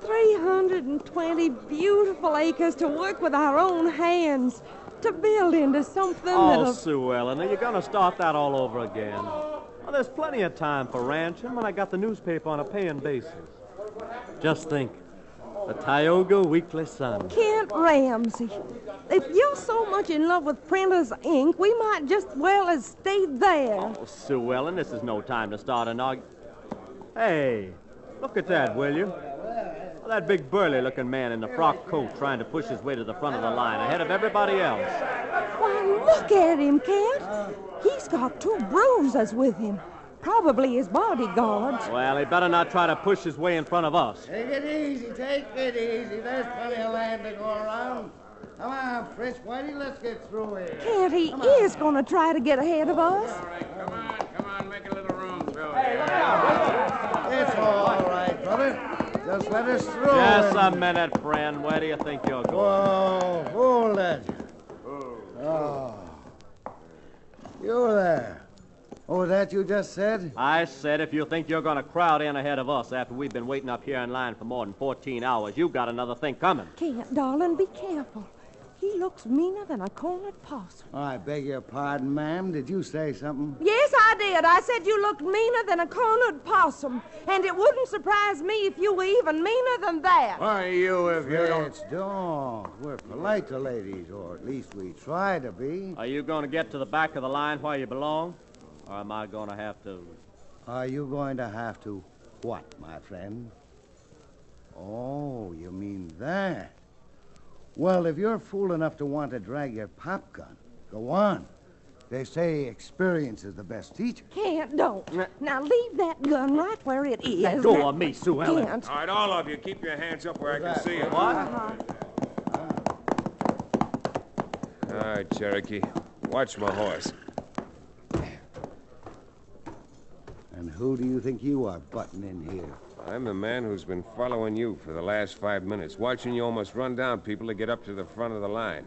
320 beautiful acres to work with our own hands, to build into something Oh, that'll... Sue Ellen, are you going to start that all over again? Well, there's plenty of time for ranching when I got the newspaper on a paying basis. Just think, the Tioga Weekly Sun. Kent Ramsey, if you're so much in love with printer's ink, we might just well as stay there. Oh, Sue Ellen, this is no time to start an argument. Hey, look at that, will you? Well, that big burly-looking man in the frock coat trying to push his way to the front of the line ahead of everybody else. Why, look at him, Kent. He's got 2 bruisers with him. Probably his bodyguards. Well, he better not try to push his way in front of us. Take it easy, take it easy. There's plenty of land to go around. Come on, Fritz Whitey, let's get through here. Kent, he is going to try to get ahead of us. All right, come on, make a little room, Bill. It's all right, brother. Just let us through. Just a minute, friend. Where do you think you're going? Whoa, hold that. Oh. You there. Oh, that you just said? I said if you think you're going to crowd in ahead of us after we've been waiting up here in line for more than 14 hours, you've got another thing coming. Kent, darling, be careful. He looks meaner than a cornered possum. I beg your pardon, ma'am. Did you say something? Yes, I did. I said you looked meaner than a cornered possum. And it wouldn't surprise me if you were even meaner than that. Why, you, if you don't... Don't. We're polite to ladies, or at least we try to be. Are you going to get to the back of the line where you belong? Or am I going to have to... Are you going to have to what, my friend? Oh, you mean that? Well, if you're fool enough to want to drag your pop gun, go on. They say experience is the best teacher. Kent, don't. Now leave that gun right where it is. Let go of me, Sue Ellen. Kent. All right, all of you, keep your hands up where I can see you. What? All right, Cherokee. Watch my horse. And who do you think you are butting in here? I'm the man who's been following you for the last 5 minutes, watching you almost run down people to get up to the front of the line.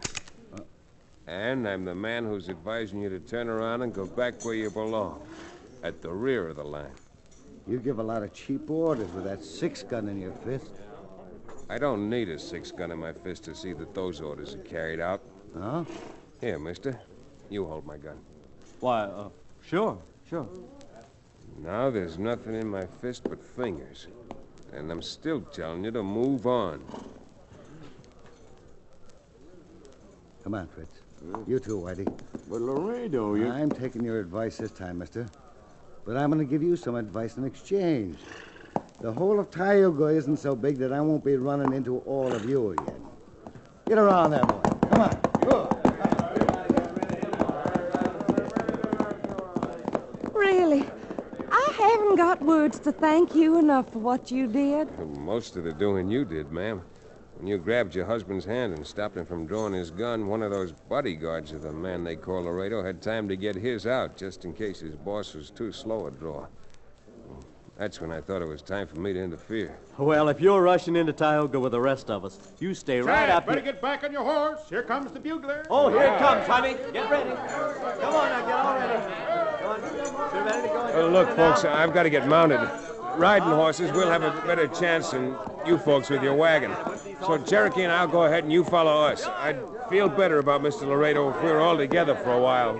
And I'm the man who's advising you to turn around and go back where you belong, at the rear of the line. You give a lot of cheap orders with that 6-gun in your fist. I don't need a 6-gun in my fist to see that those orders are carried out. Huh? Here, mister. You hold my gun. Why, sure. Now there's nothing in my fist but fingers. And I'm still telling you to move on. Come on, Fritz. You too, Whitey. But Laredo, you... I'm taking your advice this time, mister. But I'm going to give you some advice in exchange. The whole of Tioga isn't so big that I won't be running into all of you again. Get around there, boy. Come on. Go. Really, I haven't got words to thank you enough for what you did. Most of the doing you did, ma'am. When you grabbed your husband's hand and stopped him from drawing his gun, one of those bodyguards of the man they call Laredo had time to get his out, just in case his boss was too slow a draw. That's when I thought it was time for me to interfere. Well, if you're rushing into Tioga with the rest of us, you stay right up better here. get back on your horse. Here comes the bugler. Oh, here it comes, honey. Get ready. Come on now, get all ready. Come on. Get ready to go. Look, folks, I've got to get mounted. Riding horses, we'll have a better chance than you folks with your wagon. So Cherokee and I'll go ahead and you follow us. I'd feel better about Mr. Laredo if we were all together for a while.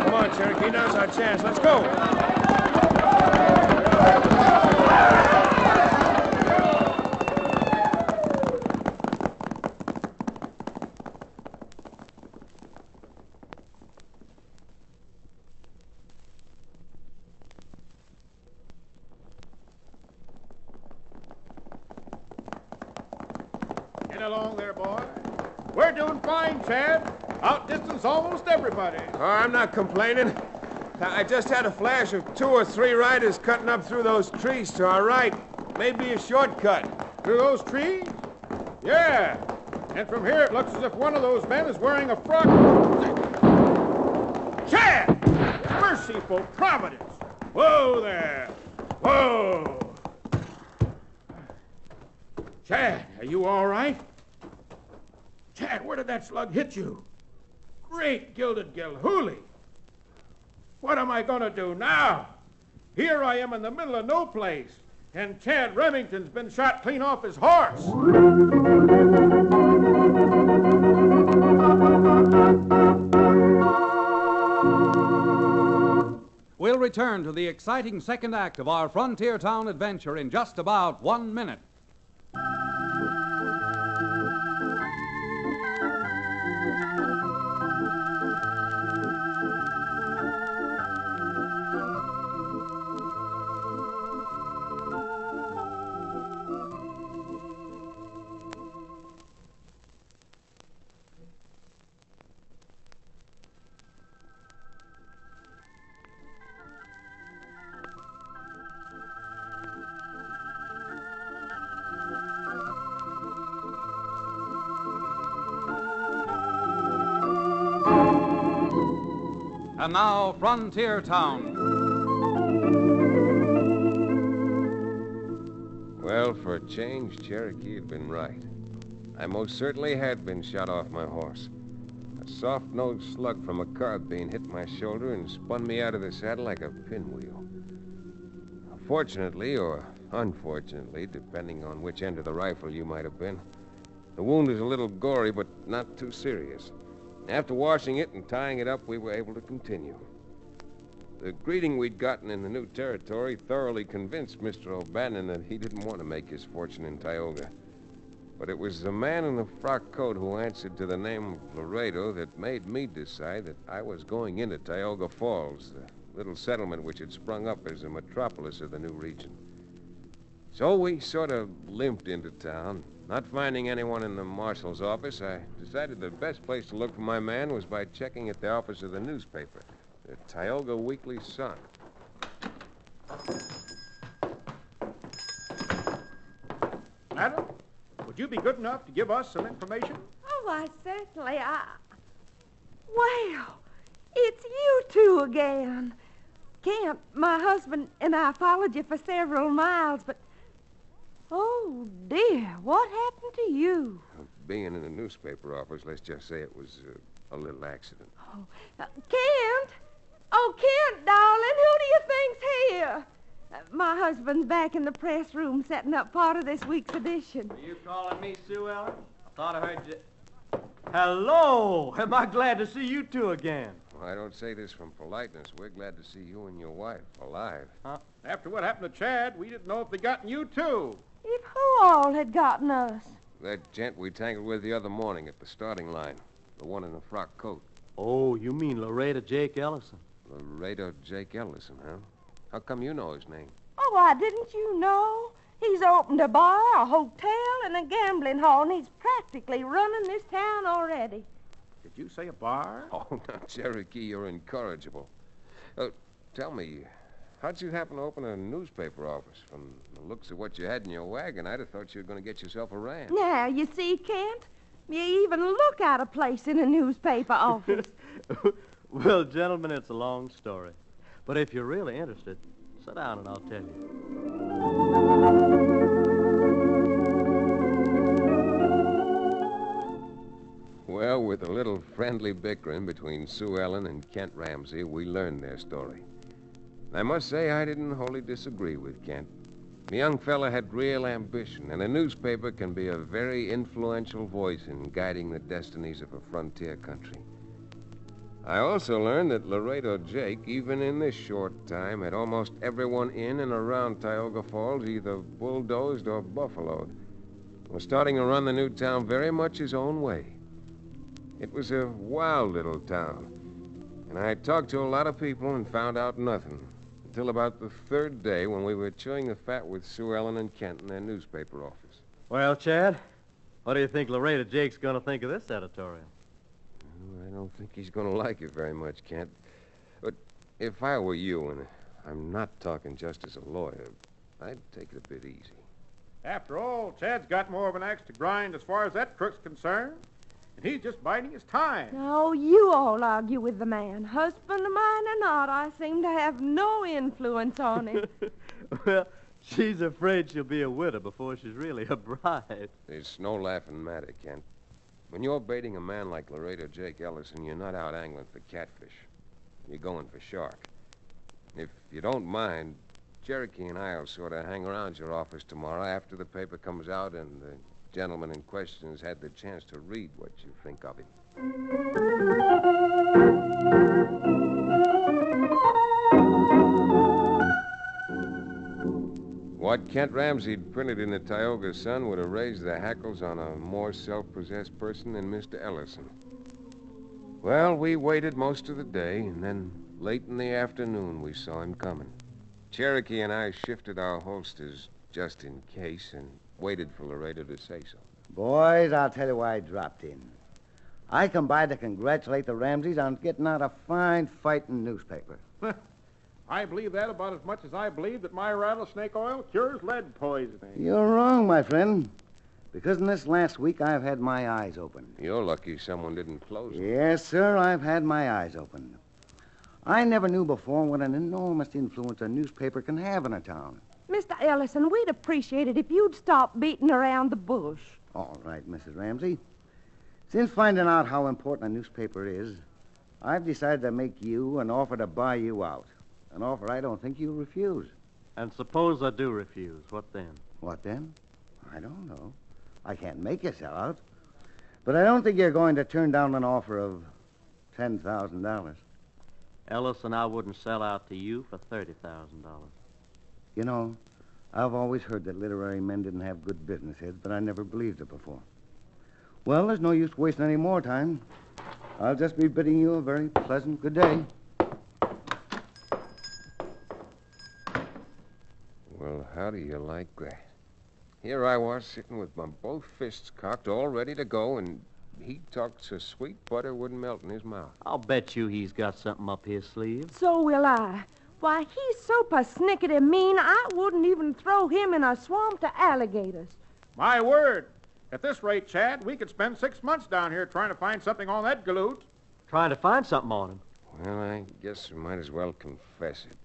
Come on, Cherokee, now's our chance. Let's go. Get along there, boy. We're doing fine, Chad. Outdistance almost everybody. Oh, I'm not complaining. I just had a flash of 2 or 3 riders cutting up through those trees to our right. Maybe a shortcut. Through those trees? Yeah. And from here it looks as if one of those men is wearing a frock. Chad! Merciful Providence! Whoa there! Whoa! Chad, are you all right? Chad, where did that slug hit you? Great gilded Gilhooly. What am I going to do now? Here I am in the middle of no place, and Chad Remington's been shot clean off his horse. We'll return to the exciting second act of our frontier town adventure in just about 1 minute. And now, Frontier Town. Well, for a change, Cherokee had been right. I most certainly had been shot off my horse. A soft-nosed slug from a carbine hit my shoulder and spun me out of the saddle like a pinwheel. Fortunately, or unfortunately, depending on which end of the rifle you might have been, the wound is a little gory, but not too serious. After washing it and tying it up, we were able to continue. The greeting we'd gotten in the new territory thoroughly convinced Mr. O'Bannon that he didn't want to make his fortune in Tioga. But it was the man in the frock coat who answered to the name of Laredo that made me decide that I was going into Tioga Falls, the little settlement which had sprung up as a metropolis of the new region. So we sort of limped into town. Not finding anyone in the marshal's office, I decided the best place to look for my man was by checking at the office of the newspaper, the Tioga Weekly Sun. Madam, would you be good enough to give us some information? Oh, why, certainly. Well, it's you two again. Kent, my husband and I followed you for several miles, but... Oh, dear, what happened to you? Being in the newspaper office, let's just say it was a little accident. Oh, Kent! Oh, Kent, darling, who do you think's here? My husband's back in the press room setting up part of this week's edition. Are you calling me Sue Ellen? I thought I heard you... Hello! Am I glad to see you two again? Well, I don't say this from politeness. We're glad to see you and your wife alive. Huh? After what happened to Chad, we didn't know if they'd gotten you, too. If who all had gotten us? That gent we tangled with the other morning at the starting line. The one in the frock coat. Oh, you mean Laredo Jake Ellison? Laredo Jake Ellison, huh? How come you know his name? Oh, why, didn't you know? He's opened a bar, a hotel, and a gambling hall, and he's practically running this town already. Did you say a bar? Oh, now, Cherokee, you're incorrigible. Tell me, how'd you happen to open a newspaper office? From the looks of what you had in your wagon, I'd have thought you were going to get yourself a ranch. Now, you see, Kent, you even look out of place in a newspaper office. Well, gentlemen, it's a long story. But if you're really interested, sit down and I'll tell you. Well, with a little friendly bickering between Sue Ellen and Kent Ramsey, we learned their story. I must say I didn't wholly disagree with Kent. The young fella had real ambition, and a newspaper can be a very influential voice in guiding the destinies of a frontier country. I also learned that Laredo Jake, even in this short time, had almost everyone in and around Tioga Falls either bulldozed or buffaloed. Was starting to run the new town very much his own way. It was a wild little town, and I talked to a lot of people and found out nothing until about the third day when we were chewing the fat with Sue Ellen and Kent in their newspaper office. Well, Chad, what do you think Laredo Jake's going to think of this editorial? I don't think he's going to like it very much, Kent. But if I were you, and I'm not talking just as a lawyer, I'd take it a bit easy. After all, Chad's got more of an axe to grind as far as that crook's concerned. And he's just biding his time. Oh, you all argue with the man. Husband of mine or not, I seem to have no influence on him. Well, She's afraid she'll be a widow before she's really a bride. There's no laughing matter, Kent. When you're baiting a man like Laredo Jake Ellison, you're not out angling for catfish. You're going for shark. If you don't mind, Cherokee and I'll sort of hang around your office tomorrow after the paper comes out and the gentleman in question has had the chance to read what you think of him. What Kent Ramsey printed in the Tioga Sun would have raised the hackles on a more self-possessed person than Mr. Ellison. Well, we waited most of the day, and then late in the afternoon we saw him coming. Cherokee and I shifted our holsters just in case and waited for Laredo to say so. Boys, I'll tell you why I dropped in. I come by to congratulate the Ramseys on getting out a fine fighting newspaper. I believe that about as much as I believe that my rattlesnake oil cures lead poisoning. You're wrong, my friend. Because in this last week, I've had my eyes opened. You're lucky someone didn't close it. Yes, sir, I've had my eyes opened. I never knew before what an enormous influence a newspaper can have in a town. Mr. Ellison, we'd appreciate it if you'd stop beating around the bush. All right, Mrs. Ramsey. Since finding out how important a newspaper is, I've decided to make you an offer to buy you out. An offer I don't think you'll refuse. And suppose I do refuse, what then? What then? I don't know. I can't make you sell out. But I don't think you're going to turn down an offer of $10,000. Ellison, I wouldn't sell out to you for $30,000. You know, I've always heard that literary men didn't have good business heads, but I never believed it before. Well, there's no use wasting any more time. I'll just be bidding you a very pleasant good day. Well, how do you like that? Here I was sitting with my both fists cocked, all ready to go, and he talked so sweet butter wouldn't melt in his mouth. I'll bet you he's got something up his sleeve. So will I. Why, he's so persnickety mean, I wouldn't even throw him in a swamp to alligators. My word. At this rate, Chad, we could spend 6 months down here trying to find something on that galoot. Trying to find something on him? Well, I guess we might as well confess it.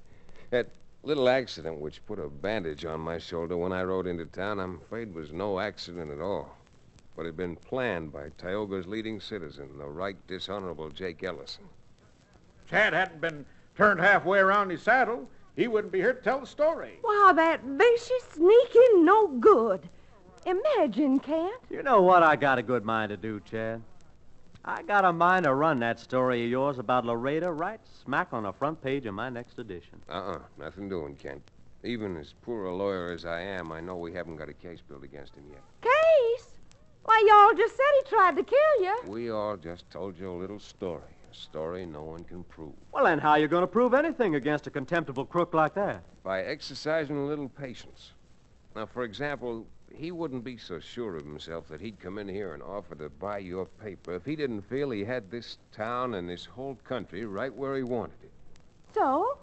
That little accident which put a bandage on my shoulder when I rode into town, I'm afraid was no accident at all. But had been planned by Tioga's leading citizen, the right dishonorable Jake Ellison. Chad hadn't been turned halfway around his saddle, he wouldn't be here to tell the story. Wow, that vicious, sneaking, no good. Imagine, Kent. You know what I got a good mind to do, Chad? I got a mind to run that story of yours about Laredo right smack on the front page of my next edition. Nothing doing, Kent. Even as poor a lawyer as I am, I know we haven't got a case built against him yet. Case? Why, y'all just said he tried to kill you. We all just told you a little story. A story no one can prove. Well, then how are you going to prove anything against a contemptible crook like that? By exercising a little patience. Now, for example, he wouldn't be so sure of himself that he'd come in here and offer to buy your paper if he didn't feel he had this town and this whole country right where he wanted it. So?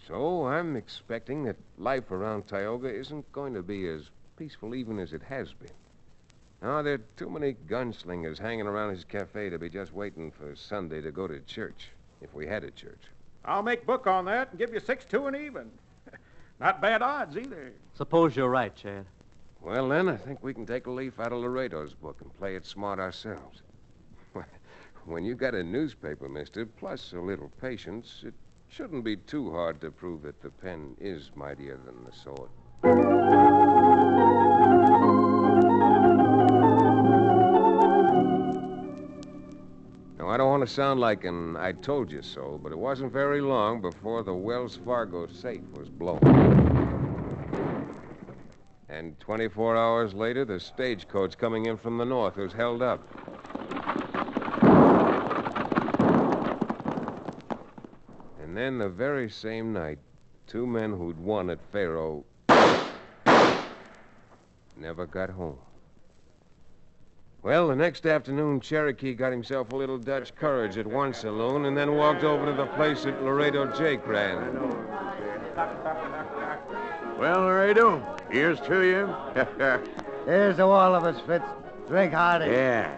So I'm expecting that life around Tioga isn't going to be as peaceful even as it has been. Now, there are too many gunslingers hanging around his cafe to be just waiting for Sunday to go to church, if we had a church. I'll make book on that and give you 6-2 and even. Not bad odds, either. Suppose you're right, Chad. Well, then, I think we can take a leaf out of Laredo's book and play it smart ourselves. When you got a newspaper, mister, plus a little patience, it shouldn't be too hard to prove that the pen is mightier than the sword. Now, I don't want to sound like an I told you so, but it wasn't very long before the Wells Fargo safe was blown. And 24 hours later, the stagecoach coming in from the north was held up. And then the very same night, 2 men who'd won at Faro never got home. Well, the next afternoon, Cherokee got himself a little Dutch courage at one saloon and then walked over to the place that Laredo Jake ran. Well, Laredo, here's to you. Here's to all of us, Fitz. Drink hearty. Yeah.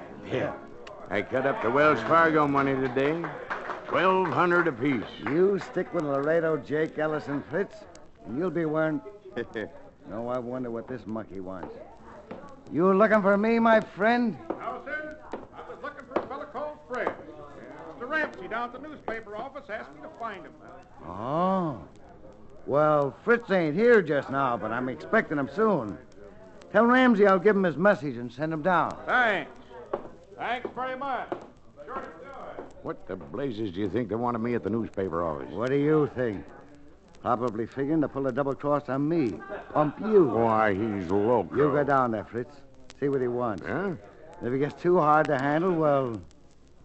I cut up the Wells Fargo money today. $1,200 apiece. You stick with Laredo Jake Ellison, Fritz, and you'll be wearing... No, I wonder what this monkey wants. You looking for me, my friend? No, sir. I was looking for a fellow called Fred. Mr. Ramsey down at the newspaper office asked me to find him. Oh. Well, Fritz ain't here just now, but I'm expecting him soon. Tell Ramsey I'll give him his message and send him down. Thanks. Thanks very much. Sure to do it. What the blazes do you think they wanted me at the newspaper office? What do you think? Probably figuring to pull a double cross on me. Pump you. Why, he's loco. You go down there, Fritz. See what he wants. Huh? If he gets too hard to handle, well,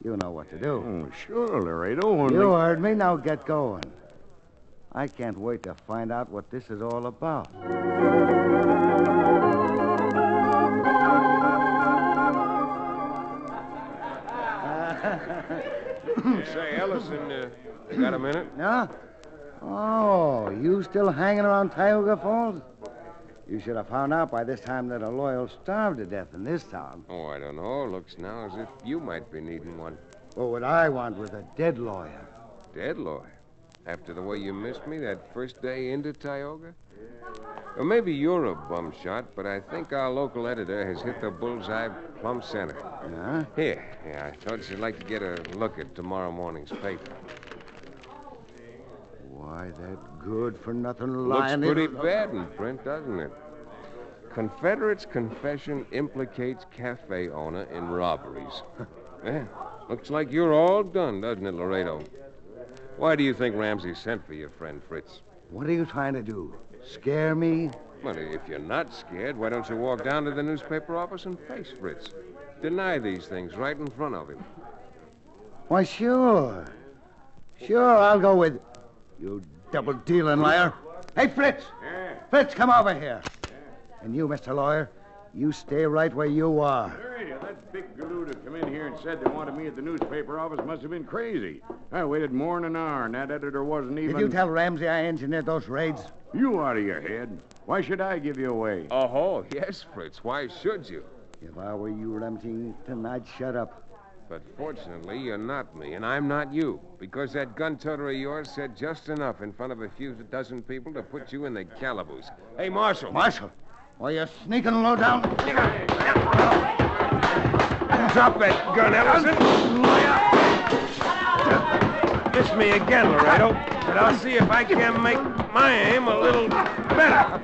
you know what to do. Oh, sure, Laredo. You heard me. Now get going. I can't wait to find out what this is all about. Say, Ellison, you got a minute? Yeah? Oh, you still hanging around Tioga Falls? You should have found out by this time that a lawyer'll starve to death in this town. Oh, I don't know. Looks now as if you might be needing one. Well, what I want was a dead lawyer. Dead lawyer? After the way you missed me that first day into Tioga? Or maybe you're a bum shot, but I think our local editor has hit the bullseye plumb center. Yeah? Here, I thought you'd like to get a look at tomorrow morning's paper. Why, that good-for-nothing Looks lying... pretty bad in print, doesn't it? Confederate's confession implicates cafe owner in robberies. Yeah, looks like you're all done, doesn't it, Laredo? Why do you think Ramsey sent for your friend Fritz? What are you trying to do? Scare me? Well, if you're not scared, why don't you walk down to the newspaper office and face Fritz? Deny these things right in front of him. Why, sure. Sure, I'll go with... You double-dealing liar. Hey, Fritz! Yeah. Fritz, come over here. And you, Mr. Lawyer, you stay right where you are. Laredo, that big galoot who come in here and said they wanted me at the newspaper office must have been crazy. I waited more than an hour, and that editor wasn't even... Did you tell Ramsey I engineered those raids? You out of your head. Why should I give you away? Oh, yes, Fritz. Why should you? If I were you, Remington, I'd shut up. But fortunately, you're not me, and I'm not you, because that gun-toter of yours said just enough in front of a few dozen people to put you in the calaboose. Hey, Marshal. Marshal? Why, you're sneaking low down. Drop that gun, Ellison. Miss me again, Laredo, but I'll see if I can make my aim a little better.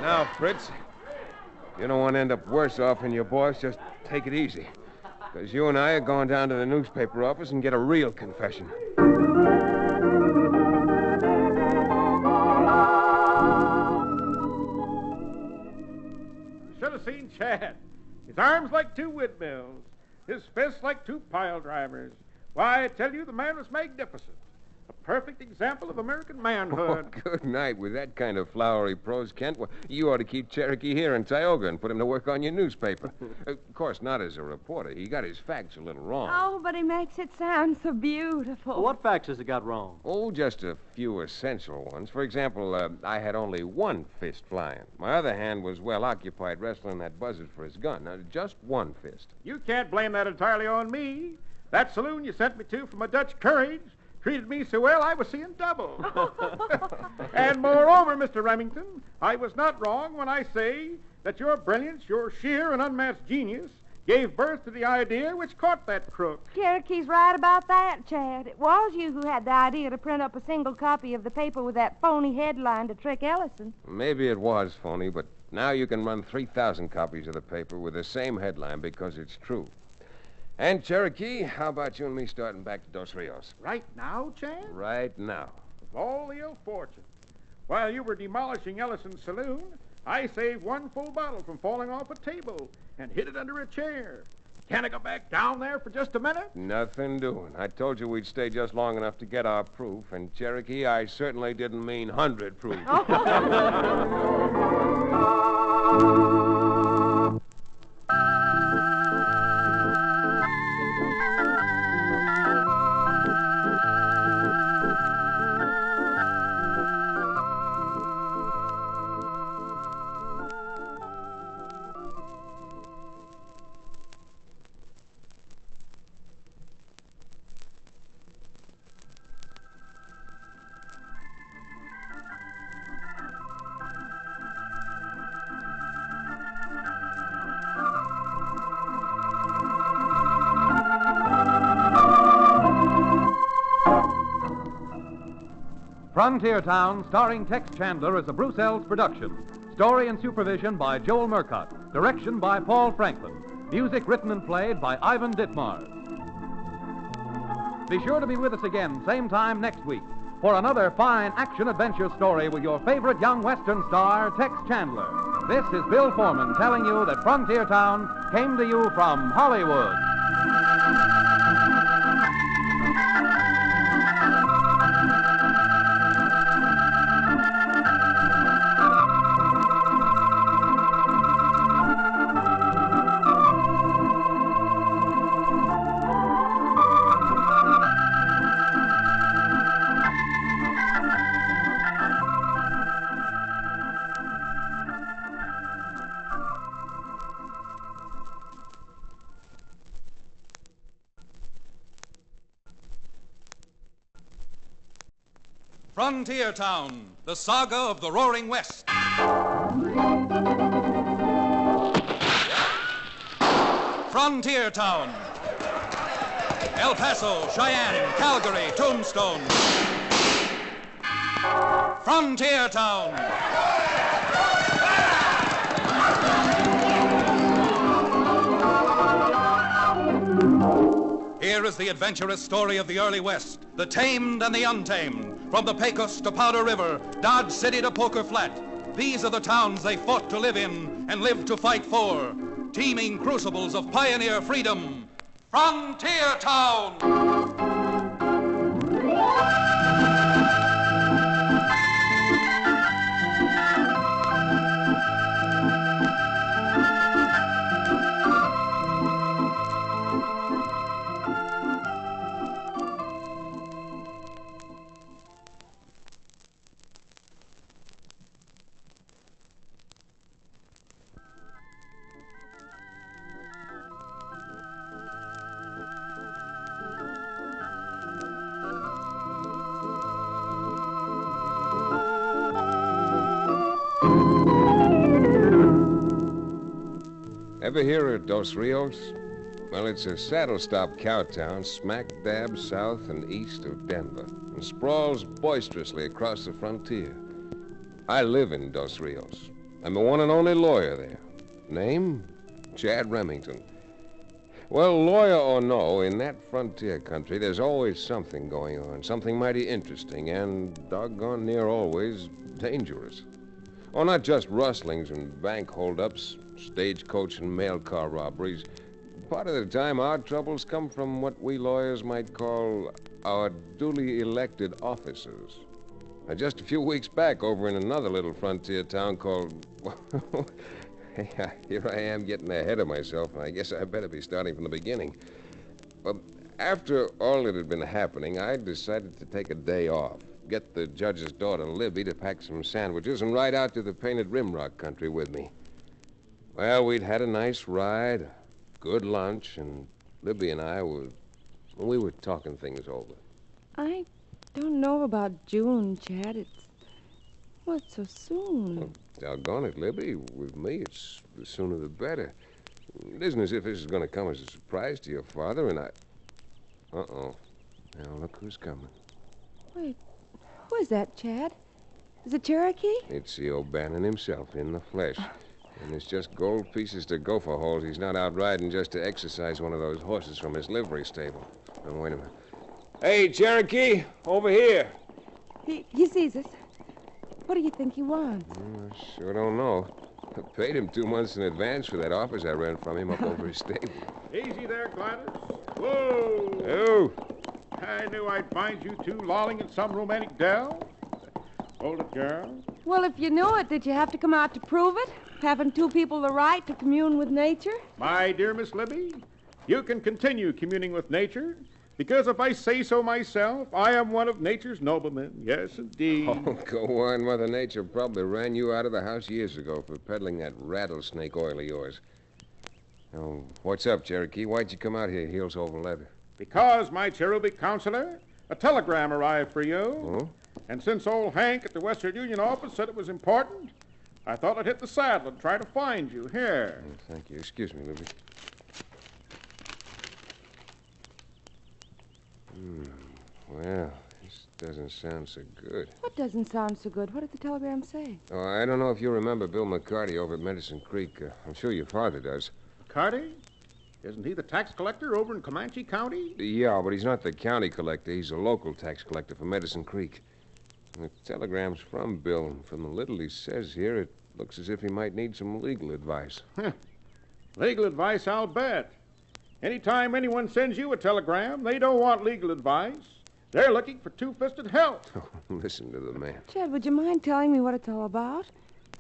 Now, Fritz, you don't want to end up worse off than your boss. Just take it easy. Because you and I are going down to the newspaper office and get a real confession. Should have seen Chad. His arms like two windmills. His fists like two pile drivers. Why, I tell you, the man was magnificent. A perfect example of American manhood. Oh, good night. With that kind of flowery prose, Kent, well, you ought to keep Cherokee here in Tioga and put him to work on your newspaper. Of course, not as a reporter. He got his facts a little wrong. Oh, but he makes it sound so beautiful. Well, what facts has he got wrong? Oh, just a few essential ones. For example, I had only one fist flying. My other hand was well occupied wrestling that buzzard for his gun. Now, just one fist. You can't blame that entirely on me. That saloon you sent me to for my Dutch courage treated me so well I was seeing double. And moreover, Mr. Remington, I was not wrong when I say that your brilliance, your sheer and unmatched genius, gave birth to the idea which caught that crook. Cherokee's right about that, Chad. It was you who had the idea to print up a single copy of the paper with that phony headline to trick Ellison. Maybe it was phony, but now you can run 3,000 copies of the paper with the same headline because it's true. And, Cherokee, how about you and me starting back to Dos Rios? Right now, Chad? Right now. Of all the ill fortune. While you were demolishing Ellison's saloon, I saved one full bottle from falling off a table and hid it under a chair. Can I go back down there for just a minute? Nothing doing. I told you we'd stay just long enough to get our proof, and, Cherokee, I certainly didn't mean 100 proof. Frontier Town, starring Tex Chandler, is a Bruce Ells production. Story and supervision by Joel Murcott. Direction by Paul Franklin. Music written and played by Ivan Ditmars. Be sure to be with us again, same time next week, for another fine action-adventure story with your favorite young Western star, Tex Chandler. This is Bill Foreman telling you that Frontier Town came to you from Hollywood. Frontier Town, the saga of the Roaring West. Frontier Town. El Paso, Cheyenne, Calgary, Tombstone. Frontier Town. Here is the adventurous story of the early West, the tamed and the untamed. From the Pecos to Powder River, Dodge City to Poker Flat, these are the towns they fought to live in and lived to fight for. Teeming crucibles of pioneer freedom. Frontier Town! Ever hear of Dos Rios? Well, it's a saddle-stop cow town smack dab south and east of Denver and sprawls boisterously across the frontier. I live in Dos Rios. I'm the one and only lawyer there. Name? Chad Remington. Well, lawyer or no, in that frontier country, there's always something going on, something mighty interesting and, doggone near always, dangerous. Oh, not just rustlings and bank holdups, stagecoach and mail car robberies. Part of the time, our troubles come from what we lawyers might call our duly elected officers. Now, just a few weeks back, over in another little frontier town called... Here I am getting ahead of myself, and I guess I better be starting from the beginning. Well, after all that had been happening, I decided to take a day off, get the judge's daughter, Libby, to pack some sandwiches and ride out to the Painted Rimrock country with me. Well, we'd had a nice ride, a good lunch, and Libby and I were talking things over. I don't know about June, Chad. It's so soon. Well, doggone it, Libby. With me, it's the sooner the better. It isn't as if this is going to come as a surprise to your father, and I... Uh-oh. Now, look who's coming. Wait, who is that, Chad? Is it Cherokee? It's the O'Bannon himself, in the flesh. And it's just gold pieces to gopher holes. He's not out riding just to exercise one of those horses from his livery stable. Now, wait a minute. Hey, Cherokee, over here. He sees us. What do you think he wants? I sure don't know. I paid him 2 months in advance for that office I ran from him up over his stable. Easy there, Gladys. Whoa! Oh! I knew I'd find you two lolling in some romantic dell. Hold it, girl. Well, if you knew it, did you have to come out to prove it? Having two people the right to commune with nature? My dear Miss Libby, you can continue communing with nature, because if I say so myself, I am one of nature's noblemen. Yes, indeed. Oh, go on. Mother Nature probably ran you out of the house years ago for peddling that rattlesnake oil of yours. Now, what's up, Cherokee? Why'd you come out here heels over leather? Because, my cherubic counselor, a telegram arrived for you. Oh? And since old Hank at the Western Union office said it was important, I thought I'd hit the saddle and try to find you. Here. Oh, thank you. Excuse me, Libby. Well, this doesn't sound so good. What doesn't sound so good? What did the telegram say? Oh, I don't know if you remember Bill McCarty over at Medicine Creek. I'm sure your father does. McCarty? Isn't he the tax collector over in Comanche County? Yeah, but he's not the county collector. He's a local tax collector for Medicine Creek. And the telegram's from Bill, and from the little he says here, it looks as if he might need some legal advice. Legal advice, I'll bet. Anytime anyone sends you a telegram, they don't want legal advice. They're looking for two-fisted help. Listen to the man. Chad, would you mind telling me what it's all about?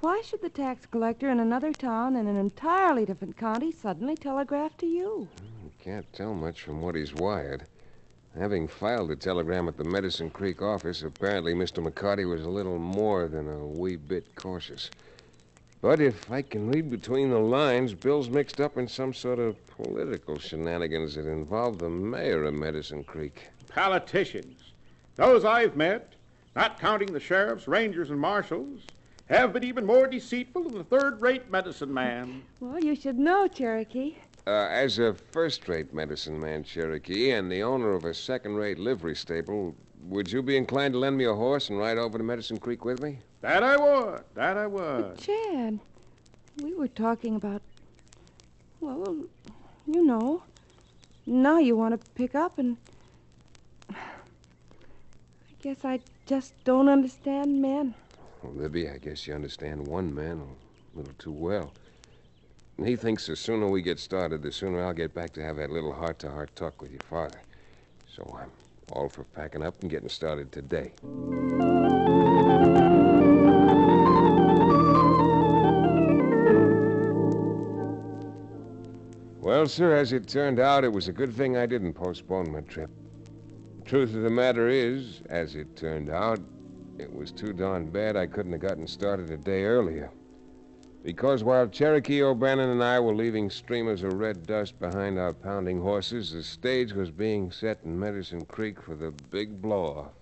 Why should the tax collector in another town in an entirely different county suddenly telegraph to you? Can't tell much from what he's wired. Having filed a telegram at the Medicine Creek office, apparently Mr. McCarty was a little more than a wee bit cautious. But if I can read between the lines, Bill's mixed up in some sort of political shenanigans that involve the mayor of Medicine Creek. Politicians. Those I've met, not counting the sheriffs, rangers, and marshals, have been even more deceitful than the third-rate medicine man. Well, you should know, Cherokee. As a first-rate medicine man, Cherokee, and the owner of a second-rate livery stable, would you be inclined to lend me a horse and ride over to Medicine Creek with me? That I would. That I would. But, Chad, we were talking about, well, you know. Now you want to pick up and... I guess I just don't understand men. Well, Libby, I guess you understand one man a little too well. And he thinks the sooner we get started, the sooner I'll get back to have that little heart-to-heart talk with your father. So I'm all for packing up and getting started today. Well, sir, as it turned out, it was a good thing I didn't postpone my trip. Truth of the matter is, as it turned out, it was too darn bad I couldn't have gotten started a day earlier. Because while Cherokee O'Bannon and I were leaving streamers of red dust behind our pounding horses, the stage was being set in Medicine Creek for the big blow-off.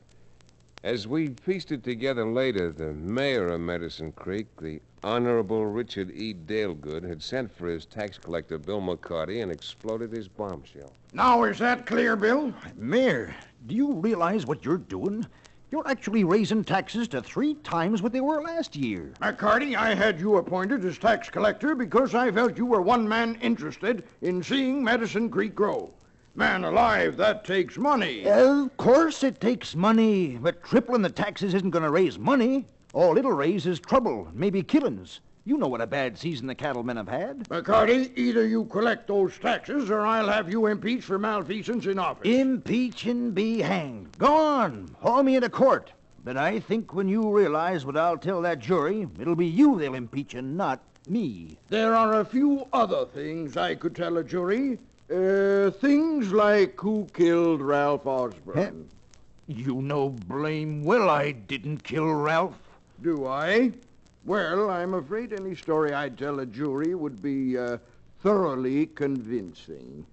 As we pieced it together later, the mayor of Medicine Creek, the Honorable Richard E. Dalegood, had sent for his tax collector, Bill McCarty, and exploded his bombshell. Now, is that clear, Bill? Mayor, do you realize what you're doing? You're actually raising taxes to 3 times what they were last year. McCarty, I had you appointed as tax collector because I felt you were one man interested in seeing Medicine Creek grow. Man alive, that takes money. Of course it takes money, but tripling the taxes isn't going to raise money. All it'll raise is trouble, maybe killings. You know what a bad season the cattlemen have had. McCarty, either you collect those taxes or I'll have you impeached for malfeasance in office. Impeach and be hanged. Go on, haul me into court. But I think when you realize what I'll tell that jury, it'll be you they'll impeach and not me. There are a few other things I could tell a jury. Things like who killed Ralph Osborne. You know blame well I didn't kill Ralph. Do I? Well, I'm afraid any story I'd tell a jury would be thoroughly convincing.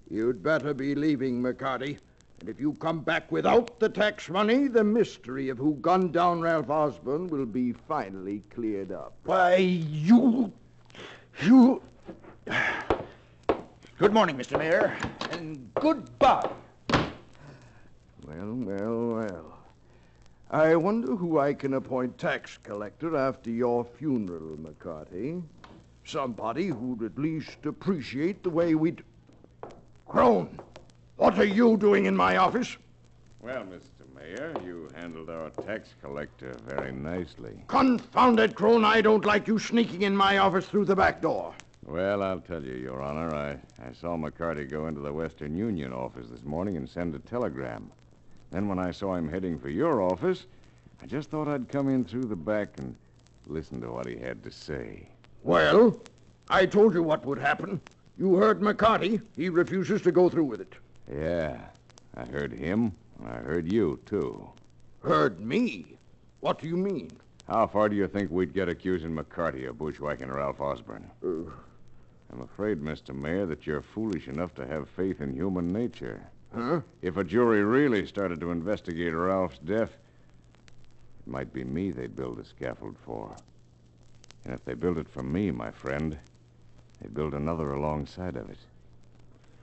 You'd better be leaving, McCarty. And if you come back without the tax money, the mystery of who gunned down Ralph Osborne will be finally cleared up. Why, you... Good morning, Mr. Mayor, and goodbye. Well. I wonder who I can appoint tax collector after your funeral, McCarty. Somebody who'd at least appreciate the way we'd... Crone, what are you doing in my office? Well, Mr. Mayor, you handled our tax collector very nicely. Confound it, Crone, I don't like you sneaking in my office through the back door. Well, I'll tell you, Your Honor, I saw McCarty go into the Western Union office this morning and send a telegram. Then when I saw him heading for your office, I just thought I'd come in through the back and listen to what he had to say. Well, I told you what would happen. You heard McCarty. He refuses to go through with it. Yeah, I heard him, and I heard you, too. Heard me? What do you mean? How far do you think we'd get accusing McCarty of bushwhacking Ralph Osborne? I'm afraid, Mr. Mayor, that you're foolish enough to have faith in human nature. Huh? If a jury really started to investigate Ralph's death, it might be me they'd build a scaffold for. And if they build it for me, my friend, they'd build another alongside of it.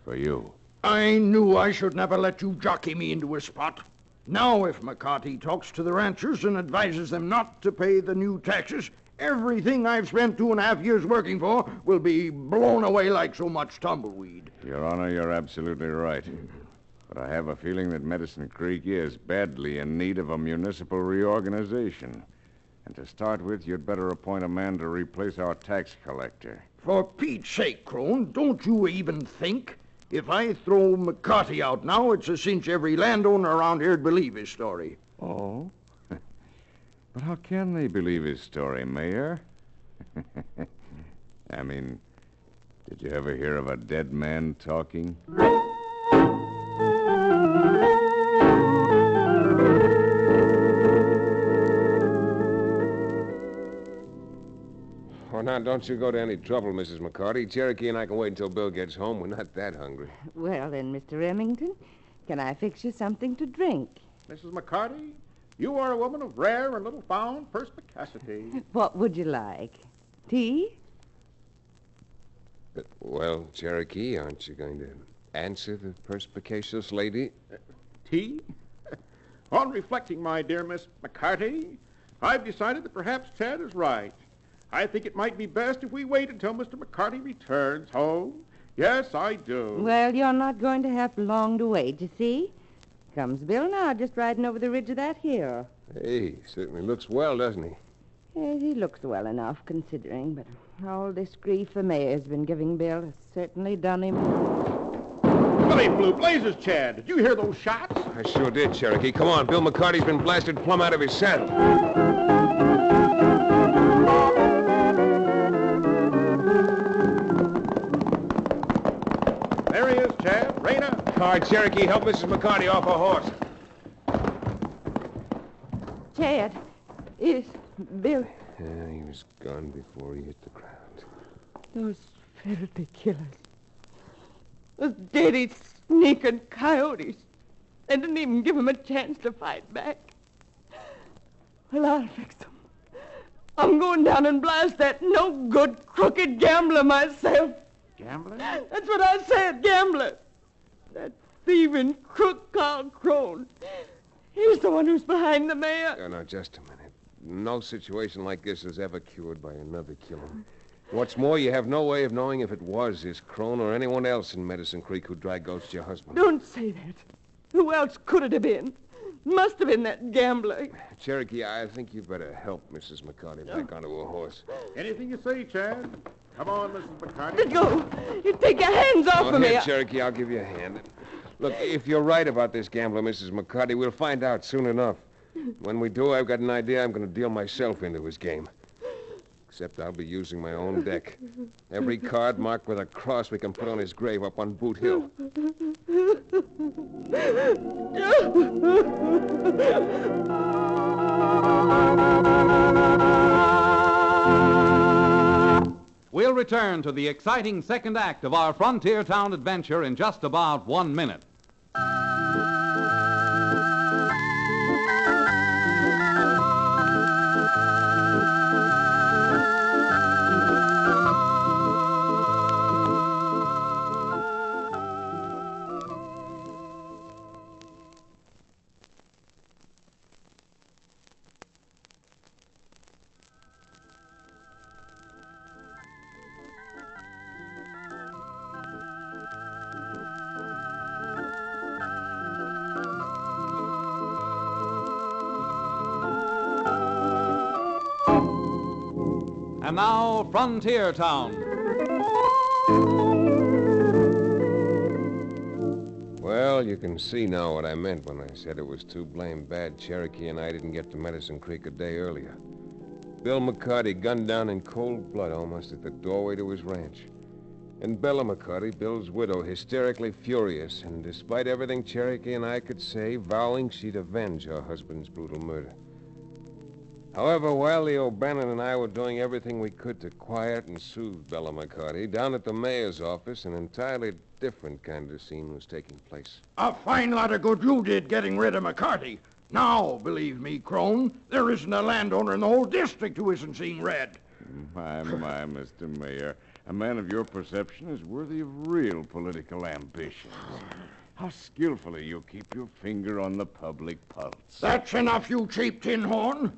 For you. I knew I should never let you jockey me into a spot. Now, if McCarty talks to the ranchers and advises them not to pay the new taxes, everything I've spent 2.5 years working for will be blown away like so much tumbleweed. Your Honor, you're absolutely right. But I have a feeling that Medicine Creek is badly in need of a municipal reorganization. And to start with, you'd better appoint a man to replace our tax collector. For Pete's sake, Crone, don't you even think? If I throw McCarty out now, it's a cinch every landowner around here'd believe his story. Oh? But how can they believe his story, Mayor? I mean, did you ever hear of a dead man talking? Oh, now, don't you go to any trouble, Mrs. McCarty. Cherokee and I can wait until Bill gets home. We're not that hungry. Well, then, Mr. Remington, can I fix you something to drink? Mrs. McCarty, you are a woman of rare and little found perspicacity. What would you like? Tea? Well, Cherokee, aren't you going to answer the perspicacious lady? Tea? On reflecting, my dear Miss McCarty, I've decided that perhaps Ted is right. I think it might be best if we wait until Mr. McCarty returns home. Yes, I do. Well, you're not going to have long to wait, you see. Comes Bill now, just riding over the ridge of that hill. Hey, certainly looks well, doesn't he? Yes, he looks well enough, considering, but all this grief the mayor's been giving Bill has certainly done him. Billy Blue Blazes, Chad. Did you hear those shots? I sure did, Cherokee. Come on, Bill McCarty's been blasted plumb out of his saddle. There he is, Chad. Raina. All right, Cherokee, help Mrs. McCarty off her horse. Chad, is Bill... Yeah, he was gone before he hit the ground. Those filthy killers. Those dirty, sneaking coyotes. They didn't even give him a chance to fight back. Well, I'll fix them. I'm going down and blast that no-good, crooked gambler myself. Gambler? That's what I said, gambler. That thieving crook Carl Crone. He's the one who's behind the mayor. Now, just a minute. No situation like this is ever cured by another killing. What's more, you have no way of knowing if it was this Crone or anyone else in Medicine Creek who dry ghosted your husband. Don't say that. Who else could it have been? Must have been that gambler. Cherokee, I think you better help Mrs. McCarty back onto her horse. Anything you say, Chad. Come on, Mrs. McCarty. Let go. You take your hands off of me. Here, Cherokee, I'll give you a hand. Look, if you're right about this gambler, Mrs. McCarty, we'll find out soon enough. When we do, I've got an idea I'm going to deal myself into his game. Except I'll be using my own deck. Every card marked with a cross we can put on his grave up on Boot Hill. We'll return to the exciting second act of our frontier town adventure in just about 1 minute. And now, Frontier Town. Well, you can see now what I meant when I said it was too blame bad Cherokee and I didn't get to Medicine Creek a day earlier. Bill McCarty gunned down in cold blood almost at the doorway to his ranch. And Bella McCarty, Bill's widow, hysterically furious, and despite everything Cherokee and I could say, vowing she'd avenge her husband's brutal murder. However, while the O'Bannon and I were doing everything we could to quiet and soothe Bella McCarty, down at the mayor's office, an entirely different kind of scene was taking place. A fine lot of good you did getting rid of McCarty. Now, believe me, Crone, there isn't a landowner in the whole district who isn't seeing red. My, Mr. Mayor. A man of your perception is worthy of real political ambitions. How skillfully you keep your finger on the public pulse. That's enough, you cheap tin horn.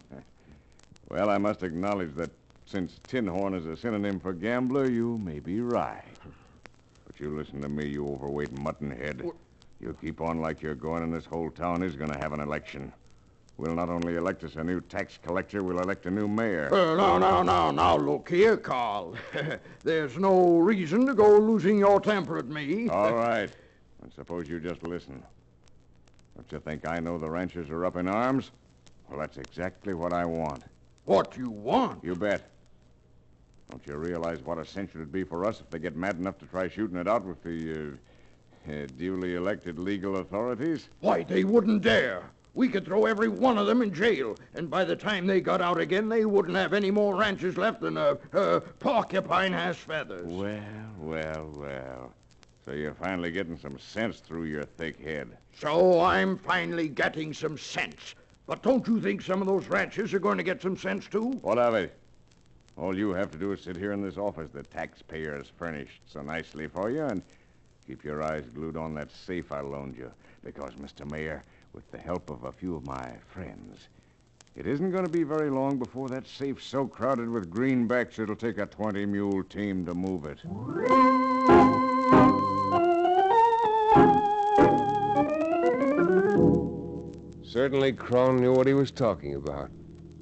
Well, I must acknowledge that since tin horn is a synonym for gambler, you may be right. But you listen to me, you overweight muttonhead. You keep on like you're going, and this whole town is going to have an election. We'll not only elect us a new tax collector, we'll elect a new mayor. Now, look here, Carl. There's no reason to go losing your temper at me. All right. And suppose you just listen. Don't you think I know the ranchers are up in arms? Well, that's exactly what I want. What you want? You bet. Don't you realize what a cinch it'd be for us if they get mad enough to try shooting it out with the duly elected legal authorities? Why, they wouldn't dare. We could throw every one of them in jail, and by the time they got out again, they wouldn't have any more ranches left than a porcupine has feathers. Well. So you're finally getting some sense through your thick head. So I'm finally getting some sense. But don't you think some of those ranchers are going to get some sense, too? What of it? All you have to do is sit here in this office the taxpayers furnished so nicely for you and keep your eyes glued on that safe I loaned you. Because, Mr. Mayor, with the help of a few of my friends, it isn't going to be very long before that safe's so crowded with greenbacks it'll take a 20-mule team to move it. Certainly, Crone knew what he was talking about.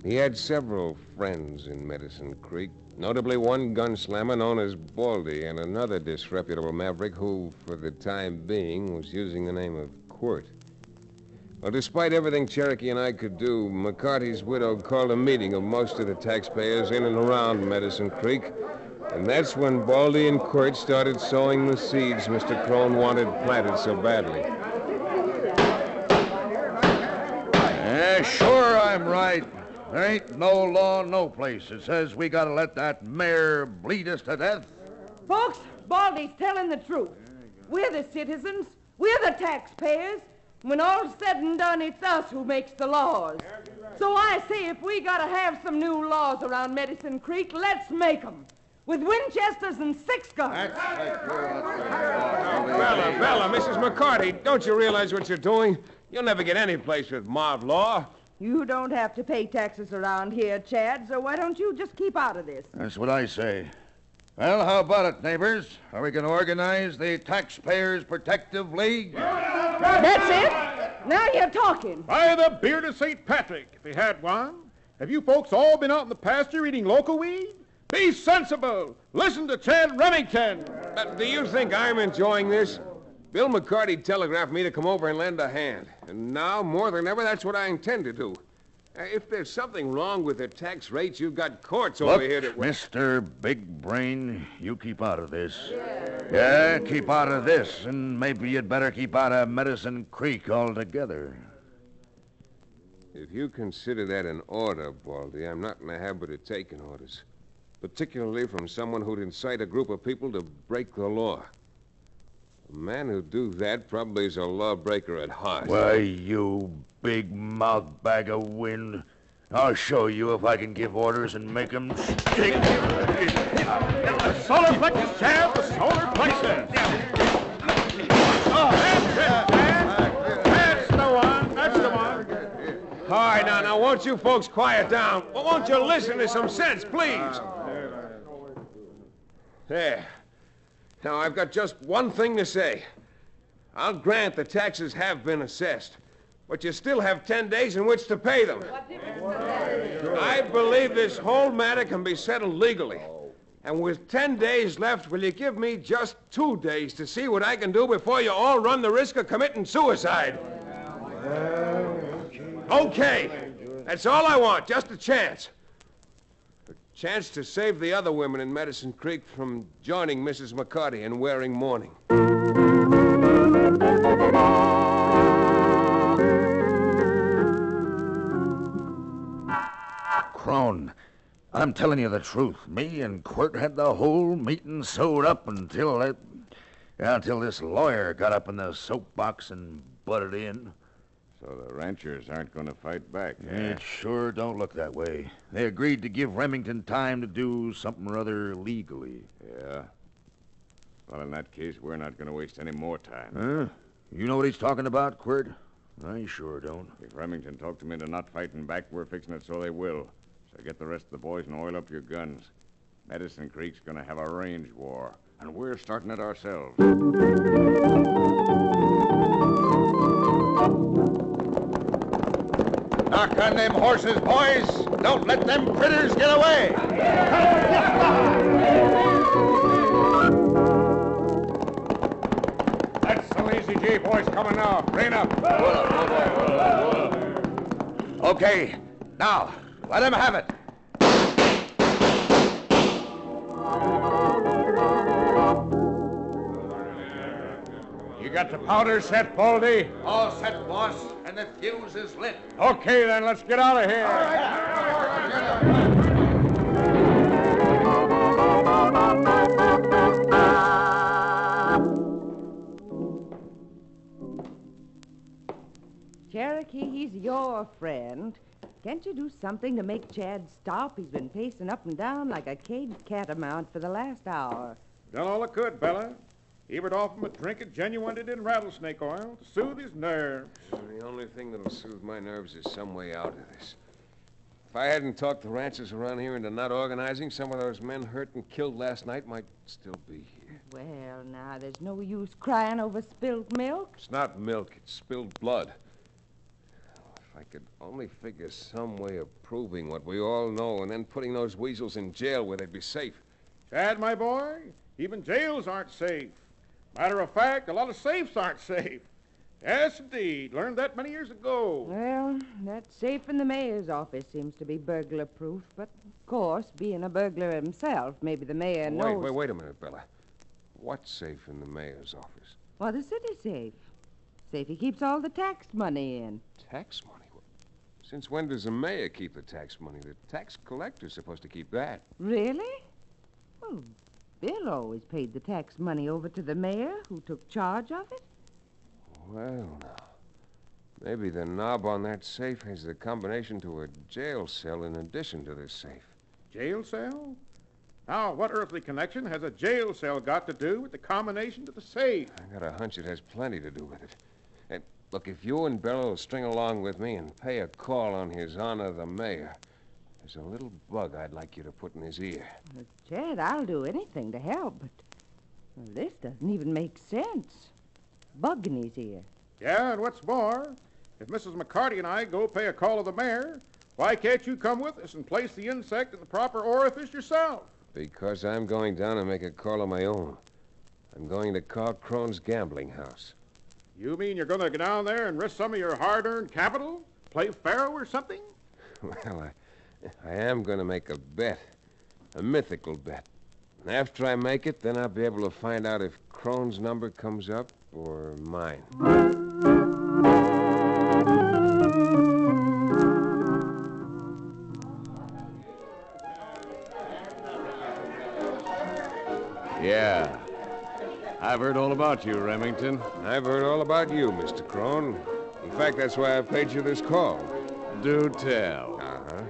He had several friends in Medicine Creek, notably one gunslammer known as Baldy and another disreputable maverick who, for the time being, was using the name of Quirt. Well, despite everything Cherokee and I could do, McCarty's widow called a meeting of most of the taxpayers in and around Medicine Creek, and that's when Baldy and Quirt started sowing the seeds Mr. Crone wanted planted so badly. Sure I'm right. There ain't no law no place that says we gotta let that mare bleed us to death. Folks, Baldy's telling the truth. We're the citizens. We're the taxpayers. When all's said and done, it's us who makes the laws. So I say if we gotta have some new laws around Medicine Creek, let's make them. With Winchesters and 6 guns. Bella, Mrs. McCarty, don't you realize what you're doing? You'll never get any place with mob law. You don't have to pay taxes around here, Chad, so why don't you just keep out of this? That's what I say. Well, how about it, neighbors? Are we going to organize the Taxpayers Protective League? That's it. Now you're talking. By the beard of St. Patrick, if he had one. Have you folks all been out in the pasture eating local weed? Be sensible. Listen to Chad Remington. Do you think I'm enjoying this? Bill McCarty telegraphed me to come over and lend a hand. And now, more than ever, that's what I intend to do. If there's something wrong with the tax rates, you've got courts over here that... Mr. Big Brain, you keep out of this. Yeah, keep out of this, and maybe you'd better keep out of Medicine Creek altogether. If you consider that an order, Baldy, I'm not in the habit of taking orders, particularly from someone who'd incite a group of people to break the law. A man who'd do that probably is a lawbreaker at heart. Why, you big mouth bag of wind. I'll show you if I can give orders and make them stick. The solar plexus, Chad, the solar plexus. That's the one. That's the one. All right, now, won't you folks quiet down? Well, won't you listen to some sense, please? There. Now, I've got just one thing to say. I'll grant the taxes have been assessed, but you still have 10 days in which to pay them. I believe this whole matter can be settled legally. And with 10 days left, will you give me just 2 days to see what I can do before you all run the risk of committing suicide? Okay. That's all I want, just a chance. Chance to save the other women in Medicine Creek from joining Mrs. McCarty in wearing mourning. Crone, I'm telling you the truth. Me and Quirt had the whole meeting sewed up until this lawyer got up in the soapbox and butted in. So the ranchers aren't going to fight back, It sure don't look that way. They agreed to give Remington time to do something or other legally. Yeah? Well, in that case, we're not going to waste any more time. Huh? You know what he's talking about, Quirt? I sure don't. If Remington talked them into not fighting back, we're fixing it so they will. So get the rest of the boys and oil up your guns. Medicine Creek's going to have a range war, and we're starting it ourselves. Knock on them horses, boys. Don't let them critters get away. That's the Lazy J boys coming now. Rein up. Okay, now, let him have it. You got the powder set, Baldy? All set, boss, and the fuse is lit. Okay, then, let's get out of here. Cherokee, he's your friend. Can't you do something to make Chad stop? He's been pacing up and down like a caged catamount for the last hour. Done all I could, Bella. Even offered him a drink of genuine in rattlesnake oil to soothe his nerves. The only thing that'll soothe my nerves is some way out of this. If I hadn't talked the ranchers around here into not organizing, some of those men hurt and killed last night might still be here. Well, now, there's no use crying over spilled milk. It's not milk, it's spilled blood. If I could only figure some way of proving what we all know and then putting those weasels in jail where they'd be safe. Chad, my boy, even jails aren't safe. Matter of fact, a lot of safes aren't safe. Yes, indeed. Learned that many years ago. Well, that safe in the mayor's office seems to be burglar-proof, but, of course, being a burglar himself, maybe the mayor knows... Wait a minute, Bella. What's safe in the mayor's office? Well, the city safe. Safe he keeps all the tax money in. Tax money? Since when does the mayor keep the tax money? The tax collector's supposed to keep that. Really? Well, Bill always paid the tax money over to the mayor, who took charge of it. Well, now, maybe the knob on that safe has the combination to a jail cell in addition to this safe. Jail cell? Now, what earthly connection has a jail cell got to do with the combination to the safe? I got a hunch it has plenty to do with it. Hey, look, if you and Bella will string along with me and pay a call on His Honor the Mayor, there's a little bug I'd like you to put in his ear. Well, Chad, I'll do anything to help, but this doesn't even make sense. Bug in his ear. Yeah, and what's more, if Mrs. McCarty and I go pay a call to the mayor, why can't you come with us and place the insect in the proper orifice yourself? Because I'm going down and make a call of my own. I'm going to Carl Crone's gambling house. You mean you're going to go down there and risk some of your hard-earned capital? Play faro or something? Well, I am going to make a bet. A mythical bet. And after I make it, then I'll be able to find out if Crone's number comes up or mine. Yeah. I've heard all about you, Remington. I've heard all about you, Mr. Crone. In fact, that's why I paid you this call. Do tell. Uh-huh.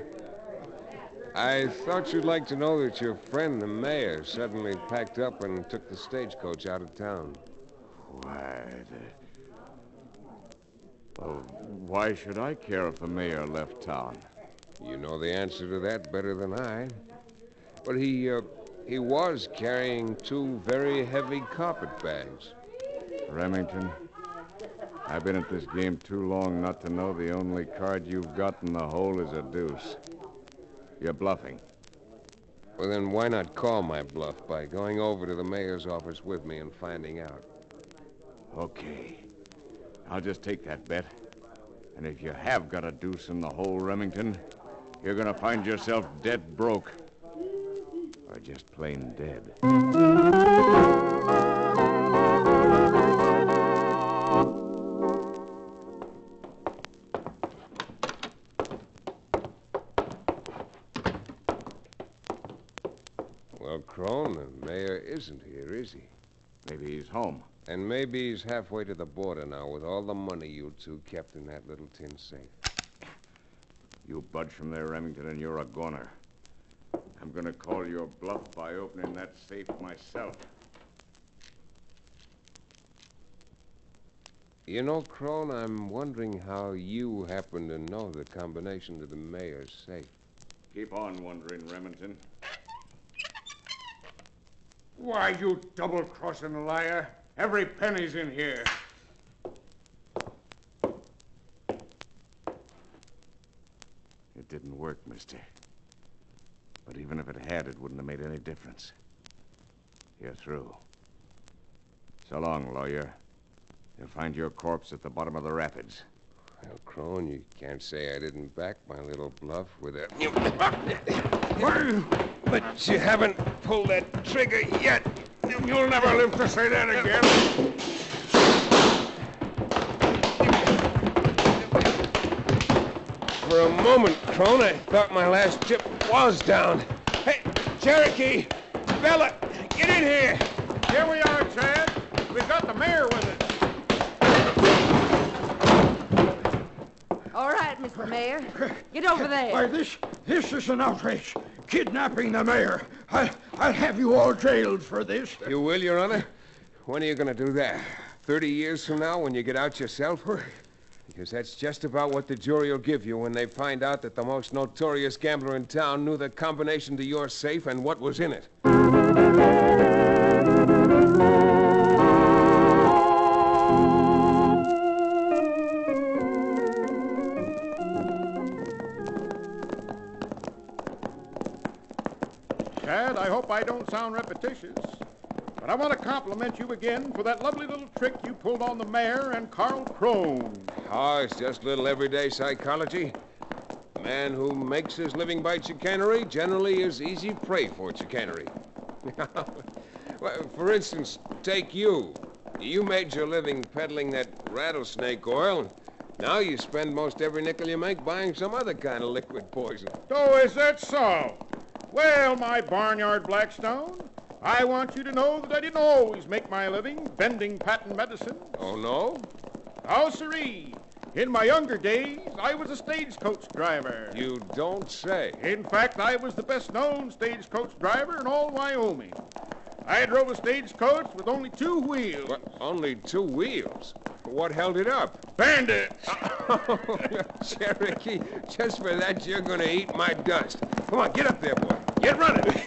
I thought you'd like to know that your friend, the mayor, suddenly packed up and took the stagecoach out of town. Well, why should I care if the mayor left town? You know the answer to that better than I. But he was carrying 2 very heavy carpet bags. Remington, I've been at this game too long not to know the only card you've got in the hole is a deuce. You're bluffing. Well, then why not call my bluff by going over to the mayor's office with me and finding out? Okay. I'll just take that bet. And if you have got a deuce in the hole, Remington, you're going to find yourself dead broke. Or just plain dead. Well, Crone, the mayor isn't here, is he? Maybe he's home. And maybe he's halfway to the border now with all the money you two kept in that little tin safe. You budge from there, Remington, and you're a goner. I'm going to call your bluff by opening that safe myself. You know, Crone, I'm wondering how you happen to know the combination to the mayor's safe. Keep on wondering, Remington. Why, you double-crossing liar. Every penny's in here. It didn't work, mister. But even if it had, it wouldn't have made any difference. You're through. So long, lawyer. You'll find your corpse at the bottom of the rapids. Well, Crone, you can't say I didn't back my little bluff with a... But you haven't pulled that trigger yet. You'll never live to say that again. For a moment, Crone, I thought my last chip was down. Hey, Cherokee! Bella! Get in here! Here we are, Chad. We've got the mayor with us. All right, Mr. Mayor. Get over there. Why, this is an outrage. Kidnapping the mayor. I'll have you all jailed for this. You will, Your Honor? When are you going to do that? 30 years from now when you get out yourself? Because that's just about what the jury will give you when they find out that the most notorious gambler in town knew the combination to your safe and what was in it. Chad, I hope I don't sound repetitious, but I want to compliment you again for that lovely little trick you pulled on the mayor and Carl Crone. Oh, it's just little everyday psychology. A man who makes his living by chicanery generally is easy prey for chicanery. Well, for instance, take you. You made your living peddling that rattlesnake oil. Now you spend most every nickel you make buying some other kind of liquid poison. Oh, is that so? Well, my barnyard Blackstone, I want you to know that I didn't always make my living bending patent medicine. Oh, no? Oh, sirree. In my younger days, I was a stagecoach driver. You don't say. In fact, I was the best-known stagecoach driver in all Wyoming. I drove a stagecoach with only 2 wheels. What? Only 2 wheels? What held it up? Bandits! Cherokee, just for that, you're going to eat my dust. Come on, get up there, boy. Get running.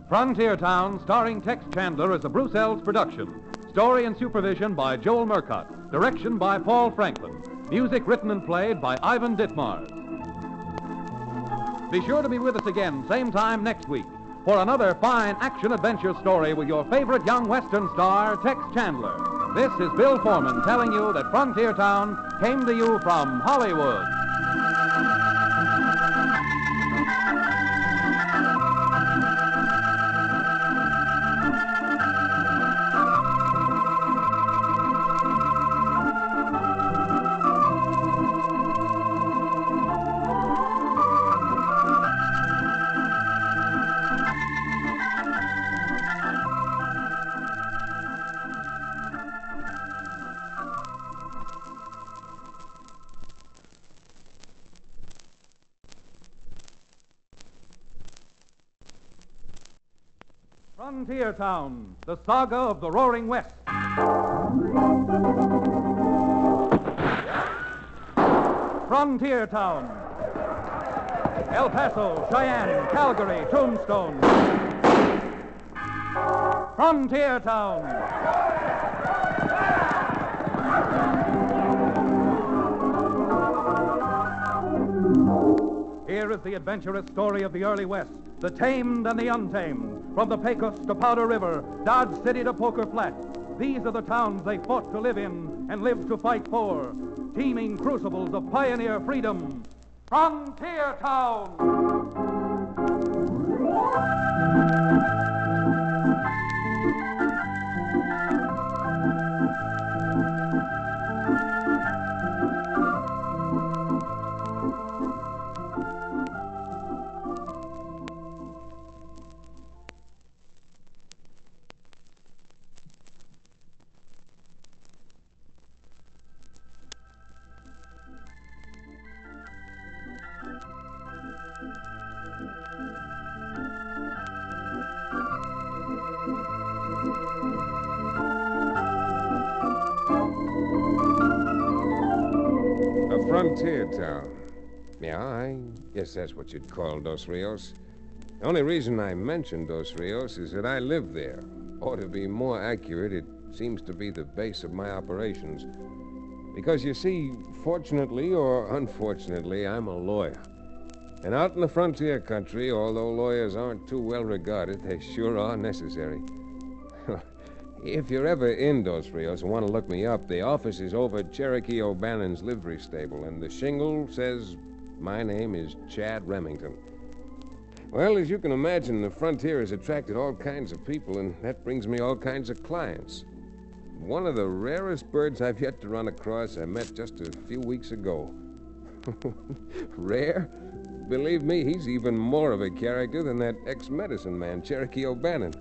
Frontier Town, starring Tex Chandler, is a Bruce Ells production. Story and supervision by Joel Murcott. Direction by Paul Franklin. Music written and played by Ivan Ditmars. Be sure to be with us again, same time next week, for another fine action-adventure story with your favorite young Western star, Tex Chandler. This is Bill Foreman telling you that Frontier Town came to you from Hollywood. Frontier Town, the saga of the Roaring West. Frontier Town. El Paso, Cheyenne, Calgary, Tombstone. Frontier Town. Here is the adventurous story of the early West, the tamed and the untamed, from the Pecos to Powder River, Dodge City to Poker Flat. These are the towns they fought to live in and lived to fight for, teeming crucibles of pioneer freedom. Frontier Town! A frontier town. Yeah, I guess that's what you'd call Dos Rios. The only reason I mentioned Dos Rios is that I live there. Or to be more accurate, it seems to be the base of my operations. Because you see, fortunately or unfortunately, I'm a lawyer. And out in the frontier country, although lawyers aren't too well regarded, they sure are necessary. If you're ever in Dos Rios and want to look me up, the office is over at Cherokee O'Bannon's livery stable, and the shingle says my name is Chad Remington. Well, as you can imagine, the frontier has attracted all kinds of people, and that brings me all kinds of clients. One of the rarest birds I've yet to run across I met just a few weeks ago. Rare? Believe me, he's even more of a character than that ex-medicine man, Cherokee O'Bannon.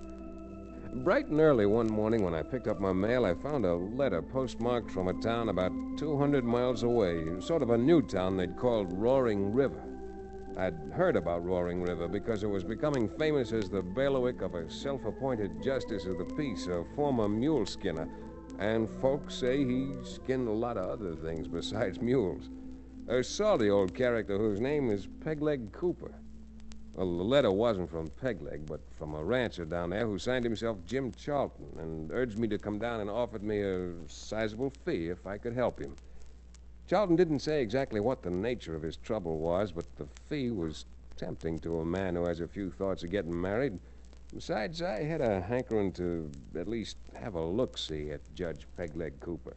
Bright and early one morning when I picked up my mail, I found a letter postmarked from a town about 200 miles away, sort of a new town they'd called Roaring River. I'd heard about Roaring River because it was becoming famous as the bailiwick of a self-appointed justice of the peace, a former mule skinner, and folks say he skinned a lot of other things besides mules. A salty old character whose name is Pegleg Cooper. Well, the letter wasn't from Pegleg, but from a rancher down there who signed himself Jim Charlton and urged me to come down and offered me a sizable fee if I could help him. Charlton didn't say exactly what the nature of his trouble was, but the fee was tempting to a man who has a few thoughts of getting married. Besides, I had a hankering to at least have a look-see at Judge Pegleg Cooper.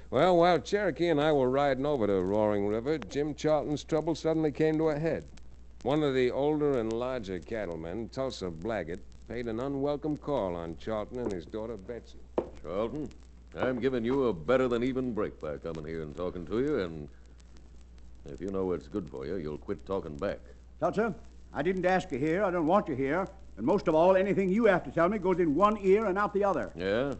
Well, while Cherokee and I were riding over to Roaring River, Jim Charlton's trouble suddenly came to a head. One of the older and larger cattlemen, Tulsa Blaggett, paid an unwelcome call on Charlton and his daughter Betsy. Charlton, I'm giving you a better-than-even break by coming here and talking to you, and if you know what's good for you, you'll quit talking back. Tulsa, I didn't ask you here. I don't want you here. And most of all, anything you have to tell me goes in one ear and out the other. Yeah?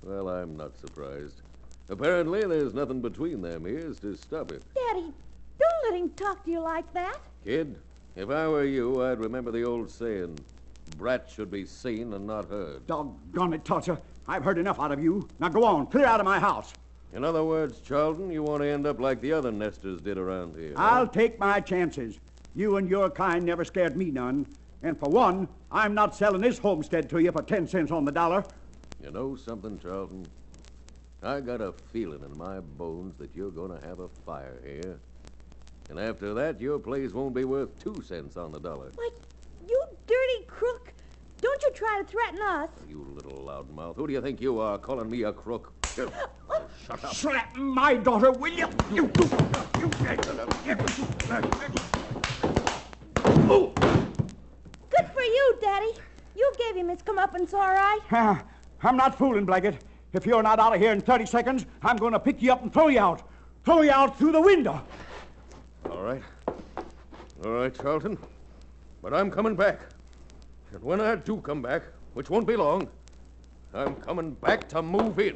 Well, I'm not surprised. Apparently, there's nothing between them ears to stop it. Daddy, don't let him talk to you like that. Kid, if I were you, I'd remember the old saying, brats should be seen and not heard. Doggone it, Tulsa. I've heard enough out of you. Now go on, clear out of my house. In other words, Charlton, you want to end up like the other nesters did around here. I'll take my chances. You and your kind never scared me none. And for one, I'm not selling this homestead to you for 10 cents on the dollar. You know something, Charlton? I got a feeling in my bones that you're going to have a fire here. And after that, your place won't be worth 2 cents on the dollar. Why, you dirty crook. Don't you try to threaten us. You little loudmouth. Who do you think you are, calling me a crook? Oh, shut up. Slap my daughter, will you? You Good for you, Daddy. You gave him his comeuppance, all right. I'm not fooling, Blaggett. If you're not out of here in 30 seconds, I'm going to pick you up and throw you out. Throw you out through the window. All right. All right, Charlton. But I'm coming back. And when I do come back, which won't be long, I'm coming back to move in.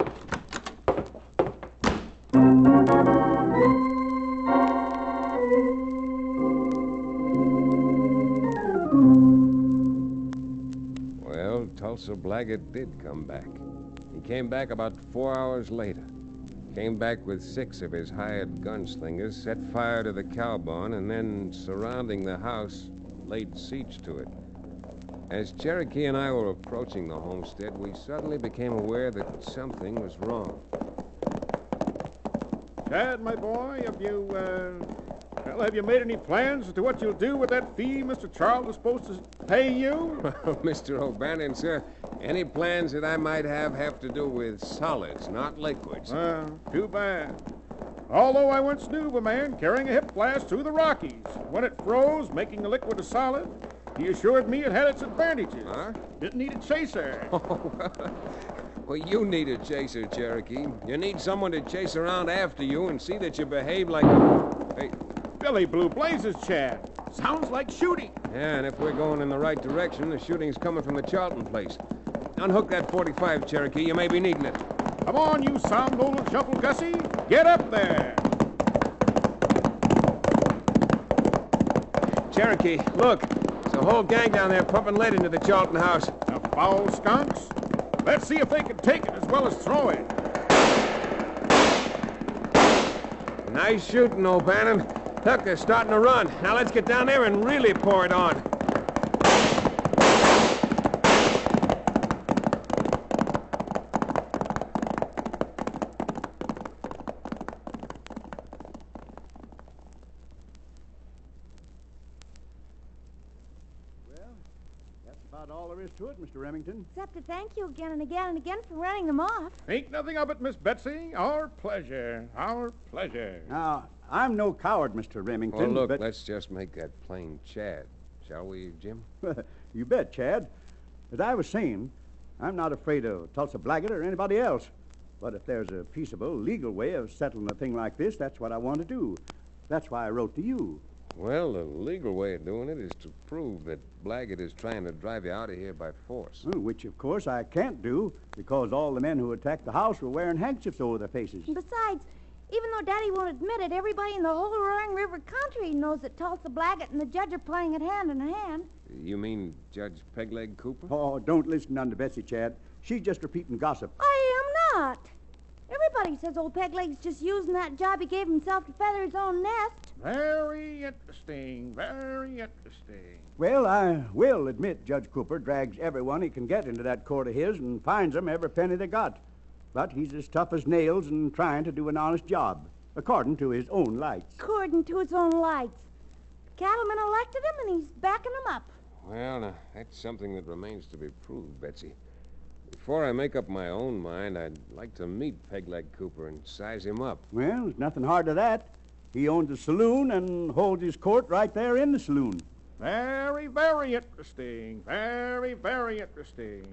Well, Tulsa Blaggett did come back. He came back about 4 hours later. Came back with 6 of his hired gunslingers, set fire to the cow barn, and then, surrounding the house, laid siege to it. As Cherokee and I were approaching the homestead, we suddenly became aware that something was wrong. Chad, my boy, have you made any plans as to what you'll do with that fee Mr. Charles is supposed to pay you? Mr. O'Bannon, sir, any plans that I might have to do with solids, not liquids. Too bad. Although I once knew of a man carrying a hip blast through the Rockies. When it froze, making the liquid a solid, he assured me it had its advantages. Huh? Didn't need a chaser. Well, you need a chaser, Cherokee. You need someone to chase around after you and see that you behave like a... Hey. Billy Blue Blazes, Chad. Sounds like shooting. Yeah, and if we're going in the right direction, the shooting's coming from the Charlton place. Unhook that 45, Cherokee. You may be needing it. Come on, you somnolent shuffle Gussie. Get up there. Cherokee, look. There's a whole gang down there pumping lead into the Charlton house. The foul skunks. Let's see if they can take it as well as throw it. Nice shooting, O'Bannon. Look, they're starting to run. Now let's get down there and really pour it on. All there is to it, Mr. Remington. Except to thank you again and again and again for running them off. Think nothing of it, Miss Betsy. Our pleasure. Our pleasure. Now, I'm no coward, Mr. Remington. Oh, look, but... let's just make that plain Chad. Shall we, Jim? You bet, Chad. As I was saying, I'm not afraid of Tulsa Blaggett or anybody else. But if there's a peaceable, legal way of settling a thing like this, that's what I want to do. That's why I wrote to you. Well, the legal way of doing it is to prove that Blaggett is trying to drive you out of here by force. Which, of course, I can't do, because all the men who attacked the house were wearing handkerchiefs over their faces. And besides, even though Daddy won't admit it, everybody in the whole Roaring River country knows that Tulsa Blaggett and the judge are playing it hand in hand. You mean Judge Pegleg Cooper? Oh, don't listen to Betsy, Chad. She's just repeating gossip. I am not. Everybody says old Pegleg's just using that job he gave himself to feather his own nest. Very interesting. Very interesting. Well, I will admit Judge Cooper drags everyone he can get into that court of his and finds them every penny they got. But he's as tough as nails and trying to do an honest job, according to his own lights. According to his own lights. Cattlemen elected him, and he's backing them up. Well, now, that's something that remains to be proved, Betsy. Before I make up my own mind, I'd like to meet Pegleg Cooper and size him up. Well, there's nothing hard to that. He owns a saloon and holds his court right there in the saloon. Very, very interesting. Very, very interesting.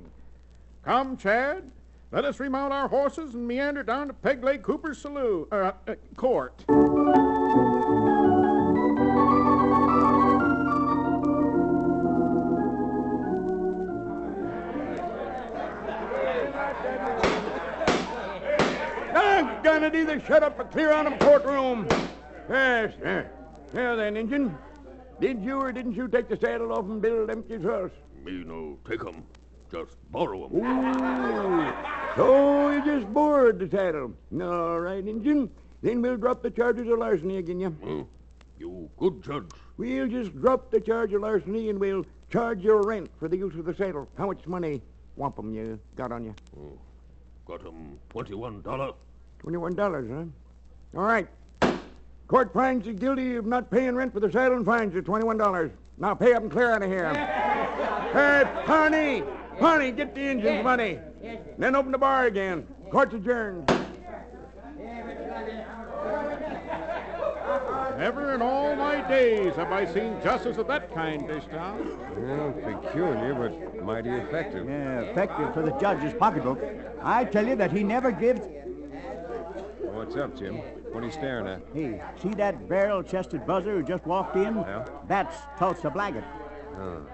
Come, Chad. Let us remount our horses and meander down to Pegleg Cooper's saloon, court. Doggone it, either shut up or clear out of courtroom. Yes, there. Now then, Injun. Did you or didn't you take the saddle off and build Empty's horse? Me no take 'em. Just borrow 'em. Ooh. So you just borrowed the saddle. All right, Injun. Then we'll drop the charges of larceny again you. You good judge. We'll just drop the charge of larceny and we'll charge your rent for the use of the saddle. How much money, wampum, you got on you? Got 'em $21. $21, huh? All right. Court finds you guilty of not paying rent for the saddle and fines you $21. Now pay up and clear out of here. Hey, Pawnee, get the engine's money. Then open the bar again. Court's adjourned. Never in all my days have I seen justice of that kind this town. Well, peculiar, but mighty effective. Yeah, effective for the judge's pocketbook. I tell you that he never gives... What's up, Jim? What are you staring at? Hey, see that barrel-chested buzzer who just walked in? Yeah? That's Tulsa Blaggett. Oh.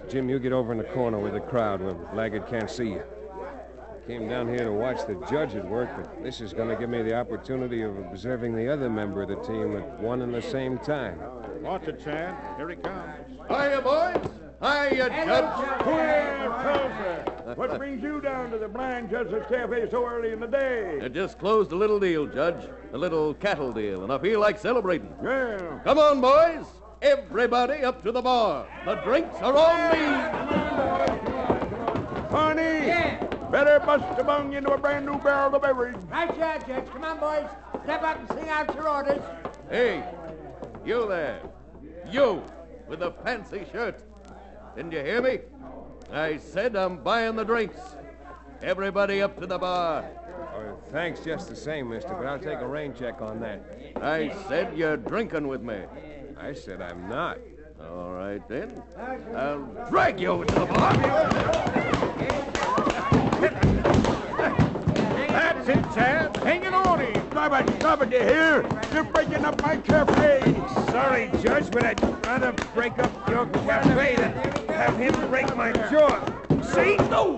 Jim, you get over in the corner with the crowd where Blaggett can't see you. I came down here to watch the judge at work, but this is going to give me the opportunity of observing the other member of the team at one and the same time. Watch it, Chad. Here he comes. Hiya, boys. Hiya, Judge. Well, Tulsa, what brings you down to the Blind Justice Cafe so early in the day? I just closed a little deal, Judge. A little cattle deal, and I feel like celebrating. Yeah. Come on, boys. Everybody up to the bar. The drinks are on me. Honey! Yeah. Better bust a bung into a brand new barrel of beverage. Right here, Judge. Come on, boys. Step up and sing out your orders. Hey, you there. You, with the fancy shirt. Didn't you hear me? I said I'm buying the drinks. Everybody up to the bar. Oh, thanks just the same, mister, but I'll take a rain check on that. I said you're drinking with me. I said I'm not. All right, then. I'll drag you over to the bar. That's it, Chad. Hang it on him. Stop it, you hear? You're breaking up my cafe. Sorry, Judge, but I'd rather break up your cafe than have him break my jaw. See? No!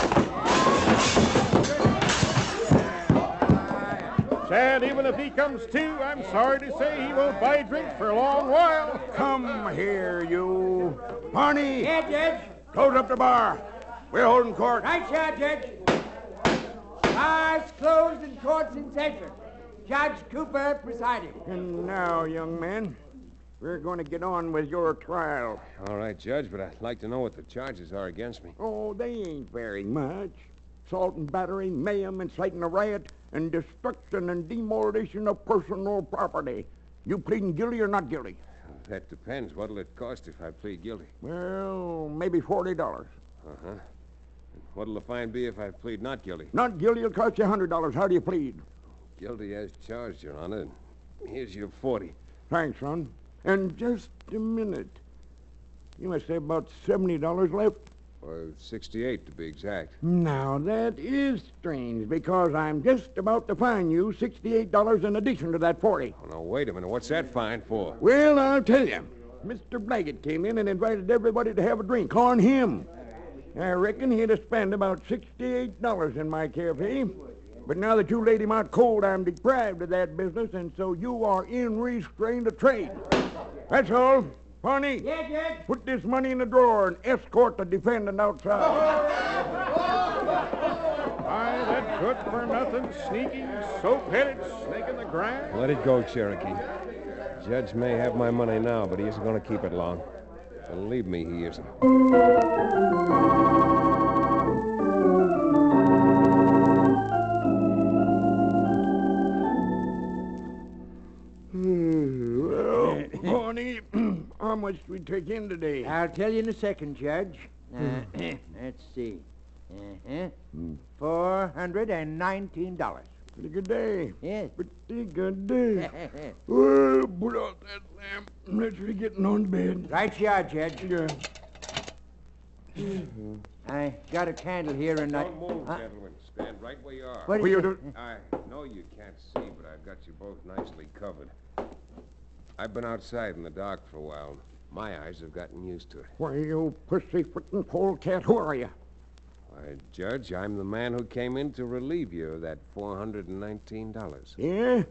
Chad, even if he comes to, I'm sorry to say he won't buy drinks for a long while. Come here, you. Barney! Yeah, Judge. Close up the bar. We're holding court. Right here, Judge. Bars closed and court's in session. Judge Cooper presiding. And now, young man, we're going to get on with your trial. All right, Judge, but I'd like to know what the charges are against me. Oh, they ain't very much. Assault and battery, mayhem, inciting a riot, and destruction and demolition of personal property. You pleading guilty or not guilty? That depends. What'll it cost if I plead guilty? Well, maybe $40. Uh-huh. And what'll the fine be if I plead not guilty? Not guilty will cost you $100. How do you plead? Guilty as charged, Your Honor. Here's your 40. Thanks, son. And just a minute. You must have about $70 left. Or 68 to be exact. Now, that is strange, because I'm just about to fine you $68 in addition to that 40. Oh, now, wait a minute. What's that fine for? Well, I'll tell you. Mr. Blaggett came in and invited everybody to have a drink on him. I reckon he'd have spent about $68 in my cafe. But now that you laid him out cold, I'm deprived of that business, and so you are in restraint of trade. That's all. Barney, Yeah, Judge. put this money in the drawer and escort the defendant outside. Aye, that good-for-nothing, sneaking, soap-headed snake in the grass. Let it go, Cherokee. Judge may have my money now, but he isn't going to keep it long. Believe me, he isn't. Well, Barney, how much do we take in today? I'll tell you in a second, Judge. Let's see. $419. Pretty good day. Yes. Pretty good day. Well, put out that lamp. Let's be getting on to bed. Right here, Judge. Yeah. I got a candle here and I... Don't move, gentlemen. Stand right where you are. What is it? I know you can't see, but I've got you both nicely covered. I've been outside in the dark for a while. My eyes have gotten used to it. Why, you pussyfooting polecat, who are you? Why, Judge, I'm the man who came in to relieve you of that $419. Yeah?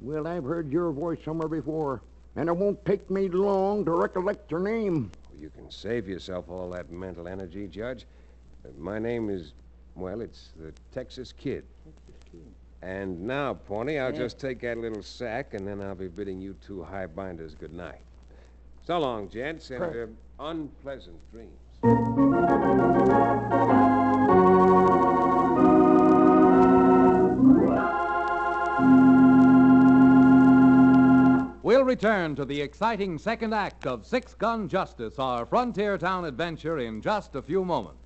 Well, I've heard your voice somewhere before, and it won't take me long to recollect your name. You can save yourself all that mental energy, Judge. My name is, well, it's the Texas Kid. And now, Pawnee, I'll just take that little sack, and then I'll be bidding you two high-binders good night. So long, gents, and unpleasant dreams. We'll return to the exciting second act of Six Gun Justice, our frontier town adventure, in just a few moments.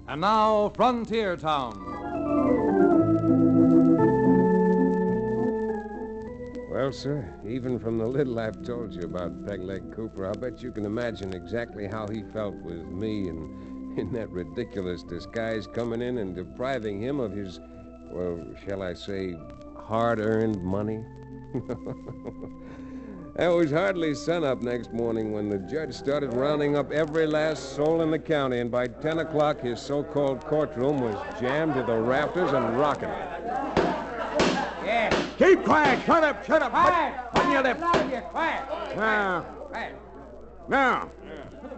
And now, Frontier Town. Well, sir, even from the little I've told you about Pegleg Cooper, I'll bet you can imagine exactly how he felt with me and in that ridiculous disguise coming in and depriving him of his, well, shall I say, hard-earned money. It was hardly sunup next morning when the judge started rounding up every last soul in the county, and by 10 o'clock his so-called courtroom was jammed to the rafters and rocking. Yeah. Keep quiet. Shut up. Quiet. Open your lips. Quiet.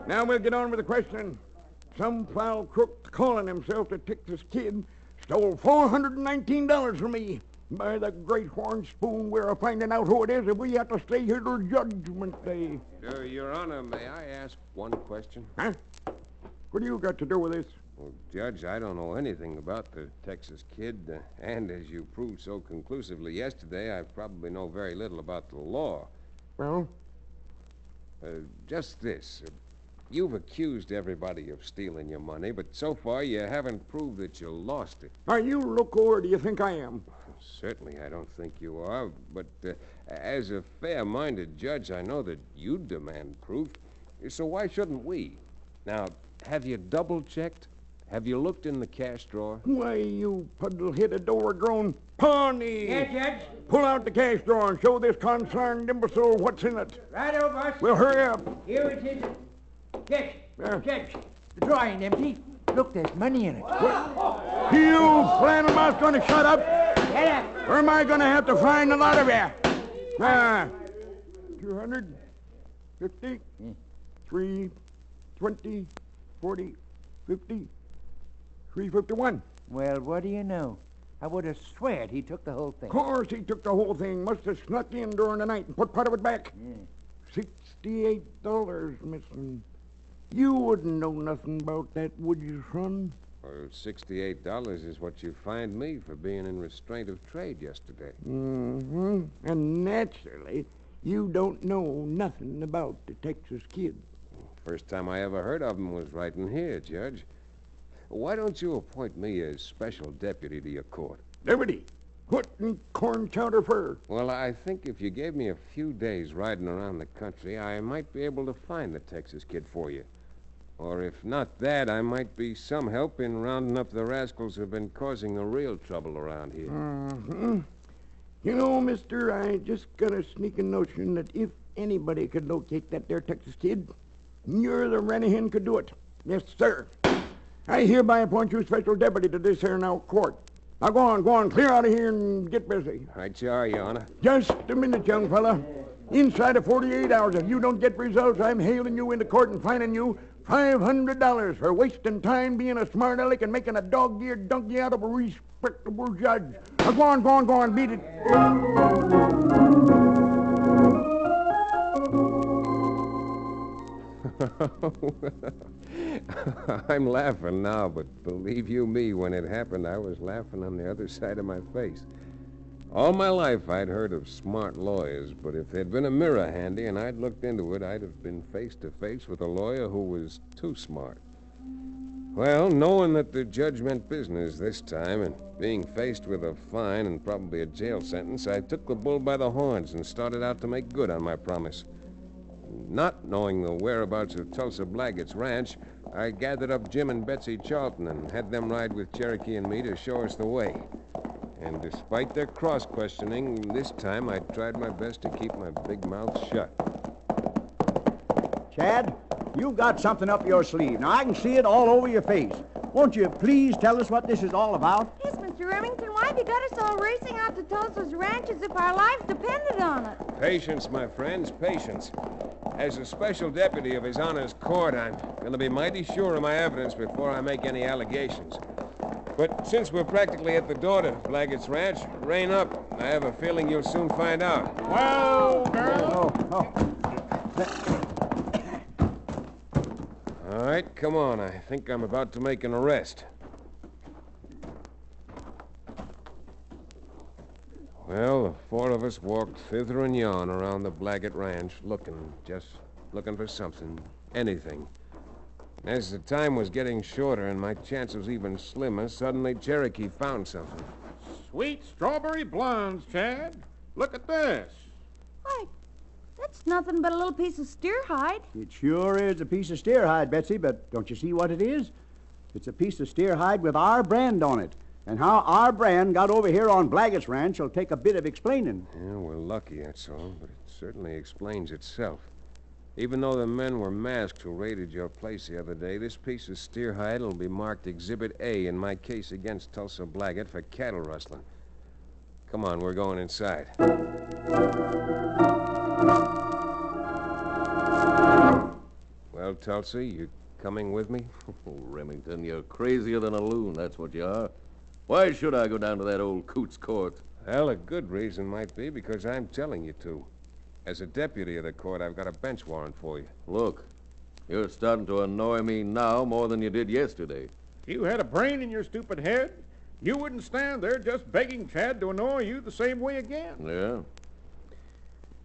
Now we'll get on with the questioning. Some foul crook calling himself the Texas Kid stole $419 from me. By the great horn spoon, we're finding out who it is, and we have to stay here till Judgment Day. Your Honor, may I ask one question? Huh? What do you got to do with this? Well, Judge, I don't know anything about the Texas Kid, and as you proved so conclusively yesterday, I probably know very little about the law. Well? Just this. You've accused everybody of stealing your money, but so far you haven't proved that you lost it. Are you loco, or do you think I am? Certainly, I don't think you are, but as a fair-minded judge, I know that you demand proof, so why shouldn't we? Now, have you double-checked? Have you looked in the cash drawer? Why, you puddle-headed, overgrown pawnee! Yeah, Judge? Pull out the cash drawer and show this concerned imbecile what's in it. Righto, boss. Well, hurry up. Here it is. Judge, the drawer ain't empty. Look, there's money in it. What? You flannel mouth going to shut up? Get up. Or am I going to have to find a lot of you? 250, 320, 40, 50, 351. Well, what do you know? I would have sweared he took the whole thing. Of course he took the whole thing. Must have snuck in during the night and put part of it back. Yeah. $68 missing. You wouldn't know nothing about that, would you, son? Well, $68 is what you fined me for being in restraint of trade yesterday. Mm-hmm. And naturally, you don't know nothing about the Texas Kid. First time I ever heard of him was right in here, Judge. Why don't you appoint me as special deputy to your court? Deputy? What in corn chowder for? Well, I think if you gave me a few days riding around the country, I might be able to find the Texas Kid for you. Or if not that, I might be some help in rounding up the rascals who've been causing the real trouble around here. Mm-hmm. You know, mister, I just got a sneaking notion that if anybody could locate that there Texas Kid, you're the Rennihan could do it. Yes, sir. I hereby appoint you special deputy to this here now court. Now go on, clear out of here and get busy. Right you are, Your Honor. Just a minute, young fella. Inside of 48 hours, if you don't get results, I'm hailing you into court and fining you $500 for wasting time being a smart aleck and making a dog-eared donkey out of a respectable judge. Now go on, beat it. I'm laughing now, but believe you me, when it happened, I was laughing on the other side of my face. All my life I'd heard of smart lawyers, but if there'd been a mirror handy and I'd looked into it, I'd have been face to face with a lawyer who was too smart. Well, knowing that the judge meant business this time and being faced with a fine and probably a jail sentence, I took the bull by the horns and started out to make good on my promise. Not knowing the whereabouts of Tulsa Blaggett's ranch, I gathered up Jim and Betsy Charlton and had them ride with Cherokee and me to show us the way. And despite their cross-questioning, this time I tried my best to keep my big mouth shut. Chad, you've got something up your sleeve. Now, I can see it all over your face. Won't you please tell us what this is all about? Yes, Mr. Remington, why have you got us all racing out to Tulsa's ranch as if our lives depended on it? Patience, my friends, patience. As a special deputy of His Honor's court, I'm going to be mighty sure of my evidence before I make any allegations. But since we're practically at the door to Blaggett's ranch, rein up. I have a feeling you'll soon find out. Well, girl. All right, come on. I think I'm about to make an arrest. Well, the four of us walked thither and yon around the Blaggett Ranch, just looking for something, anything. As the time was getting shorter and my chance was even slimmer, suddenly Cherokee found something. Sweet strawberry blondes, Chad. Look at this. Why, that's nothing but a little piece of steer hide. It sure is a piece of steer hide, Betsy, but don't you see what it is? It's a piece of steer hide with our brand on it. And how our brand got over here on Blaggett's Ranch will take a bit of explaining. Yeah, we're lucky, that's all, but it certainly explains itself. Even though the men were masked who raided your place the other day, this piece of steer hide will be marked Exhibit A in my case against Tulsa Blaggett for cattle rustling. Come on, we're going inside. Well, Tulsa, you coming with me? Oh, Remington, you're crazier than a loon, that's what you are. Why should I go down to that old coot's court? Well, a good reason might be because I'm telling you to. As a deputy of the court, I've got a bench warrant for you. Look, you're starting to annoy me now more than you did yesterday. If you had a brain in your stupid head, you wouldn't stand there just begging Chad to annoy you the same way again. Yeah?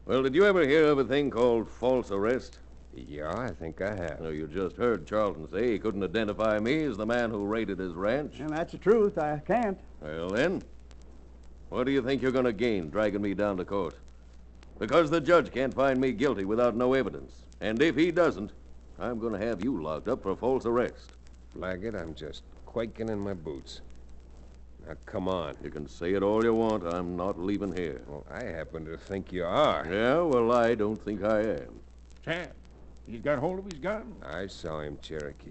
Well, did you ever hear of a thing called false arrest? Yeah, I think I have. No, you just heard Charlton say he couldn't identify me as the man who raided his ranch. And that's the truth. I can't. Well, then, what do you think you're going to gain dragging me down to court? Because the judge can't find me guilty without no evidence. And if he doesn't, I'm going to have you locked up for false arrest. Blaggett, I'm just quaking in my boots. Now, come on. You can say it all you want. I'm not leaving here. Well, I happen to think you are. Yeah, well, I don't think I am. Chad, he's got hold of his gun. I saw him, Cherokee.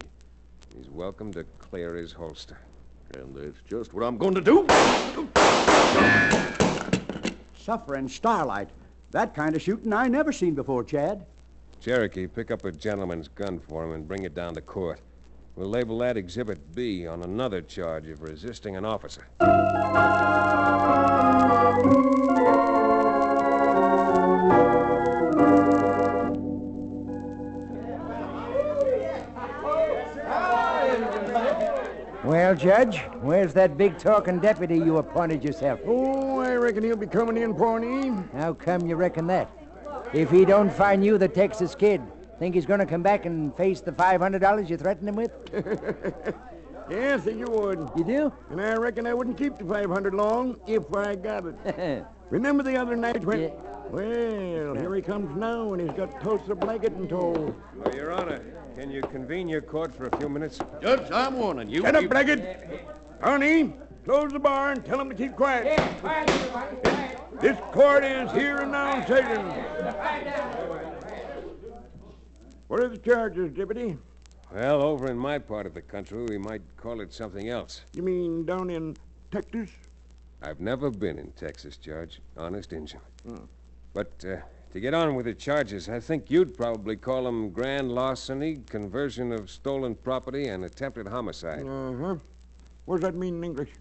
He's welcome to clear his holster. And that's just what I'm going to do. Suffering starlight. That kind of shooting I never seen before, Chad. Cherokee, pick up a gentleman's gun for him and bring it down to court. We'll label that Exhibit B on another charge of resisting an officer. Well, Judge, where's that big talking deputy you appointed yourself? Oh, I reckon he'll be coming in, Pawnee. How come you reckon that? If he don't find you the Texas kid, think he's going to come back and face the $500 you threatened him with? Yes, you would. You do? And I reckon I wouldn't keep the $500 long if I got it. Remember the other night when... Yeah. Well, here he comes now, and he's got Tulsa Blaggett in tow. Oh, Your Honor, can you convene your court for a few minutes? Judge, I'm warning you. Shut up, Blaggett. Honey, close the bar and tell him to keep quiet. Yeah, quiet, everybody, quiet. This court is here and now in session. What are the charges, Deputy? Well, over in my part of the country, we might call it something else. You mean down in Texas? I've never been in Texas, Judge. Honest Injun. But to get on with the charges, I think you'd probably call them grand larceny, conversion of stolen property, and attempted homicide. Uh-huh. What does that mean in English?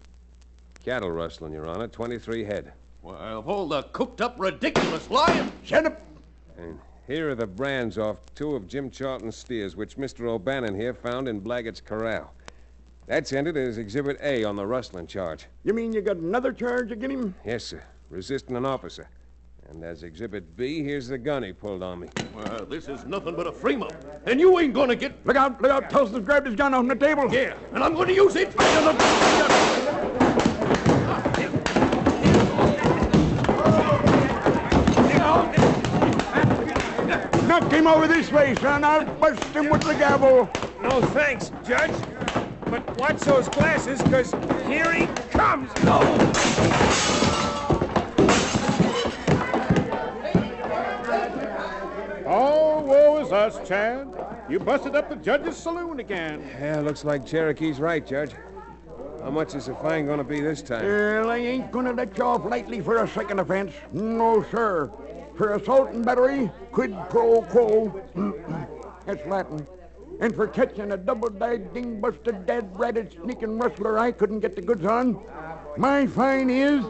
Cattle rustling, Your Honor, 23 head. Well, hold the cooked-up, ridiculous lying. Shut up. And here are the brands off 2 of Jim Charlton's steers, which Mr. O'Bannon here found in Blaggett's corral. That's entered as Exhibit A on the rustling charge. You mean you got another charge against him? Yes, sir. Resisting an officer. And as Exhibit B, here's the gun he pulled on me. Well, this is nothing but a frame-up. And you ain't gonna get... Look out, look out. Tulsa's grabbed his gun off the table. Yeah, and I'm going to use it. Knock him over this way, son. I'll bust him with the gavel. No thanks, Judge. But watch those glasses, because here he comes. No! Oh, woe is us, Chad. You busted up the judge's saloon again. Yeah, looks like Cherokee's right, Judge. How much is the fine going to be this time? Well, I ain't gonna let you off lightly for a second offense. No, sir. For assault and battery, quid pro quo. That's Latin. And for catching a double-dyed, ding-busted, dead-ratted, sneaking rustler I couldn't get the goods on, my fine is...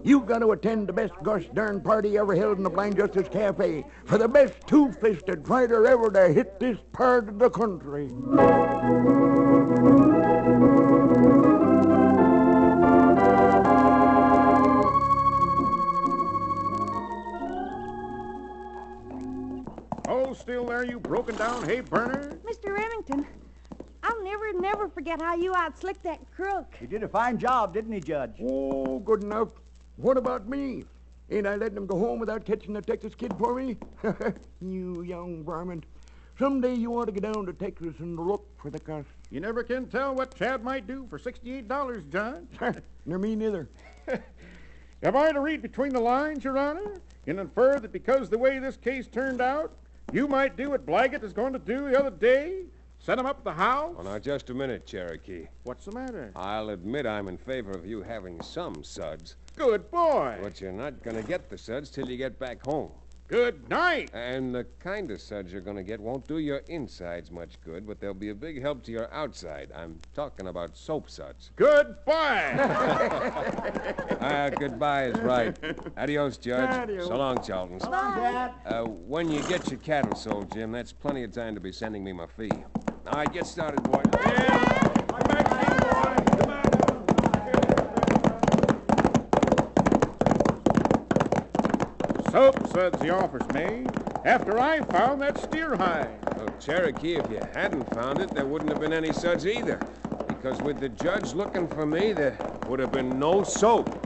You got to attend the best gosh darn party ever held in the Blind Justice Cafe for the best two-fisted fighter ever to hit this part of the country. Hold still there, you broken-down hay burner. Mr. Remington, I'll never forget how you outslicked that crook. He did a fine job, didn't he, Judge? Oh, good enough. What about me? Ain't I letting him go home without catching the Texas kid for me? You young varmint. Someday you ought to get down to Texas and look for the cuss. You never can tell what Chad might do for $68, Judge. Nor me neither. Am I to read between the lines, Your Honor, and infer that because the way this case turned out, you might do what Blaggett is going to do the other day? Set him up at the house? Oh, now, just a minute, Cherokee. What's the matter? I'll admit I'm in favor of you having some suds. Good boy. But you're not going to get the suds till you get back home. Good night. And the kind of suds you're going to get won't do your insides much good, but they'll be a big help to your outside. I'm talking about soap suds. Goodbye. Goodbye is right. Adios, Judge. Adios. So long, Charlton. So long, Dad. When you get your cattle sold, Jim, that's plenty of time to be sending me my fee. All right, get started, boy. Soap suds the office made after I found that steer hide. Well, Cherokee, if you hadn't found it, there wouldn't have been any suds either. Because with the judge looking for me, there would have been no soap.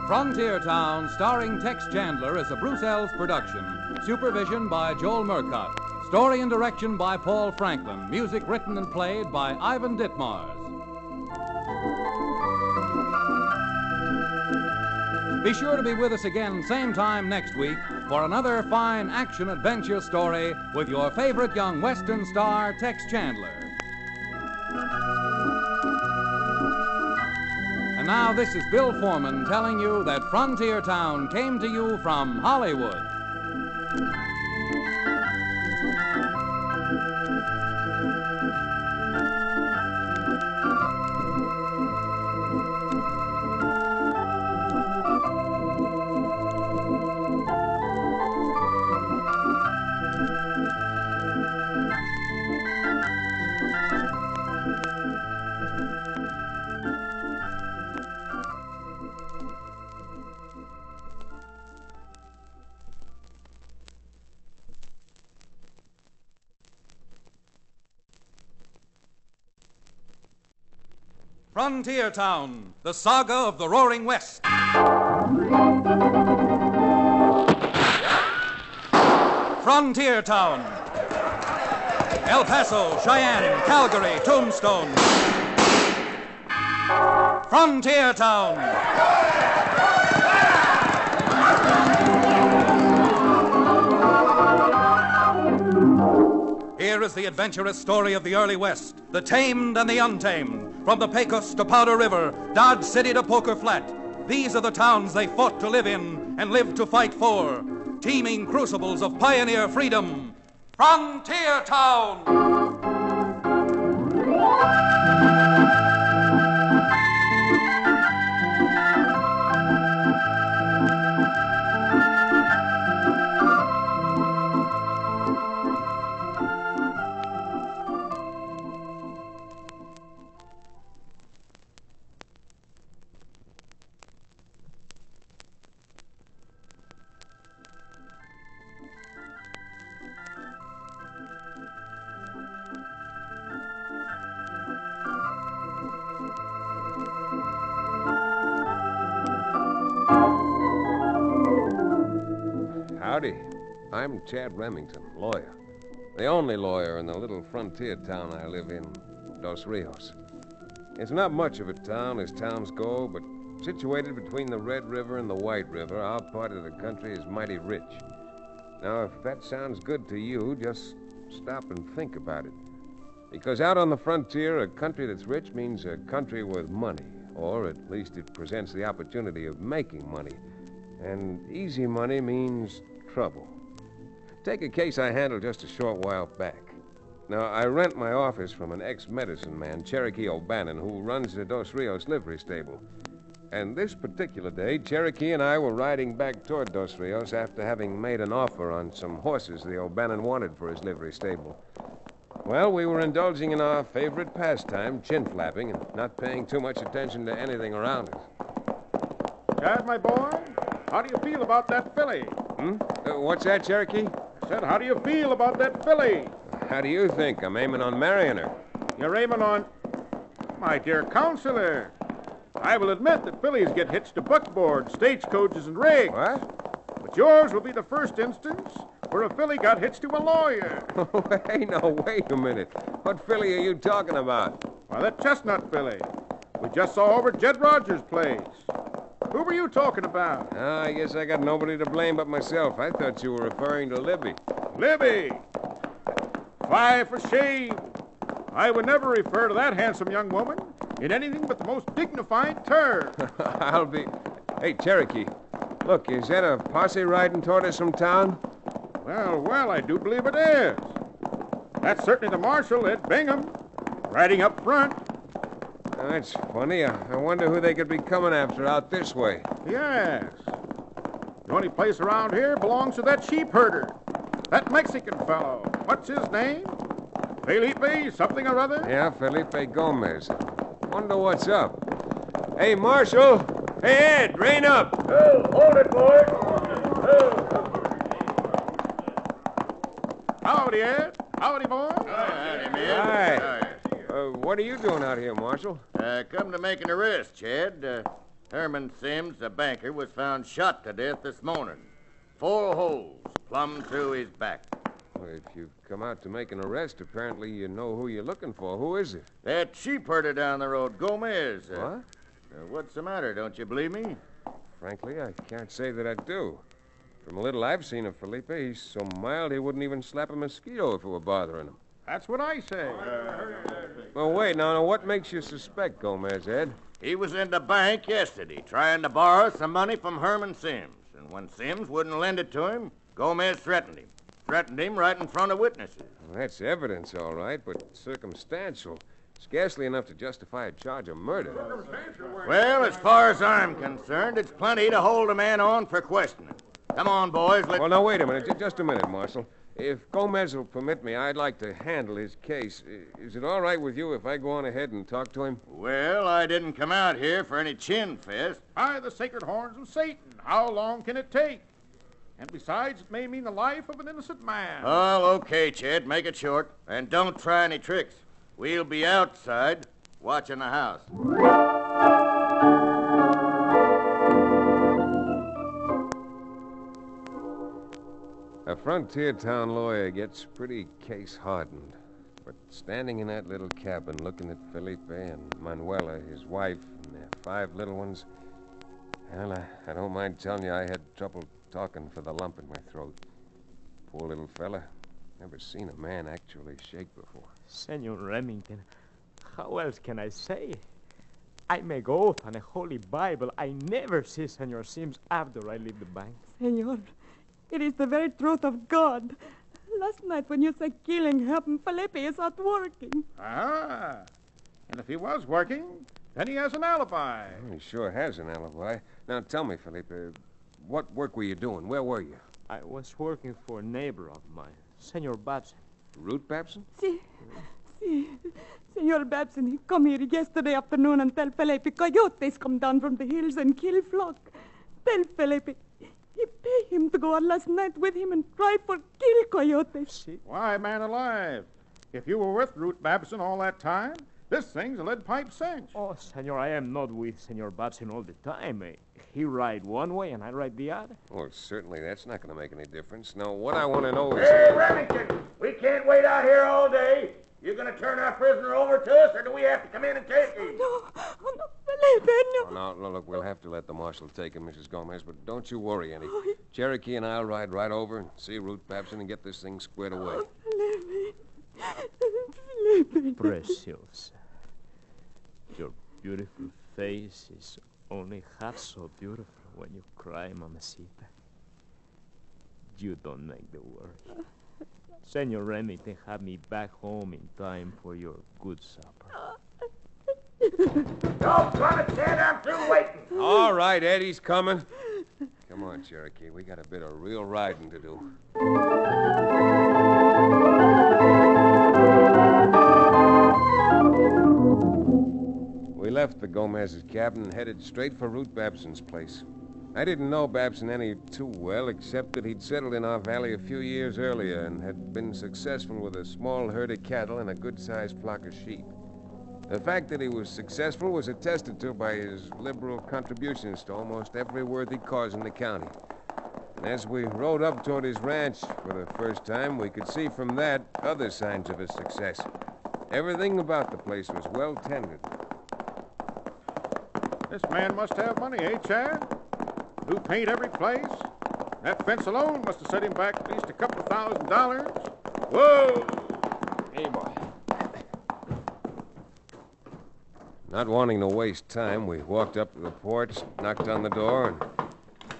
Frontier Town, starring Tex Chandler, is a Bruce Ells production. Supervision by Joel Murcott. Story and direction by Paul Franklin. Music written and played by Ivan Ditmars. Be sure to be with us again same time next week for another fine action-adventure story with your favorite young Western star, Tex Chandler. And now this is Bill Foreman telling you that Frontier Town came to you from Hollywood. Frontier Town, the saga of the Roaring West. Frontier Town. El Paso, Cheyenne, Calgary, Tombstone. Frontier Town. Here is the adventurous story of the early West, the tamed and the untamed. From the Pecos to Powder River, Dodge City to Poker Flat, these are the towns they fought to live in and lived to fight for. Teeming crucibles of pioneer freedom. Frontier Town! Howdy. I'm Chad Remington, lawyer. The only lawyer in the little frontier town I live in, Dos Rios. It's not much of a town as towns go, but situated between the Red River and the White River, our part of the country is mighty rich. Now, if that sounds good to you, just stop and think about it. Because out on the frontier, a country that's rich means a country with money, or at least it presents the opportunity of making money. And easy money means trouble. Take a case I handled just a short while back. Now, I rent my office from an ex-medicine man, Cherokee O'Bannon, who runs the Dos Rios livery stable. And this particular day, Cherokee and I were riding back toward Dos Rios after having made an offer on some horses the O'Bannon wanted for his livery stable. Well, we were indulging in our favorite pastime, chin-flapping, and not paying too much attention to anything around us. Dad, my boy, how do you feel about that filly? What's that, Cherokee? I said, how do you feel about that filly? How do you think? I'm aiming on marrying her. You're aiming on... My dear counselor, I will admit that fillies get hitched to buckboards, stagecoaches, and rigs. What? But yours will be the first instance where a filly got hitched to a lawyer. Hey, no, wait a minute. What filly are you talking about? Why, that chestnut filly we just saw over at Jed Rogers' place. Who were you talking about? I guess I got nobody to blame but myself. I thought you were referring to Libby. Libby! Fie for shame. I would never refer to that handsome young woman in anything but the most dignified terms. I'll be... Hey, Cherokee, look, is that a posse riding toward us from town? Well, I do believe it is. That's certainly the marshal, Ed Bingham, riding up front. That's funny. I wonder who they could be coming after out this way. Yes. The only place around here belongs to that sheep herder. That Mexican fellow. What's his name? Felipe something or other? Yeah, Felipe Gomez. Wonder what's up. Hey, Marshal. Hey, Ed, rein up. Oh, hold it, boy. Howdy, Ed. Howdy, boy. Howdy, man. Hi. What are you doing out here, Marshal? Come to make an arrest, Chad. Herman Sims, the banker, was found shot to death this morning. 4 holes plumb through his back. Well, if you've come out to make an arrest, apparently you know who you're looking for. Who is it? That sheep herder down the road, Gomez. What? What's the matter? Don't you believe me? Frankly, I can't say that I do. From a little I've seen of Felipe, he's so mild he wouldn't even slap a mosquito if it were bothering him. That's what I say. Well, wait, now, what makes you suspect Gomez, Ed? He was in the bank yesterday trying to borrow some money from Herman Sims. And when Sims wouldn't lend it to him, Gomez threatened him. Threatened him right in front of witnesses. Well, that's evidence, all right, but circumstantial. Scarcely enough to justify a charge of murder. Well, as far as I'm concerned, it's plenty to hold a man on for questioning. Come on, boys. Well, now, wait a minute. Just a minute, Marshal. If Gomez will permit me, I'd like to handle his case. Is it all right with you if I go on ahead and talk to him? Well, I didn't come out here for any chin fest. By the sacred horns of Satan, how long can it take? And besides, it may mean the life of an innocent man. Oh, okay, Chet. Make it short. And don't try any tricks. We'll be outside watching the house. A frontier town lawyer gets pretty case-hardened. But standing in that little cabin looking at Felipe and Manuela, his wife, and their 5 little ones, well, I don't mind telling you I had trouble talking for the lump in my throat. Poor little fella. Never seen a man actually shake before. Senor Remington, how else can I say? I make oath on a holy Bible I never see Senor Sims after I leave the bank. Senor, it is the very truth of God. Last night when you said killing happened, Felipe is out working. Ah, and if he was working, then he has an alibi. Well, he sure has an alibi. Now, tell me, Felipe, what work were you doing? Where were you? I was working for a neighbor of mine, Senor Babson. Root Babson? Si. Senor Babson, he come here yesterday afternoon and tell Felipe coyotes come down from the hills and kill flock. Tell Felipe he pay him to go out last night with him and try for kill coyotes. Why, man alive, if you were with Root Babson all that time, this thing's a lead pipe cinch. Oh, Senor, I am not with Senor Babson all the time. He ride one way and I ride the other. Well, certainly that's not going to make any difference. Now, what I want to know is... Hey, Remington, we can't wait out here all day. You going to turn our prisoner over to us, or do we have to come in and take him? Oh, no, Felipe, no. No, look, we'll have to let the marshal take him, Mrs. Gomez, but don't you worry any. Cherokee and I'll ride right over and see Root Babson and get this thing squared away. Felipe. Preciosa. Your beautiful face is only half so beautiful when you cry, Mamacita. You don't make the worry. Senor Remington had me back home in time for your good supper. Don't run it, Ted. I'm through waiting. All right, Eddie's coming. Come on, Cherokee. We got a bit of real riding to do. We left the Gomez's cabin and headed straight for Ruth Babson's place. I didn't know Babson any too well, except that he'd settled in our valley a few years earlier and had been successful with a small herd of cattle and a good-sized flock of sheep. The fact that he was successful was attested to by his liberal contributions to almost every worthy cause in the county. And as we rode up toward his ranch for the first time, we could see from that other signs of his success. Everything about the place was well tended. This man must have money, eh, Chad? New paint every place. That fence alone must have set him back at least a couple of $1,000. Whoa! Hey, boy. Not wanting to waste time, we walked up to the porch, knocked on the door, and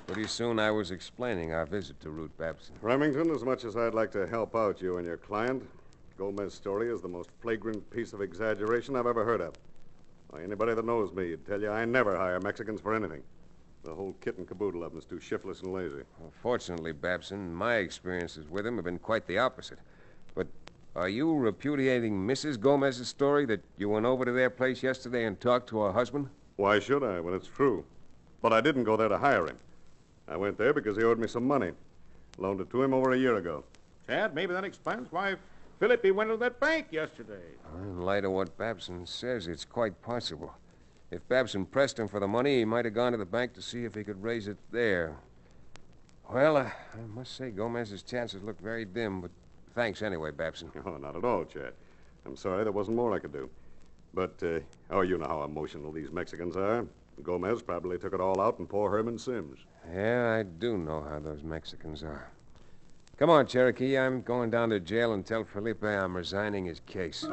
pretty soon I was explaining our visit to Ruth Babson. Remington, as much as I'd like to help out you and your client, Gomez's story is the most flagrant piece of exaggeration I've ever heard of. Why, anybody that knows me would tell you I never hire Mexicans for anything. The whole kit and caboodle of them is too shiftless and lazy. Well, fortunately, Babson, my experiences with him have been quite the opposite. But are you repudiating Mrs. Gomez's story that you went over to their place yesterday and talked to her husband? Why should I, when it's true? But I didn't go there to hire him. I went there because he owed me some money. Loaned it to him over a year ago. Chad, maybe that explains why Phillippe went to that bank yesterday. In light of what Babson says, it's quite possible. If Babson pressed him for the money, he might have gone to the bank to see if he could raise it there. Well, I must say Gomez's chances look very dim, but thanks anyway, Babson. Oh, not at all, Chad. I'm sorry there wasn't more I could do. But, you know how emotional these Mexicans are. Gomez probably took it all out in poor Herman Sims. Yeah, I do know how those Mexicans are. Come on, Cherokee. I'm going down to jail and tell Felipe I'm resigning his case.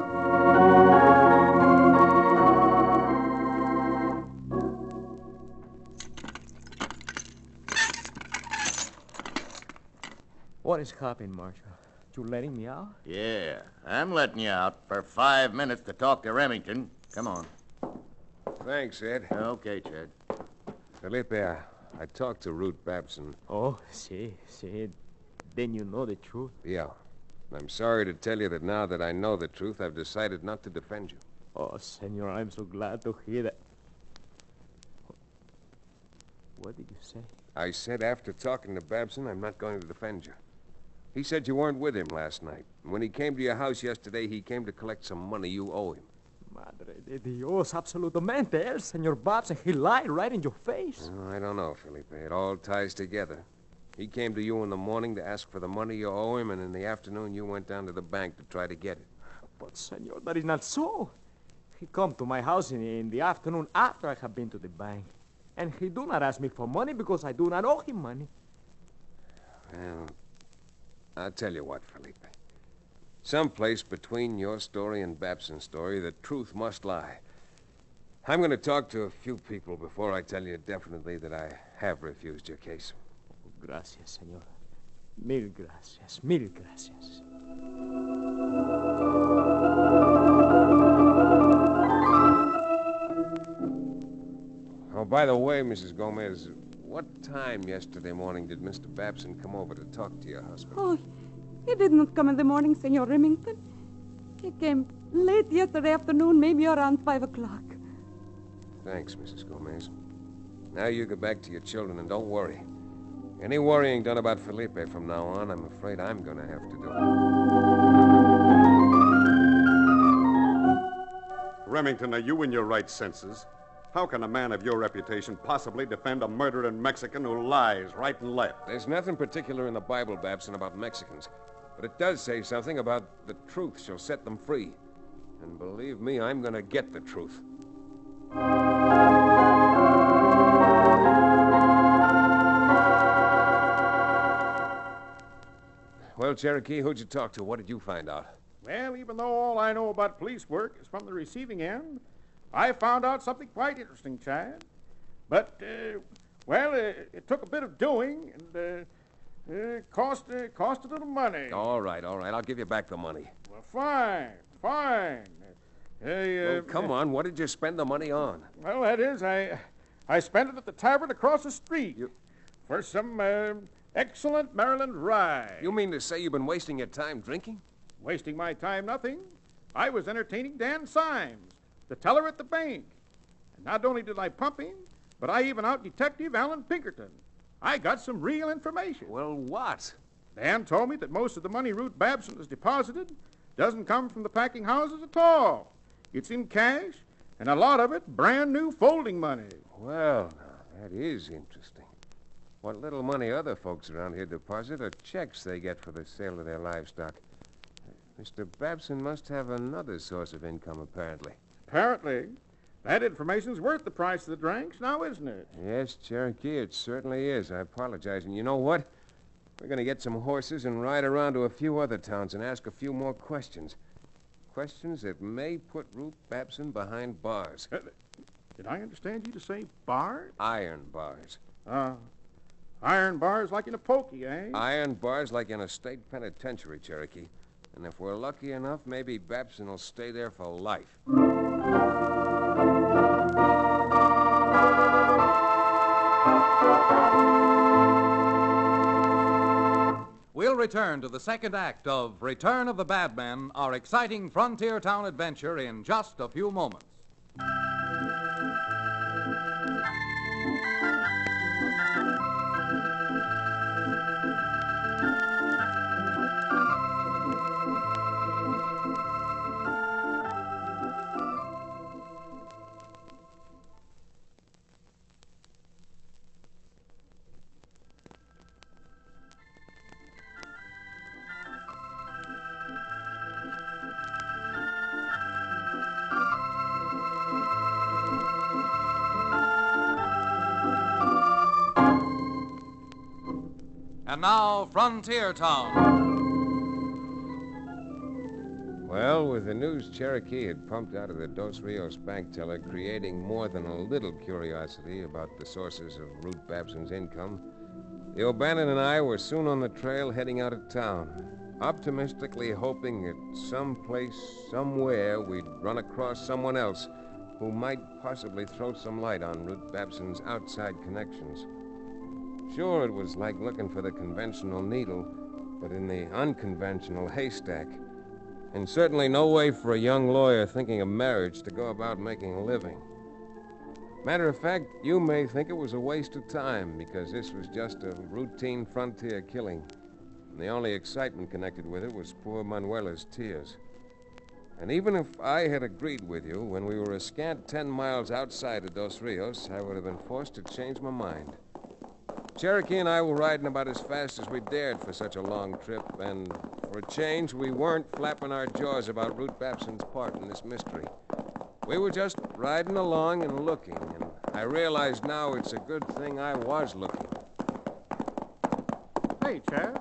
What is happening, Marshal? You letting me out? Yeah, I'm letting you out for 5 minutes to talk to Remington. Come on. Thanks, Ed. Okay, Chad. Felipe, I talked to Ruth Babson. Oh, see. Then you know the truth. Yeah. I'm sorry to tell you that now that I know the truth, I've decided not to defend you. Oh, senor, I'm so glad to hear that. What did you say? I said after talking to Babson, I'm not going to defend you. He said you weren't with him last night. When he came to your house yesterday, he came to collect some money you owe him. Madre de Dios, absolutamente. El señor Babson, he lied right in your face. Oh, I don't know, Felipe. It all ties together. He came to you in the morning to ask for the money you owe him, and in the afternoon you went down to the bank to try to get it. But, senor, that is not so. He come to my house in the afternoon after I have been to the bank. And he do not ask me for money because I do not owe him money. Well, I'll tell you what, Felipe. Someplace between your story and Babson's story, the truth must lie. I'm going to talk to a few people before I tell you definitely that I have refused your case. Gracias, señor. Mil gracias, mil gracias. Oh, by the way, Mrs. Gomez, what time yesterday morning did Mr. Babson come over to talk to your husband? Oh, he did not come in the morning, Senor Remington. He came late yesterday afternoon, maybe around 5 o'clock. Thanks, Mrs. Gomez. Now you get back to your children and don't worry. Any worrying done about Felipe from now on, I'm afraid I'm going to have to do. Remington, are you in your right senses? How can a man of your reputation possibly defend a murdering Mexican who lies right and left? There's nothing particular in the Bible, Babson, about Mexicans. But it does say something about the truth shall set them free. And believe me, I'm going to get the truth. Well, Cherokee, who'd you talk to? What did you find out? Well, even though all I know about police work is from the receiving end, I found out something quite interesting, Chad. But, it took a bit of doing and cost a little money. All right. I'll give you back the money. Well, fine. Come on. What did you spend the money on? Well, that is, I spent it at the tavern across the street for some excellent Maryland rye. You mean to say you've been wasting your time drinking? Wasting my time, nothing. I was entertaining Dan Symes, the teller at the bank. And not only did I pump him, but I even out Detective Alan Pinkerton. I got some real information. Well, what? Dan told me that most of the money Ruth Babson has deposited doesn't come from the packing houses at all. It's in cash, and a lot of it brand new folding money. Well, now, that is interesting. What little money other folks around here deposit are checks they get for the sale of their livestock. Mr. Babson must have another source of income, apparently. Apparently. That information's worth the price of the drinks now, isn't it? Yes, Cherokee, it certainly is. I apologize. And you know what? We're going to get some horses and ride around to a few other towns and ask a few more questions. Questions that may put Ruth Babson behind bars. Did I understand you to say bars? Iron bars. Iron bars like in a pokey, eh? Iron bars like in a state penitentiary, Cherokee. And if we're lucky enough, maybe Babson will stay there for life. We'll return to the second act of Return of the Badmen, our exciting frontier town adventure, in just a few moments. And now, Frontier Town. Well, with the news Cherokee had pumped out of the Dos Rios bank teller, creating more than a little curiosity about the sources of Ruth Babson's income, the O'Bannon and I were soon on the trail heading out of town, optimistically hoping that someplace, somewhere, we'd run across someone else who might possibly throw some light on Ruth Babson's outside connections. Sure, it was like looking for the conventional needle, but in the unconventional haystack. And certainly no way for a young lawyer thinking of marriage to go about making a living. Matter of fact, you may think it was a waste of time because this was just a routine frontier killing. And the only excitement connected with it was poor Manuela's tears. And even if I had agreed with you, when we were a scant 10 miles outside of Dos Rios, I would have been forced to change my mind. Cherokee and I were riding about as fast as we dared for such a long trip, and for a change, we weren't flapping our jaws about Ruth Babson's part in this mystery. We were just riding along and looking, and I realize now it's a good thing I was looking. Hey, Chad,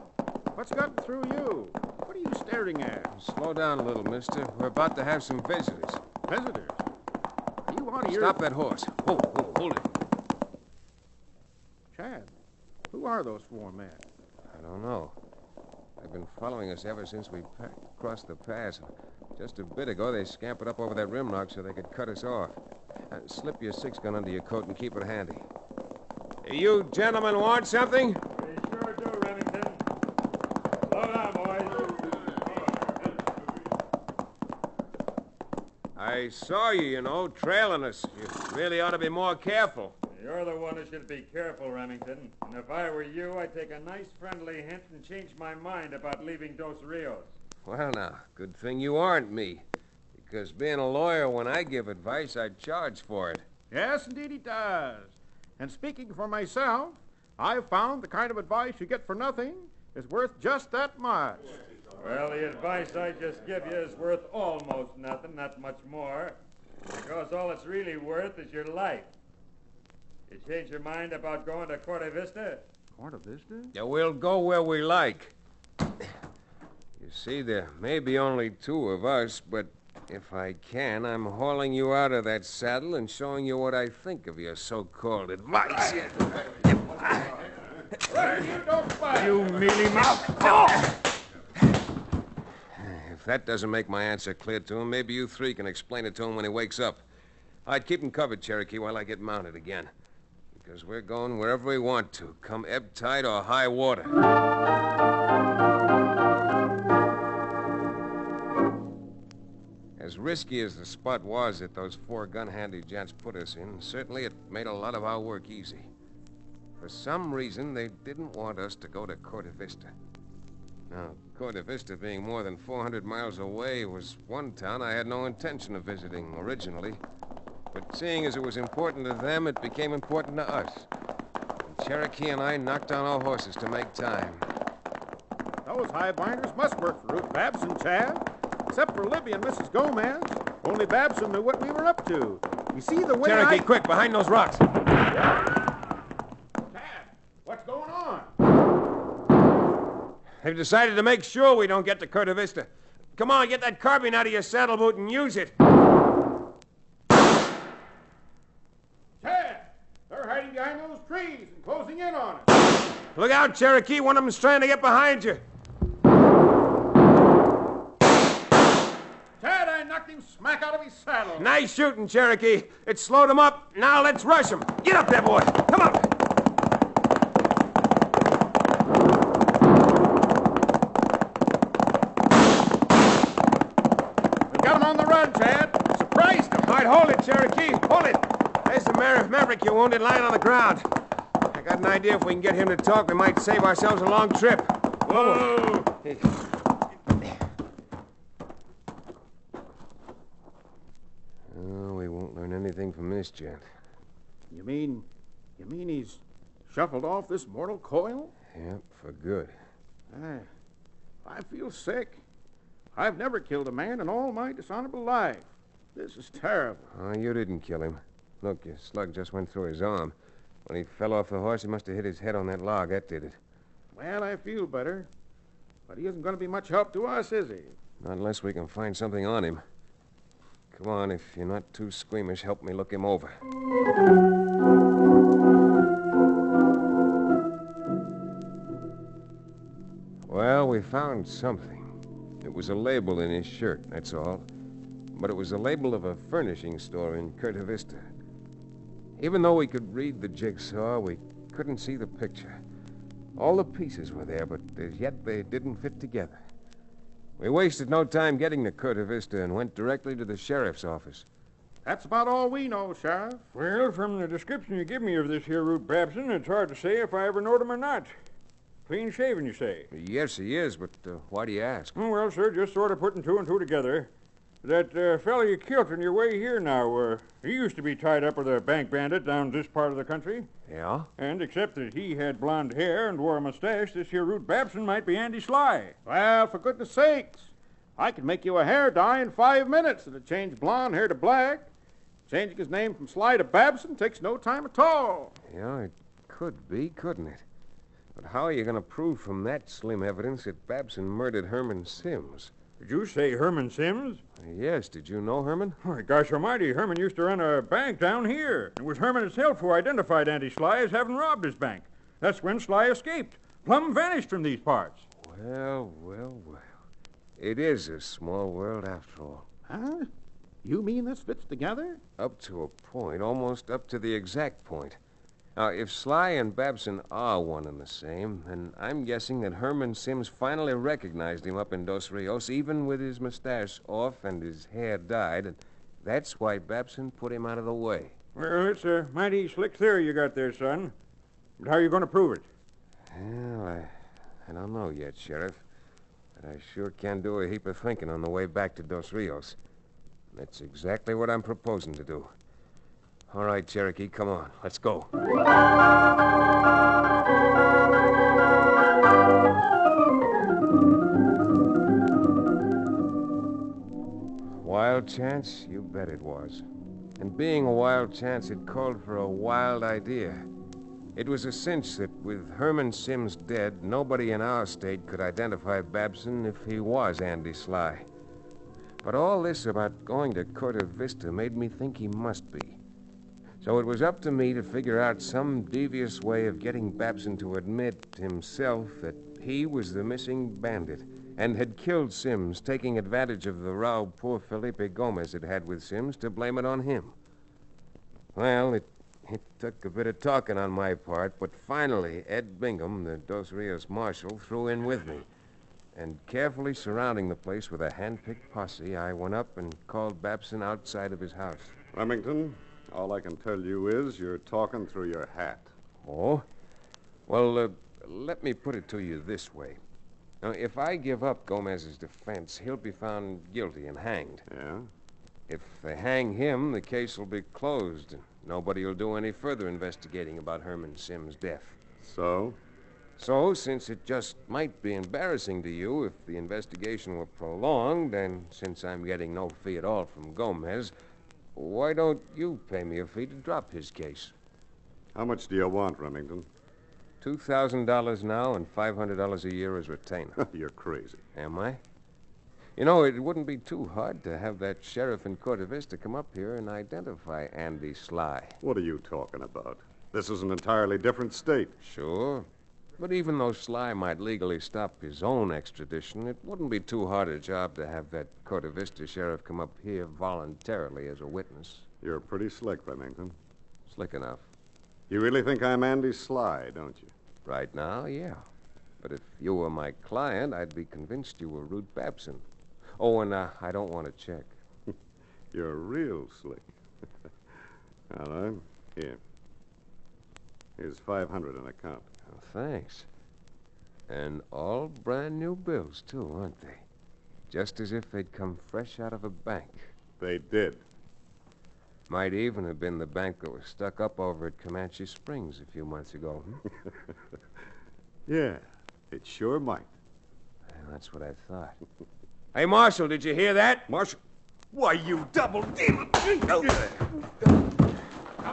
what's gotten through you? What are you staring at? Slow down a little, mister. We're about to have some visitors. Visitors? Are you out of your... Stop that horse. Hold it. Chad, who are those four men? I don't know. They've been following us ever since we crossed the pass. Just a bit ago, they scampered up over that rim rock so they could cut us off. Slip your 6-gun under your coat and keep it handy. You gentlemen want something? We sure do, Remington. Slow down, boys. I saw you, trailing us. You really ought to be more careful. You're the one who should be careful, Remington. And if I were you, I'd take a nice friendly hint and change my mind about leaving Dos Rios. Well, now, good thing you aren't me. Because being a lawyer, when I give advice, I charge for it. Yes, indeed he does. And speaking for myself, I've found the kind of advice you get for nothing is worth just that much. Well, the advice I just give you is worth almost nothing, not much more. Because all it's really worth is your life. You change your mind about going to Corte Vista? Corte Vista? Yeah, we'll go where we like. You see, there may be only two of us, but if I can, I'm hauling you out of that saddle and showing you what I think of your so-called advice. You don't fight. You mealy mouth. If that doesn't make my answer clear to him, maybe you three can explain it to him when he wakes up. I'd keep him covered, Cherokee, while I get mounted again. Because we're going wherever we want to, come ebb tide or high water. As risky as the spot was that those four gun-handy gents put us in, certainly it made a lot of our work easy. For some reason, they didn't want us to go to Corte Vista. Now, Corte Vista being more than 400 miles away was one town I had no intention of visiting originally. But seeing as it was important to them, it became important to us. And Cherokee and I knocked down our horses to make time. Those highbinders must work for Ruth Babson, Chad. Except for Libby and Mrs. Gomez. Only Babson knew what we were up to. You see the way Cherokee, quick, behind those rocks. What's going on? They've decided to make sure we don't get to Corte Vista. Come on, get that carbine out of your saddle boot and use it. Chad, they're hiding behind those trees and closing in on us. Look out, Cherokee. One of them's trying to get behind you. Chad, I knocked him smack out of his saddle. Nice shooting, Cherokee. It slowed him up. Now let's rush him. Get up there, boy. Come on. Chad. Surprised him. All right, hold it, Cherokee. Hold it. There's the Maverick you wounded lying on the ground. I got an idea if we can get him to talk, we might save ourselves a long trip. Whoa! Oh, we won't learn anything from this gent. You mean he's shuffled off this mortal coil? Yep, for good. I feel sick. I've never killed a man in all my dishonorable life. This is terrible. Oh, you didn't kill him. Look, your slug just went through his arm. When he fell off the horse, he must have hit his head on that log. That did it. Well, I feel better. But he isn't going to be much help to us, is he? Not unless we can find something on him. Come on, if you're not too squeamish, help me look him over. Well, we found something. It was a label in his shirt, that's all. But it was the label of a furnishing store in Corte Vista. Even though we could read the jigsaw, we couldn't see the picture. All the pieces were there, but as yet they didn't fit together. We wasted no time getting to Corte Vista and went directly to the sheriff's office. That's about all we know, Sheriff. Well, from the description you give me of this here Ruth Babson, it's hard to say if I ever knowed him or not. Clean shaven, you say? Yes, he is, but why do you ask? Well, sir, just sort of putting two and two together. That fellow you killed on your way here now, he used to be tied up with a bank bandit down this part of the country. Yeah? And except that he had blonde hair and wore a mustache, this here Ruth Babson might be Andy Sly. Well, for goodness sakes. I can make you a hair dye in 5 minutes and change blonde hair to black. Changing his name from Sly to Babson takes no time at all. Yeah, it could be, couldn't it? But how are you going to prove from that slim evidence that Babson murdered Herman Sims? Did you say Herman Sims? Yes. Did you know Herman? Oh, gosh almighty, Herman used to run a bank down here. It was Herman himself who identified Andy Sly as having robbed his bank. That's when Sly escaped. Plumb vanished from these parts. Well. It is a small world after all. Huh? You mean this fits together? Up to a point, almost up to the exact point. Now, if Sly and Babson are one and the same, then I'm guessing that Herman Sims finally recognized him up in Dos Rios, even with his mustache off and his hair dyed, and that's why Babson put him out of the way. Well, it's a mighty slick theory you got there, son. But how are you going to prove it? Well, I don't know yet, Sheriff. But I sure can do a heap of thinking on the way back to Dos Rios. That's exactly what I'm proposing to do. All right, Cherokee, come on. Let's go. Wild chance? You bet it was. And being a wild chance, it called for a wild idea. It was a cinch that with Herman Sims dead, nobody in our state could identify Babson if he was Andy Sly. But all this about going to Corte Vista made me think he must be. So it was up to me to figure out some devious way of getting Babson to admit himself that he was the missing bandit and had killed Sims, taking advantage of the row poor Felipe Gomez had had with Sims to blame it on him. Well, it took a bit of talking on my part, but finally Ed Bingham, the Dos Rios marshal, threw in with me. And carefully surrounding the place with a hand-picked posse, I went up and called Babson outside of his house. Remington, all I can tell you is you're talking through your hat. Oh? Well, let me put it to you this way. Now, if I give up Gomez's defense, he'll be found guilty and hanged. Yeah? If they hang him, the case will be closed, and nobody will do any further investigating about Herman Sims' death. So? So, since it just might be embarrassing to you if the investigation were prolonged, and since I'm getting no fee at all from Gomez, why don't you pay me a fee to drop his case? How much do you want, Remington? $2,000 now and $500 a year as retainer. You're crazy. Am I? You know, it wouldn't be too hard to have that sheriff in Corte Vista come up here and identify Andy Sly. What are you talking about? This is an entirely different state. Sure. But even though Sly might legally stop his own extradition, it wouldn't be too hard a job to have that Corte Vista sheriff come up here voluntarily as a witness. You're pretty slick, Remington. Slick enough. You really think I'm Andy Sly, don't you? Right now, yeah. But if you were my client, I'd be convinced you were Root Babson. Oh, and I don't want a check. You're real slick. All right. Here. Here's $500 in account. Oh, thanks. And all brand new bills, too, aren't they? Just as if they'd come fresh out of a bank. They did. Might even have been the bank that was stuck up over at Comanche Springs a few months ago. Yeah, it sure might. Well, that's what I thought. Hey, Marshal, did you hear that? Marshal? Why, you double demon! Come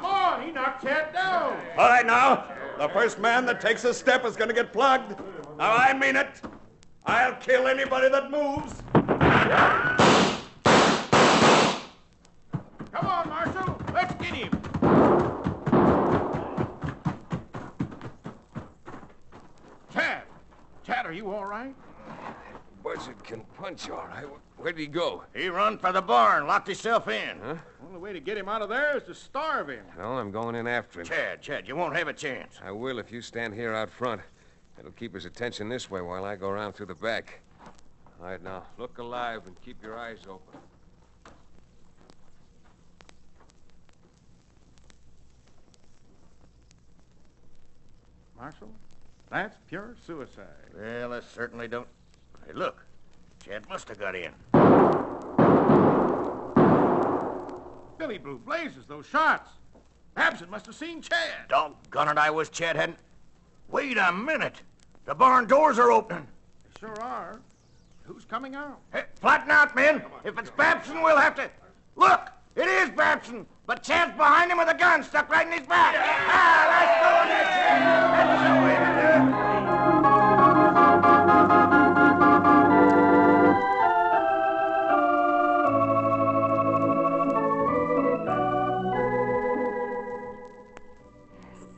on, he knocked Chad down. All right, now. The first man that takes a step is going to get plugged. Now, I mean it. I'll kill anybody that moves. Come on, Marshal. Let's get him. Chad, are you all right? Buzzard can punch, all right. Where'd he go? He run for the barn, locked himself in. Huh? The only way to get him out of there is to starve him. Well, I'm going in after him. Chad, you won't have a chance. I will if you stand here out front. It'll keep his attention this way while I go around through the back. All right, now, look alive and keep your eyes open. Marshal, that's pure suicide. Well, I certainly don't. Hey, look. Chad must have got in. Billy Blue blazes, those shots. Babson must have seen Chad. Doggone it, I wish Chad hadn't. Wait a minute. The barn doors are open. They sure are. Who's coming out? Hey, flatten out, men. If it's Babson, we'll have to... Look, it is Babson, but Chad's behind him with a gun stuck right in his back. Let's go in there, Chad. That's the way to do it.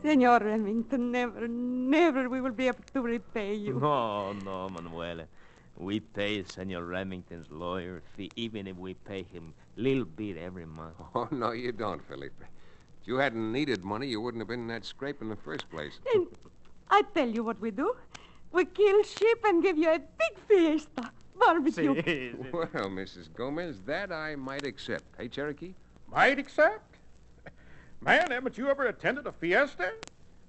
Senor Remington, never we will be able to repay you. No, Manuela. We pay Senor Remington's lawyer fee, even if we pay him little bit every month. Oh, no, you don't, Felipe. If you hadn't needed money, you wouldn't have been in that scrape in the first place. And I tell you what we do. We kill sheep and give you a big fiesta. Barbecue. Well, Mrs. Gomez, that I might accept. Hey, Cherokee? Might accept? Man, haven't you ever attended a fiesta?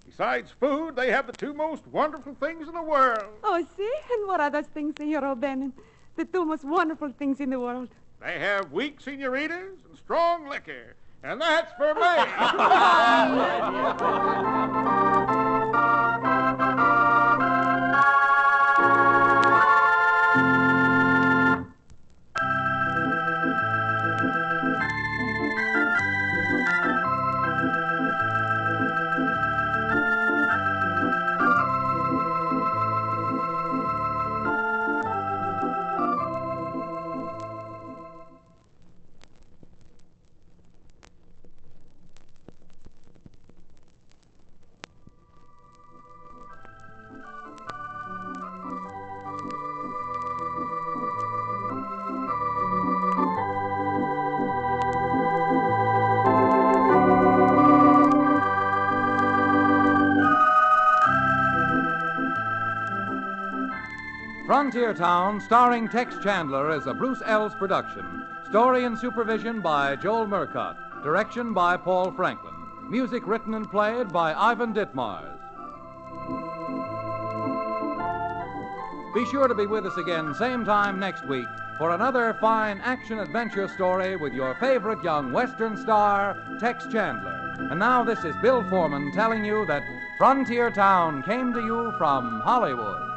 Besides food, they have the two most wonderful things in the world. Oh, see? And what are those things, Senor O'Bannon? The two most wonderful things in the world. They have weak senoritas and strong liquor. And that's for me. Frontier Town, starring Tex Chandler, is a Bruce Ells production. Story and supervision by Joel Murcott. Direction by Paul Franklin. Music written and played by Ivan Ditmars. Be sure to be with us again same time next week for another fine action-adventure story with your favorite young Western star, Tex Chandler. And now this is Bill Foreman telling you that Frontier Town came to you from Hollywood.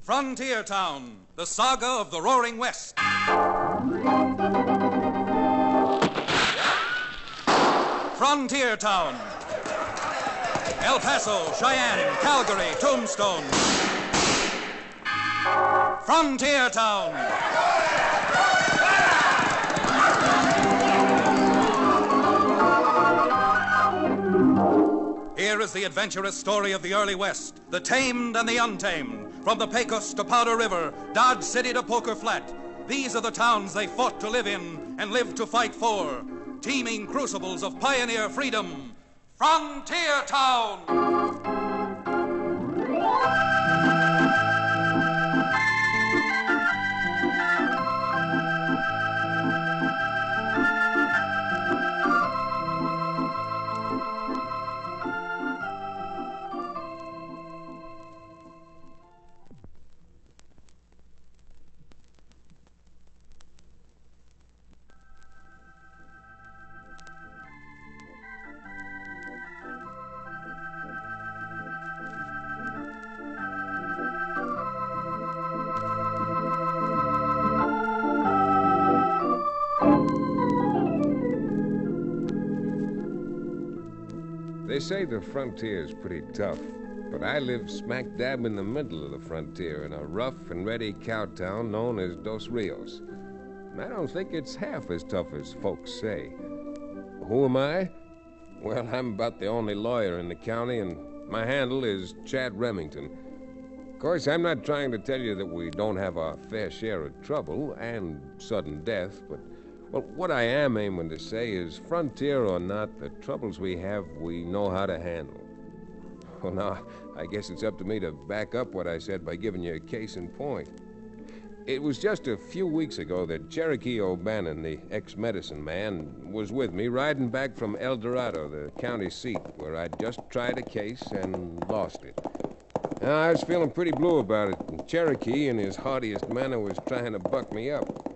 Frontier Town, the saga of the Roaring West. Frontier Town. El Paso, Cheyenne, Calgary, Tombstone. Frontier Town. Here is the adventurous story of the early West, the tamed and the untamed. From the Pecos to Powder River, Dodge City to Poker Flat. These are the towns they fought to live in and lived to fight for. Teeming crucibles of pioneer freedom. Frontier Town! They say the frontier's pretty tough, but I live smack dab in the middle of the frontier in a rough and ready cow town known as Dos Rios. And I don't think it's half as tough as folks say. Who am I? Well, I'm about the only lawyer in the county, and my handle is Chad Remington. Of course, I'm not trying to tell you that we don't have our fair share of trouble and sudden death, but well, what I am aiming to say is, frontier or not, the troubles we have, we know how to handle. Well, now, I guess it's up to me to back up what I said by giving you a case in point. It was just a few weeks ago that Cherokee O'Bannon, the ex-medicine man, was with me riding back from El Dorado, the county seat, where I'd just tried a case and lost it. Now, I was feeling pretty blue about it, and Cherokee, in his heartiest manner, was trying to buck me up.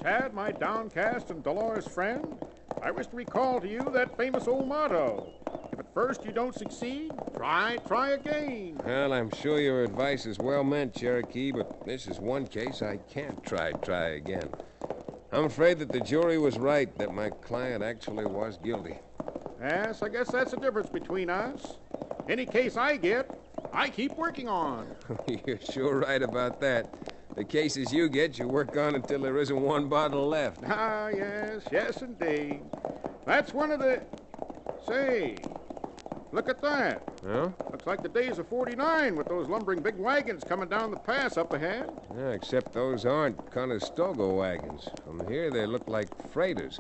Tad, my downcast and dolorous friend, I wish to recall to you that famous old motto. If at first you don't succeed, try again. Well, I'm sure your advice is well meant, Cherokee, but this is one case I can't try again. I'm afraid that the jury was right, that my client actually was guilty. Yes, I guess that's the difference between us. Any case I get, I keep working on. You're sure right about that. The cases you get, you work on until there isn't one bottle left. Ah, yes, indeed. That's one of the... Say, look at that. Huh? Looks like the days of 49 with those lumbering big wagons coming down the pass up ahead. Yeah, except those aren't Conestoga wagons. From here, they look like freighters.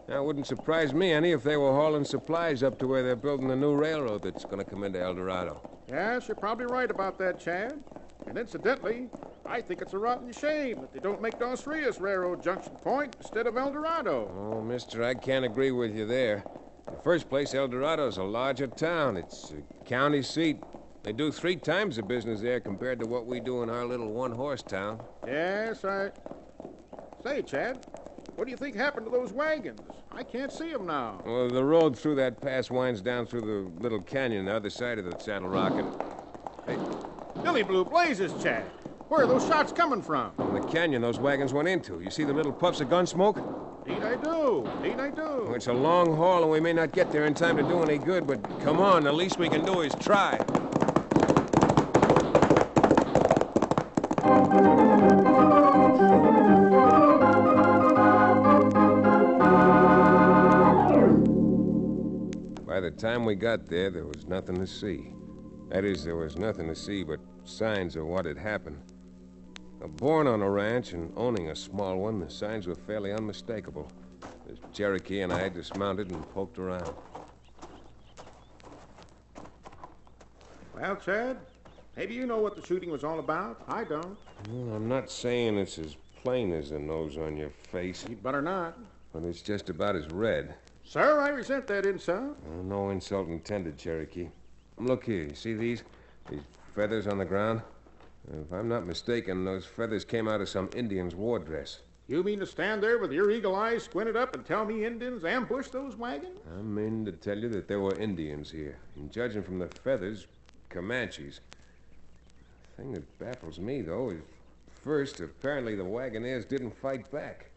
Now, it wouldn't surprise me any if they were hauling supplies up to where they're building the new railroad that's going to come into El Dorado. Yes, you're probably right about that, Chad. And incidentally, I think it's a rotten shame that they don't make Dos Rios Railroad junction point instead of El Dorado. Oh, mister, I can't agree with you there. In the first place, El Dorado's a larger town. It's a county seat. They do 3 times the business there compared to what we do in our little one-horse town. Yes, Say, Chad, what do you think happened to those wagons? I can't see them now. Well, the road through that pass winds down through the little canyon on the other side of the Saddle Rock. And... Hey. Billy Blue Blazes, Chad. Where are those shots coming from? From the canyon those wagons went into. You see the little puffs of gun smoke? Ain't I do. Indeed, I do. Oh, it's a long haul, and we may not get there in time to do any good, but come on, the least we can do is try. By the time we got there was nothing to see. That is, there was nothing to see but signs of what had happened. Born on a ranch and owning a small one, the signs were fairly unmistakable. As Cherokee and I dismounted and poked around. Well, Chad, maybe you know what the shooting was all about. I don't. Well, I'm not saying it's as plain as the nose on your face. You'd better not. But it's just about as red. Sir, I resent that insult. No insult intended, Cherokee. Look here, you see these? These feathers on the ground? If I'm not mistaken, those feathers came out of some Indian's war dress. You mean to stand there with your eagle eyes squinted up and tell me Indians ambushed those wagons? I mean to tell you that there were Indians here. And judging from the feathers, Comanches. The thing that baffles me, though, is first, apparently the wagoners didn't fight back.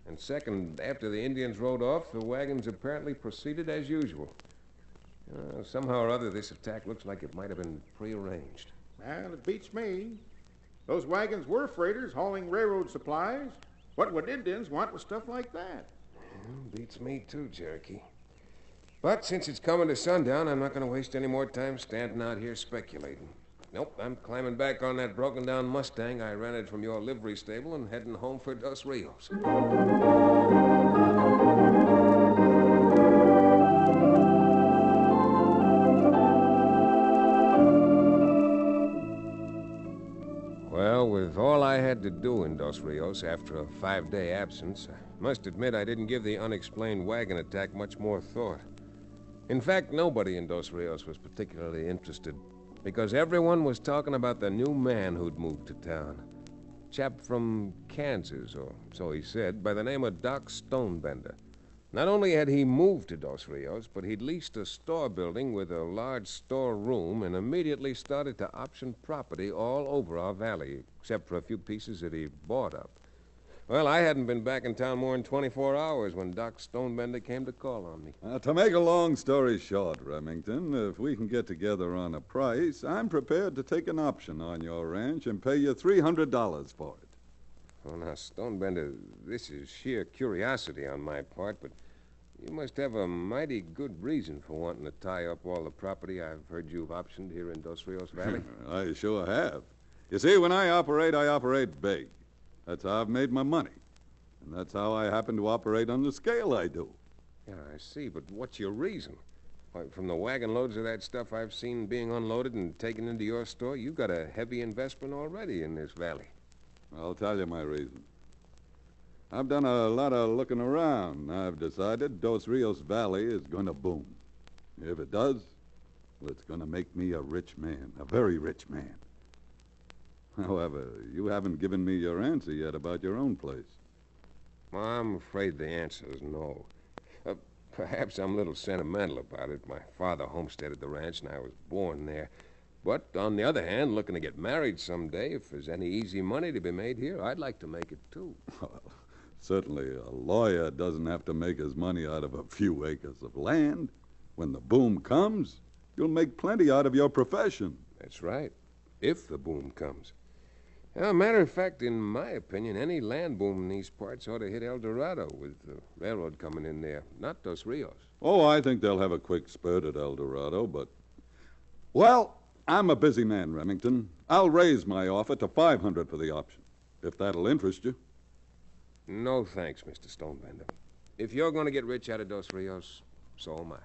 And second, after the Indians rode off, the wagons apparently proceeded as usual. Somehow or other, this attack looks like it might have been prearranged. Well, it beats me. Those wagons were freighters hauling railroad supplies. What would Indians want with stuff like that? Beats me too, Cherokee. But since it's coming to sundown, I'm not going to waste any more time standing out here speculating. Nope, I'm climbing back on that broken-down Mustang I rented from your livery stable and heading home for Dos Rios. Well, with all I had to do in Dos Rios after a 5-day absence, I must admit I didn't give the unexplained wagon attack much more thought. In fact, nobody in Dos Rios was particularly interested, because everyone was talking about the new man who'd moved to town. Chap from Kansas, or so he said, by the name of Doc Stonebender. Not only had he moved to Dos Rios, but he'd leased a store building with a large store room and immediately started to option property all over our valley, except for a few pieces that he bought up. Well, I hadn't been back in town more than 24 hours when Doc Stonebender came to call on me. To make a long story short, Remington, if we can get together on a price, I'm prepared to take an option on your ranch and pay you $300 for it. Well, now, Stonebender, this is sheer curiosity on my part, but you must have a mighty good reason for wanting to tie up all the property I've heard you've optioned here in Dos Rios Valley. I sure have. You see, when I operate big. That's how I've made my money. And that's how I happen to operate on the scale I do. Yeah, I see, but what's your reason? Why, from the wagon loads of that stuff I've seen being unloaded and taken into your store, you've got a heavy investment already in this valley. I'll tell you my reason. I've done a lot of looking around. I've decided Dos Rios Valley is going to boom. If it does, well, it's going to make me a rich man, a very rich man. However, you haven't given me your answer yet about your own place. Well, I'm afraid the answer is no. Perhaps I'm a little sentimental about it. My father homesteaded the ranch, and I was born there. But, on the other hand, looking to get married someday, if there's any easy money to be made here, I'd like to make it, too. Well, certainly a lawyer doesn't have to make his money out of a few acres of land. When the boom comes, you'll make plenty out of your profession. That's right, if the boom comes. Well, matter of fact, in my opinion, any land boom in these parts ought to hit El Dorado with the railroad coming in there, not Dos Rios. Oh, I think they'll have a quick spurt at El Dorado, but... Well, I'm a busy man, Remington. I'll raise my offer to $500 for the option, if that'll interest you. No thanks, Mr. Stonebender. If you're going to get rich out of Dos Rios, so am I.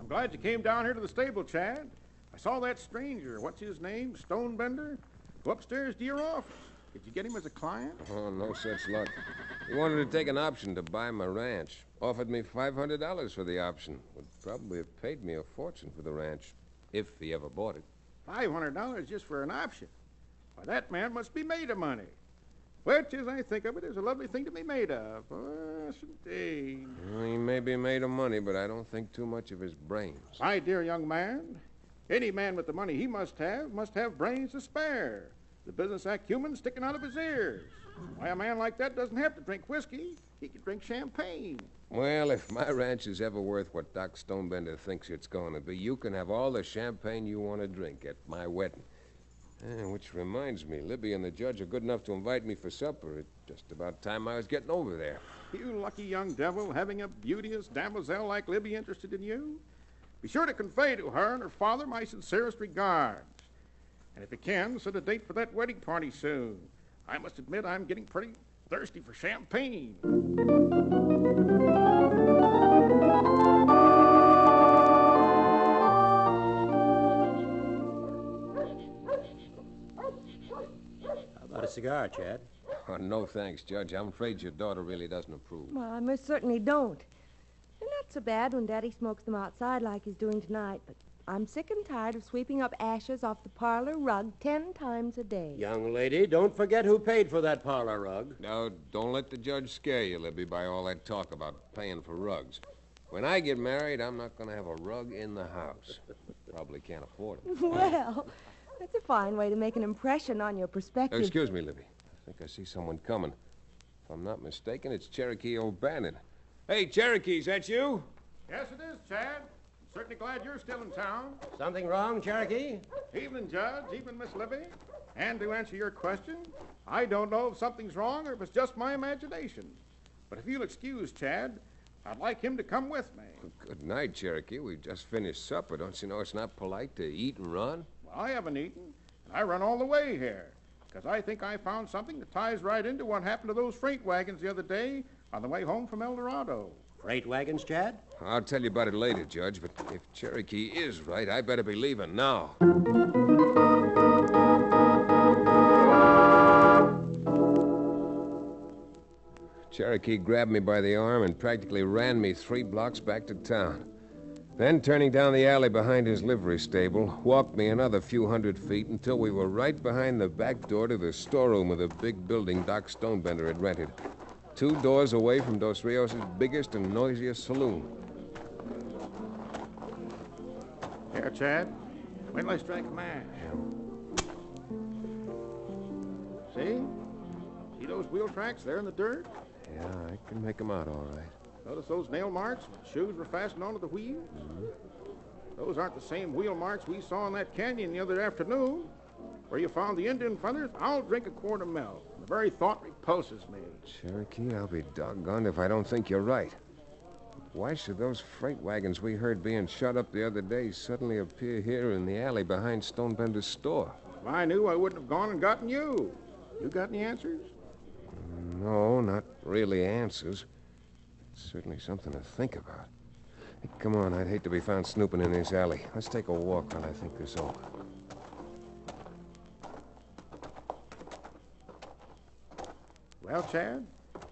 Glad you came down here to the stable, Chad. I saw that stranger, what's his name, Stonebender, go upstairs to your office. Did you get him as a client? Oh, no such luck. He wanted to take an option to buy my ranch. Offered me $500 for the option. Would probably have paid me a fortune for the ranch, if he ever bought it. $500 just for an option? Why, that man must be made of money. Which, as I think of it, is a lovely thing to be made of. Yes, indeed. Well, he may be made of money, but I don't think too much of his brains. My dear young man, any man with the money he must have brains to spare. The business acumen sticking out of his ears. Why, a man like that doesn't have to drink whiskey. He can drink champagne. Well, if my ranch is ever worth what Doc Stonebender thinks it's going to be, you can have all the champagne you want to drink at my wedding. Which reminds me, Libby and the judge are good enough to invite me for supper. It's just about time I was getting over there. You lucky young devil, having a beauteous damoiselle like Libby interested in you. Be sure to convey to her and her father my sincerest regards. And if you can, set a date for that wedding party soon. I must admit I'm getting pretty thirsty for champagne. About a cigar, Chad? Oh, no thanks, Judge. I'm afraid your daughter really doesn't approve. Well, I most certainly don't. They're not so bad when Daddy smokes them outside like he's doing tonight, but I'm sick and tired of sweeping up ashes off the parlor rug 10 times a day. Young lady, don't forget who paid for that parlor rug. No, don't let the judge scare you, Libby, by all that talk about paying for rugs. When I get married, I'm not going to have a rug in the house. Probably can't afford it. Well, that's a fine way to make an impression on your prospective... Excuse me, Libby. I think I see someone coming. If I'm not mistaken, it's Cherokee O'Bannon. Hey, Cherokee, is that you? Yes, it is, Chad. Certainly glad you're still in town. Something wrong, Cherokee? Evening, Judge. Evening, Miss Libby. And to answer your question, I don't know if something's wrong or if it's just my imagination. But if you'll excuse Chad, I'd like him to come with me. Good night, Cherokee. We just finished supper. Don't you know it's not polite to eat and run? Well, I haven't eaten, and I run all the way here, because I think I found something that ties right into what happened to those freight wagons the other day on the way home from El Dorado. Freight wagons, Chad? I'll tell you about it later, Judge, but if Cherokee is right, I better be leaving now. Cherokee grabbed me by the arm and practically ran me 3 blocks back to town. Then, turning down the alley behind his livery stable, walked me another few hundred feet until we were right behind the back door to the storeroom of the big building Doc Stonebender had rented. 2 doors away from Dos Rios' biggest and noisiest saloon. Here, Chad. Wait till I strike a match. See? See those wheel tracks there in the dirt? Yeah, I can make them out all right. Notice those nail marks? Shoes were fastened onto the wheels? Mm-hmm. Those aren't the same wheel marks we saw in that canyon the other afternoon. Where you found the Indian feathers, I'll drink a quart of milk. The very thought repulses me. Cherokee, I'll be doggone if I don't think you're right. Why should those freight wagons we heard being shut up the other day suddenly appear here in the alley behind Stonebender's store? If I knew, I wouldn't have gone and gotten you. You got any answers? No, not really answers. It's certainly something to think about. Hey, come on, I'd hate to be found snooping in this alley. Let's take a walk while I think this over. Well, Chad,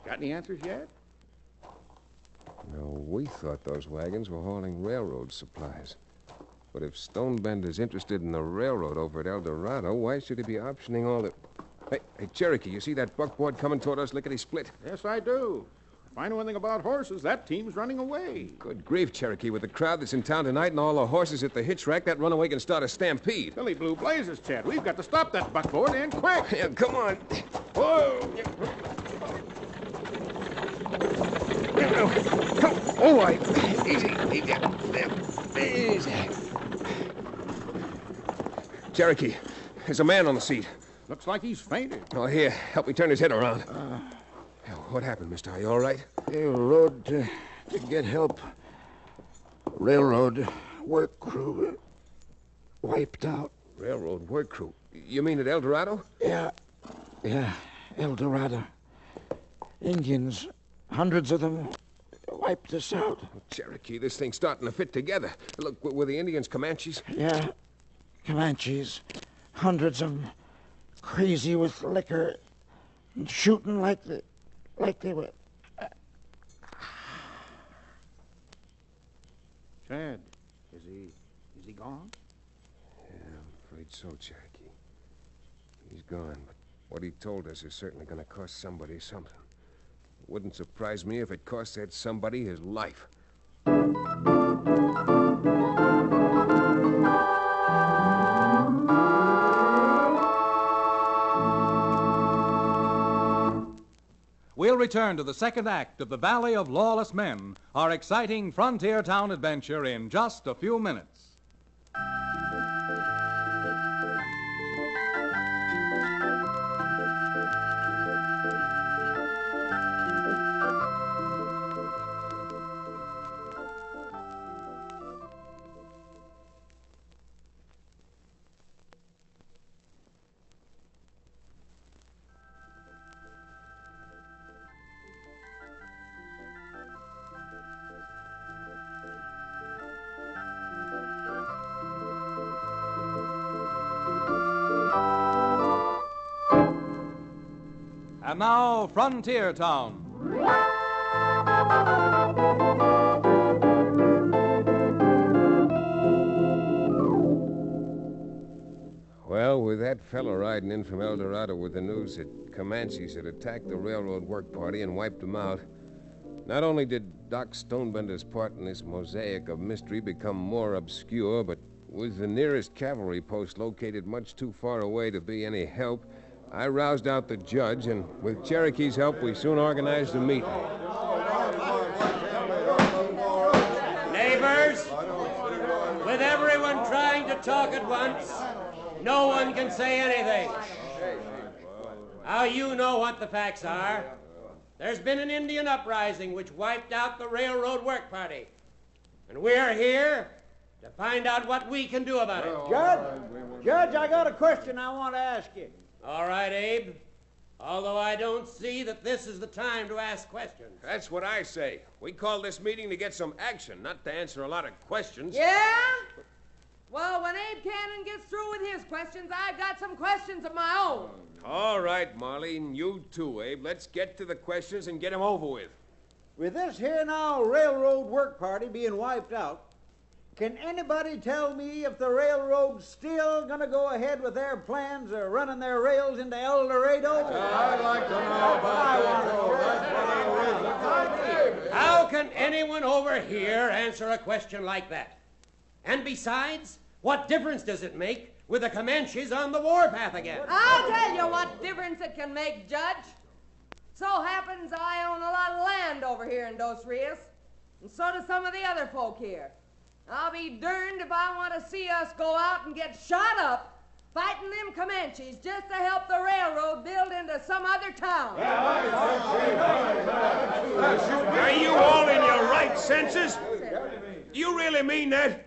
got any answers yet? No, we thought those wagons were hauling railroad supplies. But if Stonebender's interested in the railroad over at El Dorado, why should he be optioning all the... Hey, Cherokee, you see that buckboard coming toward us lickety-split? Yes, I do. If I know anything about horses, that team's running away. Good grief, Cherokee. With the crowd that's in town tonight and all the horses at the hitch rack, that runaway can start a stampede. Billy Blue Blazes, Chad. We've got to stop that buckboard, and quick. Yeah, come on. Whoa! Easy. Cherokee, there's a man on the seat. Looks like he's fainted. Oh, here, help me turn his head around. What happened, mister? Are you all right? Railroad to get help. Railroad work crew wiped out. Railroad work crew? You mean at El Dorado? Yeah, El Dorado. Indians, hundreds of them, wiped us out. Oh, Cherokee, this thing's starting to fit together. Look, were the Indians Comanches? Yeah, Comanches. Hundreds of them. Crazy with liquor and shooting like they were. Chad, is he gone? Yeah, I'm afraid so, Cherokee. He's gone, but What he told us is certainly going to cost somebody something. It wouldn't surprise me if it cost that somebody his life. We'll return to the second act of the Valley of Lawless Men, our exciting frontier town adventure, in just a few minutes. And now, Frontier Town. Well, with that fellow riding in from El Dorado with the news that Comanches had attacked the railroad work party and wiped them out, not only did Doc Stonebender's part in this mosaic of mystery become more obscure, but with the nearest cavalry post located much too far away to be any help, I roused out the judge, and with Cherokee's help, we soon organized a meeting. Neighbors, with everyone trying to talk at once, no one can say anything. Now you know what the facts are. There's been an Indian uprising which wiped out the railroad work party. And we're here to find out what we can do about it. Judge, I got a question I want to ask you. All right, Abe. Although I don't see that this is the time to ask questions. That's what I say. We called this meeting to get some action, not to answer a lot of questions. Yeah? Well, when Abe Cannon gets through with his questions, I've got some questions of my own. All right, Marley, and you too, Abe. Let's get to the questions and get them over with. With this here now railroad work party being wiped out, can anybody tell me if the railroad's still going to go ahead with their plans of running their rails into El Dorado? I'd like to know about that. How can anyone over here answer a question like that? And besides, what difference does it make with the Comanches on the warpath again? I'll tell you what difference it can make, Judge. So happens I own a lot of land over here in Dos Rios, and so do some of the other folk here. I'll be darned if I want to see us go out and get shot up fighting them Comanches just to help the railroad build into some other town. Are you all in your right senses? Do you really mean that?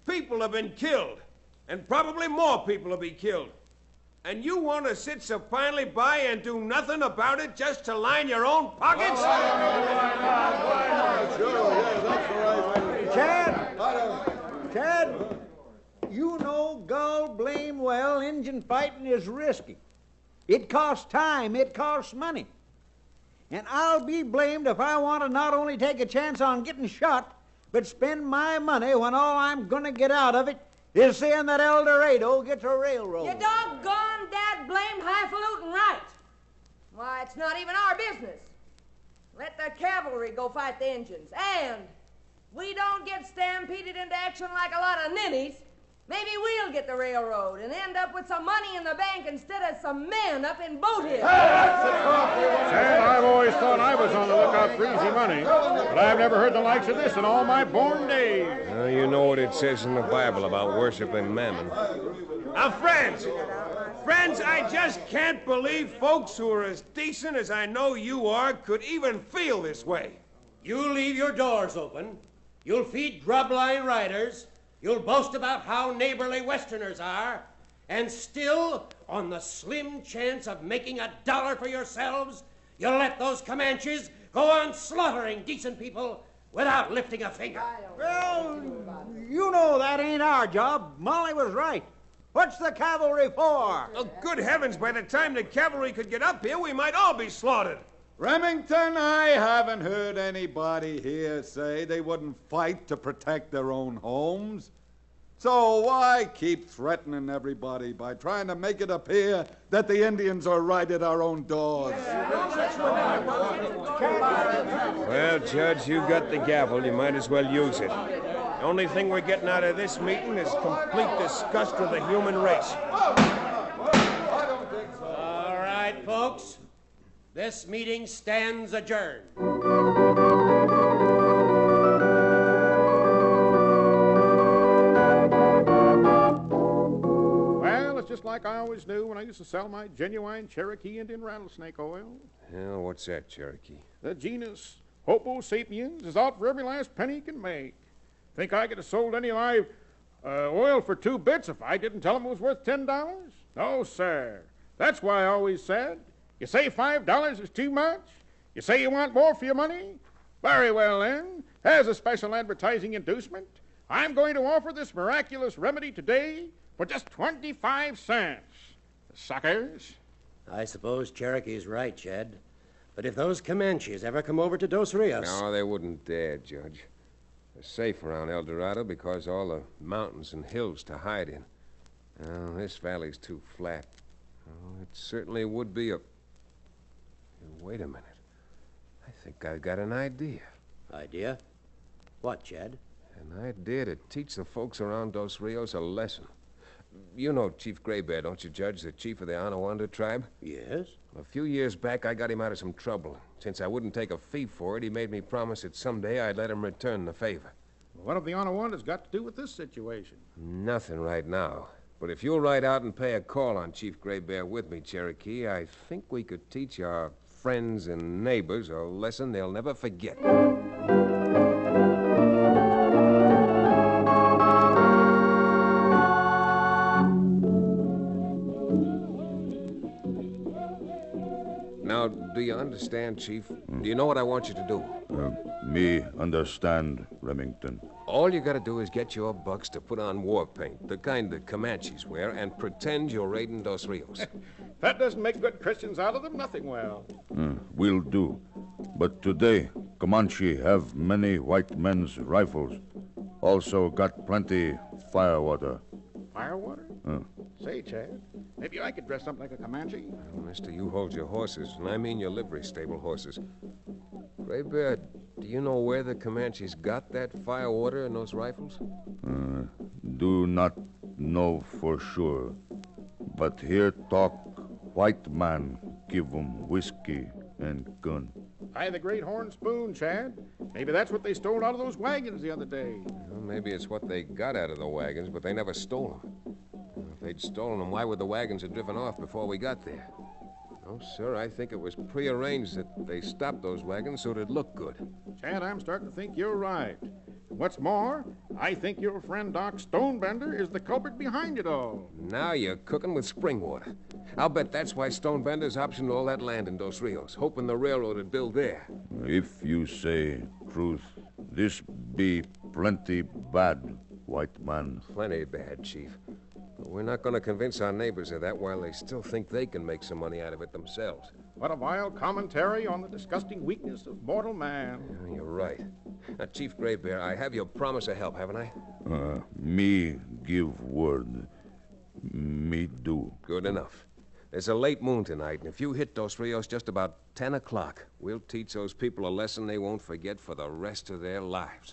People have been killed, and probably more people will be killed. And you want to sit supinely by and do nothing about it just to line your own pockets? Chad, you know gall blame well Injun fighting is risky. It costs time, it costs money. And I'll be blamed if I want to not only take a chance on getting shot, but spend my money when all I'm going to get out of it is seeing that El Dorado gets a railroad. You doggone dad-blamed highfalutin right. Why, it's not even our business. Let the cavalry go fight the Injuns. And we don't get stampeded into action like a lot of ninnies. Maybe we'll get the railroad and end up with some money in the bank instead of some men up in Boat Hill. Chad, I've always thought I was on the lookout for easy money, but I've never heard the likes of this in all my born days. You know what it says in the Bible about worshiping mammon. Now, friends, I just can't believe folks who are as decent as I know you are could even feel this way. You leave your doors open. You'll feed grub-line riders. You'll boast about how neighborly Westerners are. And still, on the slim chance of making $1 for yourselves, you'll let those Comanches go on slaughtering decent people without lifting a finger. Well, you know that ain't our job. Molly was right. What's the cavalry for? Oh, good heavens, by the time the cavalry could get up here, we might all be slaughtered. Remington, I haven't heard anybody here say they wouldn't fight to protect their own homes. So why keep threatening everybody by trying to make it appear that the Indians are right at our own doors? Well, Judge, you got the gavel. You might as well use it. The only thing we're getting out of this meeting is complete disgust with the human race. All right, folks. This meeting stands adjourned. Well, it's just like I always knew when I used to sell my genuine Cherokee Indian rattlesnake oil. Hell, what's that, Cherokee? The genus Homo sapiens is out for every last penny it can make. Think I could have sold any live oil for 2 bits if I didn't tell them it was worth $10? No, sir. That's why I always said, you say $5 is too much? You say you want more for your money? Very well, then. As a special advertising inducement, I'm going to offer this miraculous remedy today for just 25 cents. Suckers. I suppose Cherokee's right, Chad. But if those Comanches ever come over to Dos Rios... No, they wouldn't dare, Judge. They're safe around El Dorado because all the mountains and hills to hide in. Oh, this valley's too flat. Oh, it certainly would be a... Wait a minute. I think I've got an idea. Idea? What, Chad? An idea to teach the folks around Dos Rios a lesson. You know Chief Gray Bear, don't you, Judge? The chief of the Anawanda tribe? Yes. A few years back, I got him out of some trouble. Since I wouldn't take a fee for it, he made me promise that someday I'd let him return the favor. What have the Anawandas got to do with this situation? Nothing right now. But if you'll ride out and pay a call on Chief Gray Bear with me, Cherokee, I think we could teach our friends and neighbors a lesson they'll never forget. Now, do you understand, Chief? Do you know what I want you to do? Me understand, Remington. All you gotta do is get your bucks to put on war paint, the kind the Comanches wear, and pretend you're raiding Dos Rios. That doesn't make good Christians out of them, nothing well. Will do. But today, Comanche have many white men's rifles. Also got plenty firewater. Firewater? Say, Chad, maybe I could dress up like a Comanche. Well, mister, you hold your horses, and I mean your livery stable horses. Gray Bear, do you know where the Comanches got that firewater and those rifles? Do not know for sure. But here talk, white man give 'em whiskey and gun. By the great horn spoon, Chad. Maybe that's what they stole out of those wagons the other day. Well, maybe it's what they got out of the wagons, but they never stole them. If they'd stolen them, why would the wagons have driven off before we got there? No, sir, I think it was prearranged that they stopped those wagons so it'd look good. Chad, I'm starting to think you're right. What's more, I think your friend Doc Stonebender is the culprit behind it all. Now you're cooking with spring water. I'll bet that's why Stonebender's optioned all that land in Dos Rios, hoping the railroad would build there. If you say truth, this be plenty bad, white man. Plenty bad, Chief. But we're not going to convince our neighbors of that while they still think they can make some money out of it themselves. What a vile commentary on the disgusting weakness of mortal man. Yeah, you're right. Now, Chief Gray Bear, I have your promise of help, haven't I? Me give word. Me do. Good enough. There's a late moon tonight, and if you hit Dos Rios just about 10 o'clock, we'll teach those people a lesson they won't forget for the rest of their lives.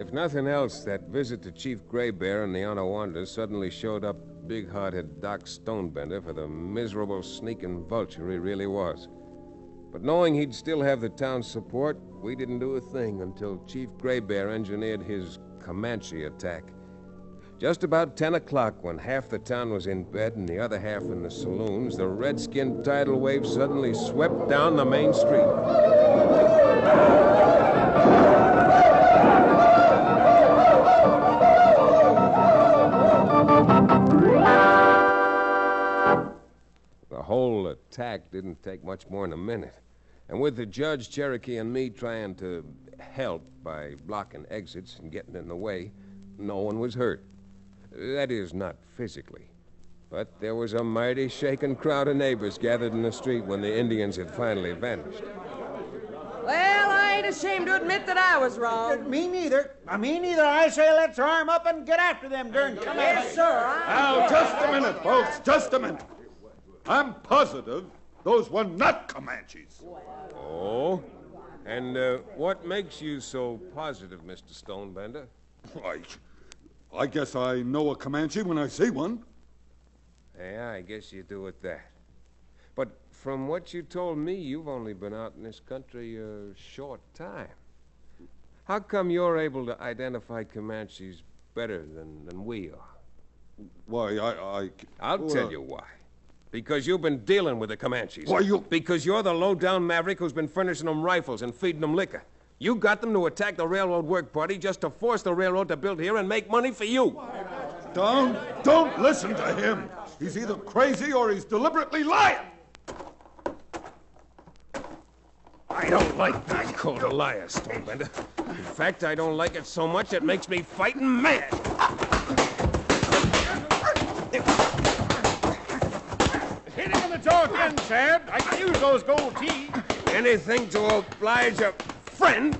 If nothing else, that visit to Chief Gray Bear and the Anawandas suddenly showed up big-hearted Doc Stonebender for the miserable, sneaking vulture he really was. But knowing he'd still have the town's support, we didn't do a thing until Chief Gray Bear engineered his Comanche attack. Just about 10 o'clock, when half the town was in bed and the other half in the saloons, the redskin tidal wave suddenly swept down the main street. The whole attack didn't take much more than a minute. And with the judge, Cherokee, and me trying to help by blocking exits and getting in the way, no one was hurt. That is, not physically. But there was a mighty shaken crowd of neighbors gathered in the street when the Indians had finally vanished. ashamed to admit that I was wrong. Me neither. I say let's arm up and get after them during Yes, sir. Now, just a minute, folks. Just a minute. I'm positive those were not Comanches. Oh? And what makes you so positive, Mr. Stonebender? I guess I know a Comanche when I see one. Yeah, I guess you do at that. But from what you told me, you've only been out in this country a short time. How come you're able to identify Comanches better than we are? Why, I'll tell you why. Because you've been dealing with the Comanches. Why, you... Because you're the low-down maverick who's been furnishing them rifles and feeding them liquor. You got them to attack the railroad work party just to force the railroad to build here and make money for you. Don't listen to him. He's either crazy or he's deliberately lying. I don't like being called a liar, Stonebender. In fact, I don't like it so much it makes me fighting mad. Hit him in the jaw again, Chad. I can use those gold teeth. Anything to oblige a friend.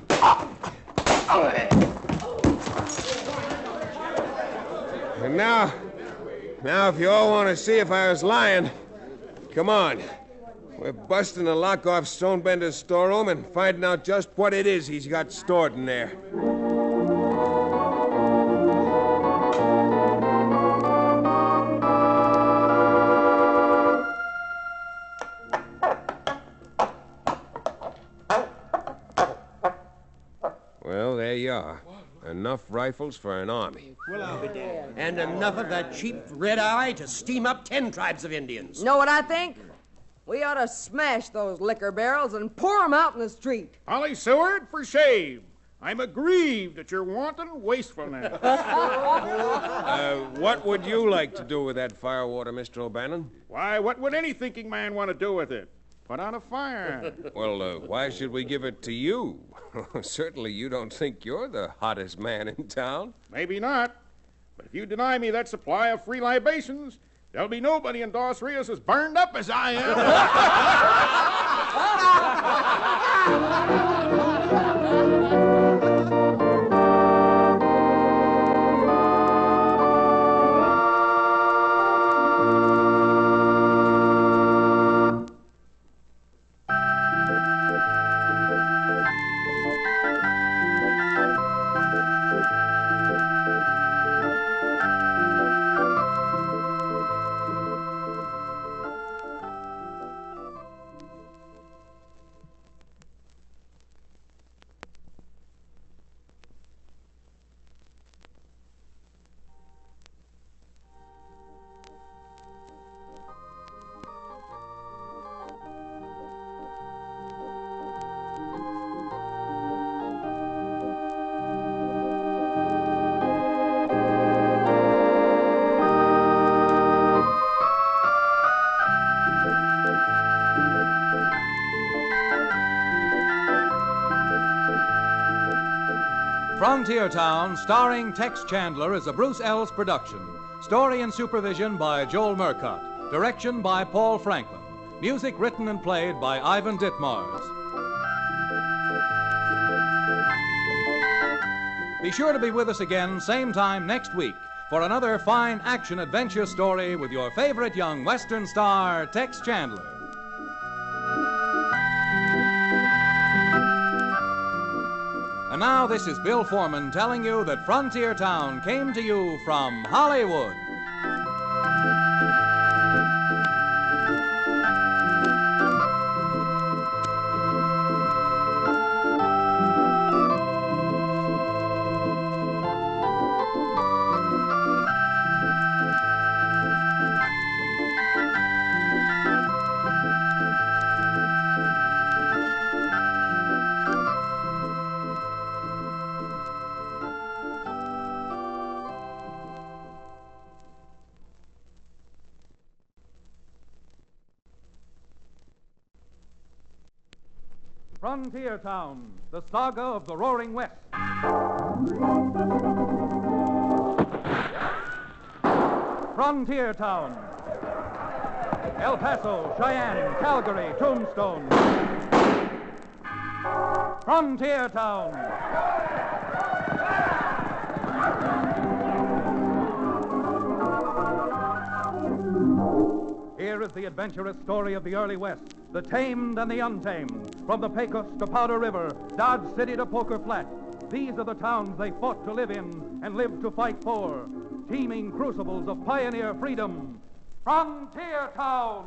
And now, if you all want to see if I was lying, come on. We're busting the lock off Stonebender's storeroom and finding out just what it is he's got stored in there. Well, there you are. Enough rifles for an army. Well, I'll be damned. And enough of that cheap red eye to steam up 10 tribes of Indians. Know what I think? We ought to smash those liquor barrels and pour them out in the street. Polly Seward, for shame. I'm aggrieved at your wanton wastefulness. What would you like to do with that firewater, Mr. O'Bannon? Why, what would any thinking man want to do with it? Put out a fire. Well, why should we give it to you? Certainly you don't think you're the hottest man in town. Maybe not. But if you deny me that supply of free libations, there'll be nobody in Dos Rios as burned up as I am. Frontier Town, starring Tex Chandler, is a Bruce Ells production. Story and supervision by Joel Murcott. Direction by Paul Franklin. Music written and played by Ivan Ditmars. Be sure to be with us again, same time next week, for another fine action-adventure story with your favorite young Western star, Tex Chandler. And now this is Bill Foreman telling you that Frontier Town came to you from Hollywood. Frontier Town, the saga of the Roaring West. Frontier Town. El Paso, Cheyenne, Calgary, Tombstone. Frontier Town. Here is the adventurous story of the early West, the tamed and the untamed, from the Pecos to Powder River, Dodge City to Poker Flat. These are the towns they fought to live in and lived to fight for, teeming crucibles of pioneer freedom. Frontier Town!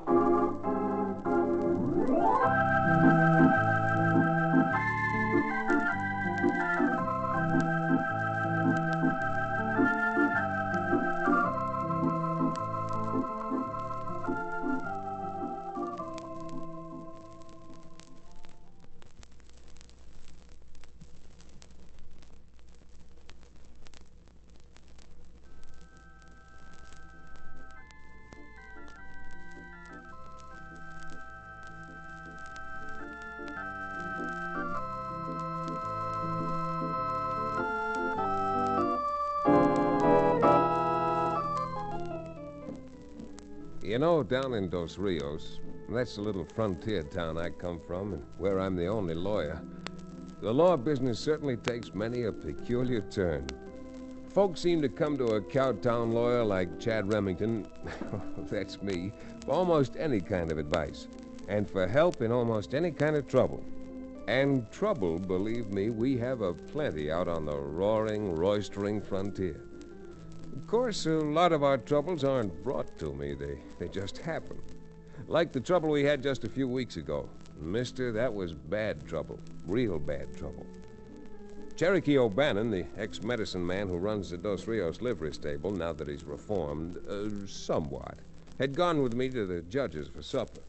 You know, down in Dos Rios, that's the little frontier town I come from and where I'm the only lawyer, the law business certainly takes many a peculiar turn. Folks seem to come to a cowtown lawyer like Chad Remington, that's me, for almost any kind of advice, and for help in almost any kind of trouble. And trouble, believe me, we have aplenty out on the roaring, roistering frontier. Of course, a lot of our troubles aren't brought to me. They just happen. Like the trouble we had just a few weeks ago. Mister, that was bad trouble. Real bad trouble. Cherokee O'Bannon, the ex-medicine man who runs the Dos Rios livery stable, now that he's reformed, somewhat, had gone with me to the judge's for supper.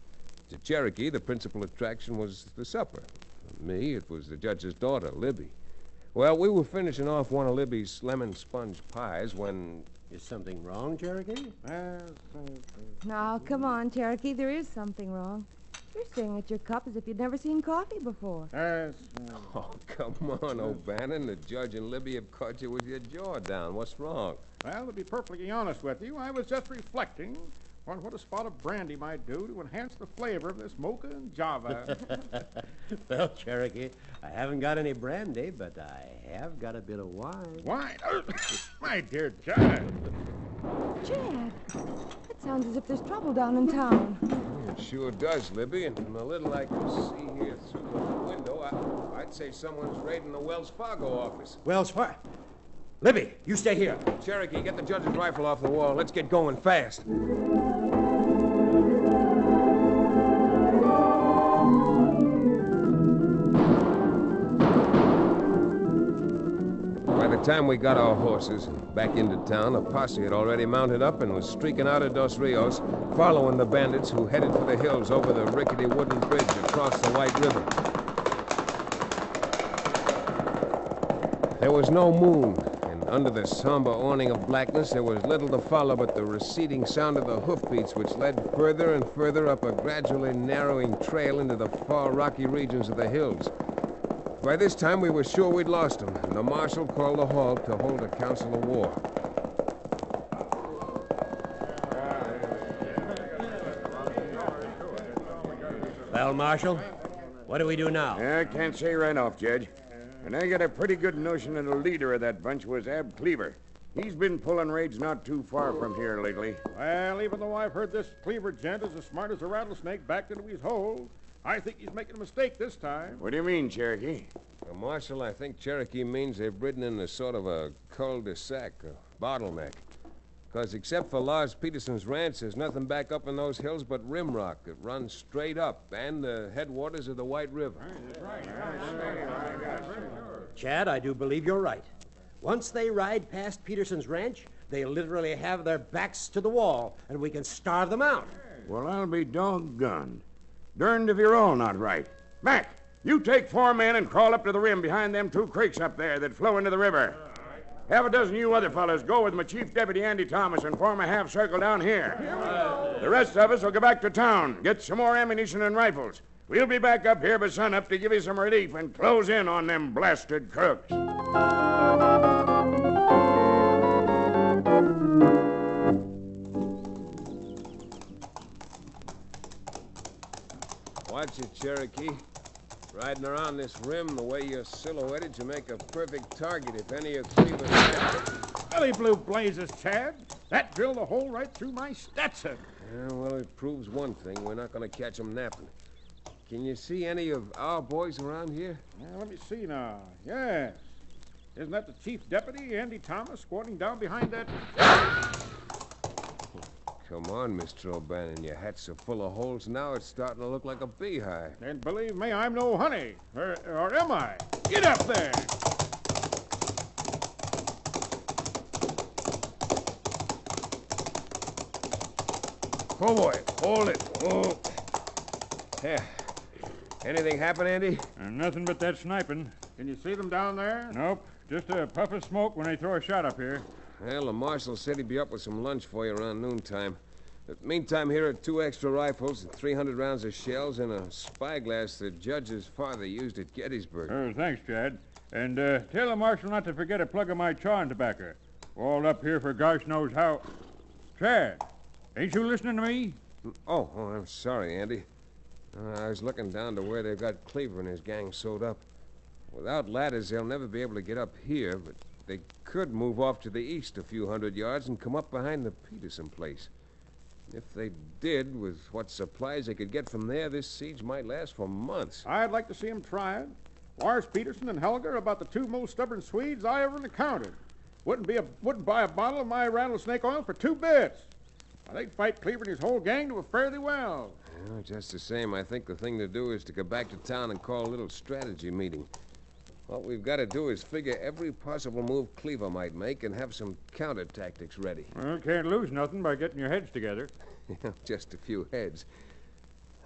To Cherokee, the principal attraction was the supper. For me, it was the judge's daughter, Libby. Well, we were finishing off one of Libby's lemon sponge pies when... Is something wrong, Cherokee? Now, come on, Cherokee. There is something wrong. You're staring at your cup as if you'd never seen coffee before. Oh, come on, O'Bannon. The judge and Libby have caught you with your jaw down. What's wrong? Well, to be perfectly honest with you, I was just reflecting on what a spot of brandy might do to enhance the flavor of this mocha and java. Well, Cherokee, I haven't got any brandy, but I have got a bit of wine. Wine? My dear Judge. Chad, it sounds as if there's trouble down in town. It sure does, Libby, and from the little I can see here through the window, I'd say someone's raiding the Wells Fargo office. Wells Fargo? Libby, you stay here. Cherokee, get the judge's rifle off the wall. Let's get going fast. By the time we got our horses back into town, a posse had already mounted up and was streaking out of Dos Rios, following the bandits who headed for the hills over the rickety wooden bridge across the White River. There was no moon, and under the somber awning of blackness, there was little to follow but the receding sound of the hoofbeats, which led further and further up a gradually narrowing trail into the far rocky regions of the hills. By this time, we were sure we'd lost them, and the marshal called a halt to hold a council of war. Well, Marshal, what do we do now? I can't say right off, Judge. And I got a pretty good notion that the leader of that bunch was Ab Cleaver. He's been pulling raids not too far from here lately. Well, even though I've heard this Cleaver gent is as smart as a rattlesnake backed into his hole, I think he's making a mistake this time. What do you mean, Cherokee? Well, Marshal, I think Cherokee means they've ridden in a sort of a cul-de-sac, a bottleneck. Because except for Lars Peterson's ranch, there's nothing back up in those hills but rim rock that runs straight up, and the headwaters of the White River. Chad, I do believe you're right. Once they ride past Peterson's ranch, they literally have their backs to the wall, and we can starve them out. Well, I'll be doggone. Derned if you're all not right. Mac, you take 4 men and crawl up to the rim behind them 2 creeks up there that flow into the river. Half a dozen you other fellas go with my chief deputy, Andy Thomas, and form a half circle down here. The rest of us will go back to town, get some more ammunition and rifles. We'll be back up here by sunup to give you some relief and close in on them blasted crooks. Watch it, Cherokee. Riding around this rim the way you're silhouetted, you make a perfect target if any of Cleveland's... Belly blue blazes, Chad. That drilled a hole right through my Stetson. Yeah, well, it proves one thing. We're not going to catch them napping. Can you see any of our boys around here? Let me see now. Yes. Isn't that the chief deputy, Andy Thomas, squatting down behind that... Come on, Mr. O'Bannon. Your hat's so full of holes now it's starting to look like a beehive. And believe me, I'm no honey. Or am I? Get up there! Oh, boy. Hold it. Oh. Yeah. Anything happen, Andy? Nothing but that sniping. Can you see them down there? Nope. Just a puff of smoke when they throw a shot up here. Well, the marshal said he'd be up with some lunch for you around noontime. But meantime, here are 2 extra rifles, 300 rounds of shells, and a spyglass the judge's father used at Gettysburg. Oh, thanks, Chad. And tell the marshal not to forget a plug of my chawing tobacco. We're all up here for gosh knows how... Chad, ain't you listening to me? Oh, I'm sorry, Andy. I was looking down to where they've got Cleaver and his gang sewed up. Without ladders, they'll never be able to get up here, but they could move off to the east a few hundred yards and come up behind the Peterson place. If they did, with what supplies they could get from there, this siege might last for months. I'd like to see them try it. Lars Peterson and Helga are about the 2 most stubborn Swedes I ever encountered. Wouldn't buy a bottle of my rattlesnake oil for 2 bits. Now, they'd fight Cleaver and his whole gang to a fairly well. Well, just the same, I think the thing to do is to go back to town and call a little strategy meeting. What we've got to do is figure every possible move Cleaver might make and have some counter tactics ready. Well, can't lose nothing by getting your heads together. Just a few heads.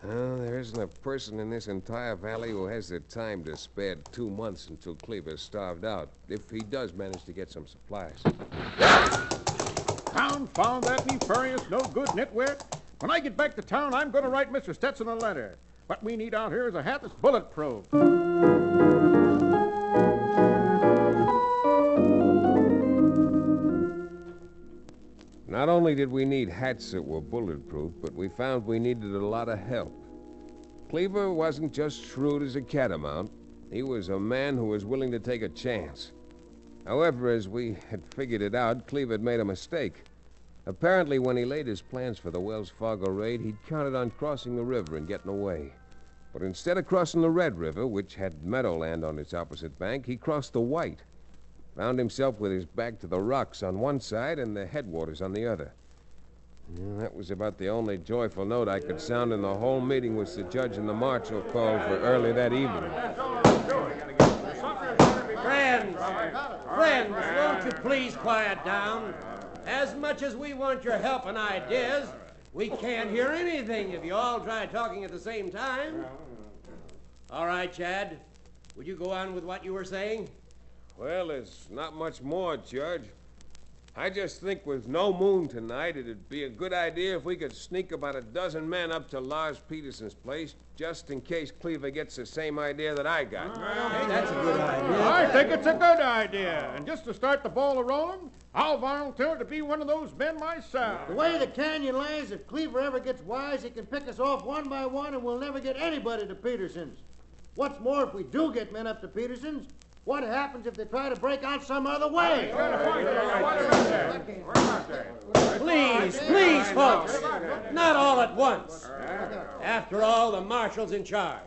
There isn't a person in this entire valley who has the time to spare 2 months until Cleaver's starved out, if he does manage to get some supplies. Confound that nefarious, no-good nitwit. When I get back to town, I'm going to write Mr. Stetson a letter. What we need out here is a hat that's bulletproof. Not only did we need hats that were bulletproof, but we found we needed a lot of help. Cleaver wasn't just shrewd as a catamount. He was a man who was willing to take a chance. However, as we had figured it out, Cleaver had made a mistake. Apparently, when he laid his plans for the Wells Fargo raid, he'd counted on crossing the river and getting away. But instead of crossing the Red River, which had meadowland on its opposite bank, he crossed the White. Found himself with his back to the rocks on one side and the headwaters on the other. That was about the only joyful note I could sound in the whole meeting which the judge and the marshal called for early that evening. Friends, won't you please quiet down? As much as we want your help and ideas, we can't hear anything if you all try talking at the same time. All right, Chad, would you go on with what you were saying? Well, there's not much more, Judge. I just think with no moon tonight, it'd be a good idea if we could sneak about a dozen men up to Lars Peterson's place, just in case Cleaver gets the same idea that I got. Hey, that's a good idea. I think it's a good idea. And just to start the ball a-rolling, I'll volunteer to be one of those men myself. The way the canyon lies, if Cleaver ever gets wise, he can pick us off one by one, and we'll never get anybody to Peterson's. What's more, if we do get men up to Peterson's, what happens if they try to break out some other way? Please, folks, not all at once. After all, the marshal's in charge.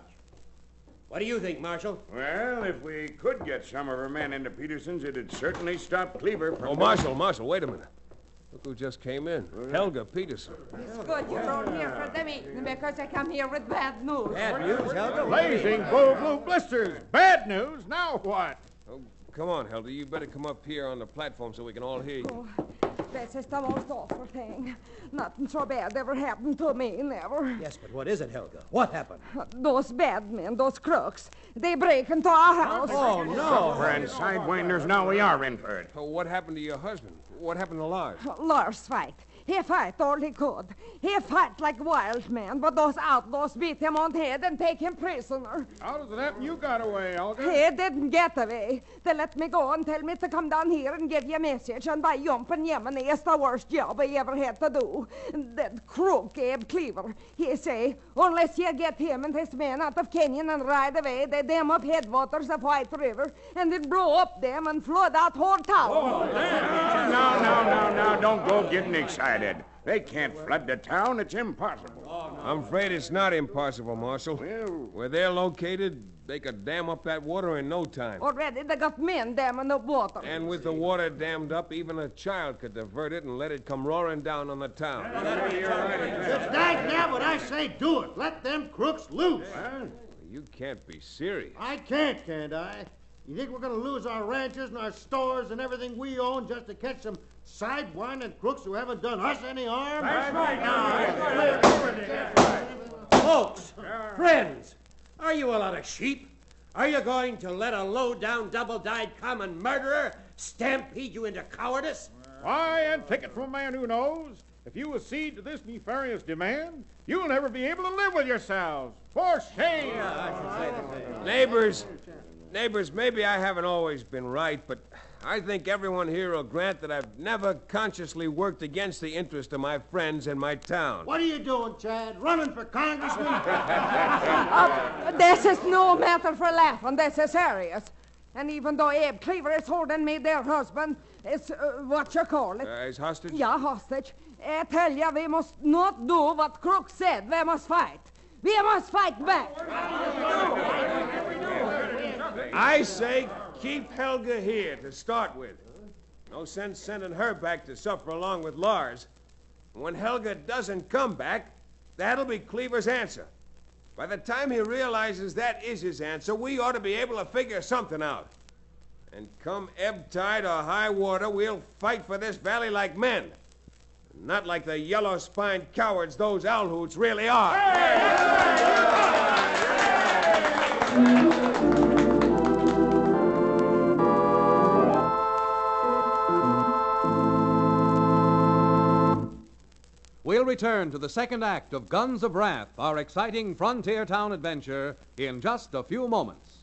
What do you think, Marshal? Well, if we could get some of our men into Peterson's, it'd certainly stop Cleaver from... Oh, Marshal, wait a minute. Look who just came in. Helga Peterson. It's good you brought here for them eating because I come here with bad news. Bad news, Helga? Blazing bull blue blisters. Bad news? Now what? Oh, come on, Helga. You better come up here on the platform so we can all hear you. Oh, this is the most awful thing. Nothing so bad ever happened to me, never. Yes, but what is it, Helga? What happened? Those Badmen, those crooks, they break into our house. Oh, no. Friends, sidewinders, now we are in for it. Oh, what happened to your husband? What happened to Lars? Lars fight. He fight all he could. He fight like a wild man, but those outlaws beat him on the head and take him prisoner. How does it happen you got away, Olga? He didn't get away. They let me go and tell me to come down here and give you a message, and by jumping Yemeni is the worst job I ever had to do. That crook, Abe Cleaver, he say, unless you get him and his men out of Kenyon and ride away, they dam up headwaters of White River, and then blow up them and flood out whole town. Now, don't go getting excited. They can't flood the town. It's impossible. I'm afraid it's not impossible, Marshal. Where they're located, they could dam up that water in no time. Already they got men damming up water. And with the water dammed up, even a child could divert it and let it come roaring down on the town. It's that what I say do it. Let them crooks loose. You can't be serious. I can't I? You think we're going to lose our ranches and our stores and everything we own just to catch some sidewinding crooks who haven't done us any harm? That's right. Folks, friends, are you a lot of sheep? Are you going to let a low-down, double-dyed common murderer stampede you into cowardice? Why, and take it from a man who knows. If you accede to this nefarious demand, you'll never be able to live with yourselves. For shame! Neighbors, maybe I haven't always been right, but I think everyone here will grant that I've never consciously worked against the interest of my friends and my town. What are you doing, Chad? Running for congressman? This is no matter for laughing. This is serious. And even though Abe Cleaver is holding me their husband, it's what you call it. Is hostage? Yeah, hostage. I tell you, we must not do what Crook said. We must fight. We must fight back. I say keep Helga here to start with. No sense sending her back to suffer along with Lars. When Helga doesn't come back, that'll be Cleaver's answer. By the time he realizes that is his answer, we ought to be able to figure something out. And come ebb tide or high water, we'll fight for this valley like men. Not like the yellow-spined cowards those owl hoots really are. We'll return to the second act of Guns of Wrath, our exciting frontier town adventure, in just a few moments.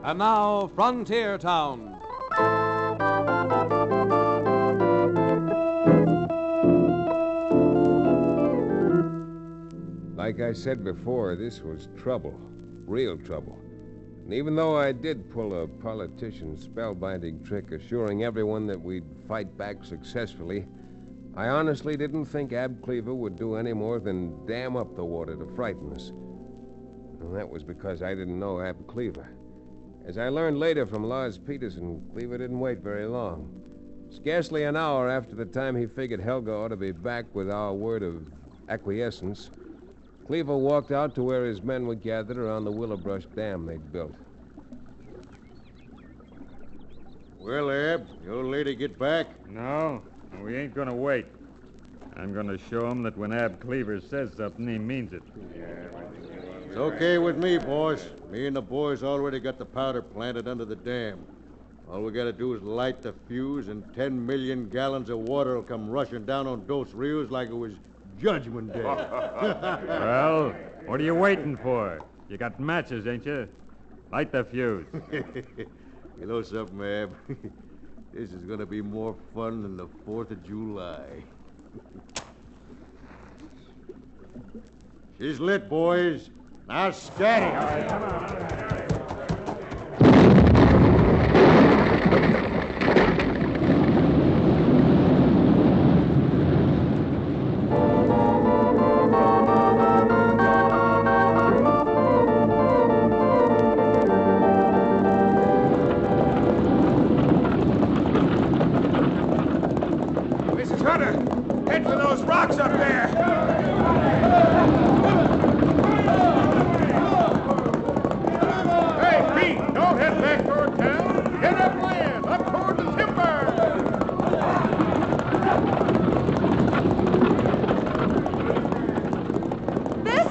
And now, Frontier Town. Like I said before, this was trouble. Real trouble. And even though I did pull a politician's spellbinding trick assuring everyone that we'd fight back successfully, I honestly didn't think Ab Cleaver would do any more than dam up the water to frighten us. And that was because I didn't know Ab Cleaver. As I learned later from Lars Peterson, Cleaver didn't wait very long. Scarcely an hour after the time he figured Helga ought to be back with our word of acquiescence, Cleaver walked out to where his men were gathered around the Willowbrush Dam they'd built. Well, Ab, the old lady get back? No, we ain't gonna wait. I'm gonna show him that when Ab Cleaver says something, he means it. It's okay with me, boss. Me and the boys already got the powder planted under the dam. All we gotta do is light the fuse, and 10 million gallons of water will come rushing down on Dos Rios like it was Judgment Day. Well, what are you waiting for? You got matches, ain't you? Light the fuse. You know something, Ab? This is gonna be more fun than the 4th of July. She's lit, boys. Now scatter. Come on.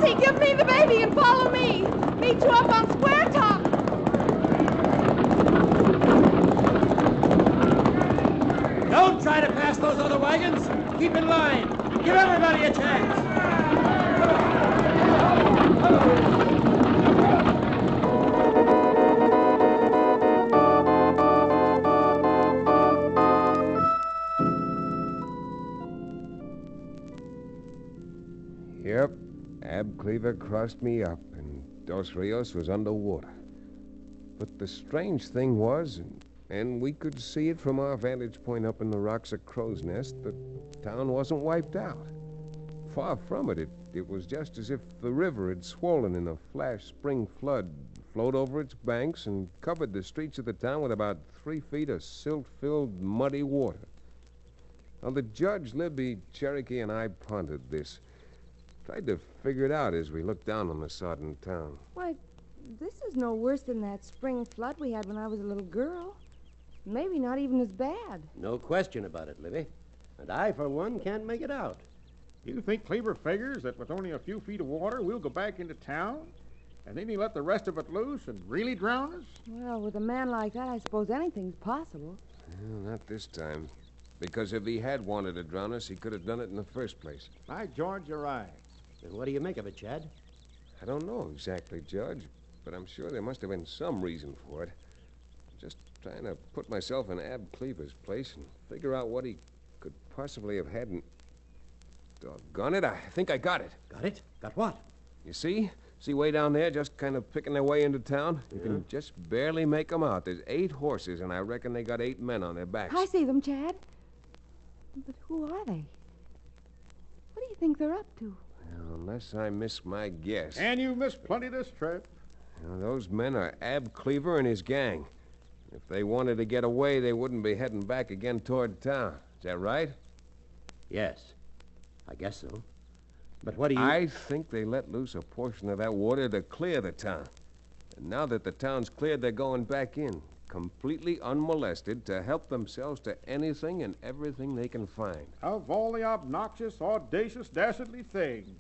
Casey, give me the baby and follow me. Meet you up on Square Top. Don't try to pass those other wagons. Keep in line. Give everybody a chance. Yep, Ab Cleaver crossed me up, and Dos Rios was underwater. But the strange thing was, and we could see it from our vantage point up in the rocks of Crow's Nest, the town wasn't wiped out. Far from it. It was just as if the river had swollen in a flash spring flood, flowed over its banks, and covered the streets of the town with about 3 feet of silt-filled, muddy water. Now, the judge, Libby, Cherokee, and I pondered this. Tried to figure it out as we looked down on the sodden town. Why, this is no worse than that spring flood we had when I was a little girl. Maybe not even as bad. No question about it, Libby. And I, for one, can't make it out. You think Cleaver figures that with only a few feet of water, we'll go back into town? And then he let the rest of it loose and really drown us? Well, with a man like that, I suppose anything's possible. Well, not this time. Because if he had wanted to drown us, he could have done it in the first place. By George, you're right. And what do you make of it, Chad? I don't know exactly, Judge, but I'm sure there must have been some reason for it. Just trying to put myself in Ab Cleaver's place and figure out what he could possibly have had in... Doggone it, I think I got it. Got it? Got what? You see? See way down there, just kind of picking their way into town? You can just barely make them out. There's 8 horses, and I reckon they got 8 men on their backs. I see them, Chad. But who are they? What do you think they're up to? Well, unless I miss my guess. And you missed plenty this trip. Now, those men are Ab Cleaver and his gang. If they wanted to get away, they wouldn't be heading back again toward town. Is that right? Yes, I guess so. But what do you... I think they let loose a portion of that water to clear the town. And now that the town's cleared, they're going back in, completely unmolested, to help themselves to anything and everything they can find. Of all the obnoxious, audacious, dastardly things.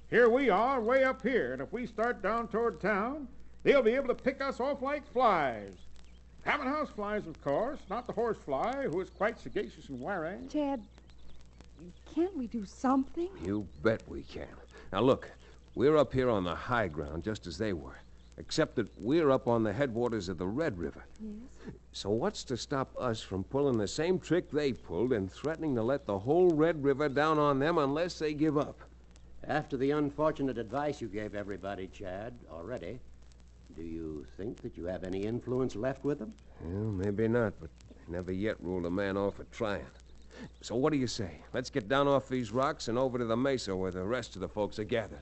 Here we are, way up here, and if we start down toward town, they'll be able to pick us off like flies. Cabin house flies, of course, not the horse fly, who is quite sagacious and wary. Chad, can't we do something? You bet we can. Now, look, we're up here on the high ground just as they were, except that we're up on the headwaters of the Red River. Yes. So what's to stop us from pulling the same trick they pulled and threatening to let the whole Red River down on them unless they give up? After the unfortunate advice you gave everybody, Chad, already, do you think that you have any influence left with them? Well, maybe not, but I never yet ruled a man off for trying. So what do you say? Let's get down off these rocks and over to the mesa where the rest of the folks are gathered.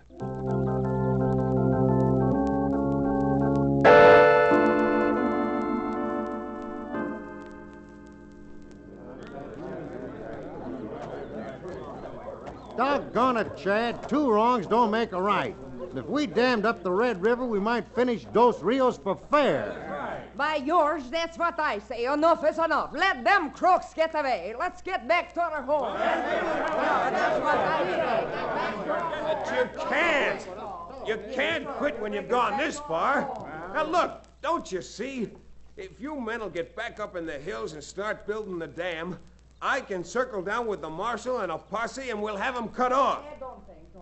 Doggone it, Chad. 2 wrongs don't make a right. If we dammed up the Red River, we might finish Dos Rios for fair. By yours, that's what I say. Enough is enough. Let them crooks get away. Let's get back to our home. That's what I say. But you can't. You can't quit when you've gone this far. Now, look, don't you see? If you men will get back up in the hills and start building the dam, I can circle down with the marshal and a posse and we'll have them cut off.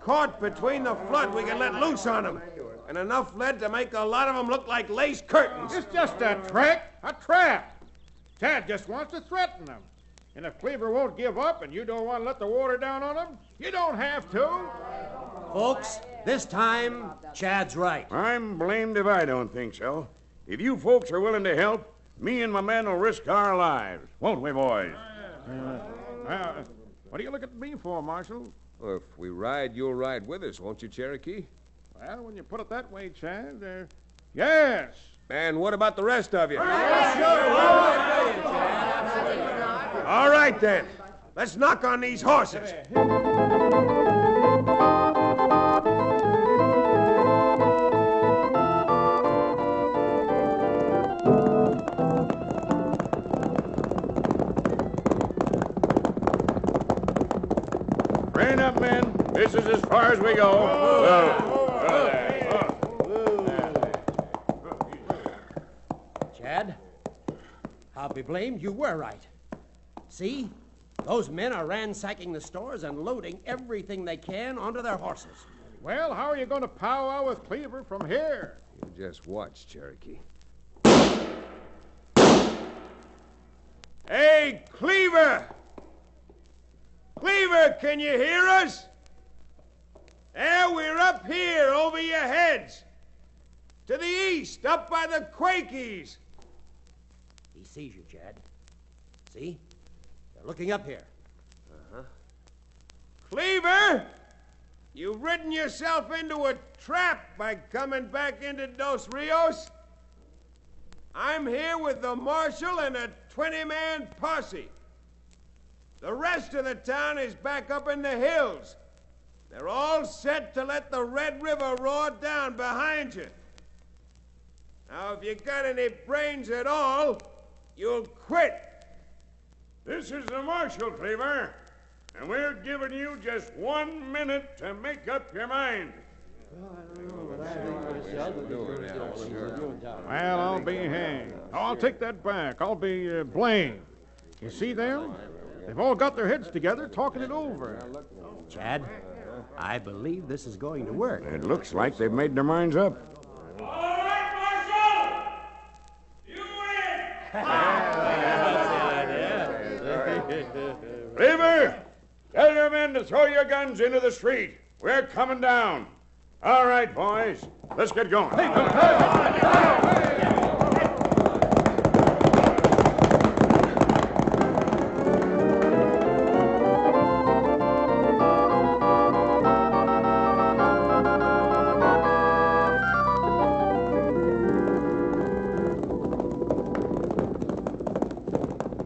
Caught between the flood, we can let loose on them. And enough lead to make a lot of them look like lace curtains. It's just a trick, a trap. Chad just wants to threaten them. And if Cleaver won't give up and you don't want to let the water down on him, you don't have to. Folks, this time, Chad's right. I'm blamed if I don't think so. If you folks are willing to help, me and my men will risk our lives. Won't we, boys? What do you look at me for, Marshal? Well, if we ride, you'll ride with us, won't you, Cherokee? Well, when you put it that way, Chad, yes. And what about the rest of you? All right, then. Let's knock on these horses. Rein up, men. This is as far as we go. be blamed. You were right. See? Those men are ransacking the stores and loading everything they can onto their horses. Well, how are you going to powwow with Cleaver from here? You just watch, Cherokee. Hey, Cleaver! Cleaver, can you hear us? We're up here over your heads. To the east, up by the Quakies. He sees you, Chad. See? They're looking up here. Uh-huh. Cleaver! You've ridden yourself into a trap by coming back into Dos Rios. I'm here with the marshal and a 20-man posse. The rest of the town is back up in the hills. They're all set to let the Red River roar down behind you. Now, if you got any brains at all, you'll quit. This is the marshal, Cleaver, and we're giving you just 1 minute to make up your mind. Well, I'll be hanged. I'll take that back. I'll be blamed. You see them? They've all got their heads together talking it over. Chad, I believe this is going to work. It looks like they've made their minds up. Cleaver, tell your men to throw your guns into the street. We're coming down. All right, boys, let's get going.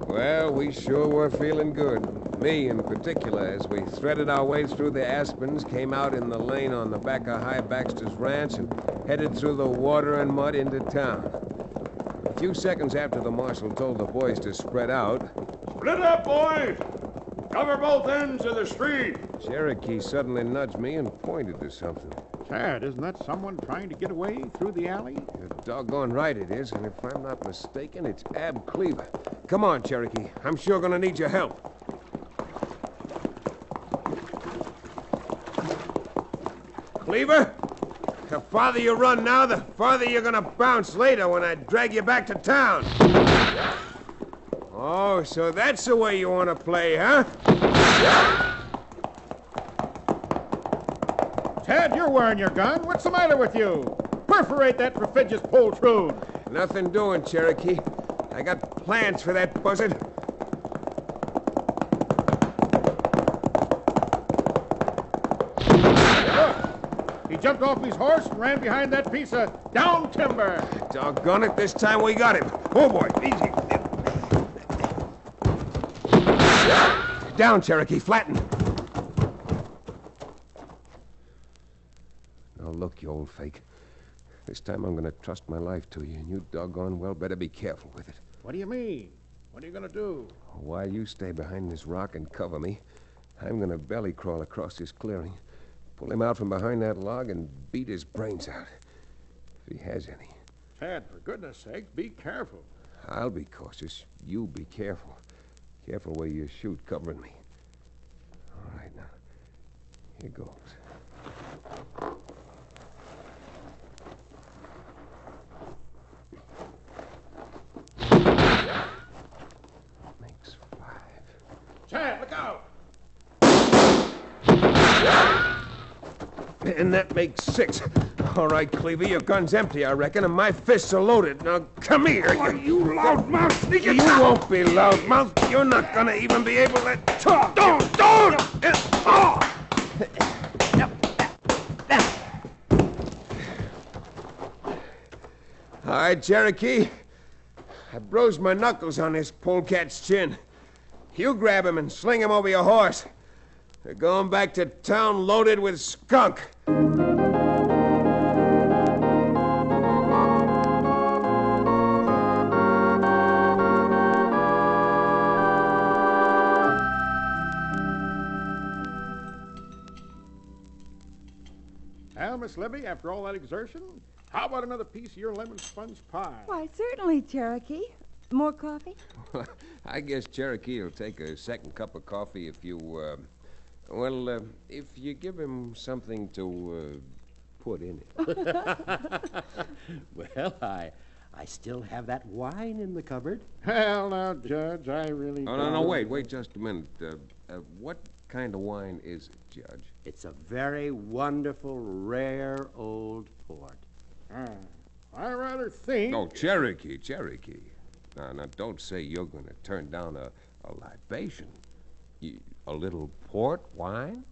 Well, we sure were feeling good. Me in particular, as we threaded our way through the aspens, came out in the lane on the back of High Baxter's ranch, and headed through the water and mud into town. A few seconds after the marshal told the boys to spread out, Split up, boys! Cover both ends of the street. Cherokee suddenly nudged me and pointed to something. Chad, isn't that someone trying to get away through the alley? You're doggone right it is, and if I'm not mistaken, it's Ab Cleaver. Come on, Cherokee. I'm sure gonna need your help. Cleaver, the farther you run now, the farther you're gonna bounce later when I drag you back to town. Oh, so that's the way you want to play, huh? Chad, you're wearing your gun. What's the matter with you? Perforate that perfidious poltroon. Nothing doing, Cherokee. I got plans for that buzzard. Look, he jumped off his horse and ran behind that piece of down timber. Doggone it, this time we got him. Oh, boy, easy. Down, Cherokee, flatten. Now, look, you old fake. This time I'm going to trust my life to you, and you doggone well better be careful with it. What do you mean? What are you going to do? While you stay behind this rock and cover me, I'm going to belly crawl across this clearing, pull him out from behind that log, and beat his brains out. If he has any. Chad, for goodness sake, be careful. I'll be cautious. You be careful. Careful where you shoot covering me. All right, now. Here goes. Makes 5. Chad, look out! And that makes 6. All right, Cleaver, your gun's empty, I reckon, and my fists are loaded. Now, come here. Why, you loudmouth! You won't be loudmouth. You're not gonna even be able to talk. Don't! All right, Cherokee. I bruised my knuckles on this polecat's chin. You grab him and sling him over your horse. They're going back to town loaded with skunk. Well, Miss Libby, after all that exertion, how about another piece of your lemon sponge pie? Why, certainly, Cherokee. More coffee? I guess Cherokee will take a second cup of coffee if you, if you give him something to put in it. Well, I still have that wine in the cupboard. Well, now, Judge, I really Oh, don't... no, wait just a minute. What kind of wine is it, Judge? It's a very wonderful, rare old port. I rather think... Oh, Cherokee. Now, don't say you're going to turn down a libation. A little port wine?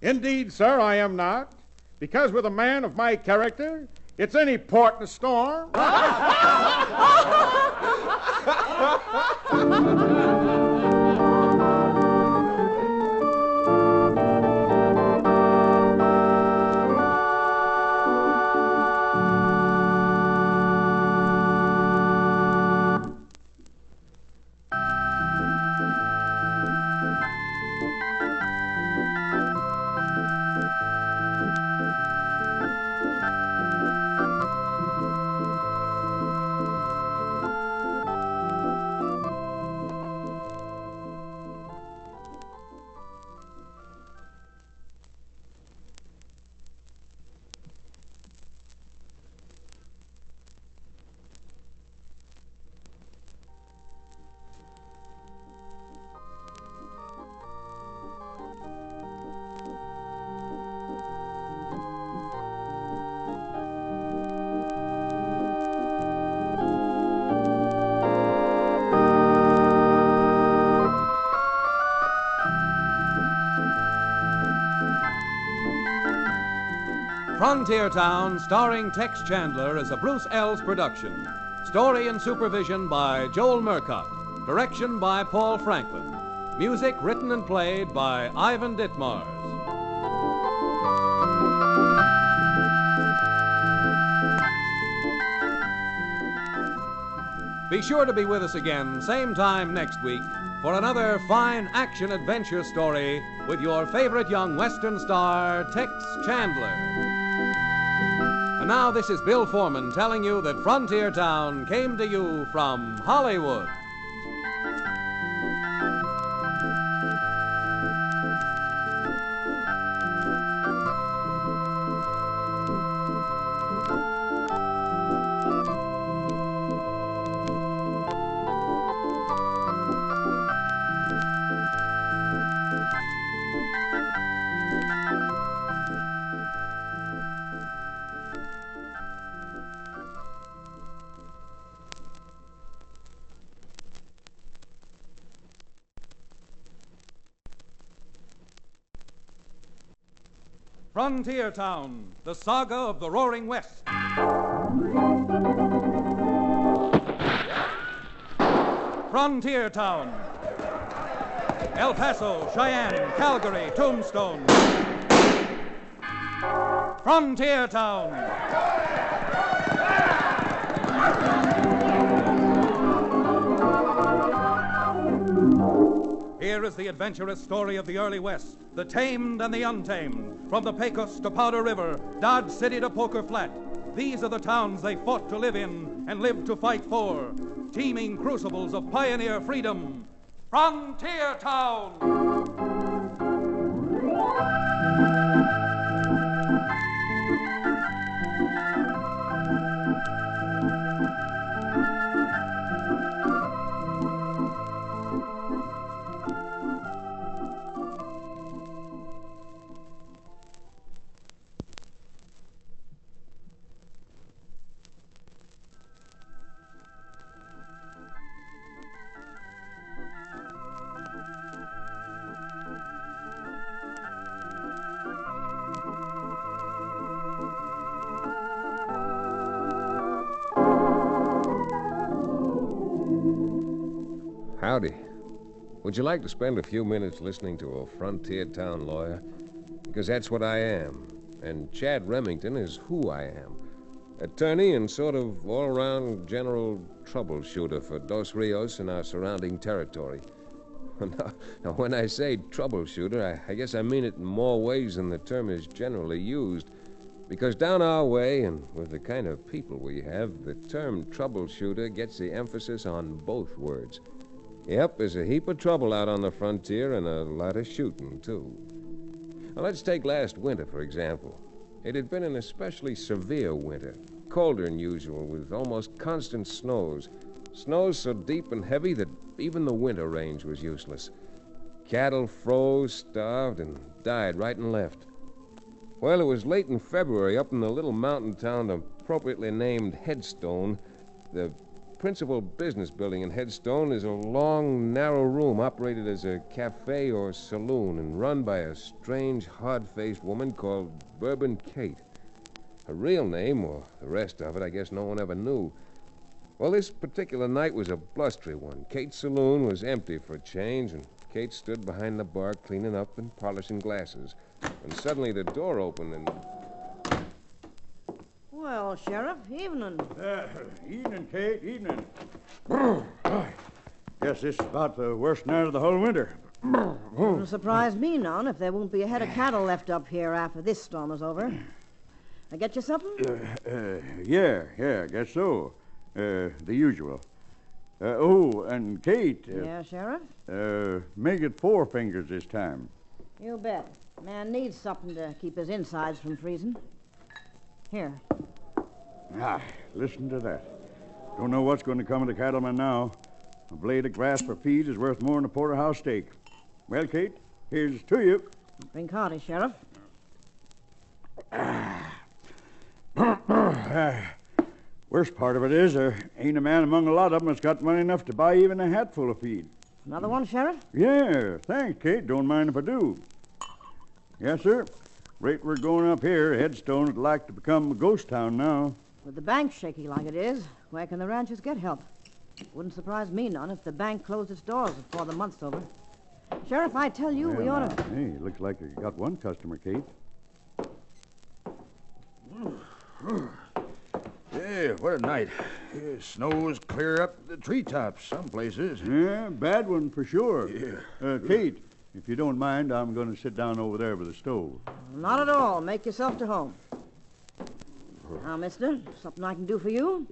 Indeed, sir, I am not. Because with a man of my character, it's any port in a storm. Frontier Town, starring Tex Chandler, is a Bruce Ells production. Story and supervision by Joel Murcott. Direction by Paul Franklin. Music written and played by Ivan Ditmars. Be sure to be with us again, same time next week, for another fine action-adventure story with your favorite young Western star, Tex Chandler. And now this is Bill Foreman telling you that Frontier Town came to you from Hollywood. Frontier Town, the saga of the Roaring West. Frontier Town. El Paso, Cheyenne, Calgary, Tombstone. Frontier Town. Here is the adventurous story of the early West, the tamed and the untamed, from the Pecos to Powder River, Dodge City to Poker Flat. These are the towns they fought to live in and lived to fight for, teeming crucibles of pioneer freedom. Frontier Town! Howdy. Would you like to spend a few minutes listening to a frontier town lawyer? Because that's what I am. And Chad Remington is who I am. Attorney and sort of all-around general troubleshooter for Dos Rios and our surrounding territory. Now, when I say troubleshooter, I guess I mean it in more ways than the term is generally used. Because down our way, and with the kind of people we have, the term troubleshooter gets the emphasis on both words. Yep, there's a heap of trouble out on the frontier and a lot of shooting, too. Now, let's take last winter, for example. It had been an especially severe winter, colder than usual, with almost constant snows. Snows so deep and heavy that even the winter range was useless. Cattle froze, starved, and died right and left. Well, it was late in February up in the little mountain town appropriately named Headstone. The principal business building in Headstone is a long, narrow room operated as a cafe or saloon and run by a strange, hard-faced woman called Bourbon Kate. Her real name, or the rest of it, I guess no one ever knew. Well, this particular night was a blustery one. Kate's saloon was empty for a change, and Kate stood behind the bar cleaning up and polishing glasses. And suddenly the door opened and... Well, Sheriff, evening. Evening, Kate, evening. Guess this is about the worst night of the whole winter. Wouldn't surprise me none if there won't be a head of cattle left up here after this storm is over. I get you something? Yeah, I guess so. The usual. Oh, and Kate. Yeah, Sheriff? Make it 4 fingers this time. You bet. Man needs something to keep his insides from freezing. Here. Listen to that. Don't know what's going to come of the cattleman now. A blade of grass for feed is worth more than a porterhouse steak. Well, Kate, here's to you. Drink hearty, Sheriff. Worst part of it is there ain't a man among a lot of them that's got money enough to buy even a hatful of feed. Another one, Sheriff? Yeah, thanks, Kate. Don't mind if I do. Yes, sir. Rate we're going up here, Headstone would like to become a ghost town now. With the bank shaky like it is, where can the ranchers get help? Wouldn't surprise me none if the bank closed its doors before the month's over. Sheriff, I tell you, we ought to... Hey, looks like you got one customer, Kate. Yeah, what a night. Snow's clear up the treetops some places. Yeah, bad one for sure. Yeah. Kate, if you don't mind, I'm going to sit down over there by the stove. Not at all. Make yourself to home. Now, mister, something I can do for you?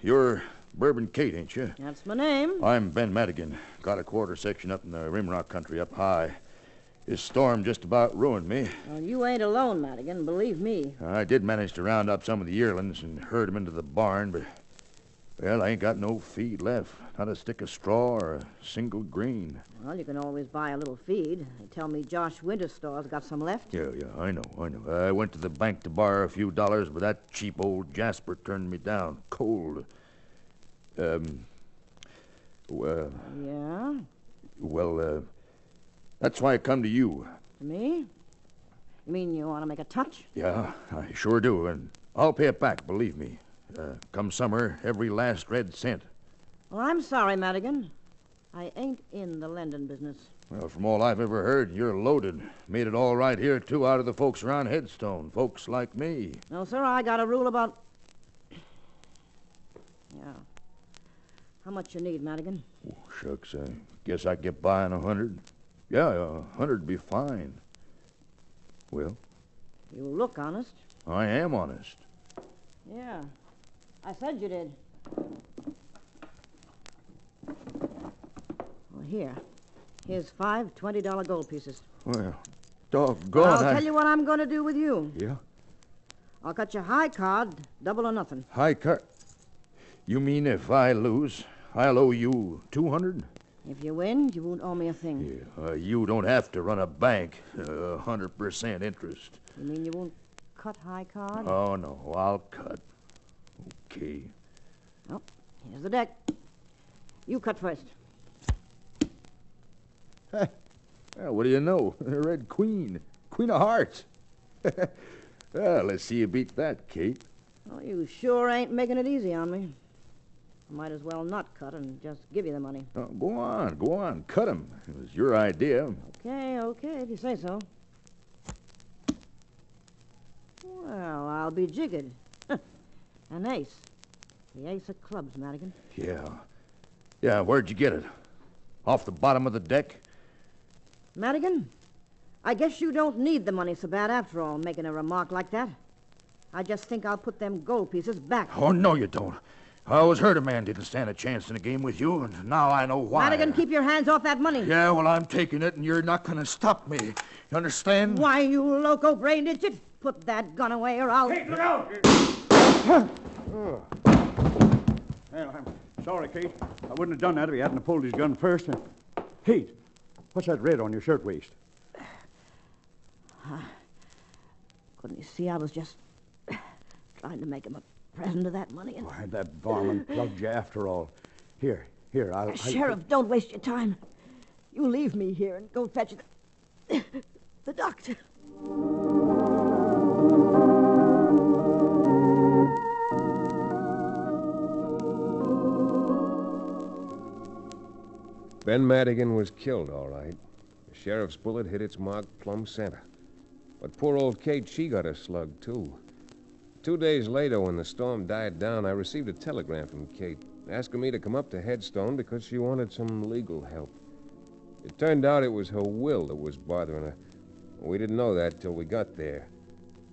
You're Bourbon Kate, ain't you? That's my name. I'm Ben Madigan. Got a quarter section up in the Rimrock country up high. This storm just about ruined me. Well, you ain't alone, Madigan, believe me. I did manage to round up some of the yearlings and herd them into the barn, but, well, I ain't got no feed left. Not a stick of straw or a single grain. Well, you can always buy a little feed. They tell me Josh Winter's store's got some left. Yeah, I know. I went to the bank to borrow a few dollars, but that cheap old Jasper turned me down cold. Yeah? Well, that's why I come to you. To me? You mean you want to make a touch? Yeah, I sure do, and I'll pay it back, believe me. Come summer, every last red cent. Well, I'm sorry, Madigan. I ain't in the lending business. Well, from all I've ever heard, you're loaded. Made it all right here, too, out of the folks around Headstone. Folks like me. No, sir, I got a rule about... Yeah. How much you need, Madigan? Oh, shucks, I guess I get by on 100. Yeah, 100'd be fine. Well? You look honest. I am honest. Yeah. I said you did. Well, here. Here's 5 $20 gold pieces. Well, doggone, I'll tell you what I'm going to do with you. Yeah? I'll cut you high card, double or nothing. High card? You mean if I lose, I'll owe you 200? If you win, you won't owe me a thing. Yeah, you don't have to run a bank. 100% interest. You mean you won't cut high card? Oh, no, I'll cut. Okay. Oh, here's the deck. You cut first. Well, what do you know? Red Queen. Queen of Hearts. Well, let's see you beat that, Kate. Oh, you sure ain't making it easy on me. I might as well not cut and just give you the money. Oh, go on. Cut him. It was your idea. Okay, if you say so. Well, I'll be jiggered. An ace. The ace of clubs, Madigan. Yeah, where'd you get it? Off the bottom of the deck? Madigan, I guess you don't need the money so bad after all, making a remark like that. I just think I'll put them gold pieces back. Oh, no, you don't. I always heard a man didn't stand a chance in a game with you, and now I know why. Madigan, keep your hands off that money. Yeah, well, I'm taking it, and you're not going to stop me. You understand? Why, you loco-brained idiot. Put that gun away or I'll... Kate, look out! Well, I'm sorry, Kate. I wouldn't have done that if you hadn't pulled his gun first. Kate, what's that red on your shirtwaist? Couldn't you see I was just trying to make him a present of that money? And... Why, that varmint plugged you after all. Here, I'll... Sheriff, don't waste your time. You leave me here and go fetch the doctor. Ben Madigan was killed, all right. The sheriff's bullet hit its mark plumb center. But poor old Kate, she got a slug, too. 2 days later, when the storm died down, I received a telegram from Kate asking me to come up to Headstone because she wanted some legal help. It turned out it was her will that was bothering her. We didn't know that till we got there.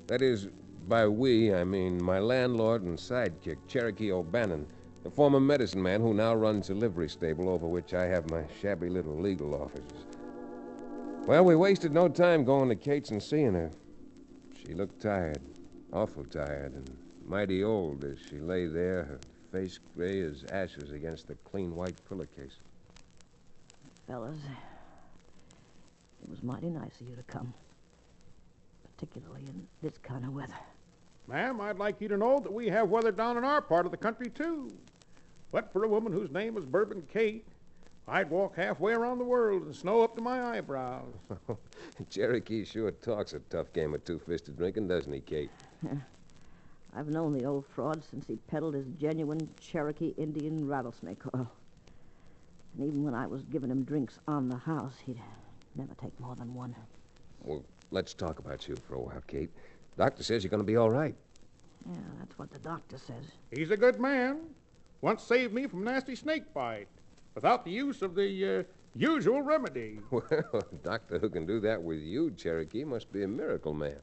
That is, by we, I mean my landlord and sidekick, Cherokee O'Bannon, the former medicine man who now runs a livery stable over which I have my shabby little legal offices. Well, we wasted no time going to Kate's and seeing her. She looked tired, awful tired, and mighty old as she lay there, her face gray as ashes against the clean white pillowcase. Fellas, it was mighty nice of you to come, particularly in this kind of weather. Ma'am, I'd like you to know that we have weather down in our part of the country, too. But for a woman whose name is Bourbon Kate, I'd walk halfway around the world and snow up to my eyebrows. Cherokee sure talks a tough game of two-fisted drinking, doesn't he, Kate? I've known the old fraud since he peddled his genuine Cherokee Indian rattlesnake oil. And even when I was giving him drinks on the house, he'd never take more than one. Well, let's talk about you for a while, Kate. Doctor says you're going to be all right. Yeah, that's what the doctor says. He's a good man. Once saved me from nasty snake bite without the use of the usual remedy. Well, a doctor who can do that with you, Cherokee, must be a miracle man.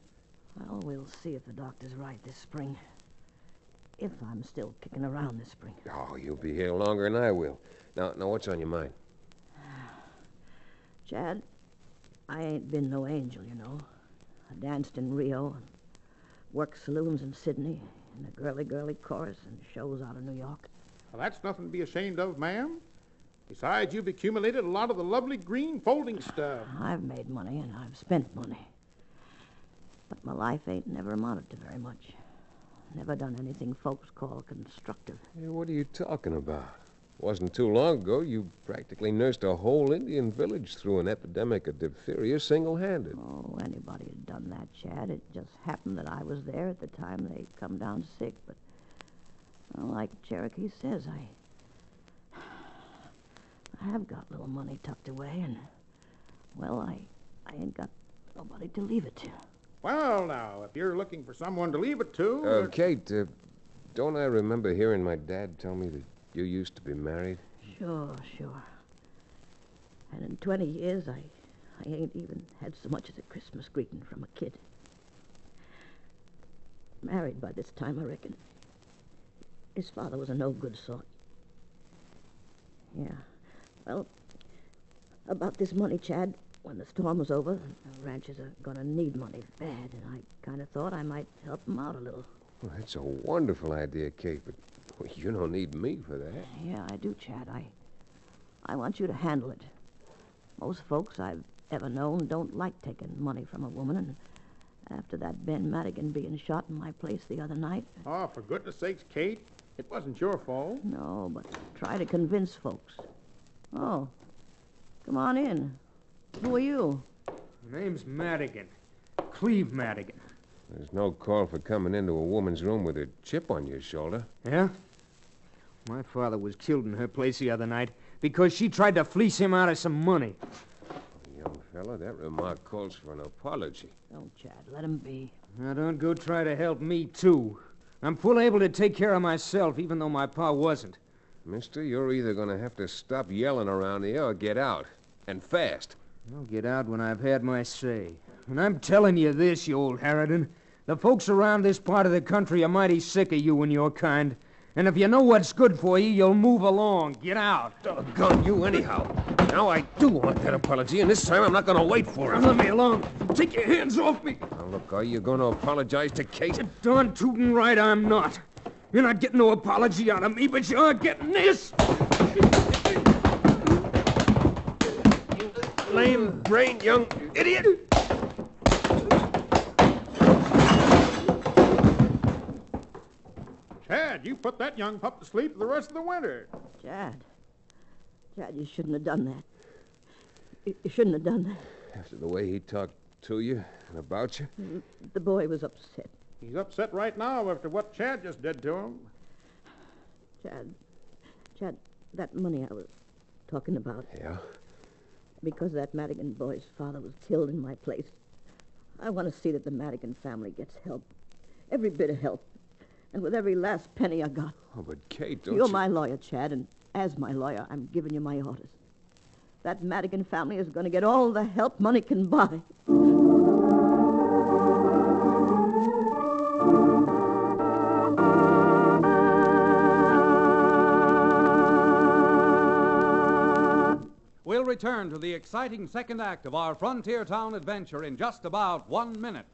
Well, we'll see if the doctor's right this spring. If I'm still kicking around this spring. Oh, you'll be here longer than I will. Now, what's on your mind? Chad, I ain't been no angel, you know. I danced in Rio and worked saloons in Sydney, and a girly chorus and shows out of New York. Well, that's nothing to be ashamed of, ma'am. Besides, you've accumulated a lot of the lovely green folding stuff. I've made money and I've spent money. But my life ain't never amounted to very much. Never done anything folks call constructive. Hey, what are you talking about? Wasn't too long ago you practically nursed a whole Indian village through an epidemic of diphtheria single-handed. Oh, anybody had done that, Chad. It just happened that I was there at the time they come down sick. But well, like Cherokee says, I have got little money tucked away, and well, I ain't got nobody to leave it to. Well, now, if you're looking for someone to leave it to... Kate, don't I remember hearing my dad tell me that you used to be married? Sure. And in 20 years, I ain't even had so much as a Christmas greeting from a kid. Married by this time, I reckon. His father was a no-good sort. Yeah. Well, about this money, Chad, when the storm was over, the ranchers are going to need money bad, and I kind of thought I might help them out a little. Well, that's a wonderful idea, Kate, but you don't need me for that. Yeah, I do, Chad. I want you to handle it. Most folks I've ever known don't like taking money from a woman, and after that Ben Madigan being shot in my place the other night... Oh, for goodness sakes, Kate, it wasn't your fault. No, but try to convince folks. Oh, come on in. Who are you? My name's Madigan. Cleve Madigan. There's no call for coming into a woman's room with a chip on your shoulder. Yeah? My father was killed in her place the other night because she tried to fleece him out of some money. Young fella, that remark calls for an apology. Don't, Chad. Let him be. Now, don't go try to help me, too. I'm full able to take care of myself, even though my pa wasn't. Mister, you're either going to have to stop yelling around here or get out. And fast. I'll get out when I've had my say. And I'm telling you this, you old harridan. The folks around this part of the country are mighty sick of you and your kind. And if you know what's good for you, you'll move along. Get out. Doggone you anyhow. Now I do want that apology, and this time I'm not going to wait for it. Now, let me alone. Take your hands off me. Now, look, are you going to apologize to Kate? You're darn tootin' right I'm not. You're not getting no apology out of me, but you are getting this. You lame-brained young idiot. Chad, you put that young pup to sleep for the rest of the winter. Chad, you shouldn't have done that. You shouldn't have done that. After the way he talked to you and about you? The boy was upset. He's upset right now after what Chad just did to him. Chad, that money I was talking about. Yeah? Because that Madigan boy's father was killed in my place. I want to see that the Madigan family gets help. Every bit of help. And with every last penny I got. Oh, but Kate, don't You're my lawyer, Chad, and as my lawyer, I'm giving you my orders. That Madigan family is going to get all the help money can buy. We'll return to the exciting second act of our frontier town adventure in just about 1 minute.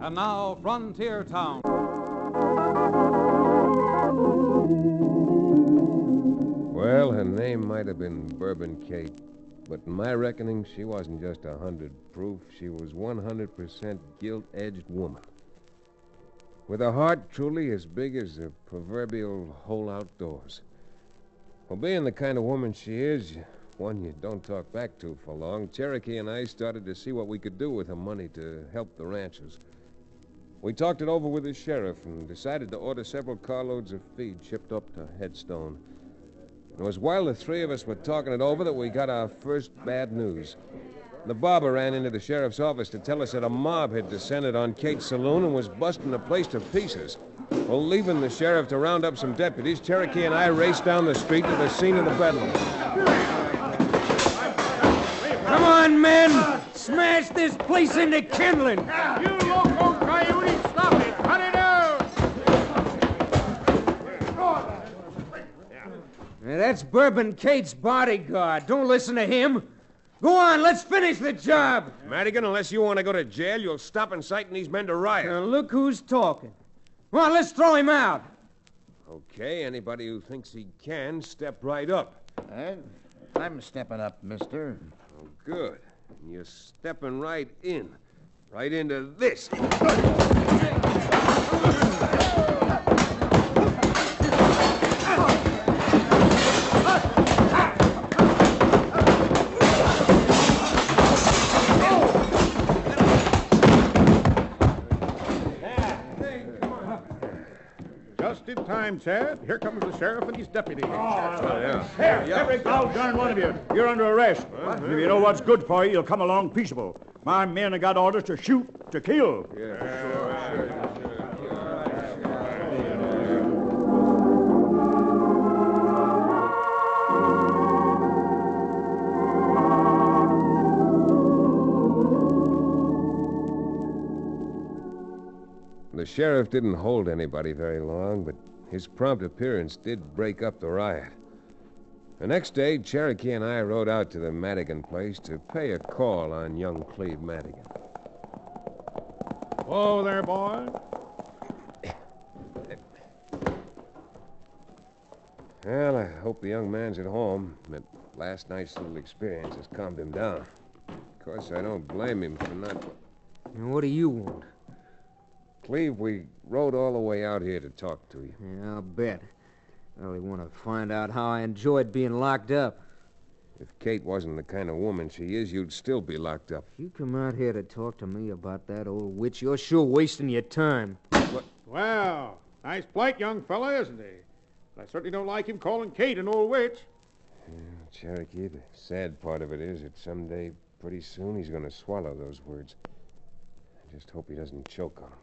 And now, Frontier Town. Well, her name might have been Bourbon Kate, but in my reckoning, she wasn't just 100 proof. She was 100% gilt-edged woman. With a heart truly as big as the proverbial whole outdoors. Well, being the kind of woman she is, one you don't talk back to for long, Cherokee and I started to see what we could do with her money to help the ranchers. We talked it over with the sheriff and decided to order several carloads of feed shipped up to Headstone. It was while the three of us were talking it over that we got our first bad news. The barber ran into the sheriff's office to tell us that a mob had descended on Kate's saloon and was busting the place to pieces. Well, leaving the sheriff to round up some deputies, Cherokee and I raced down the street to the scene of the bedlam. Come on, men! Smash this place into kindling! You loco coyote, stop it! Cut it out! That's Bourbon Kate's bodyguard. Don't listen to him. Go on, let's finish the job. Madigan, unless you want to go to jail, you'll stop inciting these men to riot. Now, look who's talking. Come on, let's throw him out. Okay, anybody who thinks he can, step right up. I'm stepping up, mister. Oh, good. And you're stepping right in. Right into this. Just in time, Chad. Here comes the sheriff and his deputy. Here, every doggone one of you. You're under arrest. If you know what's good for you, you'll come along peaceable. My men have got orders to shoot, to kill. The sheriff didn't hold anybody very long, but his prompt appearance did break up the riot. The next day, Cherokee and I rode out to the Madigan place to pay a call on young Cleve Madigan. Whoa there, boy. Well, I hope the young man's at home, but last night's little experience has calmed him down. Of course, I don't blame him for not... What do you want? Cleve, we rode all the way out here to talk to you. Yeah, I'll bet. I really want to find out how I enjoyed being locked up. If Kate wasn't the kind of woman she is, you'd still be locked up. If you come out here to talk to me about that old witch, you're sure wasting your time. What? Well, nice plight, young fella, isn't he? I certainly don't like him calling Kate an old witch. Yeah, Cherokee, the sad part of it is that someday, pretty soon, he's going to swallow those words. I just hope he doesn't choke on them.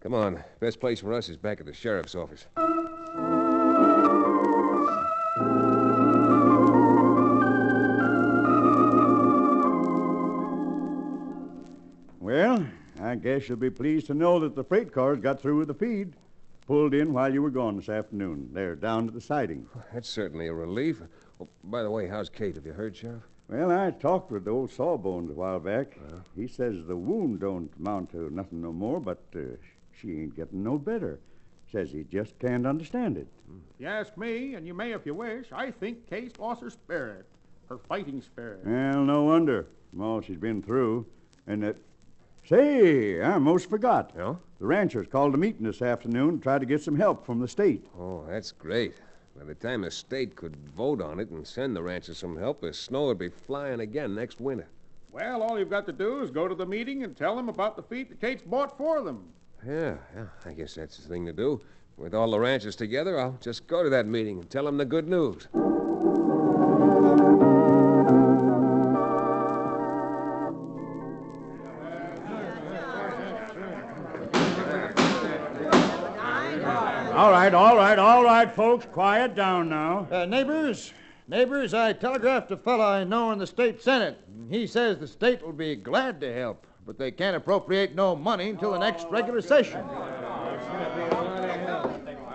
Come on. Best place for us is back at the sheriff's office. Well, I guess you'll be pleased to know that the freight cars got through with the feed. Pulled in while you were gone this afternoon. They're down to the siding. That's certainly a relief. Oh, by the way, how's Kate? Have you heard, Sheriff? Well, I talked with the old Sawbones a while back. He says the wound don't amount to nothing no more, but she ain't getting no better. Says he just can't understand it. If you ask me, and you may if you wish, I think Kate's lost her spirit. Her fighting spirit. Well, no wonder. From all she's been through. And that... Say, I almost forgot. Yeah? The ranchers called a meeting this afternoon to try to get some help from the state. Oh, that's great. By the time the state could vote on it and send the ranchers some help, the snow would be flying again next winter. Well, all you've got to do is go to the meeting and tell them about the feed that Kate's bought for them. Yeah, I guess that's the thing to do. With all the ranchers together, I'll just go to that meeting and tell them the good news. All right, folks. Quiet down now. Neighbors, I telegraphed a fella I know in the state senate. He says the state will be glad to help, but they can't appropriate no money until the next regular session.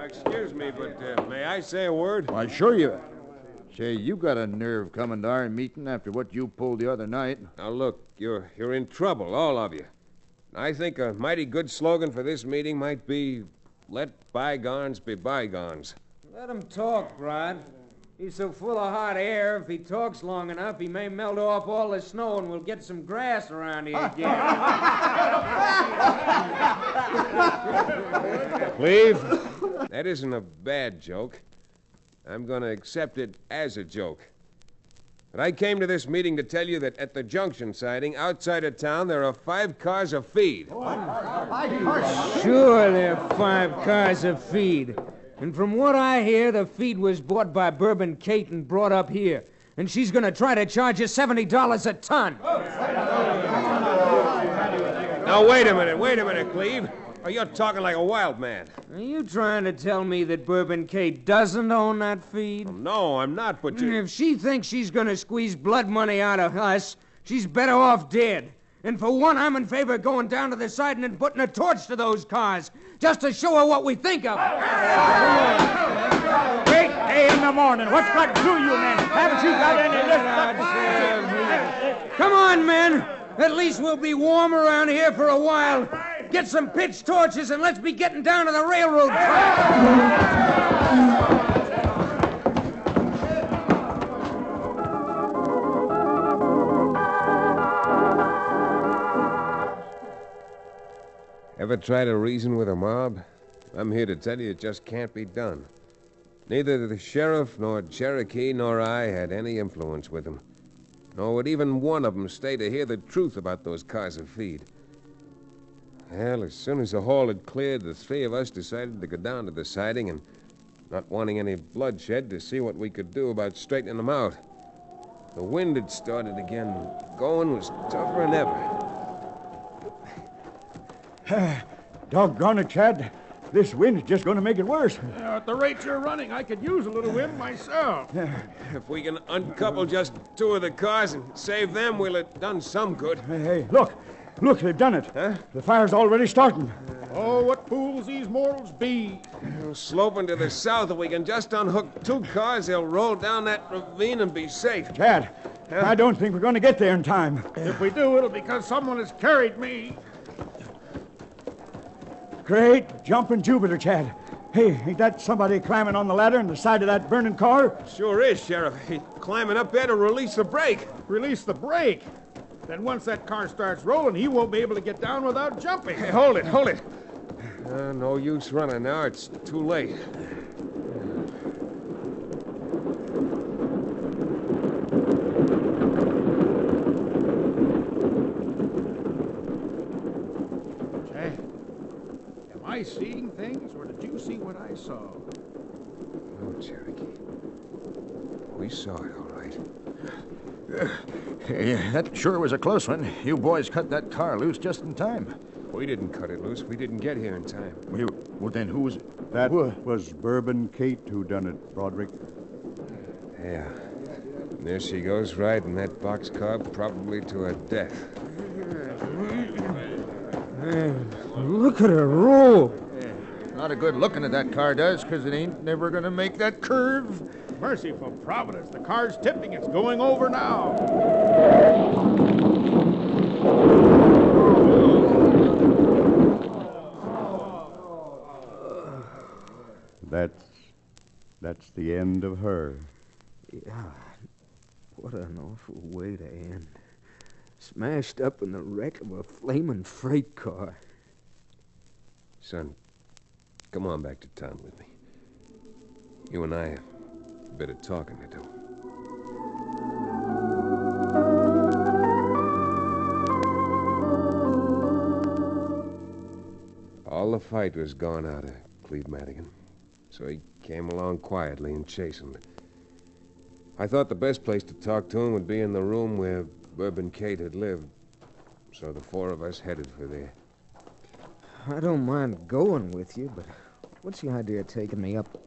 Excuse me, but may I say a word? Why, sure you... Say, you got a nerve coming to our meeting after what you pulled the other night. Now, look, you're in trouble, all of you. I think a mighty good slogan for this meeting might be, let bygones be bygones. Let him talk, Rod. He's so full of hot air, if he talks long enough, he may melt off all the snow and we'll get some grass around here again. Cleve, that isn't a bad joke. I'm going to accept it as a joke. But I came to this meeting to tell you that at the junction siding outside of town, there are 5 cars of feed. Sure, there are 5 cars of feed. And from what I hear, the feed was bought by Bourbon Kate and brought up here. And she's going to try to charge you $70 a ton. Now, wait a minute, Cleve. Oh, you're talking like a wild man. Are you trying to tell me that Bourbon Kate doesn't own that feed? Oh, no, I'm not, but you... If she thinks she's going to squeeze blood money out of us, she's better off dead. And for one, I'm in favor of going down to the siding and putting a torch to those cars, just to show her what we think of her. 8 a.m. in the morning. What's got through you, men? Haven't you got any... Come on, men. At least we'll be warm around here for a while. Get some pitch torches and let's be getting down to the railroad track. Ever try to reason with a mob? I'm here to tell you it just can't be done. Neither the sheriff nor Cherokee nor I had any influence with them. Nor would even one of them stay to hear the truth about those cars of feed. Well, as soon as the hall had cleared, the 3 of us decided to go down to the siding and, not wanting any bloodshed, to see what we could do about straightening them out. The wind had started again. Going was tougher than ever. Doggone it, Chad. This wind's just going to make it worse. At the rate you're running, I could use a little wind myself. If we can uncouple just 2 of the cars and save them, we'll have done some good. Hey, look. Look, they've done it. Huh? The fire's already starting. Oh, what fools these mortals be. Sloping to the south, if we can just unhook 2 cars, they'll roll down that ravine and be safe. Chad, I don't think we're going to get there in time. If we do, it'll be because someone has carried me. Great jumping Jupiter, Chad. Hey, ain't that somebody climbing on the ladder on the side of that burning car? Sure is, Sheriff. He's climbing up there to release the brake. Release the brake? Then once that car starts rolling, he won't be able to get down without jumping. Hey, hold it. No use running now. It's too late. what I saw. No, Cherokee. We saw it, all right. Yeah, that sure was a close one. You boys cut that car loose just in time. We didn't cut it loose. We didn't get here in time. Well, then who was it? That was Bourbon Kate who done it, Broderick. Yeah. And there she goes, riding that boxcar, probably to her death. Look at her roll. Not a good looking at that car does, 'cause it ain't never gonna make that curve. Merciful Providence, the car's tipping. It's going over now. That's the end of her. Yeah, what an awful way to end. Smashed up in the wreck of a flaming freight car. Son, come on back to town with me. You and I have a bit of talking to do. All the fight was gone out of Cleve Madigan, so he came along quietly and chastened. I thought the best place to talk to him would be in the room where Bourbon Kate had lived, so the four of us headed for there. I don't mind going with you, but what's the idea of taking me up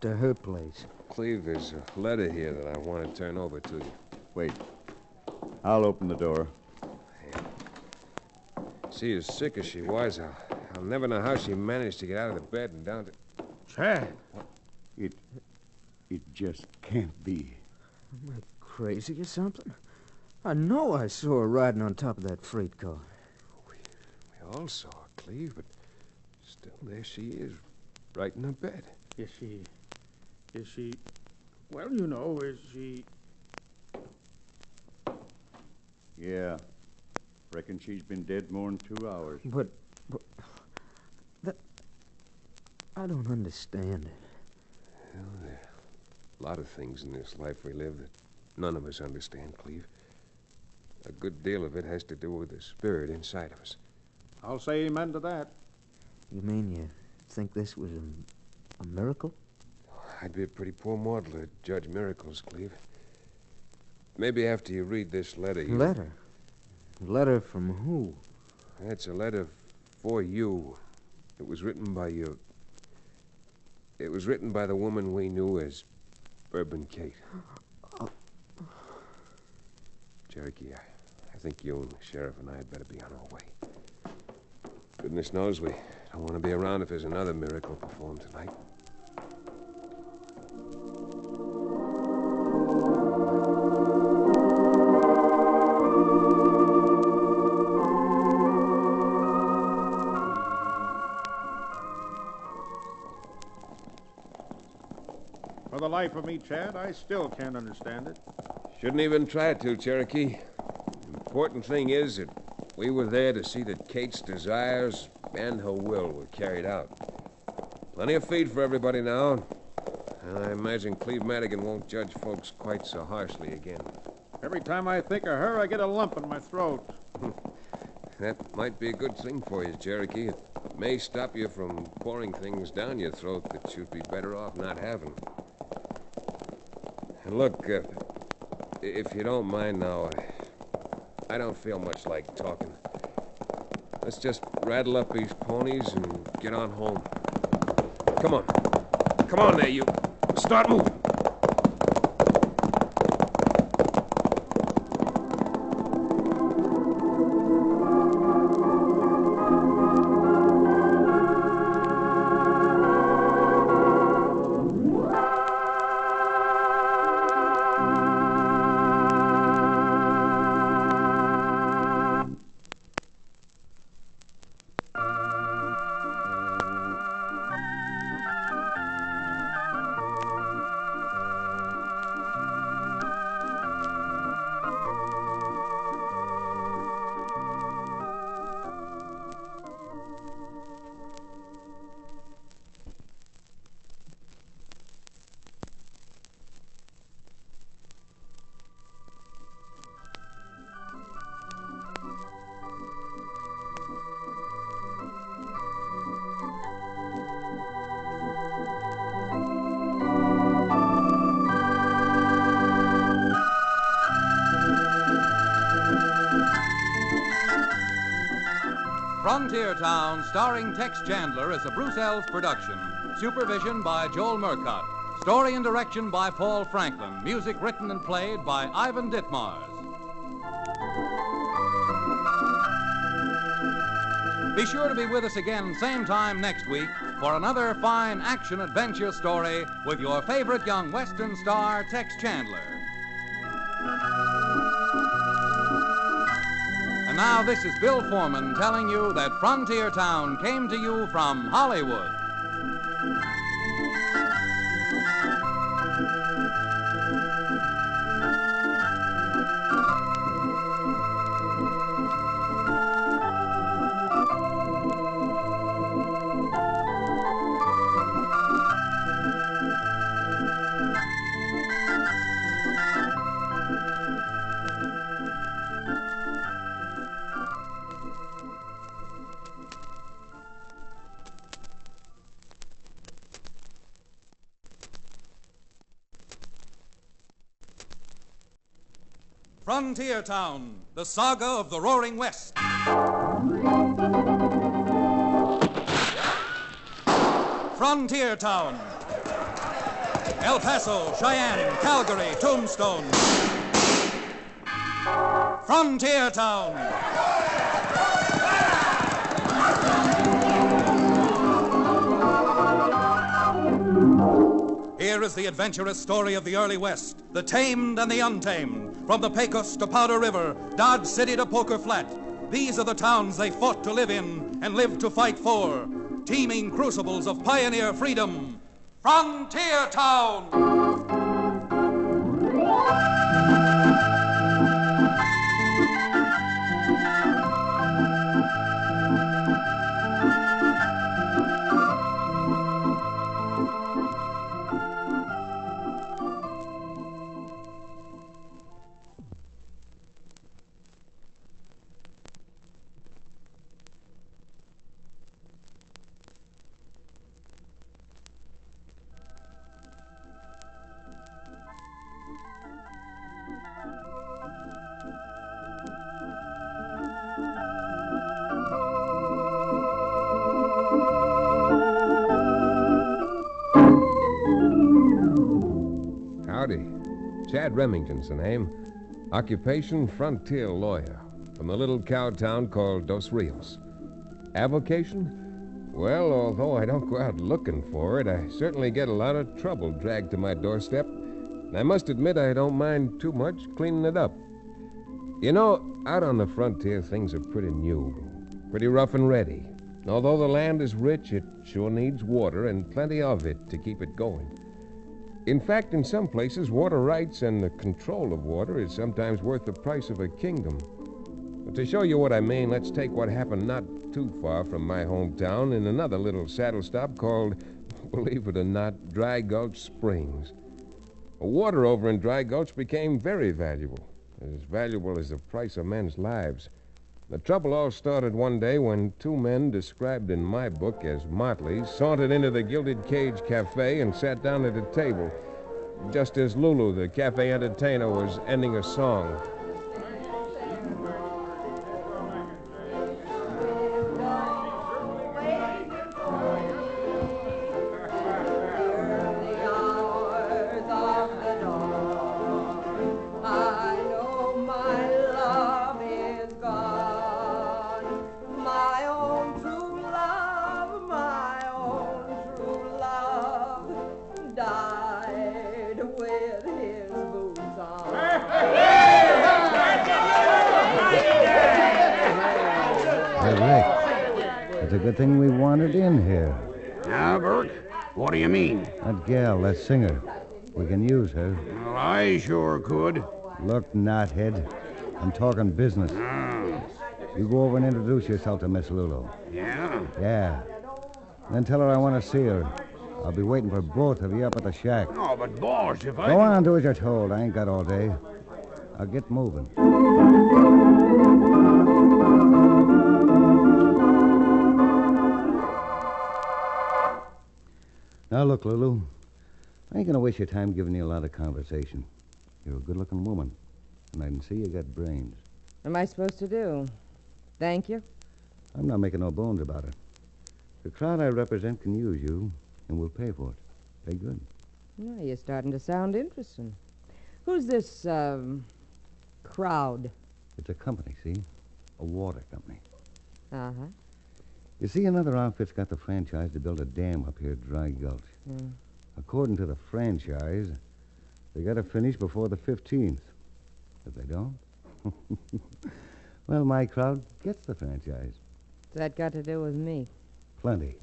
to her place? Cleve, there's a letter here that I want to turn over to you. Wait. I'll open the door. See, as sick as she was, I'll never know how she managed to get out of the bed and down to... Chad. It just can't be. Am I crazy or something? I know I saw her riding on top of that freight car. We all saw her, Cleve, but still there she is, right in her bed. Is she... Well, you know, is she... Yeah. Reckon she's been dead more than 2 hours. But that... I don't understand it. Well, there are a lot of things in this life we live that none of us understand, Cleve. A good deal of it has to do with the spirit inside of us. I'll say amen to that. You mean you think this was a miracle? I'd be a pretty poor mortal to judge miracles, Cleve. Maybe after you read this letter... Letter? Letter from who? It's a letter for you. It was written by you. It was written by the woman we knew as Bourbon Kate. Cherokee, I think you and the sheriff and I had better be on our way. Goodness knows we don't want to be around if there's another miracle performed tonight. For the life of me, Chad, I still can't understand it. Shouldn't even try to, Cherokee. The important thing is that we were there to see that Kate's desires and her will were carried out. Plenty of feed for everybody now. And I imagine Cleve Madigan won't judge folks quite so harshly again. Every time I think of her, I get a lump in my throat. That might be a good thing for you, Cherokee. It may stop you from pouring things down your throat that you'd be better off not having. And look, if you don't mind now, I don't feel much like talking. Let's just rattle up these ponies and get on home. Come on. Come on there, you. Start moving. Frontier Town, starring Tex Chandler, is a Bruce Ells production. Supervision by Joel Murcott. Story and direction by Paul Franklin. Music written and played by Ivan Ditmars. Be sure to be with us again same time next week for another fine action-adventure story with your favorite young Western star, Tex Chandler. And now this is Bill Foreman telling you that Frontier Town came to you from Hollywood. Frontier Town, the saga of the Roaring West. Frontier Town. El Paso, Cheyenne, Calgary, Tombstone. Frontier Town. Here is the adventurous story of the early West, the tamed and the untamed, from the Pecos to Powder River, Dodge City to Poker Flat. These are the towns they fought to live in and lived to fight for, teeming crucibles of pioneer freedom. Frontier Town! Howdy. Chad Remington's the name. Occupation, frontier lawyer. From the little cow town called Dos Rios. Avocation? Well, although I don't go out looking for it, I certainly get a lot of trouble dragged to my doorstep. And I must admit I don't mind too much cleaning it up. You know, out on the frontier, things are pretty new. Pretty rough and ready. And although the land is rich, it sure needs water and plenty of it to keep it going. In fact, in some places, water rights and the control of water is sometimes worth the price of a kingdom. But to show you what I mean, let's take what happened not too far from my hometown in another little saddle stop called, believe it or not, Dry Gulch Springs. Water over in Dry Gulch became very valuable as the price of men's lives. The trouble all started one day when two men described in my book as motleys sauntered into the Gilded Cage Cafe and sat down at a table, just as Lulu, the cafe entertainer, was ending a song. It's a good thing we wandered in here. Now, Burke, what do you mean? That gal, that singer. We can use her. Well, I sure could. Look, knothead. I'm talking business. You go over and introduce yourself to Miss Lulu. Yeah? Yeah. Then tell her I want to see her. I'll be waiting for both of you up at the shack. Oh, but boss, if I... Go on, do as you're told. I ain't got all day. I'll get moving. Now, look, Lulu. I ain't going to waste your time giving you a lot of conversation. You're a good-looking woman, and I can see you got brains. What am I supposed to do? Thank you? I'm not making no bones about it. The crowd I represent can use you, and we'll pay for it. Pay good. Now you're starting to sound interesting. Who's this, crowd? It's a company, see? A water company. Uh-huh. You see, another outfit's got the franchise to build a dam up here at Dry Gulch. Mm. According to the franchise, they got to finish before the 15th. If they don't, well, my crowd gets the franchise. What's that got to do with me? Plenty.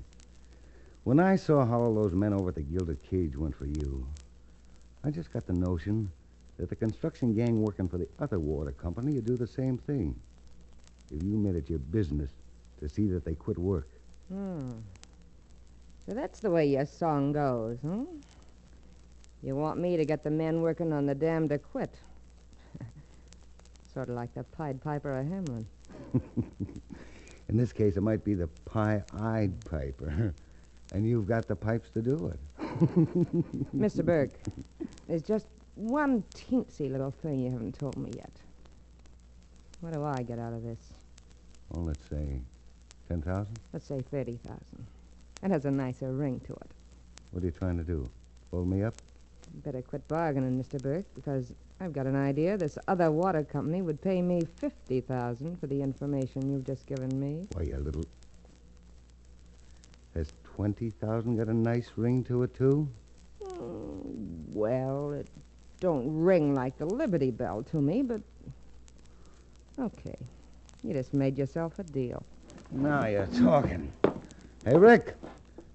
When I saw how all those men over at the Gilded Cage went for you, I just got the notion that the construction gang working for the other water company would do the same thing. If you made it your business to see that they quit work. So that's the way your song goes, huh? You want me to get the men working on the dam to quit. Sort of like the Pied Piper of Hamelin. In this case, it might be the Pie-Eyed Piper. And you've got the pipes to do it. Mr. Burke, there's just one teensy little thing you haven't told me yet. What do I get out of this? Well, let's say 10,000? Let's say 30,000. It has a nicer ring to it. What are you trying to do? Hold me up? You better quit bargaining, Mr. Burke, because I've got an idea this other water company would pay me 50,000 for the information you've just given me. Why, you little... Has 20,000 got a nice ring to it, too? Well, it don't ring like the Liberty Bell to me, but... Okay. You just made yourself a deal. Now you're talking. Hey, Rick,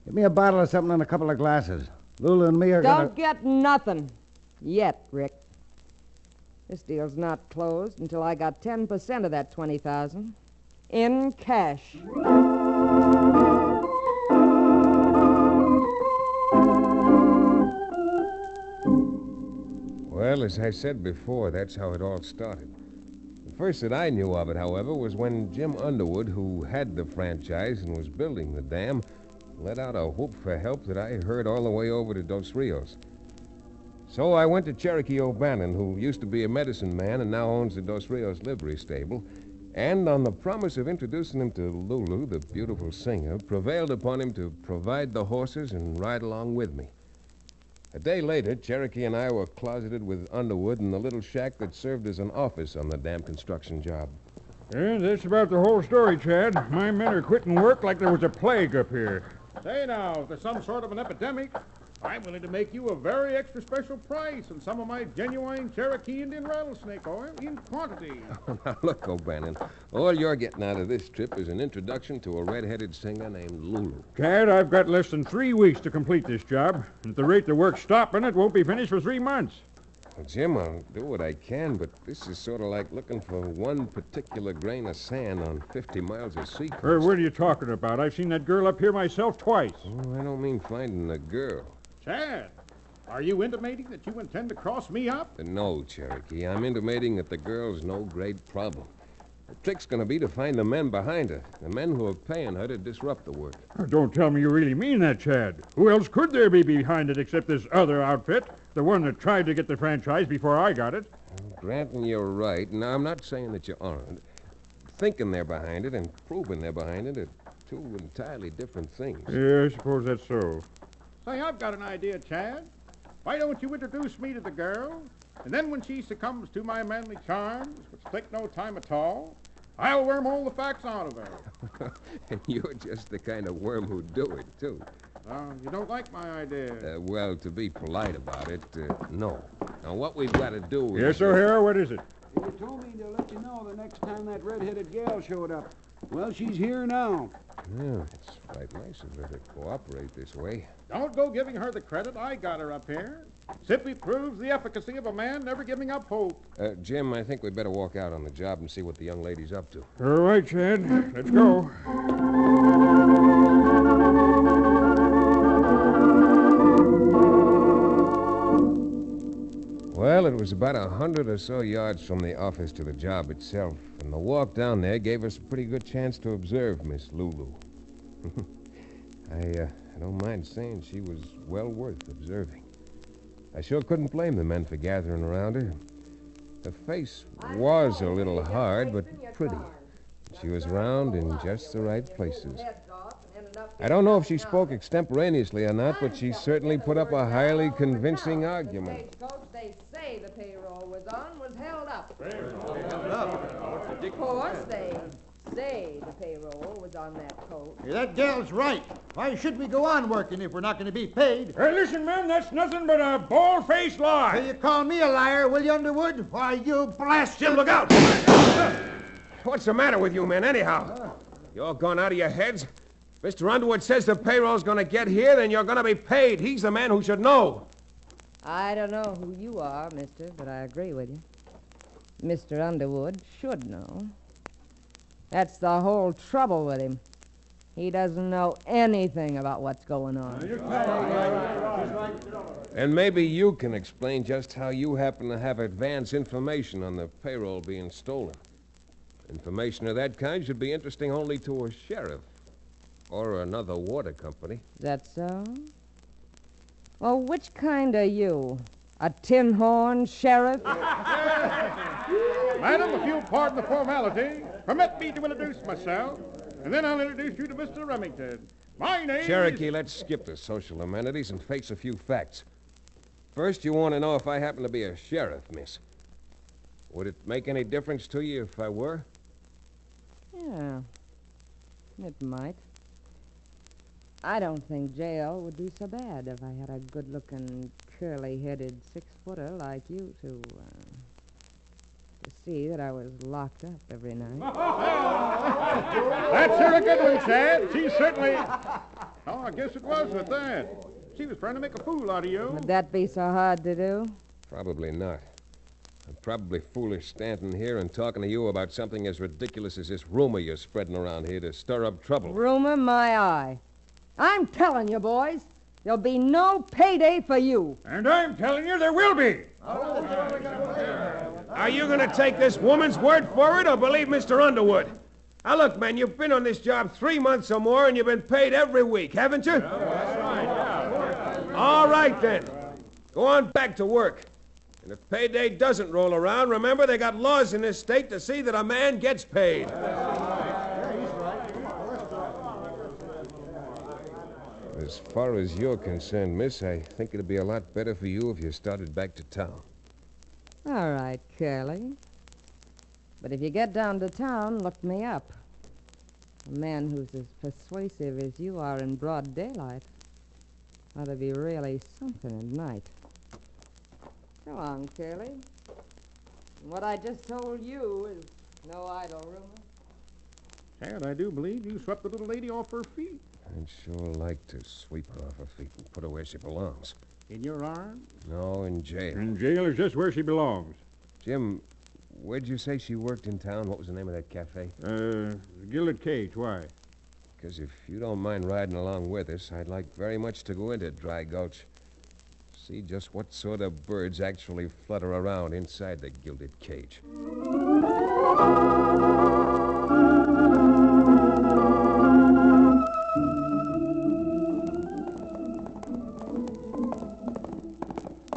give me a bottle of something and a couple of glasses. Lulu and me are Don't get nothing. Yet, Rick. This deal's not closed until I got 10% of that 20,000. In cash. Well, as I said before, that's how it all started. The first that I knew of it, however, was when Jim Underwood, who had the franchise and was building the dam, let out a whoop for help that I heard all the way over to Dos Rios. So I went to Cherokee O'Bannon, who used to be a medicine man and now owns the Dos Rios livery stable, and on the promise of introducing him to Lulu, the beautiful singer, prevailed upon him to provide the horses and ride along with me. A day later, Cherokee and I were closeted with Underwood in the little shack that served as an office on the dam construction job. Yeah, that's about the whole story, Chad. My men are quitting work like there was a plague up here. Say now, if there's some sort of an epidemic, I'm willing to make you a very extra special price on some of my genuine Cherokee Indian rattlesnake oil in quantity. Now, look, O'Bannon, all you're getting out of this trip is an introduction to a red-headed singer named Lulu. Chad, I've got less than 3 weeks to complete this job. At the rate the work's stopping, it won't be finished for 3 months. Well, Jim, I'll do what I can, but this is sort of like looking for one particular grain of sand on 50 miles of seacoast. What are you talking about? I've seen that girl up here myself twice. Oh, I don't mean finding a girl. Chad, are you intimating that you intend to cross me up? No, Cherokee. I'm intimating that the girl's no great problem. The trick's going to be to find the men behind her, the men who are paying her to disrupt the work. Don't tell me you really mean that, Chad. Who else could there be behind it except this other outfit, the one that tried to get the franchise before I got it? Well, granting you're right, now I'm not saying that you aren't. Thinking they're behind it and proving they're behind it are two entirely different things. Yeah, I suppose that's so. Say, I've got an idea, Chad. Why don't you introduce me to the girl, and then when she succumbs to my manly charms, which take no time at all, I'll worm all the facts out of her. And you're just the kind of worm who'd do it, too. You don't like my idea. Well, to be polite about it, no. Now, what we've got to do is... Yes, O'Hara, what is it? You told me to let you know the next time that red-headed gal showed up. Well, she's here now. Yeah, it's quite nice of her to cooperate this way. Don't go giving her the credit. I got her up here. Simply proves the efficacy of a man never giving up hope. Jim, I think we'd better walk out on the job and see what the young lady's up to. All right, Chad. Let's go. Well, it was about 100 or so yards from the office to the job itself, and the walk down there gave us a pretty good chance to observe Miss Lulu. I don't mind saying she was well worth observing. I sure couldn't blame the men for gathering around her. Her face was a little hard, but pretty. She was round in just the right places. I don't know if she spoke extemporaneously or not, but she certainly put up a highly convincing argument. They say the payroll was held up. Of course, they say the payroll was on that coat. Hey, that gal's right. Why should we go on working if we're not going to be paid? Hey, listen, man, that's nothing but a bald-faced lie. So you call me a liar, will you, Underwood? Why, you blast... Jim, look out! What's the matter with you men, anyhow? You all gone out of your heads? Mr. Underwood says the payroll's going to get here, then you're going to be paid. He's the man who should know. I don't know who you are, mister, but I agree with you. Mr. Underwood should know. That's the whole trouble with him. He doesn't know anything about what's going on. And maybe you can explain just how you happen to have advance information on the payroll being stolen. Information of that kind should be interesting only to a sheriff or another water company. Is that so? Well, which kind are you? A tin horn sheriff? Madam, if you'll pardon the formality, permit me to introduce myself, and then I'll introduce you to Mr. Remington. My name Cherokee, let's skip the social amenities and face a few facts. First, you want to know if I happen to be a sheriff, miss. Would it make any difference to you if I were? Yeah, it might. I don't think jail would be so bad if I had a good-looking, curly-headed six-footer like you to see that I was locked up every night. That's her a good one, Chad. She certainly... Oh, I guess it was with that. She was trying to make a fool out of you. Would that be so hard to do? Probably not. I'm probably foolish standing here and talking to you about something as ridiculous as this rumor you're spreading around here to stir up trouble. Rumor my eye. I'm telling you, boys, there'll be no payday for you. And I'm telling you there will be. Are you going to take this woman's word for it or believe Mr. Underwood? Now, look, man, you've been on this job 3 months or more, and you've been paid every week, haven't you? That's right, yeah. All right, then. Go on back to work. And if payday doesn't roll around, remember they got laws in this state to see that a man gets paid. As far as you're concerned, miss, I think it'd be a lot better for you if you started back to town. All right, Curly. But if you get down to town, look me up. A man who's as persuasive as you are in broad daylight ought to be really something at night. Go on, Curly. What I just told you is no idle rumor. Chad, I do believe you swept the little lady off her feet. I'd sure like to sweep her off her feet and put her where she belongs. In your arms? No, in jail. And jail is just where she belongs. Jim, where'd you say she worked in town? What was the name of that cafe? Gilded Cage. Why? Because if you don't mind riding along with us, I'd like very much to go into Dry Gulch. See just what sort of birds actually flutter around inside the Gilded Cage.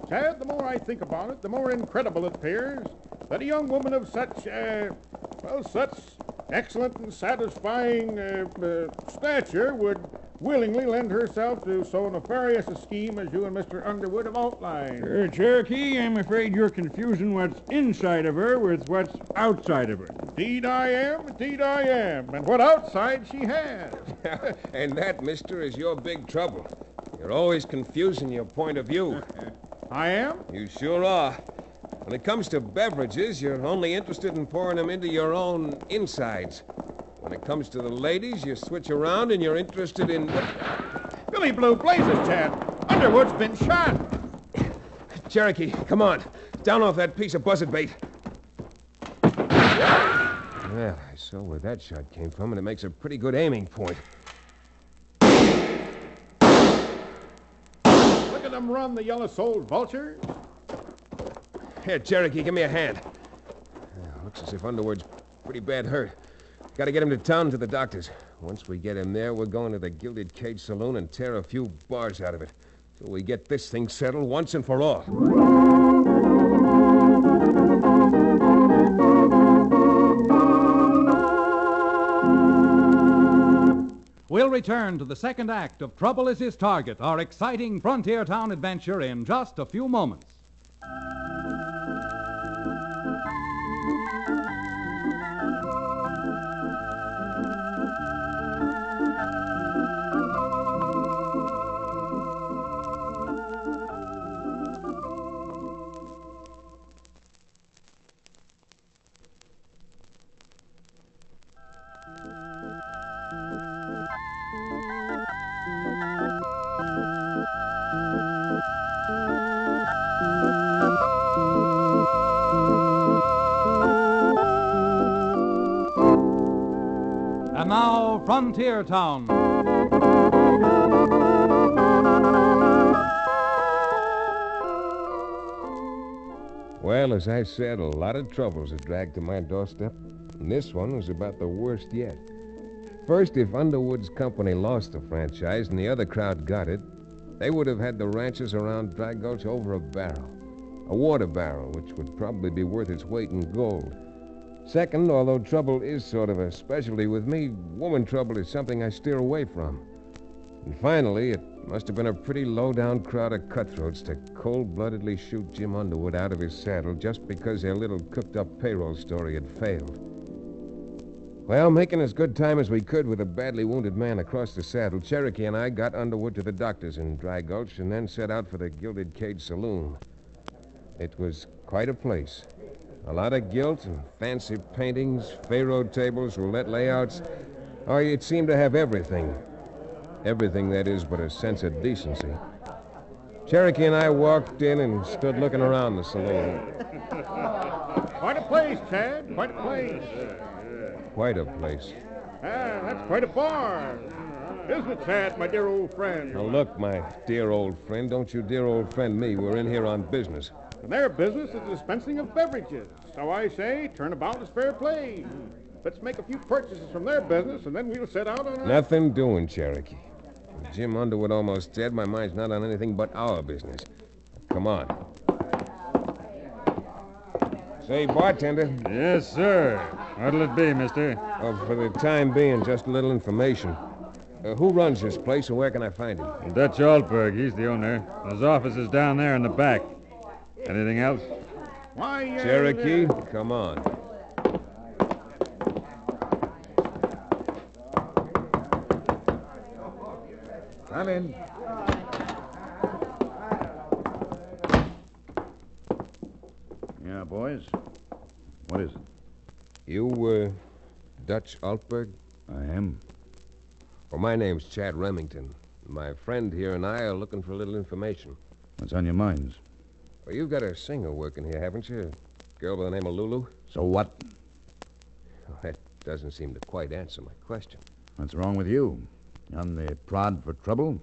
Chad, the more I think about it, the more incredible it appears that a young woman of such, such excellent and satisfying stature would willingly lend herself to so nefarious a scheme as you and Mr. Underwood have outlined. Cherokee, I'm afraid you're confusing what's inside of her with what's outside of her. Indeed I am, and what outside she has. And that, mister, is your big trouble. You're always confusing your point of view. I am? You sure are. When it comes to beverages, you're only interested in pouring them into your own insides. When it comes to the ladies, you switch around and you're interested in... Billy Blue Blazes, Chad. Underwood's been shot. Cherokee, come on. Down off that piece of buzzard bait. Well, I saw where that shot came from, and it makes a pretty good aiming point. Look at them run, the yellow-souled vultures. Here, Cherokee, give me a hand. Looks as if Underwood's pretty bad hurt. Got to get him to town to the doctors. Once we get him there, we're going to the Gilded Cage Saloon and tear a few bars out of it till we get this thing settled once and for all. We'll return to the second act of Trouble is His Target, our exciting frontier town adventure, in just a few moments. And now, Frontier Town. Well, as I said, a lot of troubles have dragged to my doorstep, and this one was about the worst yet. First, if Underwood's company lost the franchise and the other crowd got it, they would have had the ranches around Dry Gulch over a barrel. A water barrel, which would probably be worth its weight in gold. Second, although trouble is sort of a specialty with me, woman trouble is something I steer away from. And finally, it must have been a pretty low-down crowd of cutthroats to cold-bloodedly shoot Jim Underwood out of his saddle just because their little cooked-up payroll story had failed. Well, making as good time as we could with a badly wounded man across the saddle, Cherokee and I got Underwood to the doctor's in Dry Gulch and then set out for the Gilded Cage Saloon. It was quite a place. A lot of gilt and fancy paintings, Pharaoh tables, roulette layouts. Oh, it seemed to have everything. Everything, that is, but a sense of decency. Cherokee and I walked in and stood looking around the saloon. Quite a place, Chad. Quite a place. Quite a place. Ah, that's quite a bar. Isn't it, Chad, my dear old friend? Now, look, my dear old friend, don't you dear old friend me. We're in here on business. And their business is the dispensing of beverages. So I say, turnabout is fair play. Let's make a few purchases from their business, and then we'll set out on our... Nothing doing, Cherokee. With Jim Underwood almost dead, my mind's not on anything but our business. Come on. Say, bartender. Yes, sir. What'll it be, mister? Oh, for the time being, just a little information. Who runs this place, and where can I find him? Dutch Altberg. He's the owner. His office is down there in the back. Anything else? Why, Cherokee, come on. Come in. Yeah, boys. What is it? You, Dutch Altberg? I am. Well, my name's Chad Remington. My friend here and I are looking for a little information. What's on your minds? Well, you've got a singer working here, haven't you? A girl by the name of Lulu? So what? Well, that doesn't seem to quite answer my question. What's wrong with you? On the prod for trouble?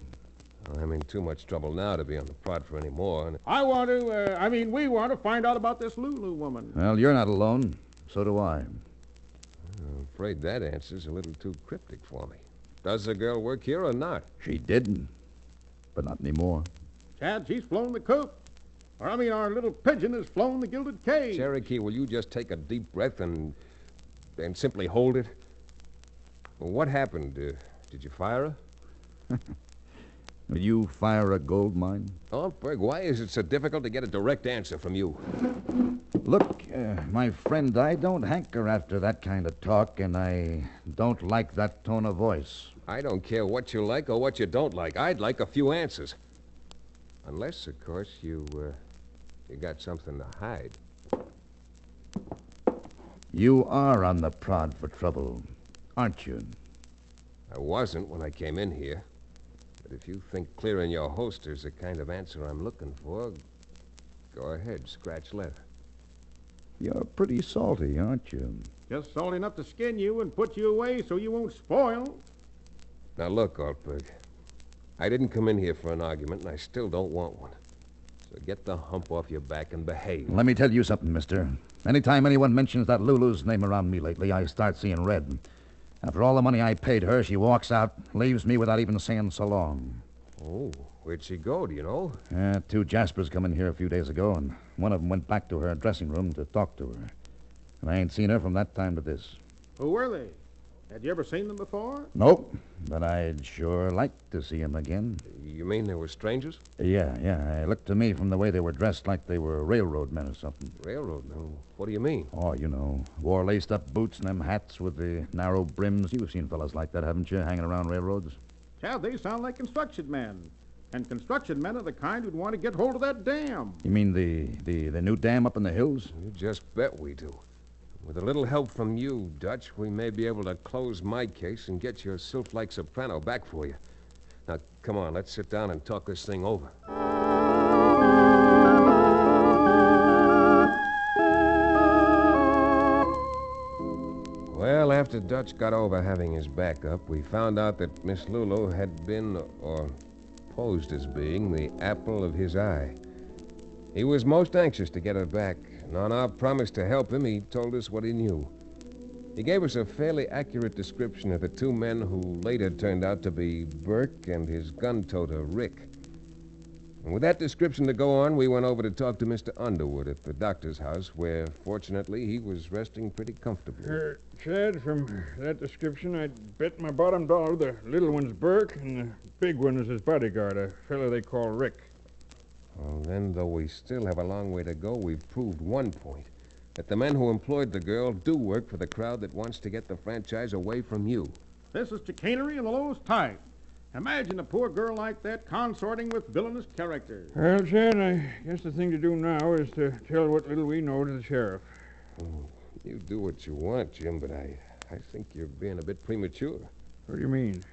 Well, I'm in too much trouble now to be on the prod for any more. And... we want to find out about this Lulu woman. Well, you're not alone. So do I. I'm afraid that answer's a little too cryptic for me. Does the girl work here or not? She did, but not anymore. Chad, she's flown the coop. Our little pigeon has flown the Gilded Cage. Cherokee, will you just take a deep breath and simply hold it? Well, what happened? Did you fire her? Will you fire a gold mine? Altberg, why is it so difficult to get a direct answer from you? Look, my friend, I don't hanker after that kind of talk, and I don't like that tone of voice. I don't care what you like or what you don't like. I'd like a few answers. Unless, of course, you got something to hide. You are on the prod for trouble, aren't you? I wasn't when I came in here. But if you think clearing your holster's the kind of answer I'm looking for, go ahead, scratch leather. You're pretty salty, aren't you? Just salty enough to skin you and put you away so you won't spoil. Now, look, Altberg. I didn't come in here for an argument, and I still don't want one. So get the hump off your back and behave. Let me tell you something, mister. Anytime anyone mentions that Lulu's name around me lately, I start seeing red. After all the money I paid her, she walks out, leaves me without even saying so long. Oh, where'd she go, do you know? 2 Jaspers come in here a few days ago, and one of them went back to her dressing room to talk to her. And I ain't seen her from that time to this. Who were they? Had you ever seen them before? Nope, but I'd sure like to see 'em again. You mean they were strangers? Yeah. It looked to me from the way they were dressed like they were railroad men or something. Railroad men? What do you mean? Oh, you know, wore laced-up boots and them hats with the narrow brims. You've seen fellas like that, haven't you, hanging around railroads? Chad, they sound like construction men. And construction men are the kind who'd want to get hold of that dam. You mean the new dam up in the hills? You just bet we do. With a little help from you, Dutch, we may be able to close my case and get your sylph-like soprano back for you. Now, come on, let's sit down and talk this thing over. Well, after Dutch got over having his back up, we found out that Miss Lulu had been, or posed as being, the apple of his eye. He was most anxious to get her back, and on our promise to help him, he told us what he knew. He gave us a fairly accurate description of the two men who later turned out to be Burke and his gun-toter, Rick. And with that description to go on, we went over to talk to Mr. Underwood at the doctor's house, where, fortunately, he was resting pretty comfortably. Chad, from that description, I'd bet my bottom dollar the little one's Burke and the big one is his bodyguard, a fellow they call Rick. Well, then, though we still have a long way to go, we've proved one point. That the men who employed the girl do work for the crowd that wants to get the franchise away from you. This is chicanery in the lowest type. Imagine a poor girl like that consorting with villainous characters. Well, Chad, I guess the thing to do now is to tell what little we know to the sheriff. Oh, you do what you want, Jim, but I think you're being a bit premature. What do you mean?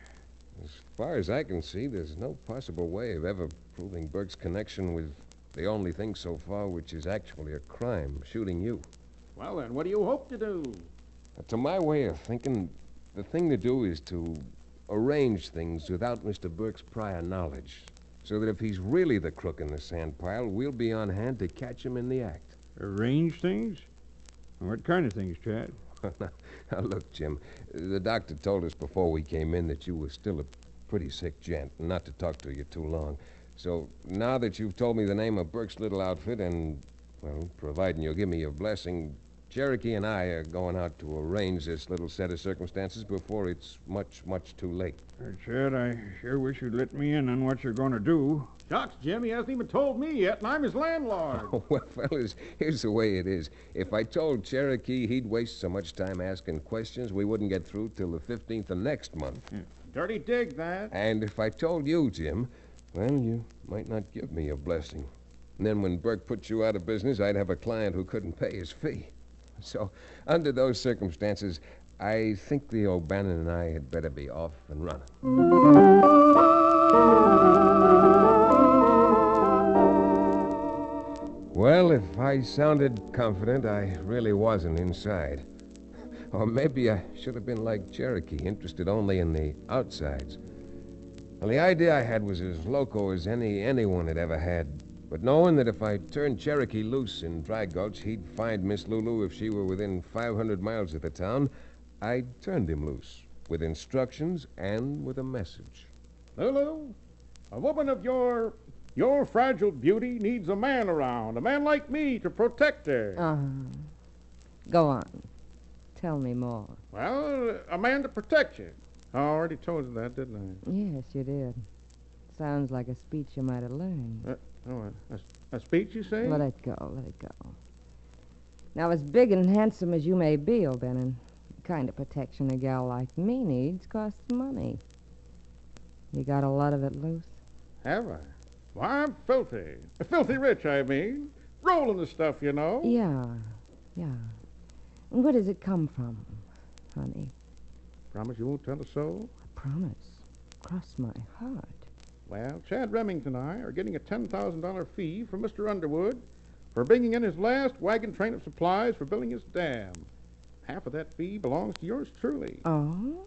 As far as I can see, there's no possible way of ever proving Burke's connection with the only thing so far which is actually a crime, shooting you. Well, then, what do you hope to do? To my way of thinking, the thing to do is to arrange things without Mr. Burke's prior knowledge, so that if he's really the crook in the sand pile, we'll be on hand to catch him in the act. Arrange things? What kind of things, Chad? Now, look, Jim, the doctor told us before we came in that you were still a pretty sick gent, and not to talk to you too long. So now that you've told me the name of Burke's little outfit and, well, providing you'll give me your blessing, Cherokee and I are going out to arrange this little set of circumstances before it's much, much too late. Chad, I sure wish you'd let me in on what you're going to do. Shucks, Jim, he hasn't even told me yet, and I'm his landlord. Oh, well, fellas, here's the way it is. If I told Cherokee he'd waste so much time asking questions, we wouldn't get through till the 15th of next month. Dirty dig, that. And if I told you, Jim, well, you might not give me a blessing. And then when Burke put you out of business, I'd have a client who couldn't pay his fee. So, under those circumstances, I think the O'Bannon and I had better be off and running. Well, if I sounded confident, I really wasn't inside. Or maybe I should have been like Cherokee, interested only in the outsides. Well, the idea I had was as loco as anyone had ever had. But knowing that if I turned Cherokee loose in Dry Gulch, he'd find Miss Lulu if she were within 500 miles of the town, I turned him loose, with instructions and with a message. Lulu, a woman of your fragile beauty needs a man around, a man like me to protect her. Go on. Tell me more. Well, a man to protect you. I already told you that, didn't I? Yes, you did. Sounds like a speech you might have learned. A speech, you say? Let it go. Now, as big and handsome as you may be, O'Bannon, the kind of protection a gal like me needs costs money. You got a lot of it loose? Have I? Why, I'm filthy. Filthy rich, I mean. Rolling the stuff, you know. Yeah. And where does it come from, honey? Promise you won't tell a soul? I promise. Cross my heart. Well, Chad Remington and I are getting a $10,000 fee from Mr. Underwood for bringing in his last wagon train of supplies for building his dam. Half of that fee belongs to yours truly. Oh?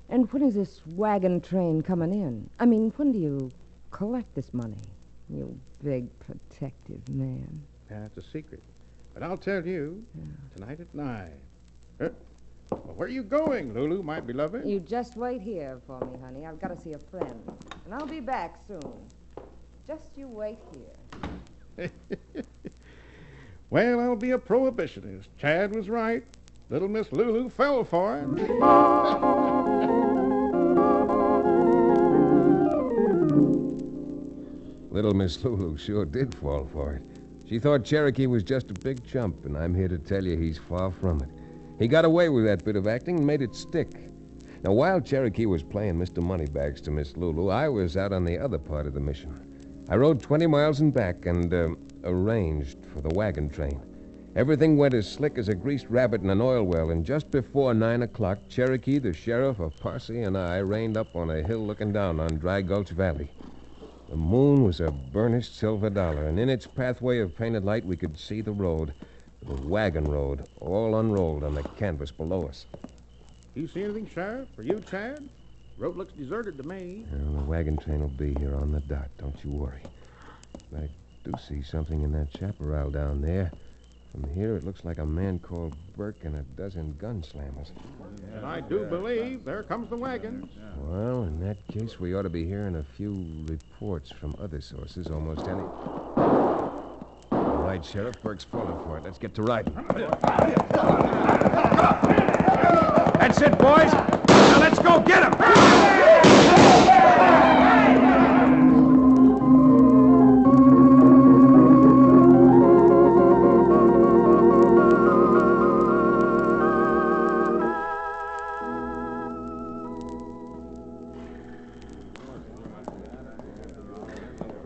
And when is this wagon train coming in? I mean, when do you collect this money, you big protective man? That's a secret. But I'll tell you tonight at 9. Well, where are you going, Lulu, my beloved? You just wait here for me, honey. I've got to see a friend. And I'll be back soon. Just you wait here. Well, I'll be a prohibitionist. Chad was right. Little Miss Lulu fell for it. Little Miss Lulu sure did fall for it. She thought Cherokee was just a big chump, and I'm here to tell you he's far from it. He got away with that bit of acting and made it stick. Now, while Cherokee was playing Mr. Moneybags to Miss Lulu, I was out on the other part of the mission. I rode 20 miles and back and arranged for the wagon train. Everything went as slick as a greased rabbit in an oil well, and just before 9 o'clock, Cherokee, the sheriff of Parsi, and I reined up on a hill looking down on Dry Gulch Valley. The moon was a burnished silver dollar, and in its pathway of painted light we could see the road, the wagon road, all unrolled on the canvas below us. You see anything, Sheriff? Or you, Chad? Road looks deserted to me. Well, the wagon train will be here on the dot, don't you worry. I do see something in that chaparral down there. From here, it looks like a man called Burke and a dozen gunslammers. And I do believe there comes the wagon. Well, in that case, we ought to be hearing a few reports from other sources almost any... All right, Sheriff, Burke's falling for it. Let's get to riding. That's it, boys. Now let's go get him.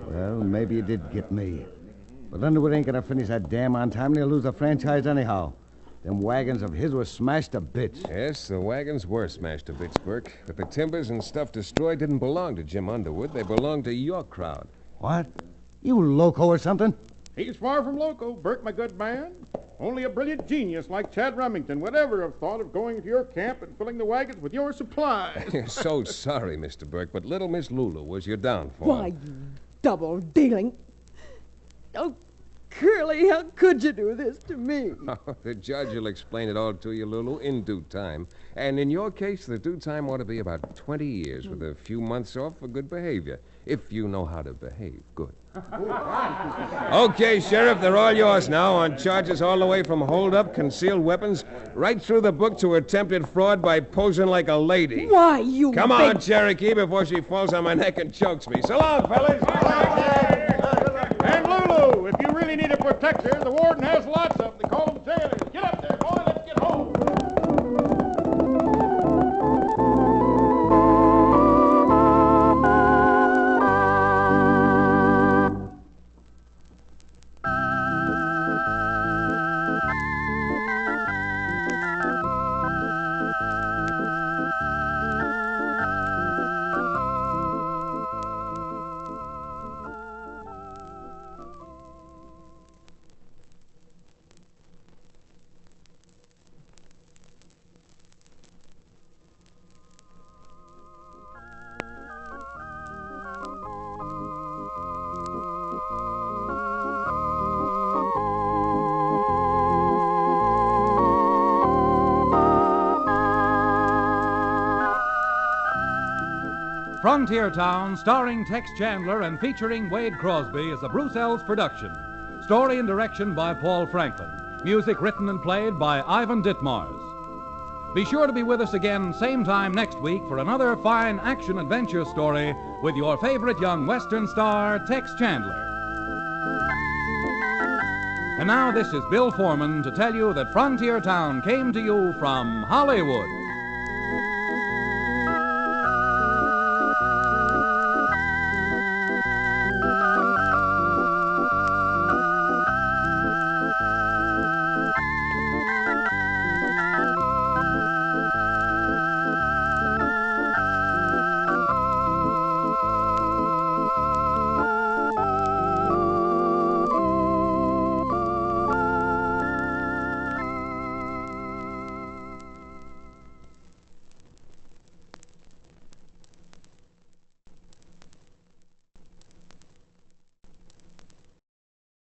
Well, maybe you did get me. But Underwood ain't gonna finish that dam on time, and he'll lose the franchise anyhow. Them wagons of his were smashed to bits. Yes, the wagons were smashed to bits, Burke. But the timbers and stuff destroyed didn't belong to Jim Underwood. They belonged to your crowd. What? You loco or something? He's far from loco, Burke, my good man. Only a brilliant genius like Chad Remington would ever have thought of going to your camp and filling the wagons with your supplies. So sorry, Mr. Burke, but little Miss Lulu was your downfall. Why, you double-dealing. Oh, Curly, how could you do this to me? The judge will explain it all to you, Lulu, in due time. And in your case, the due time ought to be about 20 years with a few months off for good behavior. If you know how to behave, good. Okay, Sheriff, they're all yours now on charges all the way from hold-up, concealed weapons, right through the book to attempted fraud by posing like a lady. Why, you Come on, Cherokee, before she falls on my neck and chokes me. So long, fellas. And Lulu, if you really need a protector, the warden has lots of them. They call them tailors. Get up there, boy. Let's get home. Frontier Town, starring Tex Chandler and featuring Wade Crosby, is a Bruce Ells production. Story and direction by Paul Franklin. Music written and played by Ivan Ditmars. Be sure to be with us again same time next week for another fine action-adventure story with your favorite young Western star, Tex Chandler. And now this is Bill Foreman to tell you that Frontier Town came to you from Hollywood.